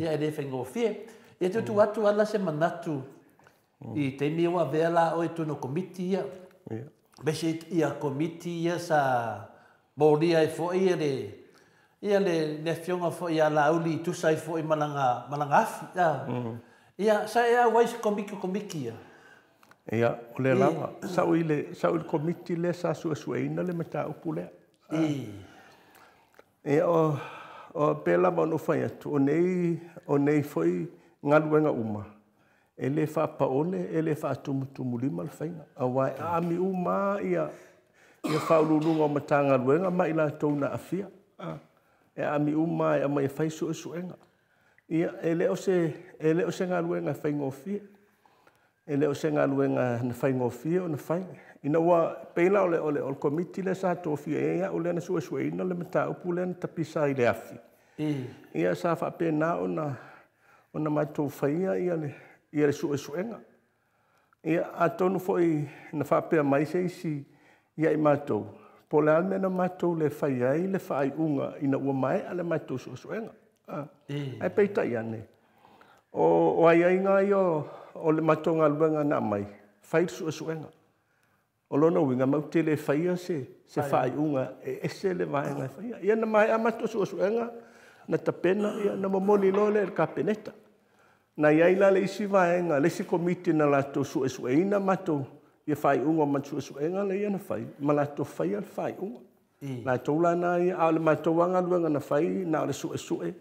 ya ele fengo fie e tu atu ala se manatu i te mi wa vela o tu no komiti ya bese ia komiti ia sa bodia e fo ia le fionga fo ia la uli tu sai fo i malanga afi ia sa ia wais komiki ia o le lava sa il komiti le sa sueina le mata upule e o pela mo no fai atu o nei foi ngaluenga uma ele fa paone ele fa tumu lima le faina awa ami uma ia fa lulu o matanga luenga mai la tona afia e ami uma e mai fai suenga ia ele o se ngaluenga fai ngofia ele o se ngaluenga na fai ngofia o na fai ina wa pela ole o komiti le sa to fia ia o le na suena le mata upule na tapisa ile afi ia sa fa pena ona mato faia ia le suenga ia atonu foi na fa pe mai sei si ia i mato pole alme na mato le fai ai le fai unga ina ua mai ale mato suenga ai peita iane o ai nga yo o le mato ngaluenga na mai fai suenga o lona winga mau tele fai se fai unga ese le vai nga fai ia na mai amato suenga na tapena ia na momoli lole el kapeneta na ia ila le isi vaenga le si komiti na lato sueina mato ia fai unga man suenga le ia na fai ma lato fai al fai unga la tola na ia al mato wanga luenga na fai na le sue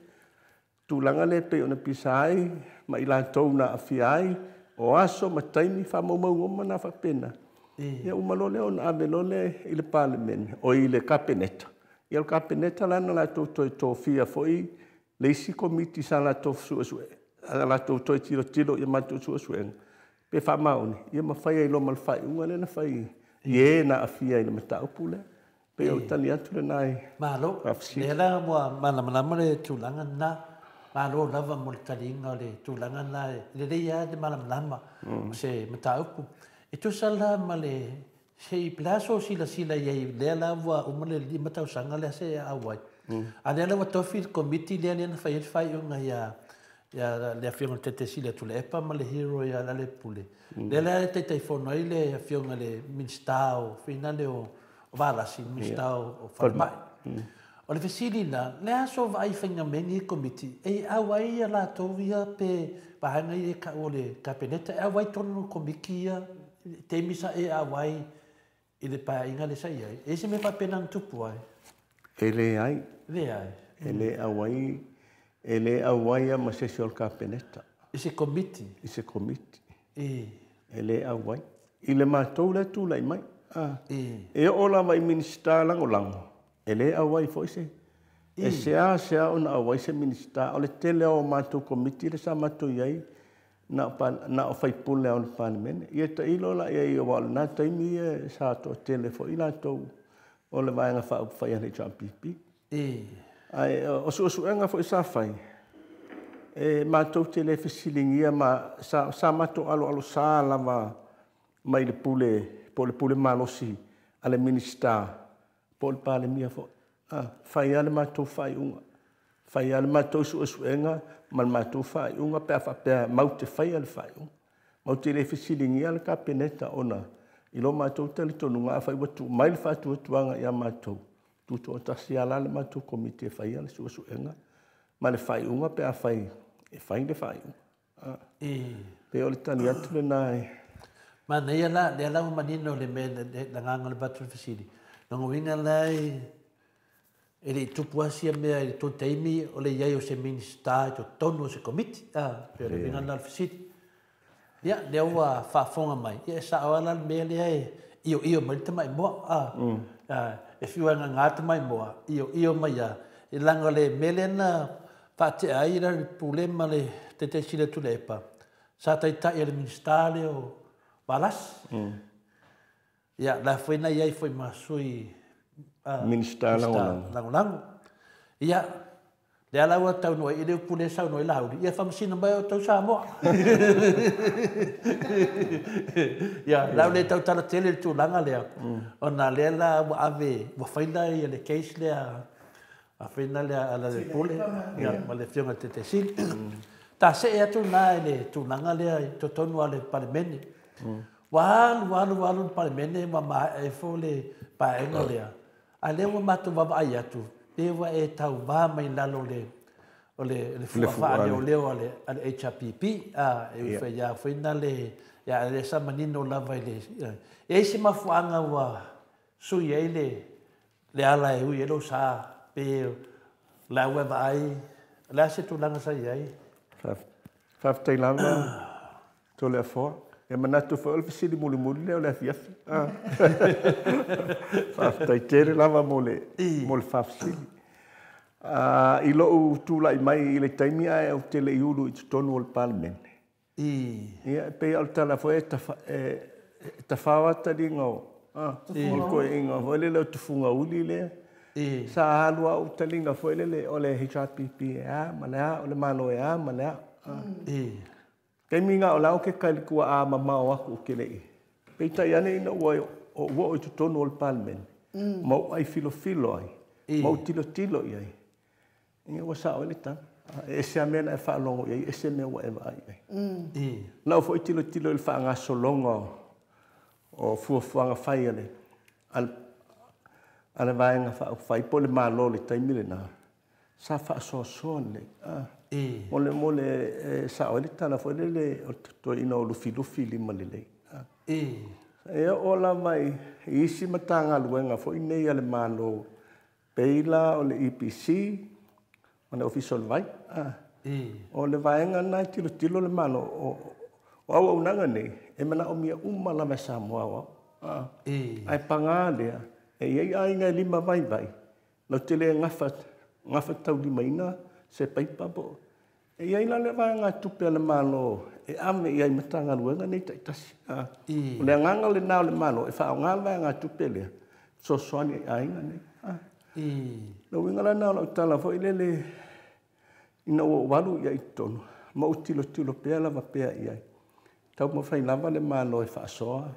tulanga le pe ona pisai ma ila to na afiai o aso mataimi fa mo na fa pena ia umalole on avelole ile parliament o ile kapeneta ia kapeneta la na lato to fia foi le isi komiti sa lato sue ala to tiro ia mato suenga pe fa mauni ia mafai ai lo malfai unga le na fai ie na afia ile mata upule pe o tali atu le nai malo le la mo mana le tulanga na malo lava mo talinga le tulanga na le ia de mana se mata upu e tu sala male sei plaso sila ia le la wa o male li mata usanga le se awai ale la to fil committee le na fai unga ia le afionga tete sile tu le epa ma le hero ia la le pule le te fono ile afionga le minstao fina le o valasi minstao o farmai o le fesilina le aso vai finga meni committee e awai la tovia pe bahanga i ka ole kapeneta e awai tonu komikia te misa e awai i le pa inga le sai ai e se me fa pena tupu ai ele awai ele awai ma se sol kapeneta ese committee ele awai ile matou le tu lai mai e ola vai minister lango ele awai foi se e se ona awai se minister o le tele o matou committee le sa matou ai na fai pule on parliament ia ta ilo la ia wal na taimi sa to tele foi la to o le vai nga fa fai ani champipi ai o suenga foi sa fai e matou tele fisilingia ma sa matou alo sa lava mai le pule malosi ale minister pol palemia fo Fai ale mātou whai unga. Whai ale mātou suenga, man mātou whai unga, pēr mau te whai ale whai unga. Mau te le whisiringi ale ka peneta ona. Ilo mātou tali tonu ngā whai watu, mai le whatu watuanga ia mātou. Tuto o tasi ala le mātou komite whai ale suenga. Ma le whai unga pēr whai, e whai le whai unga. Pe o le tani atu le nai. Ma nei ala, le ala manino le me la nganga le batu fisiri. Nango winga lai, e le tupuasia mea i tō teimi o le iai o se minista, to tonu o se komiti. Pe le winga la fisiri. Ia, le ua whaafonga mai. Ia, sa awala le mea le ai, iyo marita mai moa. E whiwanga ngāta mai moa, iyo mai a. E langa le mele na whaate aira le pulema le te sile tu le epa. Sa taitai le minista le o Balas. Ia, la whaina iai whai masui Minista lango. Ia, le alaua tau noa i leo pule sau noa i lauri. Ia, whamasina mai o tau Samoa. Ia, lau le tau tala tele le tūlanga lea. O nā lea la wa ave, wa whaina i le case lea, a whaina lea ala le pule. Ia, ma le whionga te sili. Tā se e atu nā e le tūlanga lea i totonu a le palemene. Walu palemene ma maa e fo le paenga lea. A lewa matu wawa ai atu. Lewa e tau wā mai lalo le o le fuawha leo leo ale HRPP. E whai ia whaina le sa manino lava i le. E si mafuanga wa sui ei le ala e hui elo sa pe la wewa ai. Lea se tūlanga sa iai. Whaftai langa to le afoa. E manatu whaol fisiri muli leo le afiafi. Whaftai tere lava mo le whafisiri. I loo tūla i mai i le taimi ai au te le iulu i tutonu o le palemene. Ia, pei al tala fo e ta whawata ri ngau. Ko e inga fo le leo tufunga uli lea. Sa halua au talinga fo le o le HRPP e a, ma lea, o le malo e a, ma lea. Kei minga o lau ke kailikua a mamao aku o kelei. Pei tai ane ina ua o i tutonu o le palemene. Mau ai filo ai. Mau tilo i ai. Inga ua sa o le tanga. E se amena e whaalongo i ai, e se mea ua ewa ai ai. Lau fo i tilo i le wha ngasolonga o fuafuanga whai ale. Ale vaenga whai po le malo le taimile nā. Sa wha so le. Mole sa o le tala fo le to ina o lufi lima le lei. E o la mai isi matanga luenga fo inei ale malo peila o le EPC o le official vai. O le vaenga nai tilo le malo o au nanga nei e mana o mia la me Samoa wa. Ai panga lea e iei ainga lima vai. No te le ngafa tau lima ina se paipa po. E iai la le vanga tupe le malo e ame iai matanga luenga nei taitasi. O le nganga le nao le malo e whao ngā vanga tupe le so soani ainga nei. No winga la nao la utala fo ilele ina o walu iai tonu. Ma tilo pea lava pea iai. Tau ma whai lava le malo e whaasoa.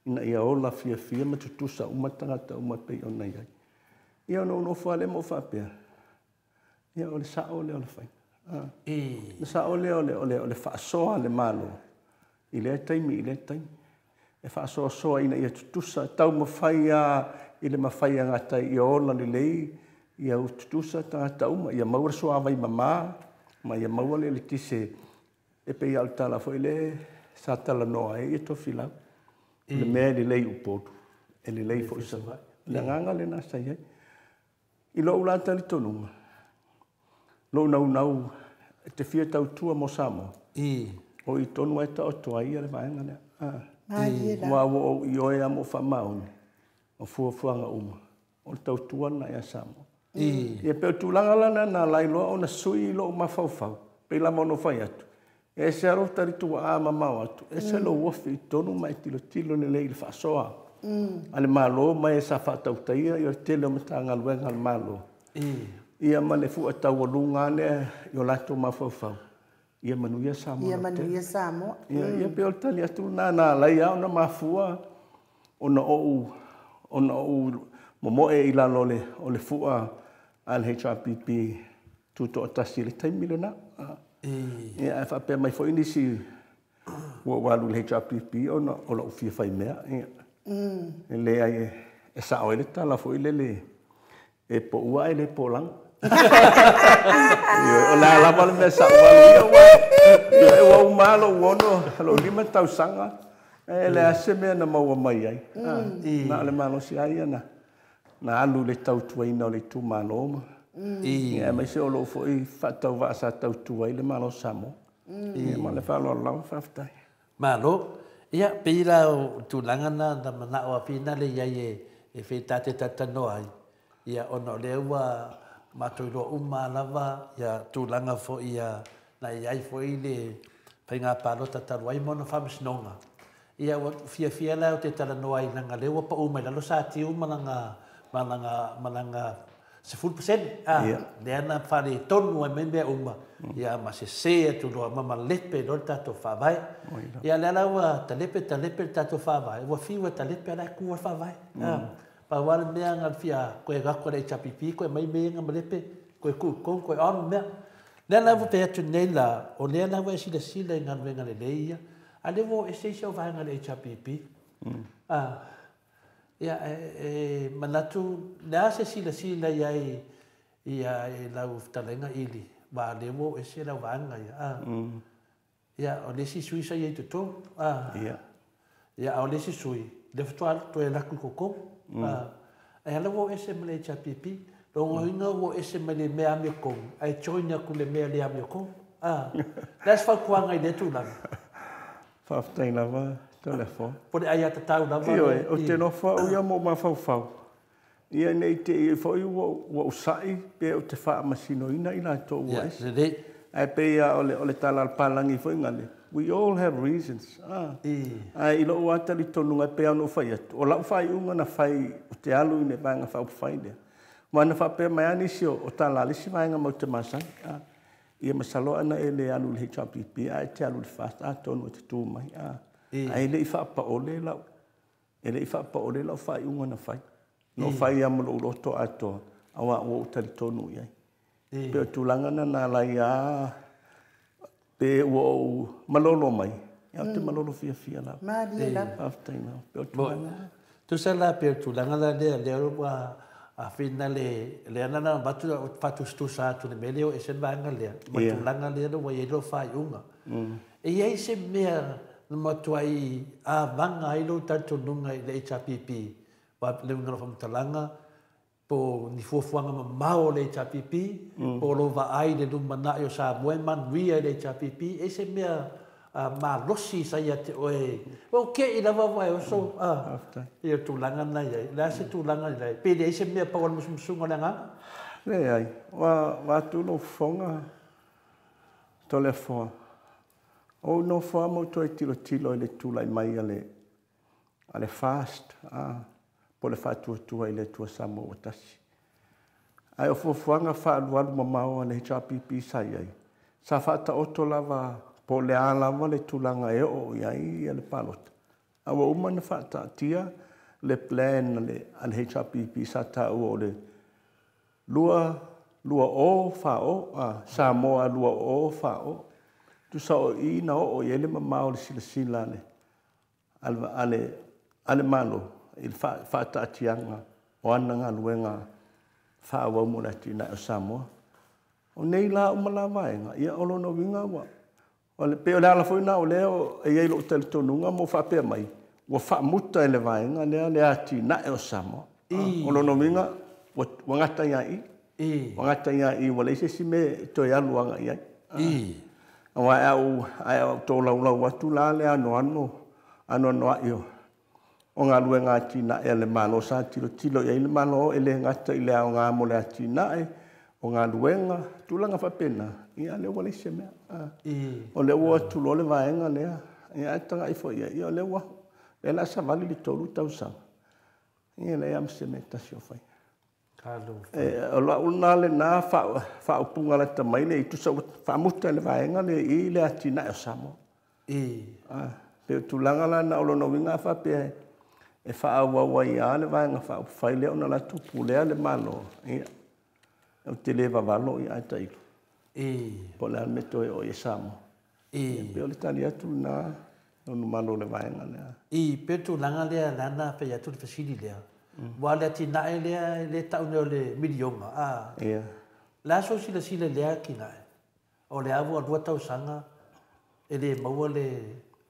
Ina ia ola fia ma tutusa umatanga ta umapei ona iai. Ia no whale mo whapea. Ia o le sao le o le whai. Le sao le o le whaasoa le malo. I le taimi. E whaasoa ina ia tutusa. Tau ma whaia i le mawhaia ngatai i ola le lei. Ia u tutusa tangata uma. Ia maura soa vai mama. Ma ia maua le tise. E pei al tala fo i le sa tala noa e to filau. Le mea le lei upotu. E le lei fo isa. Le nganga le nasa iai. I lo ulata li tonunga. Lo nau te fia tau tua mo Samoa. O i tonu e ta o toa ia le vaenga lea. Wa o i oe amo whamaone. O fuafuanga uma. O tau tua na ia Samoa. Ia peo tūlanga lana na lailoa o na sui lo mawhauwhau. Pei la mono whai atu. E se aro taritua a mamau atu. E se lo wofi i tonu mai tilo ne lei le whaasoa. Ale malo mai e sa whaatau taia i o tele o matanga luenga al malo. Ia mane fu a tau alunga ne i o lato mawhauwhau. Ia manuia Samoa. Ia peo tali atu na lai au na mafua o na ou mo e ila lole o le fua al HRPP tuto tasi le taimile na. Ia fa pe mai foi nisi wa lu le HRPP ona o la ufia fai mea. Le ai e sa o le tala foi le e po ua e le po lang. O la la mal me sa wa o malo wono lo lima tau sanga. Le ase mea na maua mai ai. Na le malo si ai na alu le tau tuaina o le tu maloma. Ia mai se o lo foi fatau va sa tau tuai le malo samo. Ia ma le falo lau faftai. Malo, ia pila o tulangana na mana o apina le ia e feitate tatano ai. Ia ono lewa matoiro uma lava ia tulanga fo ia na iai fo ile painga palo tataruai mono famasnonga. Ia fia la o te talanoa i nanga lewa pa uma lalo sa tiu malanga se 10%. Le ana fale tonu e mea uma. Ia ma se atu loa mama lepe no tato whawai. Ia le alaua talepe tato whawai. Ua fiwa talepe ala kua whawai. Pa wale mea ngal fia koe gako rei chapipi, koe mai mea ngam lepe, koe kukong, koe on mea. Le alaua pe atu neila, o le alaua e sila ngal wenga le leia. A le wo e seisau vaenga le chapipi. Ia manatu na se sila ia e lau talenga ili ba lewo e se lau vanga ia o le sui sa ia tuto ia o le sui le ftoal to e laku koko e lau e se mele chapipi lo ngoinga wo e se mele mea me ko ai choina ku le mea le ame ko las fa kuanga i le tu lang fa ftaina va telefon. Pode ai ata tau na vai. Io o te no fa o ia mo ma fau. Ia nei te fo i wo sai pe o te fa masino ina to was. Ai pe ia o le tala palangi fo ngale. We all have reasons. Ai lo wa tali tonu ngai pe no fai atu. O la fai unga na fai o te alu ine banga fa fai de. Mana fa pe mai ani sio o tala le si mai nga mo te masai. Ia masalo ana ele alu le HRPP ai te alu le fast tonu te tu mai. Ai le fa pa ole la ele fa pa ole la fa unga na fai no fai am lo to ato awa o tali tonu ia pe tulanga na la ia pe o malolo mai ia te malolo fia la mali la after now pe tulanga tu sa la pe tulanga la le wa a finale le ana batu fatu stu sa tu le melio e sen banga le tulanga le no wa lo fai unga e ia se mea matuai a vanga ai lo tatu nunga i le HRPP pa le ngalo fam talanga po ni fuafuanga mao le HRPP po lo va ai le lumba na yo sa moeman ria le HRPP e se mea ma losi sa ia te oe o ke i lava vai o so ia tulanga na ia la se tulanga ia pe le se mea pa wal musumsunga langa le ai wa tu no fonga telefone. O no fa mo to tilo le tula mai ale fast po le fatu tu ile tu samo otasi ai o fuanga fa lual mamao le HRPP sai ai sa fata oto lava po le ala le tulanga e o ia le palot awa umana fata tia le plan le al HRPP sa ta o le lua o fa o Samoa lua o fa o tu sa o ina o ele mamao le sila le ale malo il fa ta tianga o ana luenga fa wa mo la tina o Samoa o nei la o mala vai ia o no winga wa o le pe la foi na o leo e ia lo tel tonunga mo fa pe mai o fa muta ele vai nga le ati na o Samoa o no winga o ngata ia i wala se me to ya luanga ia wa au to la watu la le ano io o nga luenga tina ele malo sa tilo ele malo ele ngata ile o nga mo le tina o nga luenga tulanga fa pena ia le wala se me o le wa tu lo le vaenga le ia tanga i fo ia le wa ela sa vale li tolu tausa ia le am se meta sio fai la una le na fa upunga la tamai le tu sa fa muta le vaenga le i le atina o Samoa pe tulanga la na lo no winga fa pe e whaawawa ia le vaenga whaupawhai leo na la tupu lea le malo. Ia. O te le vavalo i ai tailo. Po le alme toe o e samo. Peo le tali atu na onu malo le vaenga lea. Petu langa lea lana pe atu le fasili lea. Wa le tina e lea le tau neo le milionga. La so sila lea ki nae. O le avu alua tau sanga e le maua le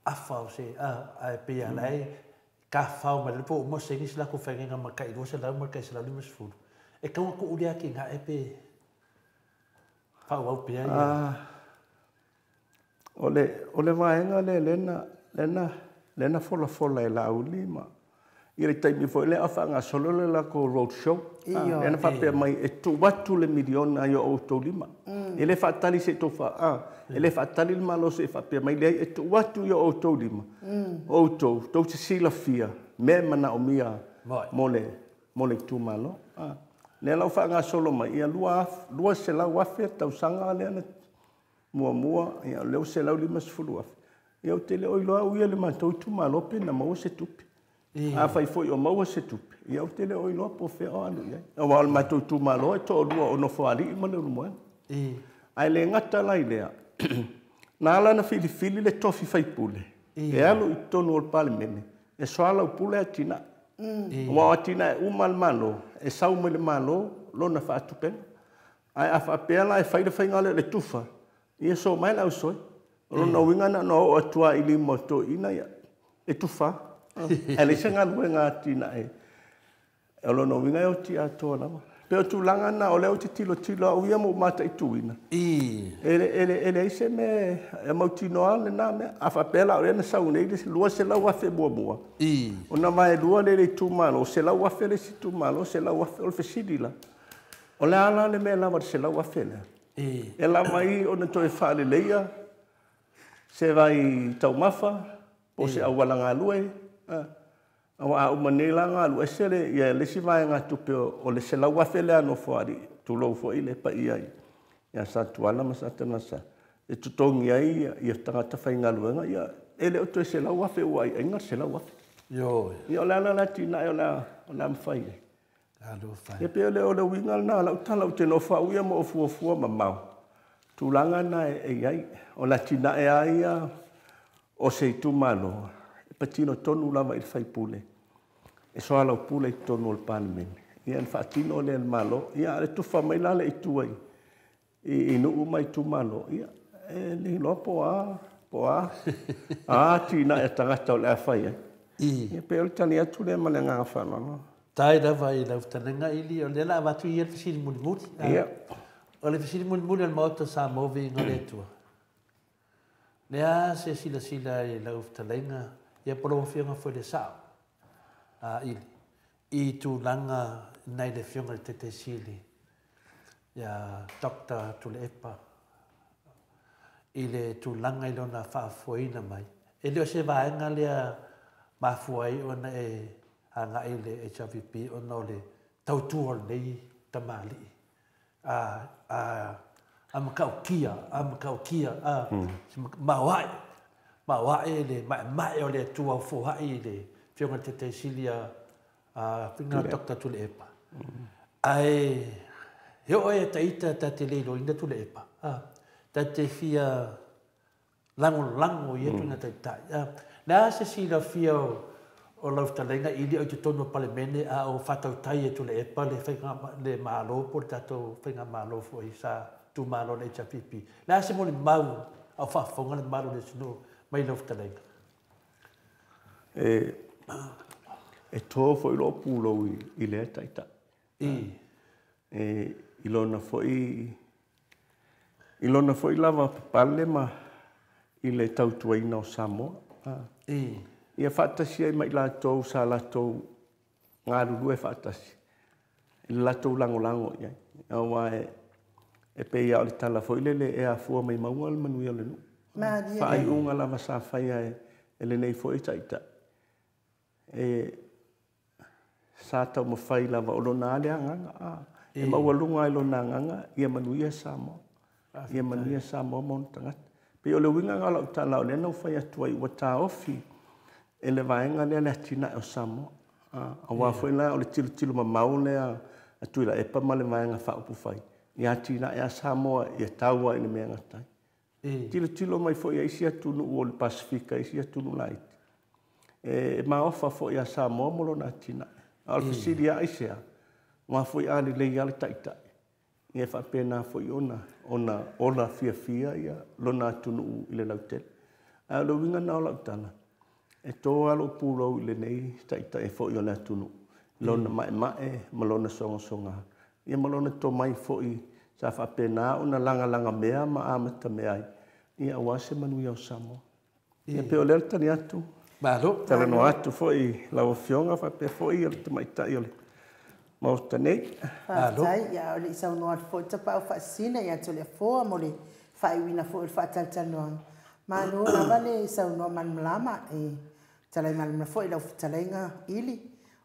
afa o se a pe a lai ka fau ma le po mo se ni sila ko whainga makai ro se lau makai se lau lima sifuru. E kaunga ko urea ki ngā e pe whau au pe ai. O le vaenga le lena fola e la ulima. I le taimi fo le afa nga solo le la ko road show. Lena whapea mai e tu watu le miliona i o auto lima. E le whaatali se tofa e le whaatali le malo se whapea mai le e tu watu i o auto lima. Auto, tau te sila fia, me mana o mia mole tu malo. Le lau wha nga solo mai, ia lua se lau wafe tau sanga le ana mua, ia leo se lau lima sifuru wafe. Ia o te le oiloa uia le mantou tu malo pe na maua se tupi. A fai foi o maua se tupi. Ia o te le oiloa po fe o anu ia. O wal mantou tu malo e to o lua o no whaari i male urumoe. Ai le ngata lai lea. Nā lana filifili le tofi fai pule. E alu i tonu o pale mene. E soala u pule a tina. Wa tina e umal malo. E sau me le malo. Lona wha atupen. Ai a wha peala e whaida whaingale le tufa. Ia so mai lau soi. Lona wingana no o atua ili moto ina ia. E tufa. E le senga lue ngā tina e. E lona winga o ti atoa nama. Peo tu langa na o leo te tilo au ia mo mata i tuina. Ele ise me e mautino ale na me a whapela o rena sau nei le lua se lau afe mua. O na mai lua le tu malo, o se lau afe le si tu malo, o se lau afe o le fesidila. O le ala le me lava se lau afe le. E la mai o na toe whaale leia, se vai tau mafa, o se awala ngā lue. Awa au manela nga lu esele ia le si vai nga tupe o le se lau afe le ano foari tu lou fo ile pa ia ia sa tuala ma sa tana sa e tutongi ai ia tangata whainga luenga ia ele o tu se lau afe uai enga se lau afe ia o le ana la tina o la mwhai e pe ole o le wingal na lau tala o te no wha uia mo o fuafua ma mau tūlanga na e iai o la tina e aia o se tu malo patino tonu lava i fai pule. E soa lau pule i tonu o palmene. Ia en fatino le el malo. Ia le tufa mai lale i tuai. I nuu mai tu malo. Ia e li lopo po a. Tina e tangata o le a fai ai. Ia pe o le tani atu le male ngā whana. Tai rawa i lau tanenga ili o le la watu i el fisiri muni muni. Ia. O le fisiri muni muni al mauta sa movi ngale tua. Lea se sila i lau talenga. Ia polo whionga foi le sao. Ili. I tu langa nei le whionga te te sili. Ia Dr. Tule Epa. I le tu langa i lona whaafuaina mai. E leo se vaenga lea mafuai ona e hanga i le HRVP ona o le tautua nei tamali. A makaukia. Mawai. Ma wae le mai o le tua fuhai le whionga te silia whinga Dr. Tule Epa. Ai heo e taita ta te leilo inda Tule Epa. Ta te fia lango i etunga taitai. Nā se sila fia o lautalenga ili o te tono palemene a o whatautai e Tule Epa le malo po tato whinga malo fo i sa tu malo le HRPP. Nā se mo le mau au whafonga le malo le sunu mai lofta lenga. E tō foi lo pulo i le taita. I lona foi lava pale ma i le tautuaina o Samoa. Ia whaatasi ai mai la tōu sa la tōu ngā ruru e whaatasi. I la tōu lango iai. Awa e pe ia o le tala foi le e a fua mai maua al manu ia le nu. Whaai unga lava sa whaia e le nei foi taita. Sa tau ma whai lava o lona ale anganga. E maua lunga e lona anganga ia manu ia Samoa. Ia manu ia Samoa mon tangata. Pe o le winga ngala o tala o le nau whai atua i wata ofi. E le vaenga le tina o Samoa. Awa foi la o le tilo mamau lea atu la epa ma le vaenga whaupu whai. Ia tina ea Samoa ia taua i le mea ngatai. Tilo mai foi ia isi atunu o le Pasifika, isi atunu laiti. E maofa foi ia Samoa molo na tina. Al fisiri ia isea. Wa foi ali le ia le taitai. Ia whapena foi ona fia ia lona atunu i le lautele. A lo winga na o lautana. E tō alo pūrau i le nei taitai foi ona atunu. Lona mae, malona songa. Ia malona tō mai foi sa whapena ona langa mea ma amata mea ai. Ia awase manu iau Samoa. Ia peo lera tani atu. Malo. Tala no atu foi lau fionga whape foi ile te maitai ole. Mauta nei. Whaatai, ia ole isau noa foi tapa au whaasina ia tole foa mo le whaiwina foi le whaataltanoanga. Malo lava le isau noa manmalama e talai malama foi lau fitalainga ili.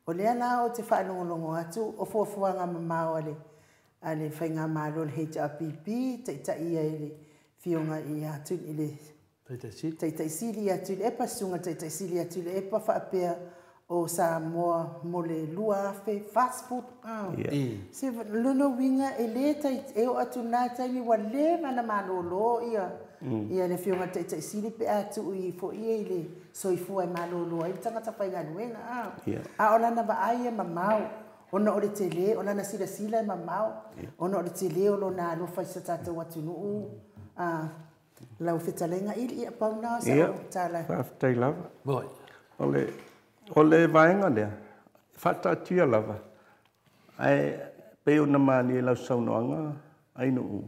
O lea la o te whaanongolongo atu o fuafuanga mamao ale whainga malo le HRPP te ia ele fionga i atu ile Teitai sili atu le epa sunga teitai sili atu le epa whaapea o Samoa mo le lua fe fast food. Se luno winga e le e o atu nā taimi wa le mana malolo ia le fionga teitai sili pe atu i fo ia i le soifua e malolo ai tangata whainga nuenga. A ona na wa aia mamau. Ona o le tele, ona na sila e mamau. Ona o le tele o lo na alofa i sa tātou atu nuu. Lau whetalenga ili ia pauna sa o tāla. Ia, whaftai lava. Moi. O le vaenga lea, whatatia lava. Ai, peo na mani e lau saunoanga, ai nuu.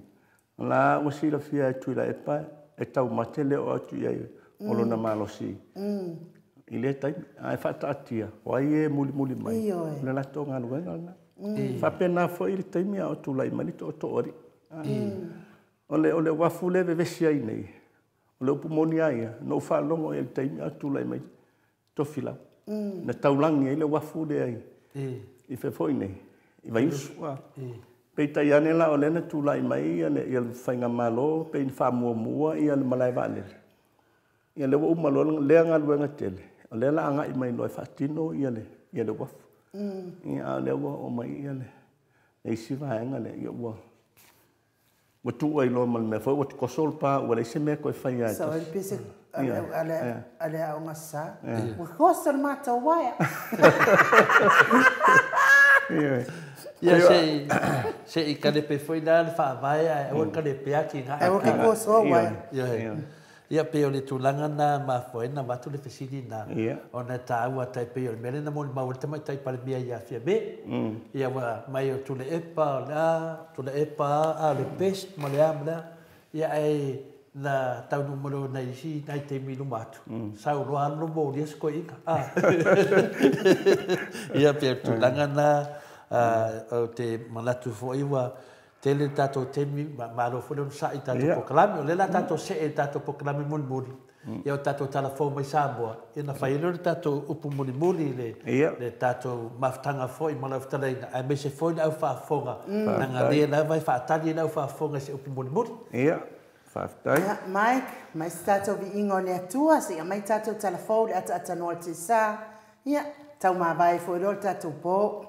La wasila fia e tuila e pai, e tau mate leo atu iai, olo na malosi. I le taimi, ai whatatia, wai e muli mai. Le lato ngā luenga na. Whapena fo i le taimi a o tūlai manito o to ori. Ole wafu lewe vesi ai nei. Ole upu moni aia. No whalongo e le taimi a tūlai mai. Tofila. Na taulangi e le wafu le ai. I whefoi nei. I vai usua. Pei tai ane la ole na tūlai mai ia le whainga malo. Pei ni wha mua ia le malai vale. Ia le wa umalo lea ngā luenga tele. Ole la anga i mai loe whatino ia le wafu. Ia le wa o mai ia le. Nei si vaenga le ia wa. Wa tu ai lo mal me foi wa kosol pa wa le se me ko fai ai. So el pese ale a nga sa. Wa kosol mata waya. Ia se i kale pe foi na fa vai e o kale pe aki nga. E o ke kosol waya. Ia pe o le tulanga na ma foi na watu le fesidi na. Ona ta ua tai pe o mele na mo ma o mai tai pale bia ia fia be. Ia wa mai o tule epa a le pest ma le amla. Ia ai na tau numero na isi nai te minu matu. Sau roa no mo dia sko ika. Ia pe o tulanga na o te malatu foi wa tele tato temi malo fo non sa i tato proclame o le la tato se e tato proclame mun ia o tato telefone mai Samoa ina fai no tato upu muni le tato maftanga foi ma la ftaleina ai me se foi au fa fonga na ngale na vai fa tani na fa fonga se upu muni ia faftai Mike mai tato vi ingo le tua se mai tato telefone ata no te sa ia tau ma vai foi lo tato po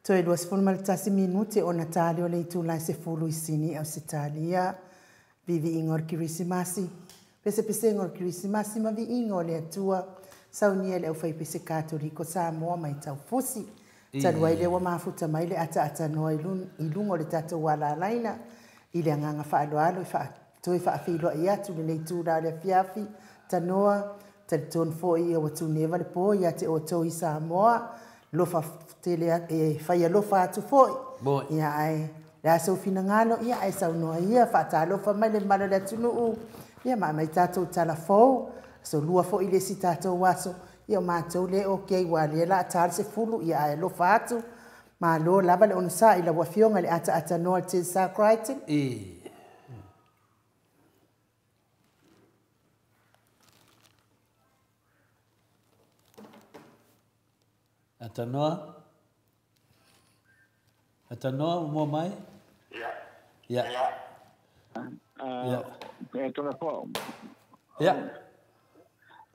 Toi lua se fulma le tasi minuti o na tali o le itulai se fulu isini au se talia. Vivi ingor kirisimasi. Pese ingor kirisimasi ma vi ingor le atua. Saunia le au fai pese Katoriko Samoa mai tau fusi. Talua ile wa mafuta mai le ata noa ilungo le tata wala laina. Ile anganga whaaloalo toi whaafilo i atu le nei tūra le fiafi. Tanoa, talitonu fo i o tu neva le po i ate o toi Samoa. Lofa tele whaia lofa atu fo i. Ia ai. Ia sau fina ngalo, ia ai sau noa ia. Whaata lofa mai le malo le atunu u. Ia mai tātou tala fo. So lua fo i le si tātou waso. Ia mātou le o kei wa le la tāle se fulu ia ai lofa atu. Ma lo lava le onsa i la wafionga le ata noa te sacwriting. Atanoa mo mai? Ya.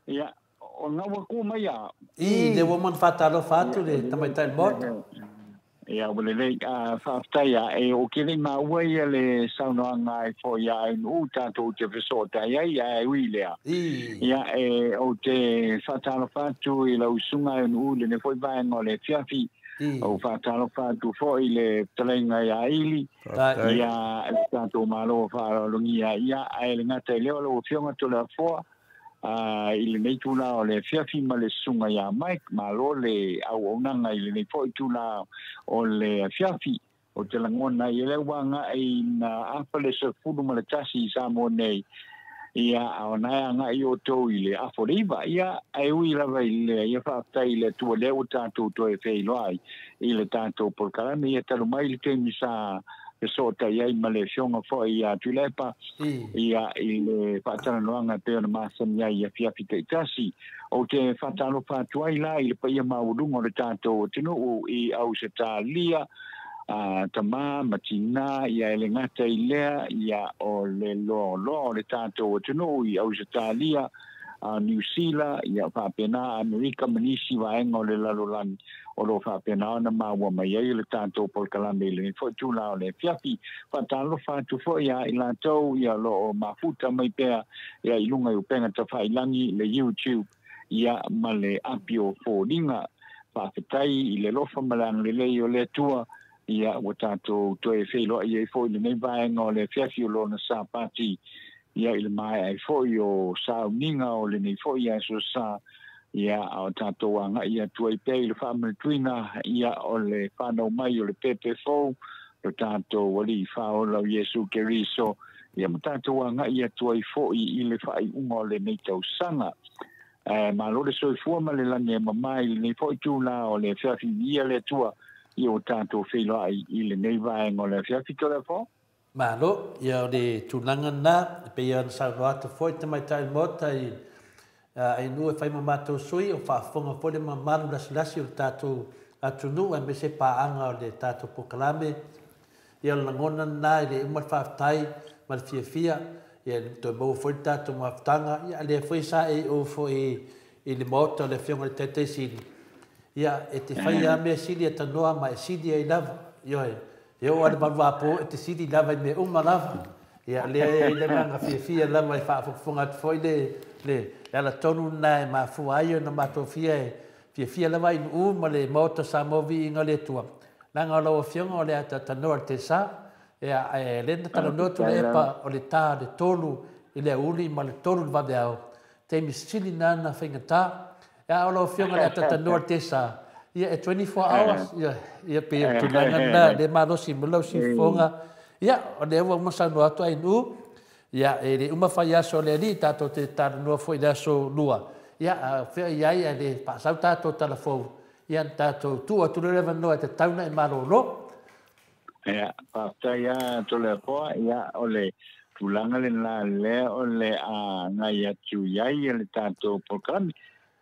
Ya, o nga waku mai ya. De woman fatalo fatu le tamaitai bot. Ya, wale le whaftai ya e o kiri maua ia le saunoa ngai fo ya e nu tātou te whesota ia e uilea. Ya e o te whatalo fatu i lau sunga e nu le ne foi vaenga le fiafi. O whatalo fatu fo i le talenga ia ili. Ia e tātou malo whaarolungi ia e le ngata i leo lo fionga to le foa. I le nei tūla o le fiafi ma le sunga ia Mike ma lo le au onanga i le nei fo i tūla o le fiafi o te langona i le wanga i na apale se furu ma le tasi i Samoa nei ia au naya nga i o tau i le aforiva ia ai ui lava i le ia whaftai i le tua leo tātou to e whei loai i le tātou porkarame ia talu mai le temi sa e sota ia i male fionga fo ia tulepa ia i le whaatana noanga peo na masam ia i a fiafi te itasi o te whaatano whaatua i la i le paia maurunga o le tātou o tino o i au se tā lia tama matina ia e le ngata i lea ia o le lo o le tātou o tino i au se tā lia New Zealand ia whaapena Amerika manisi waenga o le lalolani o lo whaapena ona maua mai ai le tātou polkalame le fo tūla o le fiafi whaatalo whaatu fo ia i lātou ia lo o mafuta mai pēr ia i lunga i upenga ta whailangi le YouTube ia ma le apio fōringa whaapetai i le lofa malang le lei o le tua ia o tātou toe whelo ia i fo i le nei vaenga o le fiafi o lo na sāpati ia i le mai ai foi o sauninga o le nei foi ai so sa ia o tātou anga ia tuai pei le whaamere tuina ia o le whanau mai o le pepe fou o tātou wali whaolau Yesu Keriso ia ma tātou anga ia tuai foi i le whai unga o le nei tau sanga ma lo le soifua ma le lange mamai le nei foi tūla o le whiawhi ia le tua i o tātou whilo ai i le nei vaenga o le whiawhi tōra fo Malo, ia le tūlanga nā, pe ia sa roata foi te mai tai mota i nu e whai mamatou sui o whaafonga foi le mamaru lasi o tātou atunu e me se pāanga o le tātou pokalame. Ia o langona nā i le umar whaaftai ma le fia ia toi mau foi tātou maftanga ia le foi sa e o foi i le mota o le fionga le tete sili. Ia e te whai a mea sili e tanoa ma e sili e lava. Yo ada bapo te sidi lava me lava. Ya le nga fia lava i fa fonga foi le ala tonu na ma fu aio na mato fia lava i ma le moto sa movi nga le tua. Na nga lo fionga le ata no te sa ya le na no tu le pa o le ta de tolu i le uli ma le tolu va beau. Te mi sili na finga ta ya lo fionga le ata no te sa. Ia 24 hours ia pe tunanga na le malo si melo si fonga ia o le wa mo sa no atu ai nu ia e le uma fa so le li tato te tar no foi da so lua ia fe ia ia le pa sa tato telefon ia tato tu atu le no te tauna e malo lo ia pa ta ia to le po ia o le tulanga le na le o le a na ia tu ia le tato program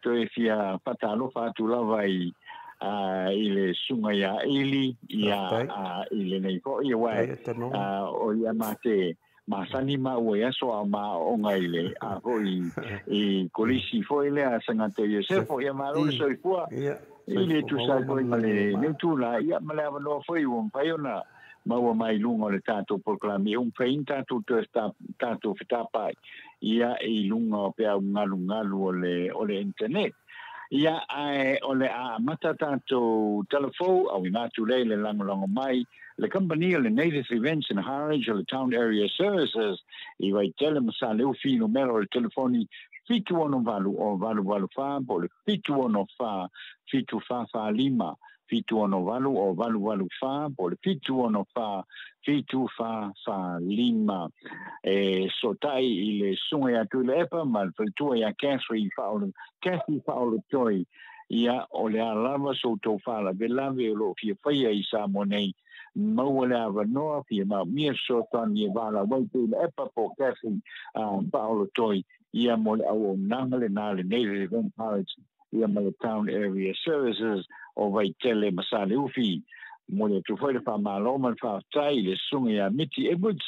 to e fia patalo fa tu la vai i le sunga ia ili ia i le nei ko ia wai o ia mate masani ma o ia so ma o ngai le a ho i kolisi fo ile a sanga te Joseph ia ma lo so i fua Ile tu sai ko le tu la ia mala no foi pai ona mau mai lunga le tato proclami fein tato tato fitapa ia lunga pe ngalu o le internet ia ole a mata tato telefo au ina tu le lang mai le company le native events in Harwich le town area services I vai tele masale o fino mero le telefoni fitu ono valu fa le fitu ono fa fitu fa lima fitu ono valu fa por fitu ono fa fitu fa lima sotai ile sunga tu lepa mal tu ya Catherine Paul toi ia ole alama so to fa la bella velo fi fa isa monei mau la no fi ma mi so tan ye bala vai tu lepa po Catherine Paul toi ia mo au nangale na le native college ia mo town area services o vai tele masale ufi mo le tu foi fa malo man fa tai le sunga ya Mitty Edwards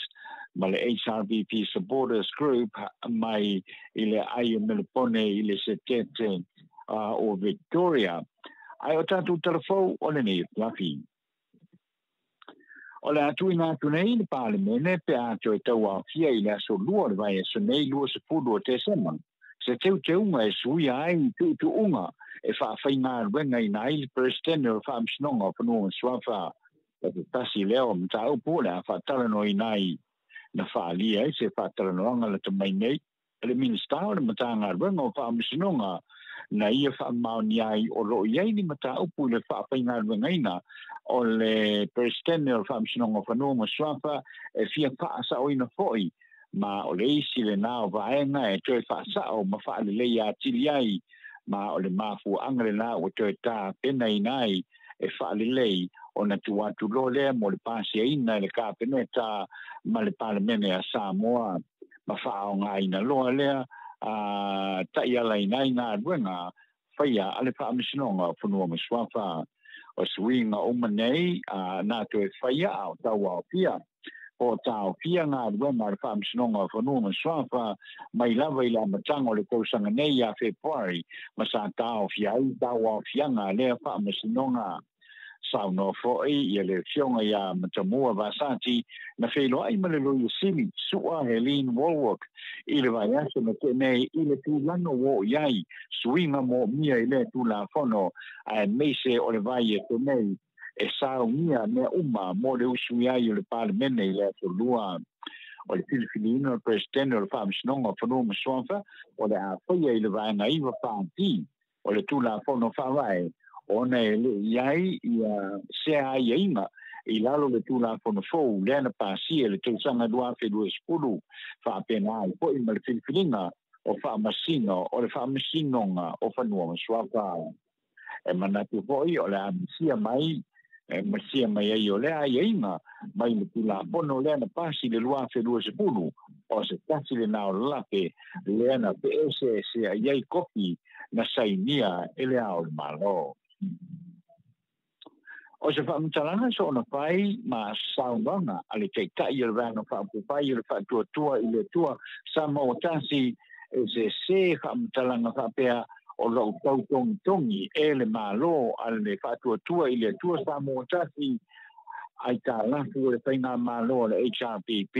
ma le HRVP supporters group mai ile ai melpone ile setete o Victoria ai o tatu telefo o le nei lafi o le atu ina tu nei le parlemene pe ato e tau fia ile so lua vai so nei lua se fudo te sema se teu mai sui ai tu unga e fa faina wenga ina il president o fa msnonga no swafa e tasi leo mta o pola fa talano inai na fa lia se fa talano nga le mai nei le minister o mta nga wenga o fa msnonga na ia fa mauni ai o lo ia ni mta o pola fa faina wenga ina o le president o fa msnonga fa no swafa e fia fa sa o ina foi ma o le isi le nao vaenga e toi fa sa o ma fa le ia tiliai ma o le mafu angre na o te ta pena inai e fa le lei ona tu atu lo le mo le pasi ina le ka pena ta ma le parlemene a Samoa ma fa o nga ina lo le a ta ia la ina ina ruenga fa ia ale fa misnonga funu mo swafa o swinga o manei na to fa ia o ta wa pia o tau fia ngā rua mara whaamsinonga whanua swafa mai lava I la matango le kousanga nei a Februari ma sa tau fia I tau a fianga lea whaamsinonga sau no foi I le fionga ia matamua vasati na whelo ai malelu sili sua Helene Warwick I le vai asa na tenei I le tūlano wo iai suinga mo mia I le tūla whono a meise o le vai e tenei e sao mia me uma mo le usui ai o le parlemene I le lua o le Filipino president o le whaamsinonga whanua maswafa o le a whaia I le vaenga iwa whaati o le tūla whono whawai ona e le iai ia sea ai inga I lalo le tūla whono fau leana pāsia le tūsanga dua whedua spulu whaapena ai po I ma le Filipina o whaamasino o le whaamasinonga o whanua maswafa e manatu hoi o le amisia mai masia mai ai o le ai inga mai le tula pono le na pasi le lua whedua sepulu o se tasi le nao lape le ana pe se ai kopi na sainia ele ao le malo o se whaamtalanga so na pai ma saunga ale kei tai le vana whaapupai le whaatua I le tua sama o tasi se whaamtalanga whaapea o lo tau tongi le malo ale whaatua I le tua sa mo tasi ai ta lafu le paina malo le HRPP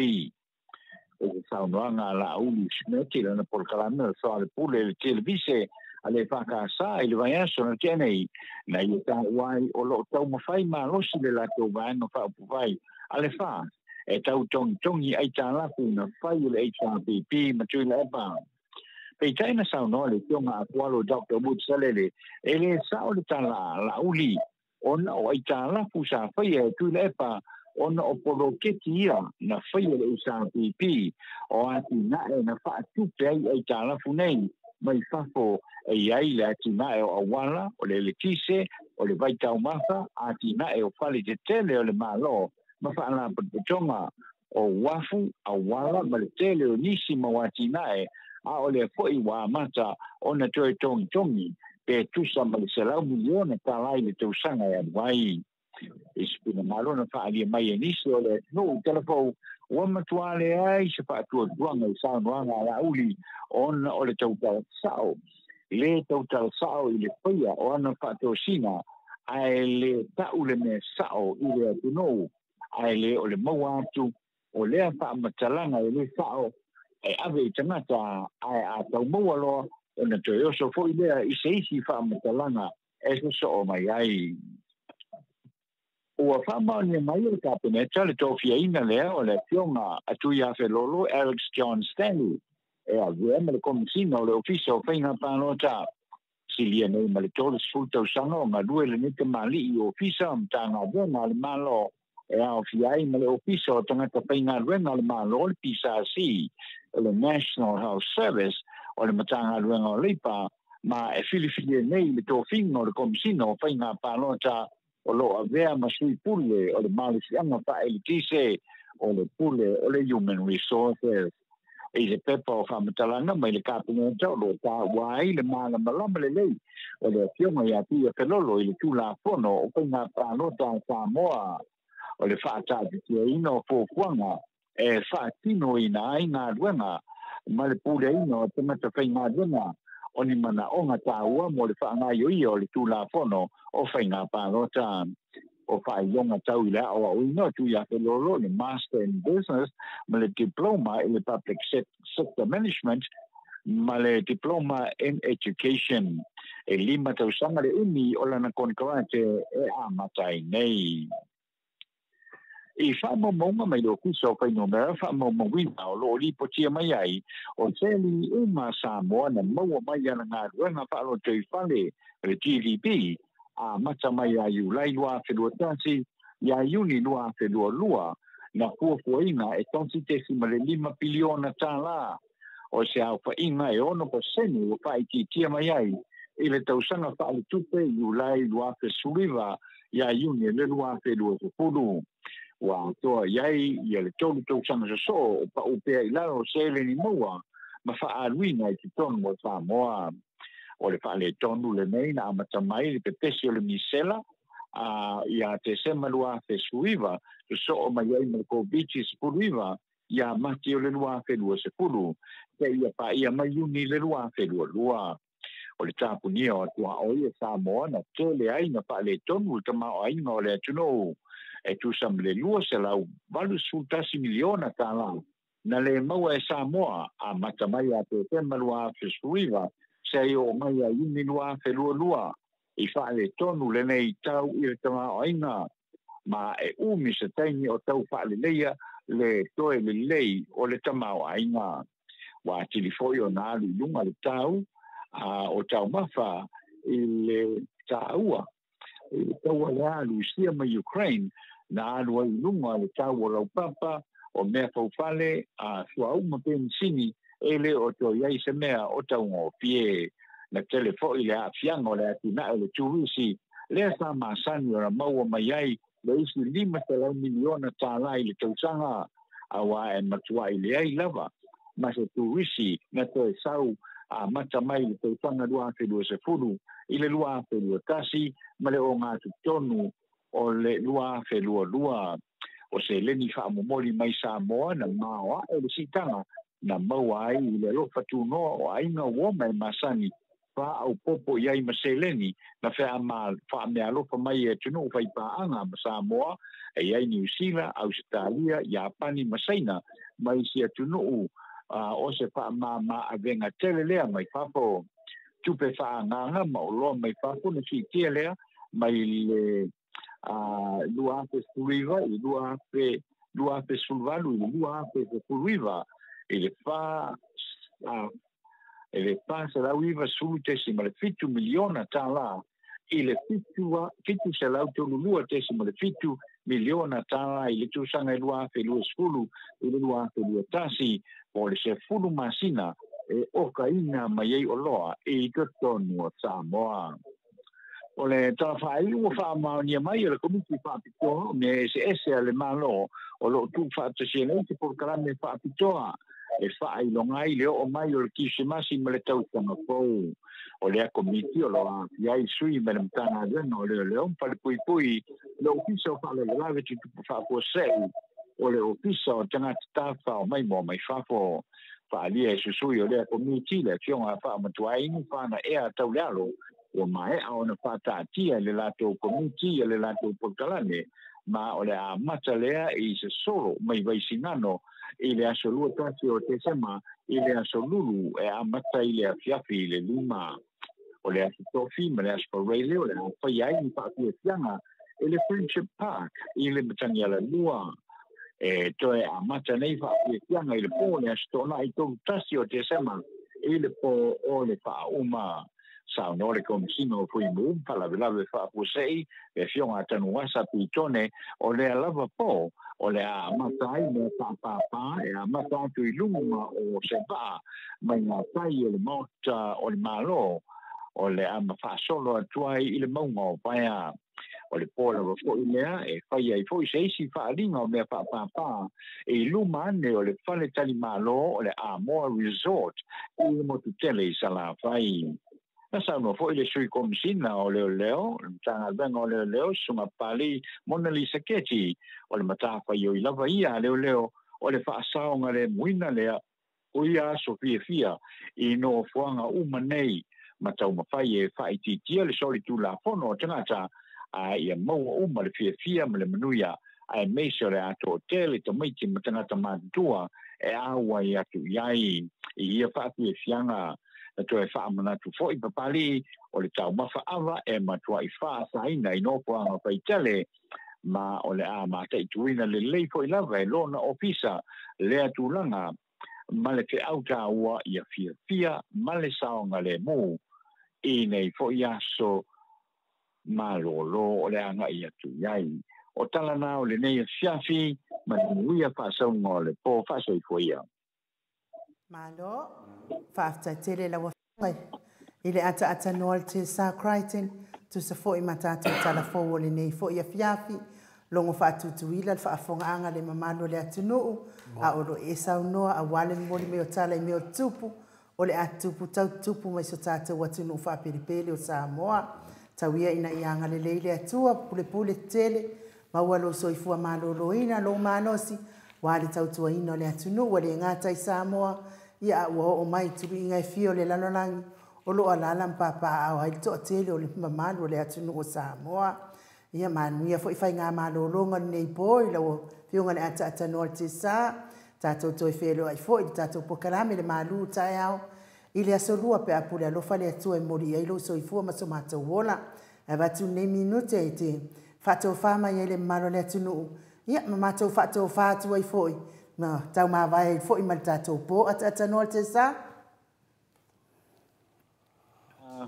o saunoanga la uli smeti le na polkalame so ale pule le televise ale whakasa I le vaiaso na tenei na I ta wai o lo tau mawhai malo si le lato vaenga whaapuvai ale wha e tau tongi ai ta lafu na whai le HRPP matui le epa Pei taina sauno le tionga akualo Dr. Wood Salele ele sao le tala la uli ona o ai tala fusa whaia tu le epa ona o polo keti ia na whaia le SRPP o ati nae na whaatupe ai tala funei mai whafo ai le ati nae o awala o le letise o le vaitau mafa ati nae o whale te tele o le malo ma whaala patonga o wafu awala ma le tele o nisi mawati nae a ole foi wa mata ona toi tongi pe tusa ma le salau milione talai le tausanga ya vai ispina malona fa ali mai nisi ole no telefo wa matuale ai se fa tu duanga I sa noanga la uli ona ole tau sao le tau tal sao i le paia o ana whaatosina ai le tau le me sao i le atunou ai le o le maua atu o lea whaamatalanga i le sao e ave i tangata ai a tau maua loa o na toi oso fo i lea i se isi whaamatalanga e so o mai ai. Ua whamau ni mai o kapeneta le tofia ina lea o le pionga atu ia lolo Alex John Stanley e a vea me le komisina o le ofisa o whainga pānota silia nei ma le tole sfulta usanga o ngā lue le nete mali i ofisa o mtanga vena le malo e a ofiai ma le ofisa o tangata whainga ruenga le malo le PSRC o le National Health Service o le matanga ruenga o leipa ma e filifilia nei le tofinga o le komisina o whainga pānota o lo avea masui pule o le malisianga pa ele tise o le pule o le Human Resources e se pepa o whamatalanga mai le kāpineta o lo tā wai le mana malama le lei o le fionga ia pia pelolo i le tūla fono o whainga pānota Samoa o le whaatati tia ina o fōkuanga e whaatino ina ai ngā ruenga ma le pule ina o te mata whainga ruenga o ni mana o ngā tāua mo le whaangai o ia o le tūla fono o whainga pānota o whaionga tau i la o ino tu ia ke lolo le Master in Business ma le Diploma in the Public Sector Management ma le Diploma in Education e lima tau sanga le umi o lana konkawane e a matai nei. I whamo maunga mai lo kusa o whaino mera whamo mawina o lo li potia mai ai o teli uma Samoa na maua mai ana ngā ruenga whaalo tui whale le GDP a mata mai a iulai lua whenua tasi ia iuni lua whenua lua na kuafuaina e tonsi tesi ma le 5 piliona tāla o se au whainga e ono po seni o whaititia mai ai i le tausanga whaale tupe iulai lua whesuriva ia iuni le lua whenua sepulu. Wa toa iai ia le tolu tausanga so o pa upea i laro sele ni maua ma whaaruina i te tonu o Samoa. O le whaale tonu le nei na amata mai le pepesi o le misela ia te semalua whesuiva so o mai ai malko bichi sepuruiva ia mati o le lua whenua sepuru te ia pa ia mai uni le lua whenua lua. O le tāpunia o atua o ia Samoa na tele ai na whaale tonu le tamao ai ngā o le atunou e tu sam le lua se lau valu sultasi miliona tāla na le maua e Samoa a mata mai a te temalua whesuiva se o mai a uni lua whenua lua i whaale tonu le nei tau i le tamao ainga ma e umi se taini o tau whaale leia le toe le lei o le tamao ainga wa tilifoi o nālu lunga le tau o tau mawha i le tāua i le taua le alu sia ma Ukraine na alu ai lunga le tau o raupapa o mea faufale a sua uma pensini ele o to iai se mea o tau ngō pie na telefoi le a fianga o le atina e le turisi le sa masani o na maua mai ai le isi 5 miliona tāla i le tausanga a wa e matua i le ai lava ma se turisi na to e sau a mata mai le tausanga lua whenua se furu i le lua whenua tasi ma le o ngā tonu o le lua whenua lua o se leni whaamomori mai Samoa na maoa e le sitanga na maua ai i le lofa tūnoa o ainga woma e masani wha au popo i ai ma se leni na wha mea lofa mai e tunu whai paanga ma Samoa e ai New Zealand, Australia, Japani, Masaina mai si tunu o se wha ma a venga tele lea mai whapo tupe wha nganga ma o loa mai whapo na si tia lea mai le lua pe suriva i lua pe sulvalu i lua pe suriva e le fa se la uiva sulu tesima le 5 miliona tāla i le fitu se lau tonu lua tesima le 5 miliona tāla i le tūsanga i lua pe lua skulu i le lua pe lua tasi o le se fulu masina e oka ina mai ei o loa i tonu o Samoa. O le tawhai ua whaamaunia mai o le komiti whaapitoa me se ese ale malo o lo tu whaatasia nei te porkarame whaapitoa e whaai leo o mai o le kisemasi ma le tautanga pou. O le komiti o lo a iai sui me le mtana rena o leo mpale pui le ofisa o whaale lawe tu whaapua seu o le ofisa o tangata tawha o mai mo mai whafo whaalia e susui o lea community le fionga whaamatuai ni whana ea tau lealo o mai a ona whātātia le lato community le lato portalane ma o le a mata lea i se solo mai vaisinano i le aso lua tasi o te sema i le aso lulu e a mata i le a fiafi le luma o le aso tofi ma le aso pareile o le a whaiai ni whaapia fianga i le Friendship Park i le matangi ala lua e toe a mata nei whaapia fianga i le po le aso tona i tō tasi o te sema i le po o le whauma sa no le komisino fui mu pala velave fa pusei e fionga tanu wasa pitone o le lava po o le a matai me pa e a matai tu iluma o se va mai na tai le mota o le malo o le a fa solo tuai ile mongo paia o le pola fo ilea e fai ai foi sei si fa linga o me pa e iluma ne o le fale tali malo o le a more resort i mo tutele sala fai. Nasa no foi le sui komisina o leo tanga venga o leo sunga pali Mona Lisa Keti o le matafa yo I lava ia leo o le whaasaonga le muina lea o ia Sofia Fia I no fuanga umanei matau mawhai e whaititia le sori tu la fono o tangata a ia maua uma le fia ma le manuia a e meisio le ato hotel to maiti matangata matua e awa I atu iai I ia whaatu e fianga to e whaamana tu fo I papali o le tau mawhaawa e matua I whaasaina I no poanga whaitele ma o le a mata I tuina le leifo I lava e lona ofisa le atulanga ma le te auta ua I a fia ma le saonga le mu I nei fo I aso ma lo o le anga I atu iai o talana o le nei fiafi ma nuia whaasaunga o le po whaasoi fo ia. Malo, whaaftaitere la wawhai. Ile ata noal te sa Crichton, tu sa fo I matatu tala fo o le nei fo ia fiafi, longo whaatutuila le whaafonga anga le mamalo le atunuu, a oro e saunoa a wale mori meo tala I meo tupu, o le atupu tau tupu mai so tātou atunuu whaapiripele o Samoa, tauia ina I anga le leile atua, pule tele, maualo soifua malo loina lo manosi, wale tautua ino le atunuu, wale ngata I Samoa, ia ua o mai turu inga e fio le lalolangi o lo alala mpapa au hai to tele o le mamalu o le atunu o Samoa ia manuia fo I whai ngā malolonga nei poi la o fionga le ata noa te sa tātou toi whelo ai fo I tātou pokarame le malu tai au I le asolua pe apule alofa le atua e mori ai lo so I fua maso mātou wola e watu nei minute I te whatou whama I le malo le atunu ia mātou whatou whātua I foi na tau mawai fo I man tātou po ata noa te sa?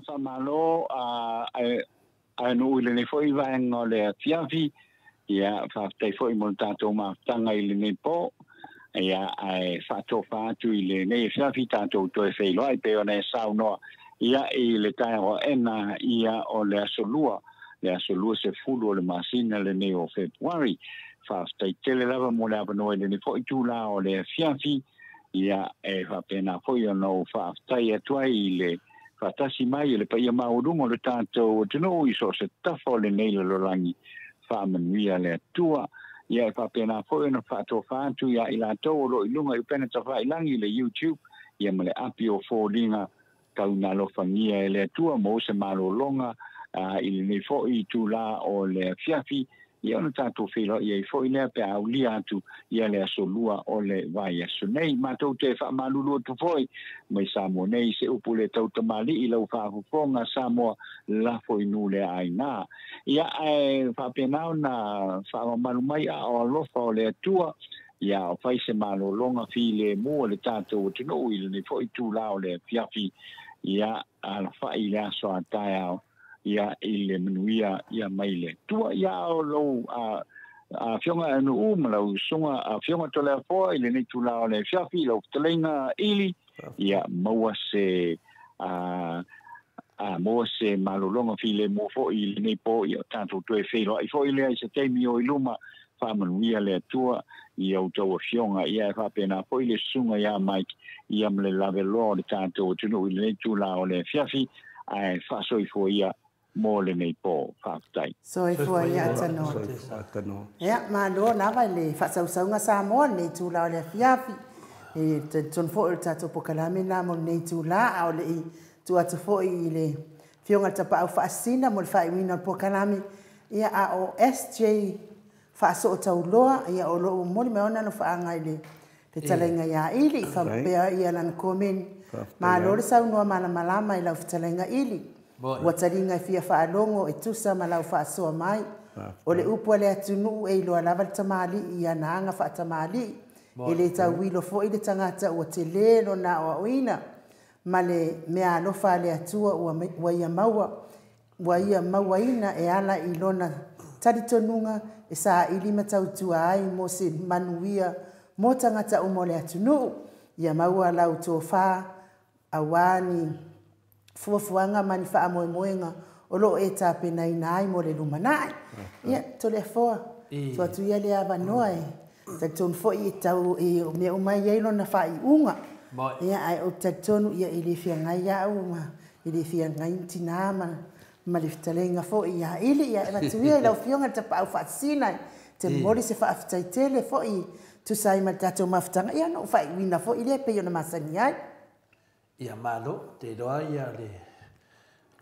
Sa malo ai no ile ne fo I vaenga o le tiafi ia whaaftai fo I mon tātou maftanga I le ne po ia ai whatou whaatu I le ne tiafi tātou toi whailo ai peo ne sau noa ia I le tai o ena ia o le asolua se fulu o le masina le ne o Februari whaaftai tele lava mo le apanoa le ne fo I tūla o le fiafi ia e whapena fo I no whaaftai atua I le whatasi mai le paia maurungo le tātou o tino I so se tafo le nei le lorangi whaamanuia le atua ia e whapena fo I no whaato whaatu ia I la tau o lo I lunga I pena ta whailangi le YouTube ia ma le api o fōringa kauna lo whangia le atua mo se malolonga I le nei fo I tūla o le fiafi ia ona tātou whilo ia I fo I lea pe au lia atu ia le asolua o le vai aso nei mātou te whaamalulu o tu foi mai Samoa nei se upu le tau tamali I lau whaafufonga Samoa la foi nu le aina ia e whaapenao na whaamalu mai a o alofa o le atua ia o whai se malolonga fi le mua le tātou o tino I le fo I tūla o le fiafi ia ala whai le aso a tai au ia I le manuia ia maile tua ia o lo a fionga anu malau sunga a fionga tole foa I le nei tula o le fiafi lo telenga ili ia maua se maua se malolonga fi le mo fo I le nei po ia tanto toe whelo I fo I le ai se teimi o iluma whamanuia le tua ia o tau fionga ia e whapena fo I le sunga ia Mike ia mle lave lo le tanto o tino I le nei tula o le fiafi ai whasoi fo ia mo le nei po whaatai. So e fua ia atano. Ia, ma lo lava le whasausaunga Samoa nei tūla o le fiafi. ton fo il tato po kalame na mo nei tu la o le tu atu fo I le fionga tapa au faasina mo le fa wina po kalame ia a o SJ fa so tau loa ia o lo mo le meona no fa anga ile te talenga ia ili fa pe ia lan komen ma lo le sau no mala malama ila fa talenga ili wa talinga fia fa alongo e tusa malau fa so mai o le upo le atunu e lo lava tamali ia nanga fa tamali ele tau wilo fo ile tangata o te lelo na o ina male mea no fa le atua wa ia maua ina e ala ilona taditonunga e sa ili matau tua ai mo se manuia mo tangata o mo le atunu ia maua lau to fa awani fuafuanga mani fa moenga o lo e tape nai nai mo le lumanai ia to le foa to tu ia le ava noe ta ton fo I tau e me o mai ia no na fa I unga ia ai o ta tonu ia ile fia ngai ia uma ile fia ngai tinama ma le fitalenga fo ia ile ia ma tu ia lo fionga ta pa fa sina te mori se fa aftai tele fo I tu sai ma ta to maftanga ia no fa wina fo ile pe yo na masani ai ia malo te doa ia le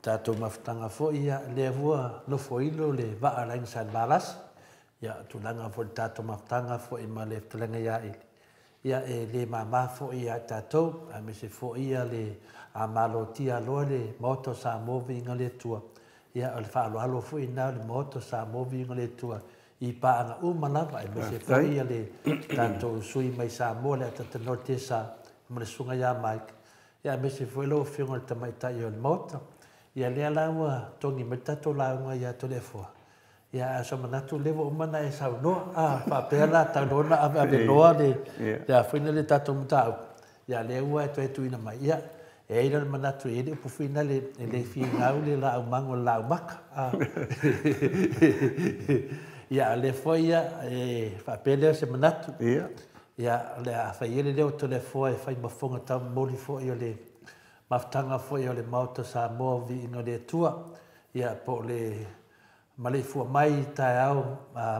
tato maftanga fo ia le vua no fo ilo le va ala in san balas ia tulanga fo tato maftanga fo I male tulanga ia e le mama fo ia tato a me se fo ia le a malo tia lo le moto sa movi ngale tua ia al fa lo fo ina le moto sa movi ngale tua I pa anga umana va me se fo ia le tato sui mai sa mo le tato norte sa me sunga ia mai ia me se fo lo fio ngal tamai ta yo moto ia le ala wa tongi meta to la nga ia to le fo ia so mana tu le wo mana e sa no fa pela ta no na ave no le ia fina le tato mta ia le wa to tu ina mai ia e ira mana tu e pu fina le fi nga le la mango la mak ia le fo ia e fa pela se mana tu ia le fa ile le to le fo e fa mafonga ta moli fo ia le maftanga fo ia le mauta sa movi ino le tua ia po le male fu mai ta au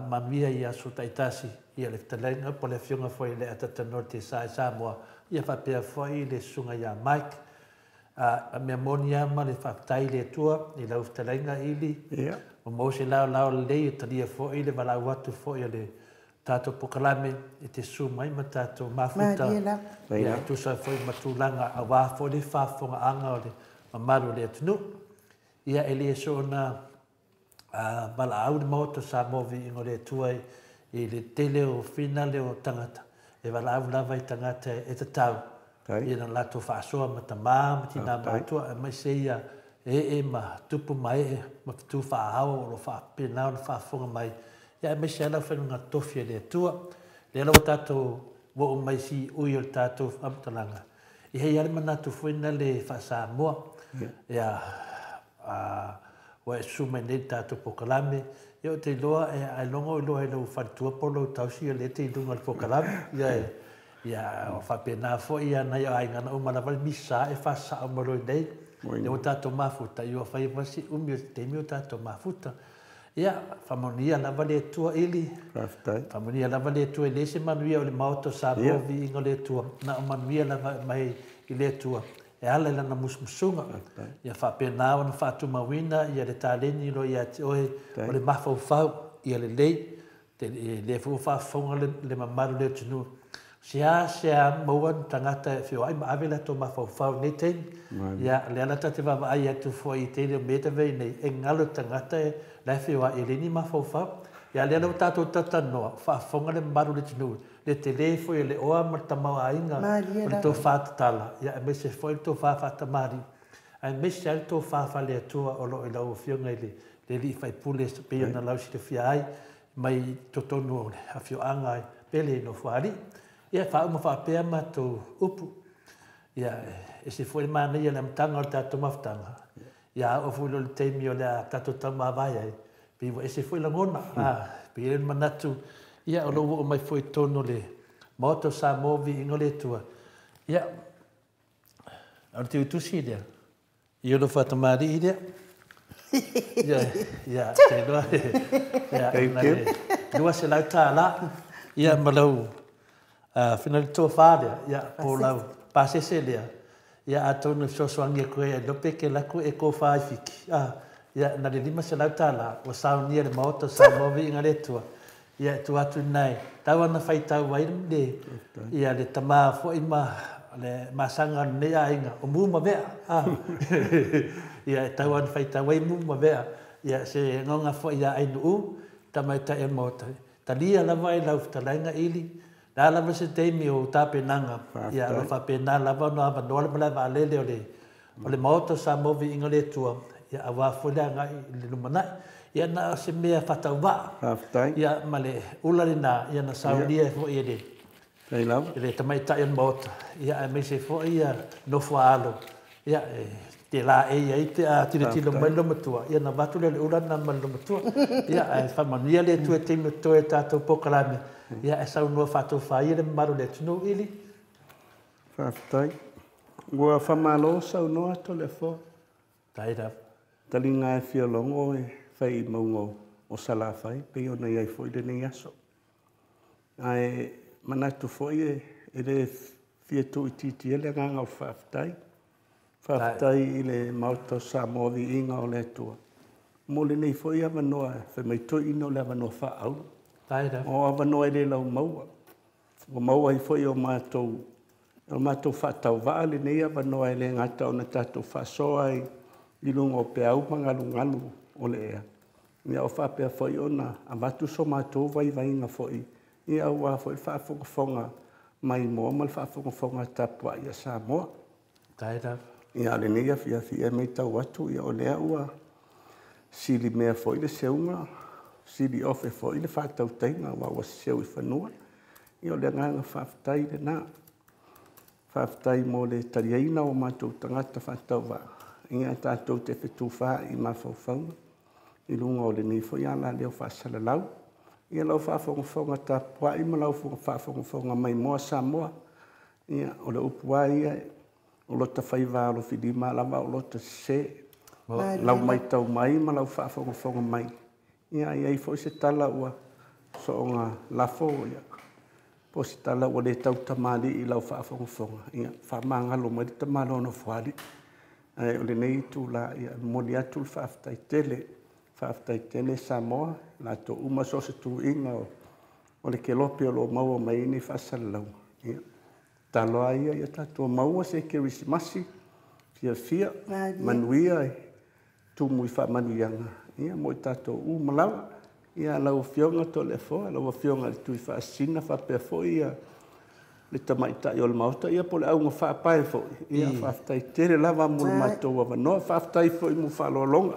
mamia ia su taitasi ia le talenga po le fionga fo ile atata norte sa mo ia fa pe fo ile sunga ia mike a memonia ma le fa tai le tua i la talenga ili o mo se la le talia fo ile vala watu fo ile tato pokalame e te su mai ma tato mafuta ia tu sa foi matulanga a wa fo le fa fonga anga o le mamaru le tunu ia ele so na bala au de moto sa movi ingo le tuai i le tele o finale o tangata e bala au lava I tangata e te tau ia na lato fa soa ma tama tina matua mai se ia e ma tupu mai ma tu fa au lo fa pena o fa fonga mai ia me se ala whenunga tofia le tua. Le alo tato wo mai si ui o tato amtalanga. I hei ale manatu whena le whasa moa. Ia wa e suma nei tato pokalame. Ia o te loa e ai longo i loa e lau whantua polo tausi o le te idunga le pokalame. Ia o whapena fo ia nei o aingana o malawale misa e whasa o maroi nei. Ia o tato mafuta. Ia o whai wasi umi o te mi o tato mafuta. Ia, whamonia lava le tua ili. Whamonia lava le tua ili. Se manuia o le mauto sa movi ingo le tua. Na o manuia lava mai I le tua. E ala lana musmusunga. Ia whapena o na whatu mawina. Ia le tāleni lo ia te oe. O le mawhauwhau. Ia le lei. Le fuwhawhonga le mamaru le tunu. Sea mauan tangata e whio ai ma avela to mawhauwhau nei tein. Ia le ala tate wawa ai atu fo I teine o meta vei nei. E ngalo tangata e lai whiwa I leni mawhauwhau. Ia le ala o tātou tatanoa. Whaafonga le maru le tunu. Le te le fo I le oa martamau ainga. O tō whātatala. Ia e mese fo I tō whāwhatamari. Ai mese ai tō whāwha le atua o lo I lau o whionga I le li whai pule pia na lausi le whia ai. Mai totonu o le hawhio angai. Pele no whari. Ia whauma whapea ma tō upu. Ia e se fwere mana ia le mtanga o tātou maftanga. Ia o fwere le teimi o le tātou tama vai ai. Piwa e se fwere la ngona. Pire manatu. Ia o lowo o mai fwere tono le moto sa movi ingo le tua. Ia. Ar te utusi idea. Ia lo whatamari idea. Ia. Te loa. Ia. Lua se lau tā la. Ia malau. Final to fare ya polau pasese lea ya atonu sosoangi koe do peke la ko e ko fa fiki ya na de lima se lautala o saunia de moto sa movi ngale tua ya tu atu nai tawa na fai tau wai de ya de tama fo ima le masanga ne ya inga o mu ma vea ya tawa na fai tau wai mu ma vea ya se ngonga fo ya ai nu tama ta e moto talia la vai lau talainga ili la va se te mi o tape nanga ya lo fa pena la va no va no le va le le moto sa movi ingole tua ya ava fola nga le lumana ya na se me fa ta va ya male ularina ya na saudia fo ide dai la le tamai ta en moto ya me se fo ya no falo ya te la e ai te a tire lo melo matua ya na va tu le ulana melo matua ya fa mania le tu te me to eta to pokalame ya esa no fato fai le maro le tino ili fatai go fa malo sa no to le fo tai da talinga e fio longo e fai mongo o sala fai pe ona ia foi de nia so ai manatu foi e le fie tu titi ele nga fatai le mauto sa movi inga o le tua mo le nei foi ava no fe mai to ino le ava no fa au o ava no ele lau maua o maua i foi o matou fa tau va le nei ava no ele ngata ona tatu fa so ai i lungo pe au mangalu o le ea ia o fa pe foi ona avatu so matou vai inga foi ia ua foi fa fonga mai mo mal fa fonga tapua ia sa mo ia le nei fia me tau atu ia o lea ua sili mea foi le seunga sili ofe foi le fatau tainga wa seu i fanua ia o le nganga faafetai lenā faafetai mo le taliaina o matou tagata faatau va ia tatou te fetufā i mafaufauga i luga o lenei foi ala lea o faasalalau ia lau faafogafoga tapuaʻi ma lau faafogafoga mai moa samoa ia o le upu ā ia o lota faiva alo filima lava o lota se lau mai tau mai ma lau faafogafoga mai ia iai foi se tala ua soʻoga lafo ia po se tala ua lē tau tamaliʻi lau faafogafoga ia faamagalo mai le tamalono foali ae o lenei tula ia moli atu le faafetaitele samoa latou uma so se tuuiga o le kelope o loo maua mai nei faasalalauga ia taloa ia tatou maua se kerisimasi fiafia manuia e tumu i faamanuiaga ia mo i tatou uma lava ia lau fioga tolefoa lau fioga le tui faasina faapea foʻi ia le tamaitaʻi o le maota ia po le auga faapae foʻi ia faafetaitele lava mo le matou avanoa faafetai foʻi mo faaloaloga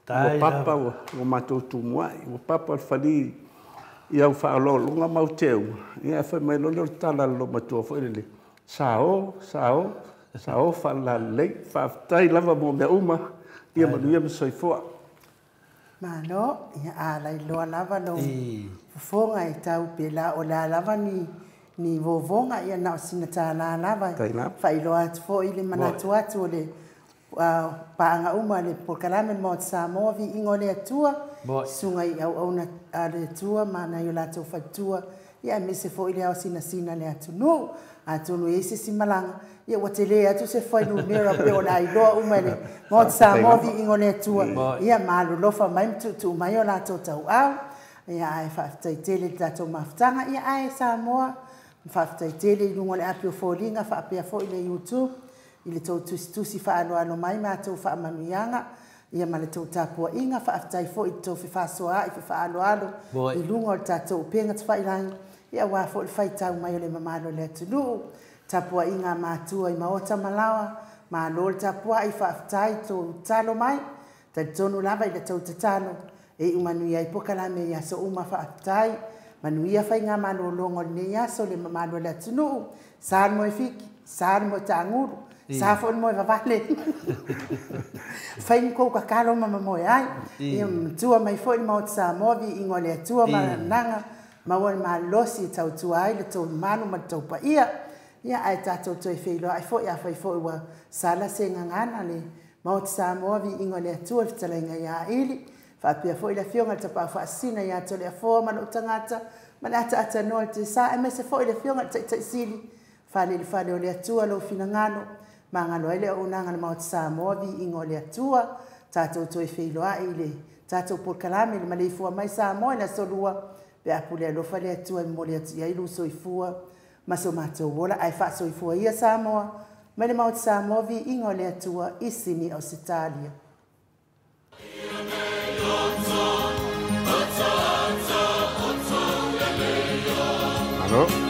ua papa ua matou tumuaʻi ua papa le falii ia au faaloaloga mauteu ia foi mai lole o le tala lo matua foʻi lele sao faalalelei faafetai lava mo mea uma ia manuia ma soifoa Mano, ia alailoa lava no fofonga e tau pela o la lava ni vovonga ia na sina tala lava failoa atu fo i le manatu atu o le paanga uma le pokalame mo Samoa vi ingo le atua sunga i au na le atua mana i latou faitua ia me se fo i le au sina le atu no atu no ese simalanga ia ua te lea atu se whai numera pe o la iloa uma le mo Samoa vi ingo le atua ia malolofa mai mtutu mai o latou tau au ia ai faafetaitele tatou mafutaga ia ai Samoa faafetaitele i luga o le api o foliga faapea foʻi le YouTube i le tou tusitusi faaloalo mai matou faamanuiaga ia ma le tou tapuaʻiga faafetai foʻi le tou fefasoaʻi fefaaloalo i luga o le tatou upega tafailagi ia ua foʻi le faitau mai o le mamalo le atunuu tapuaʻiga matua i maota malawa malo le tapuaʻi faafetai tou talo mai talitonu lava i le tou tatalo e umanuia i pokalame ia so uma faafetai manuia faiga malōlogo lenei aso le mamalo le atunuu sa le moe fiki sa le moe taagulu sa foʻi le moe vavale fai kou kakalo ma mamoe ai ia matua mai foʻi le maota Samoa viiga o le atua ma le ananaga ma ua le malolosi e tautua ai le tou manu ma le tou paia ia ae tatou toe feiloaʻi foʻi afai foʻi ua sala se gagana le maota Samoa viiga o le atua le fetalaiga iā ili faapea foʻi le afioga le tapau faasina iā to le afoa ma loo tagata Mana ata no te sa e me se fo ile fionga te sili fale o le atua lo fina ngano ma ngano ile o nanga na Mount Samoa ingo le atua tato to e feiloa ile tato por kalame le male fu mai Samoa na solua pe apule lo fale atua mo le atua ilu so ifua ma so mato wola ai fa so ifua ia Samoa ma le Mount Samoa ingo le atua isini Australia. Hello?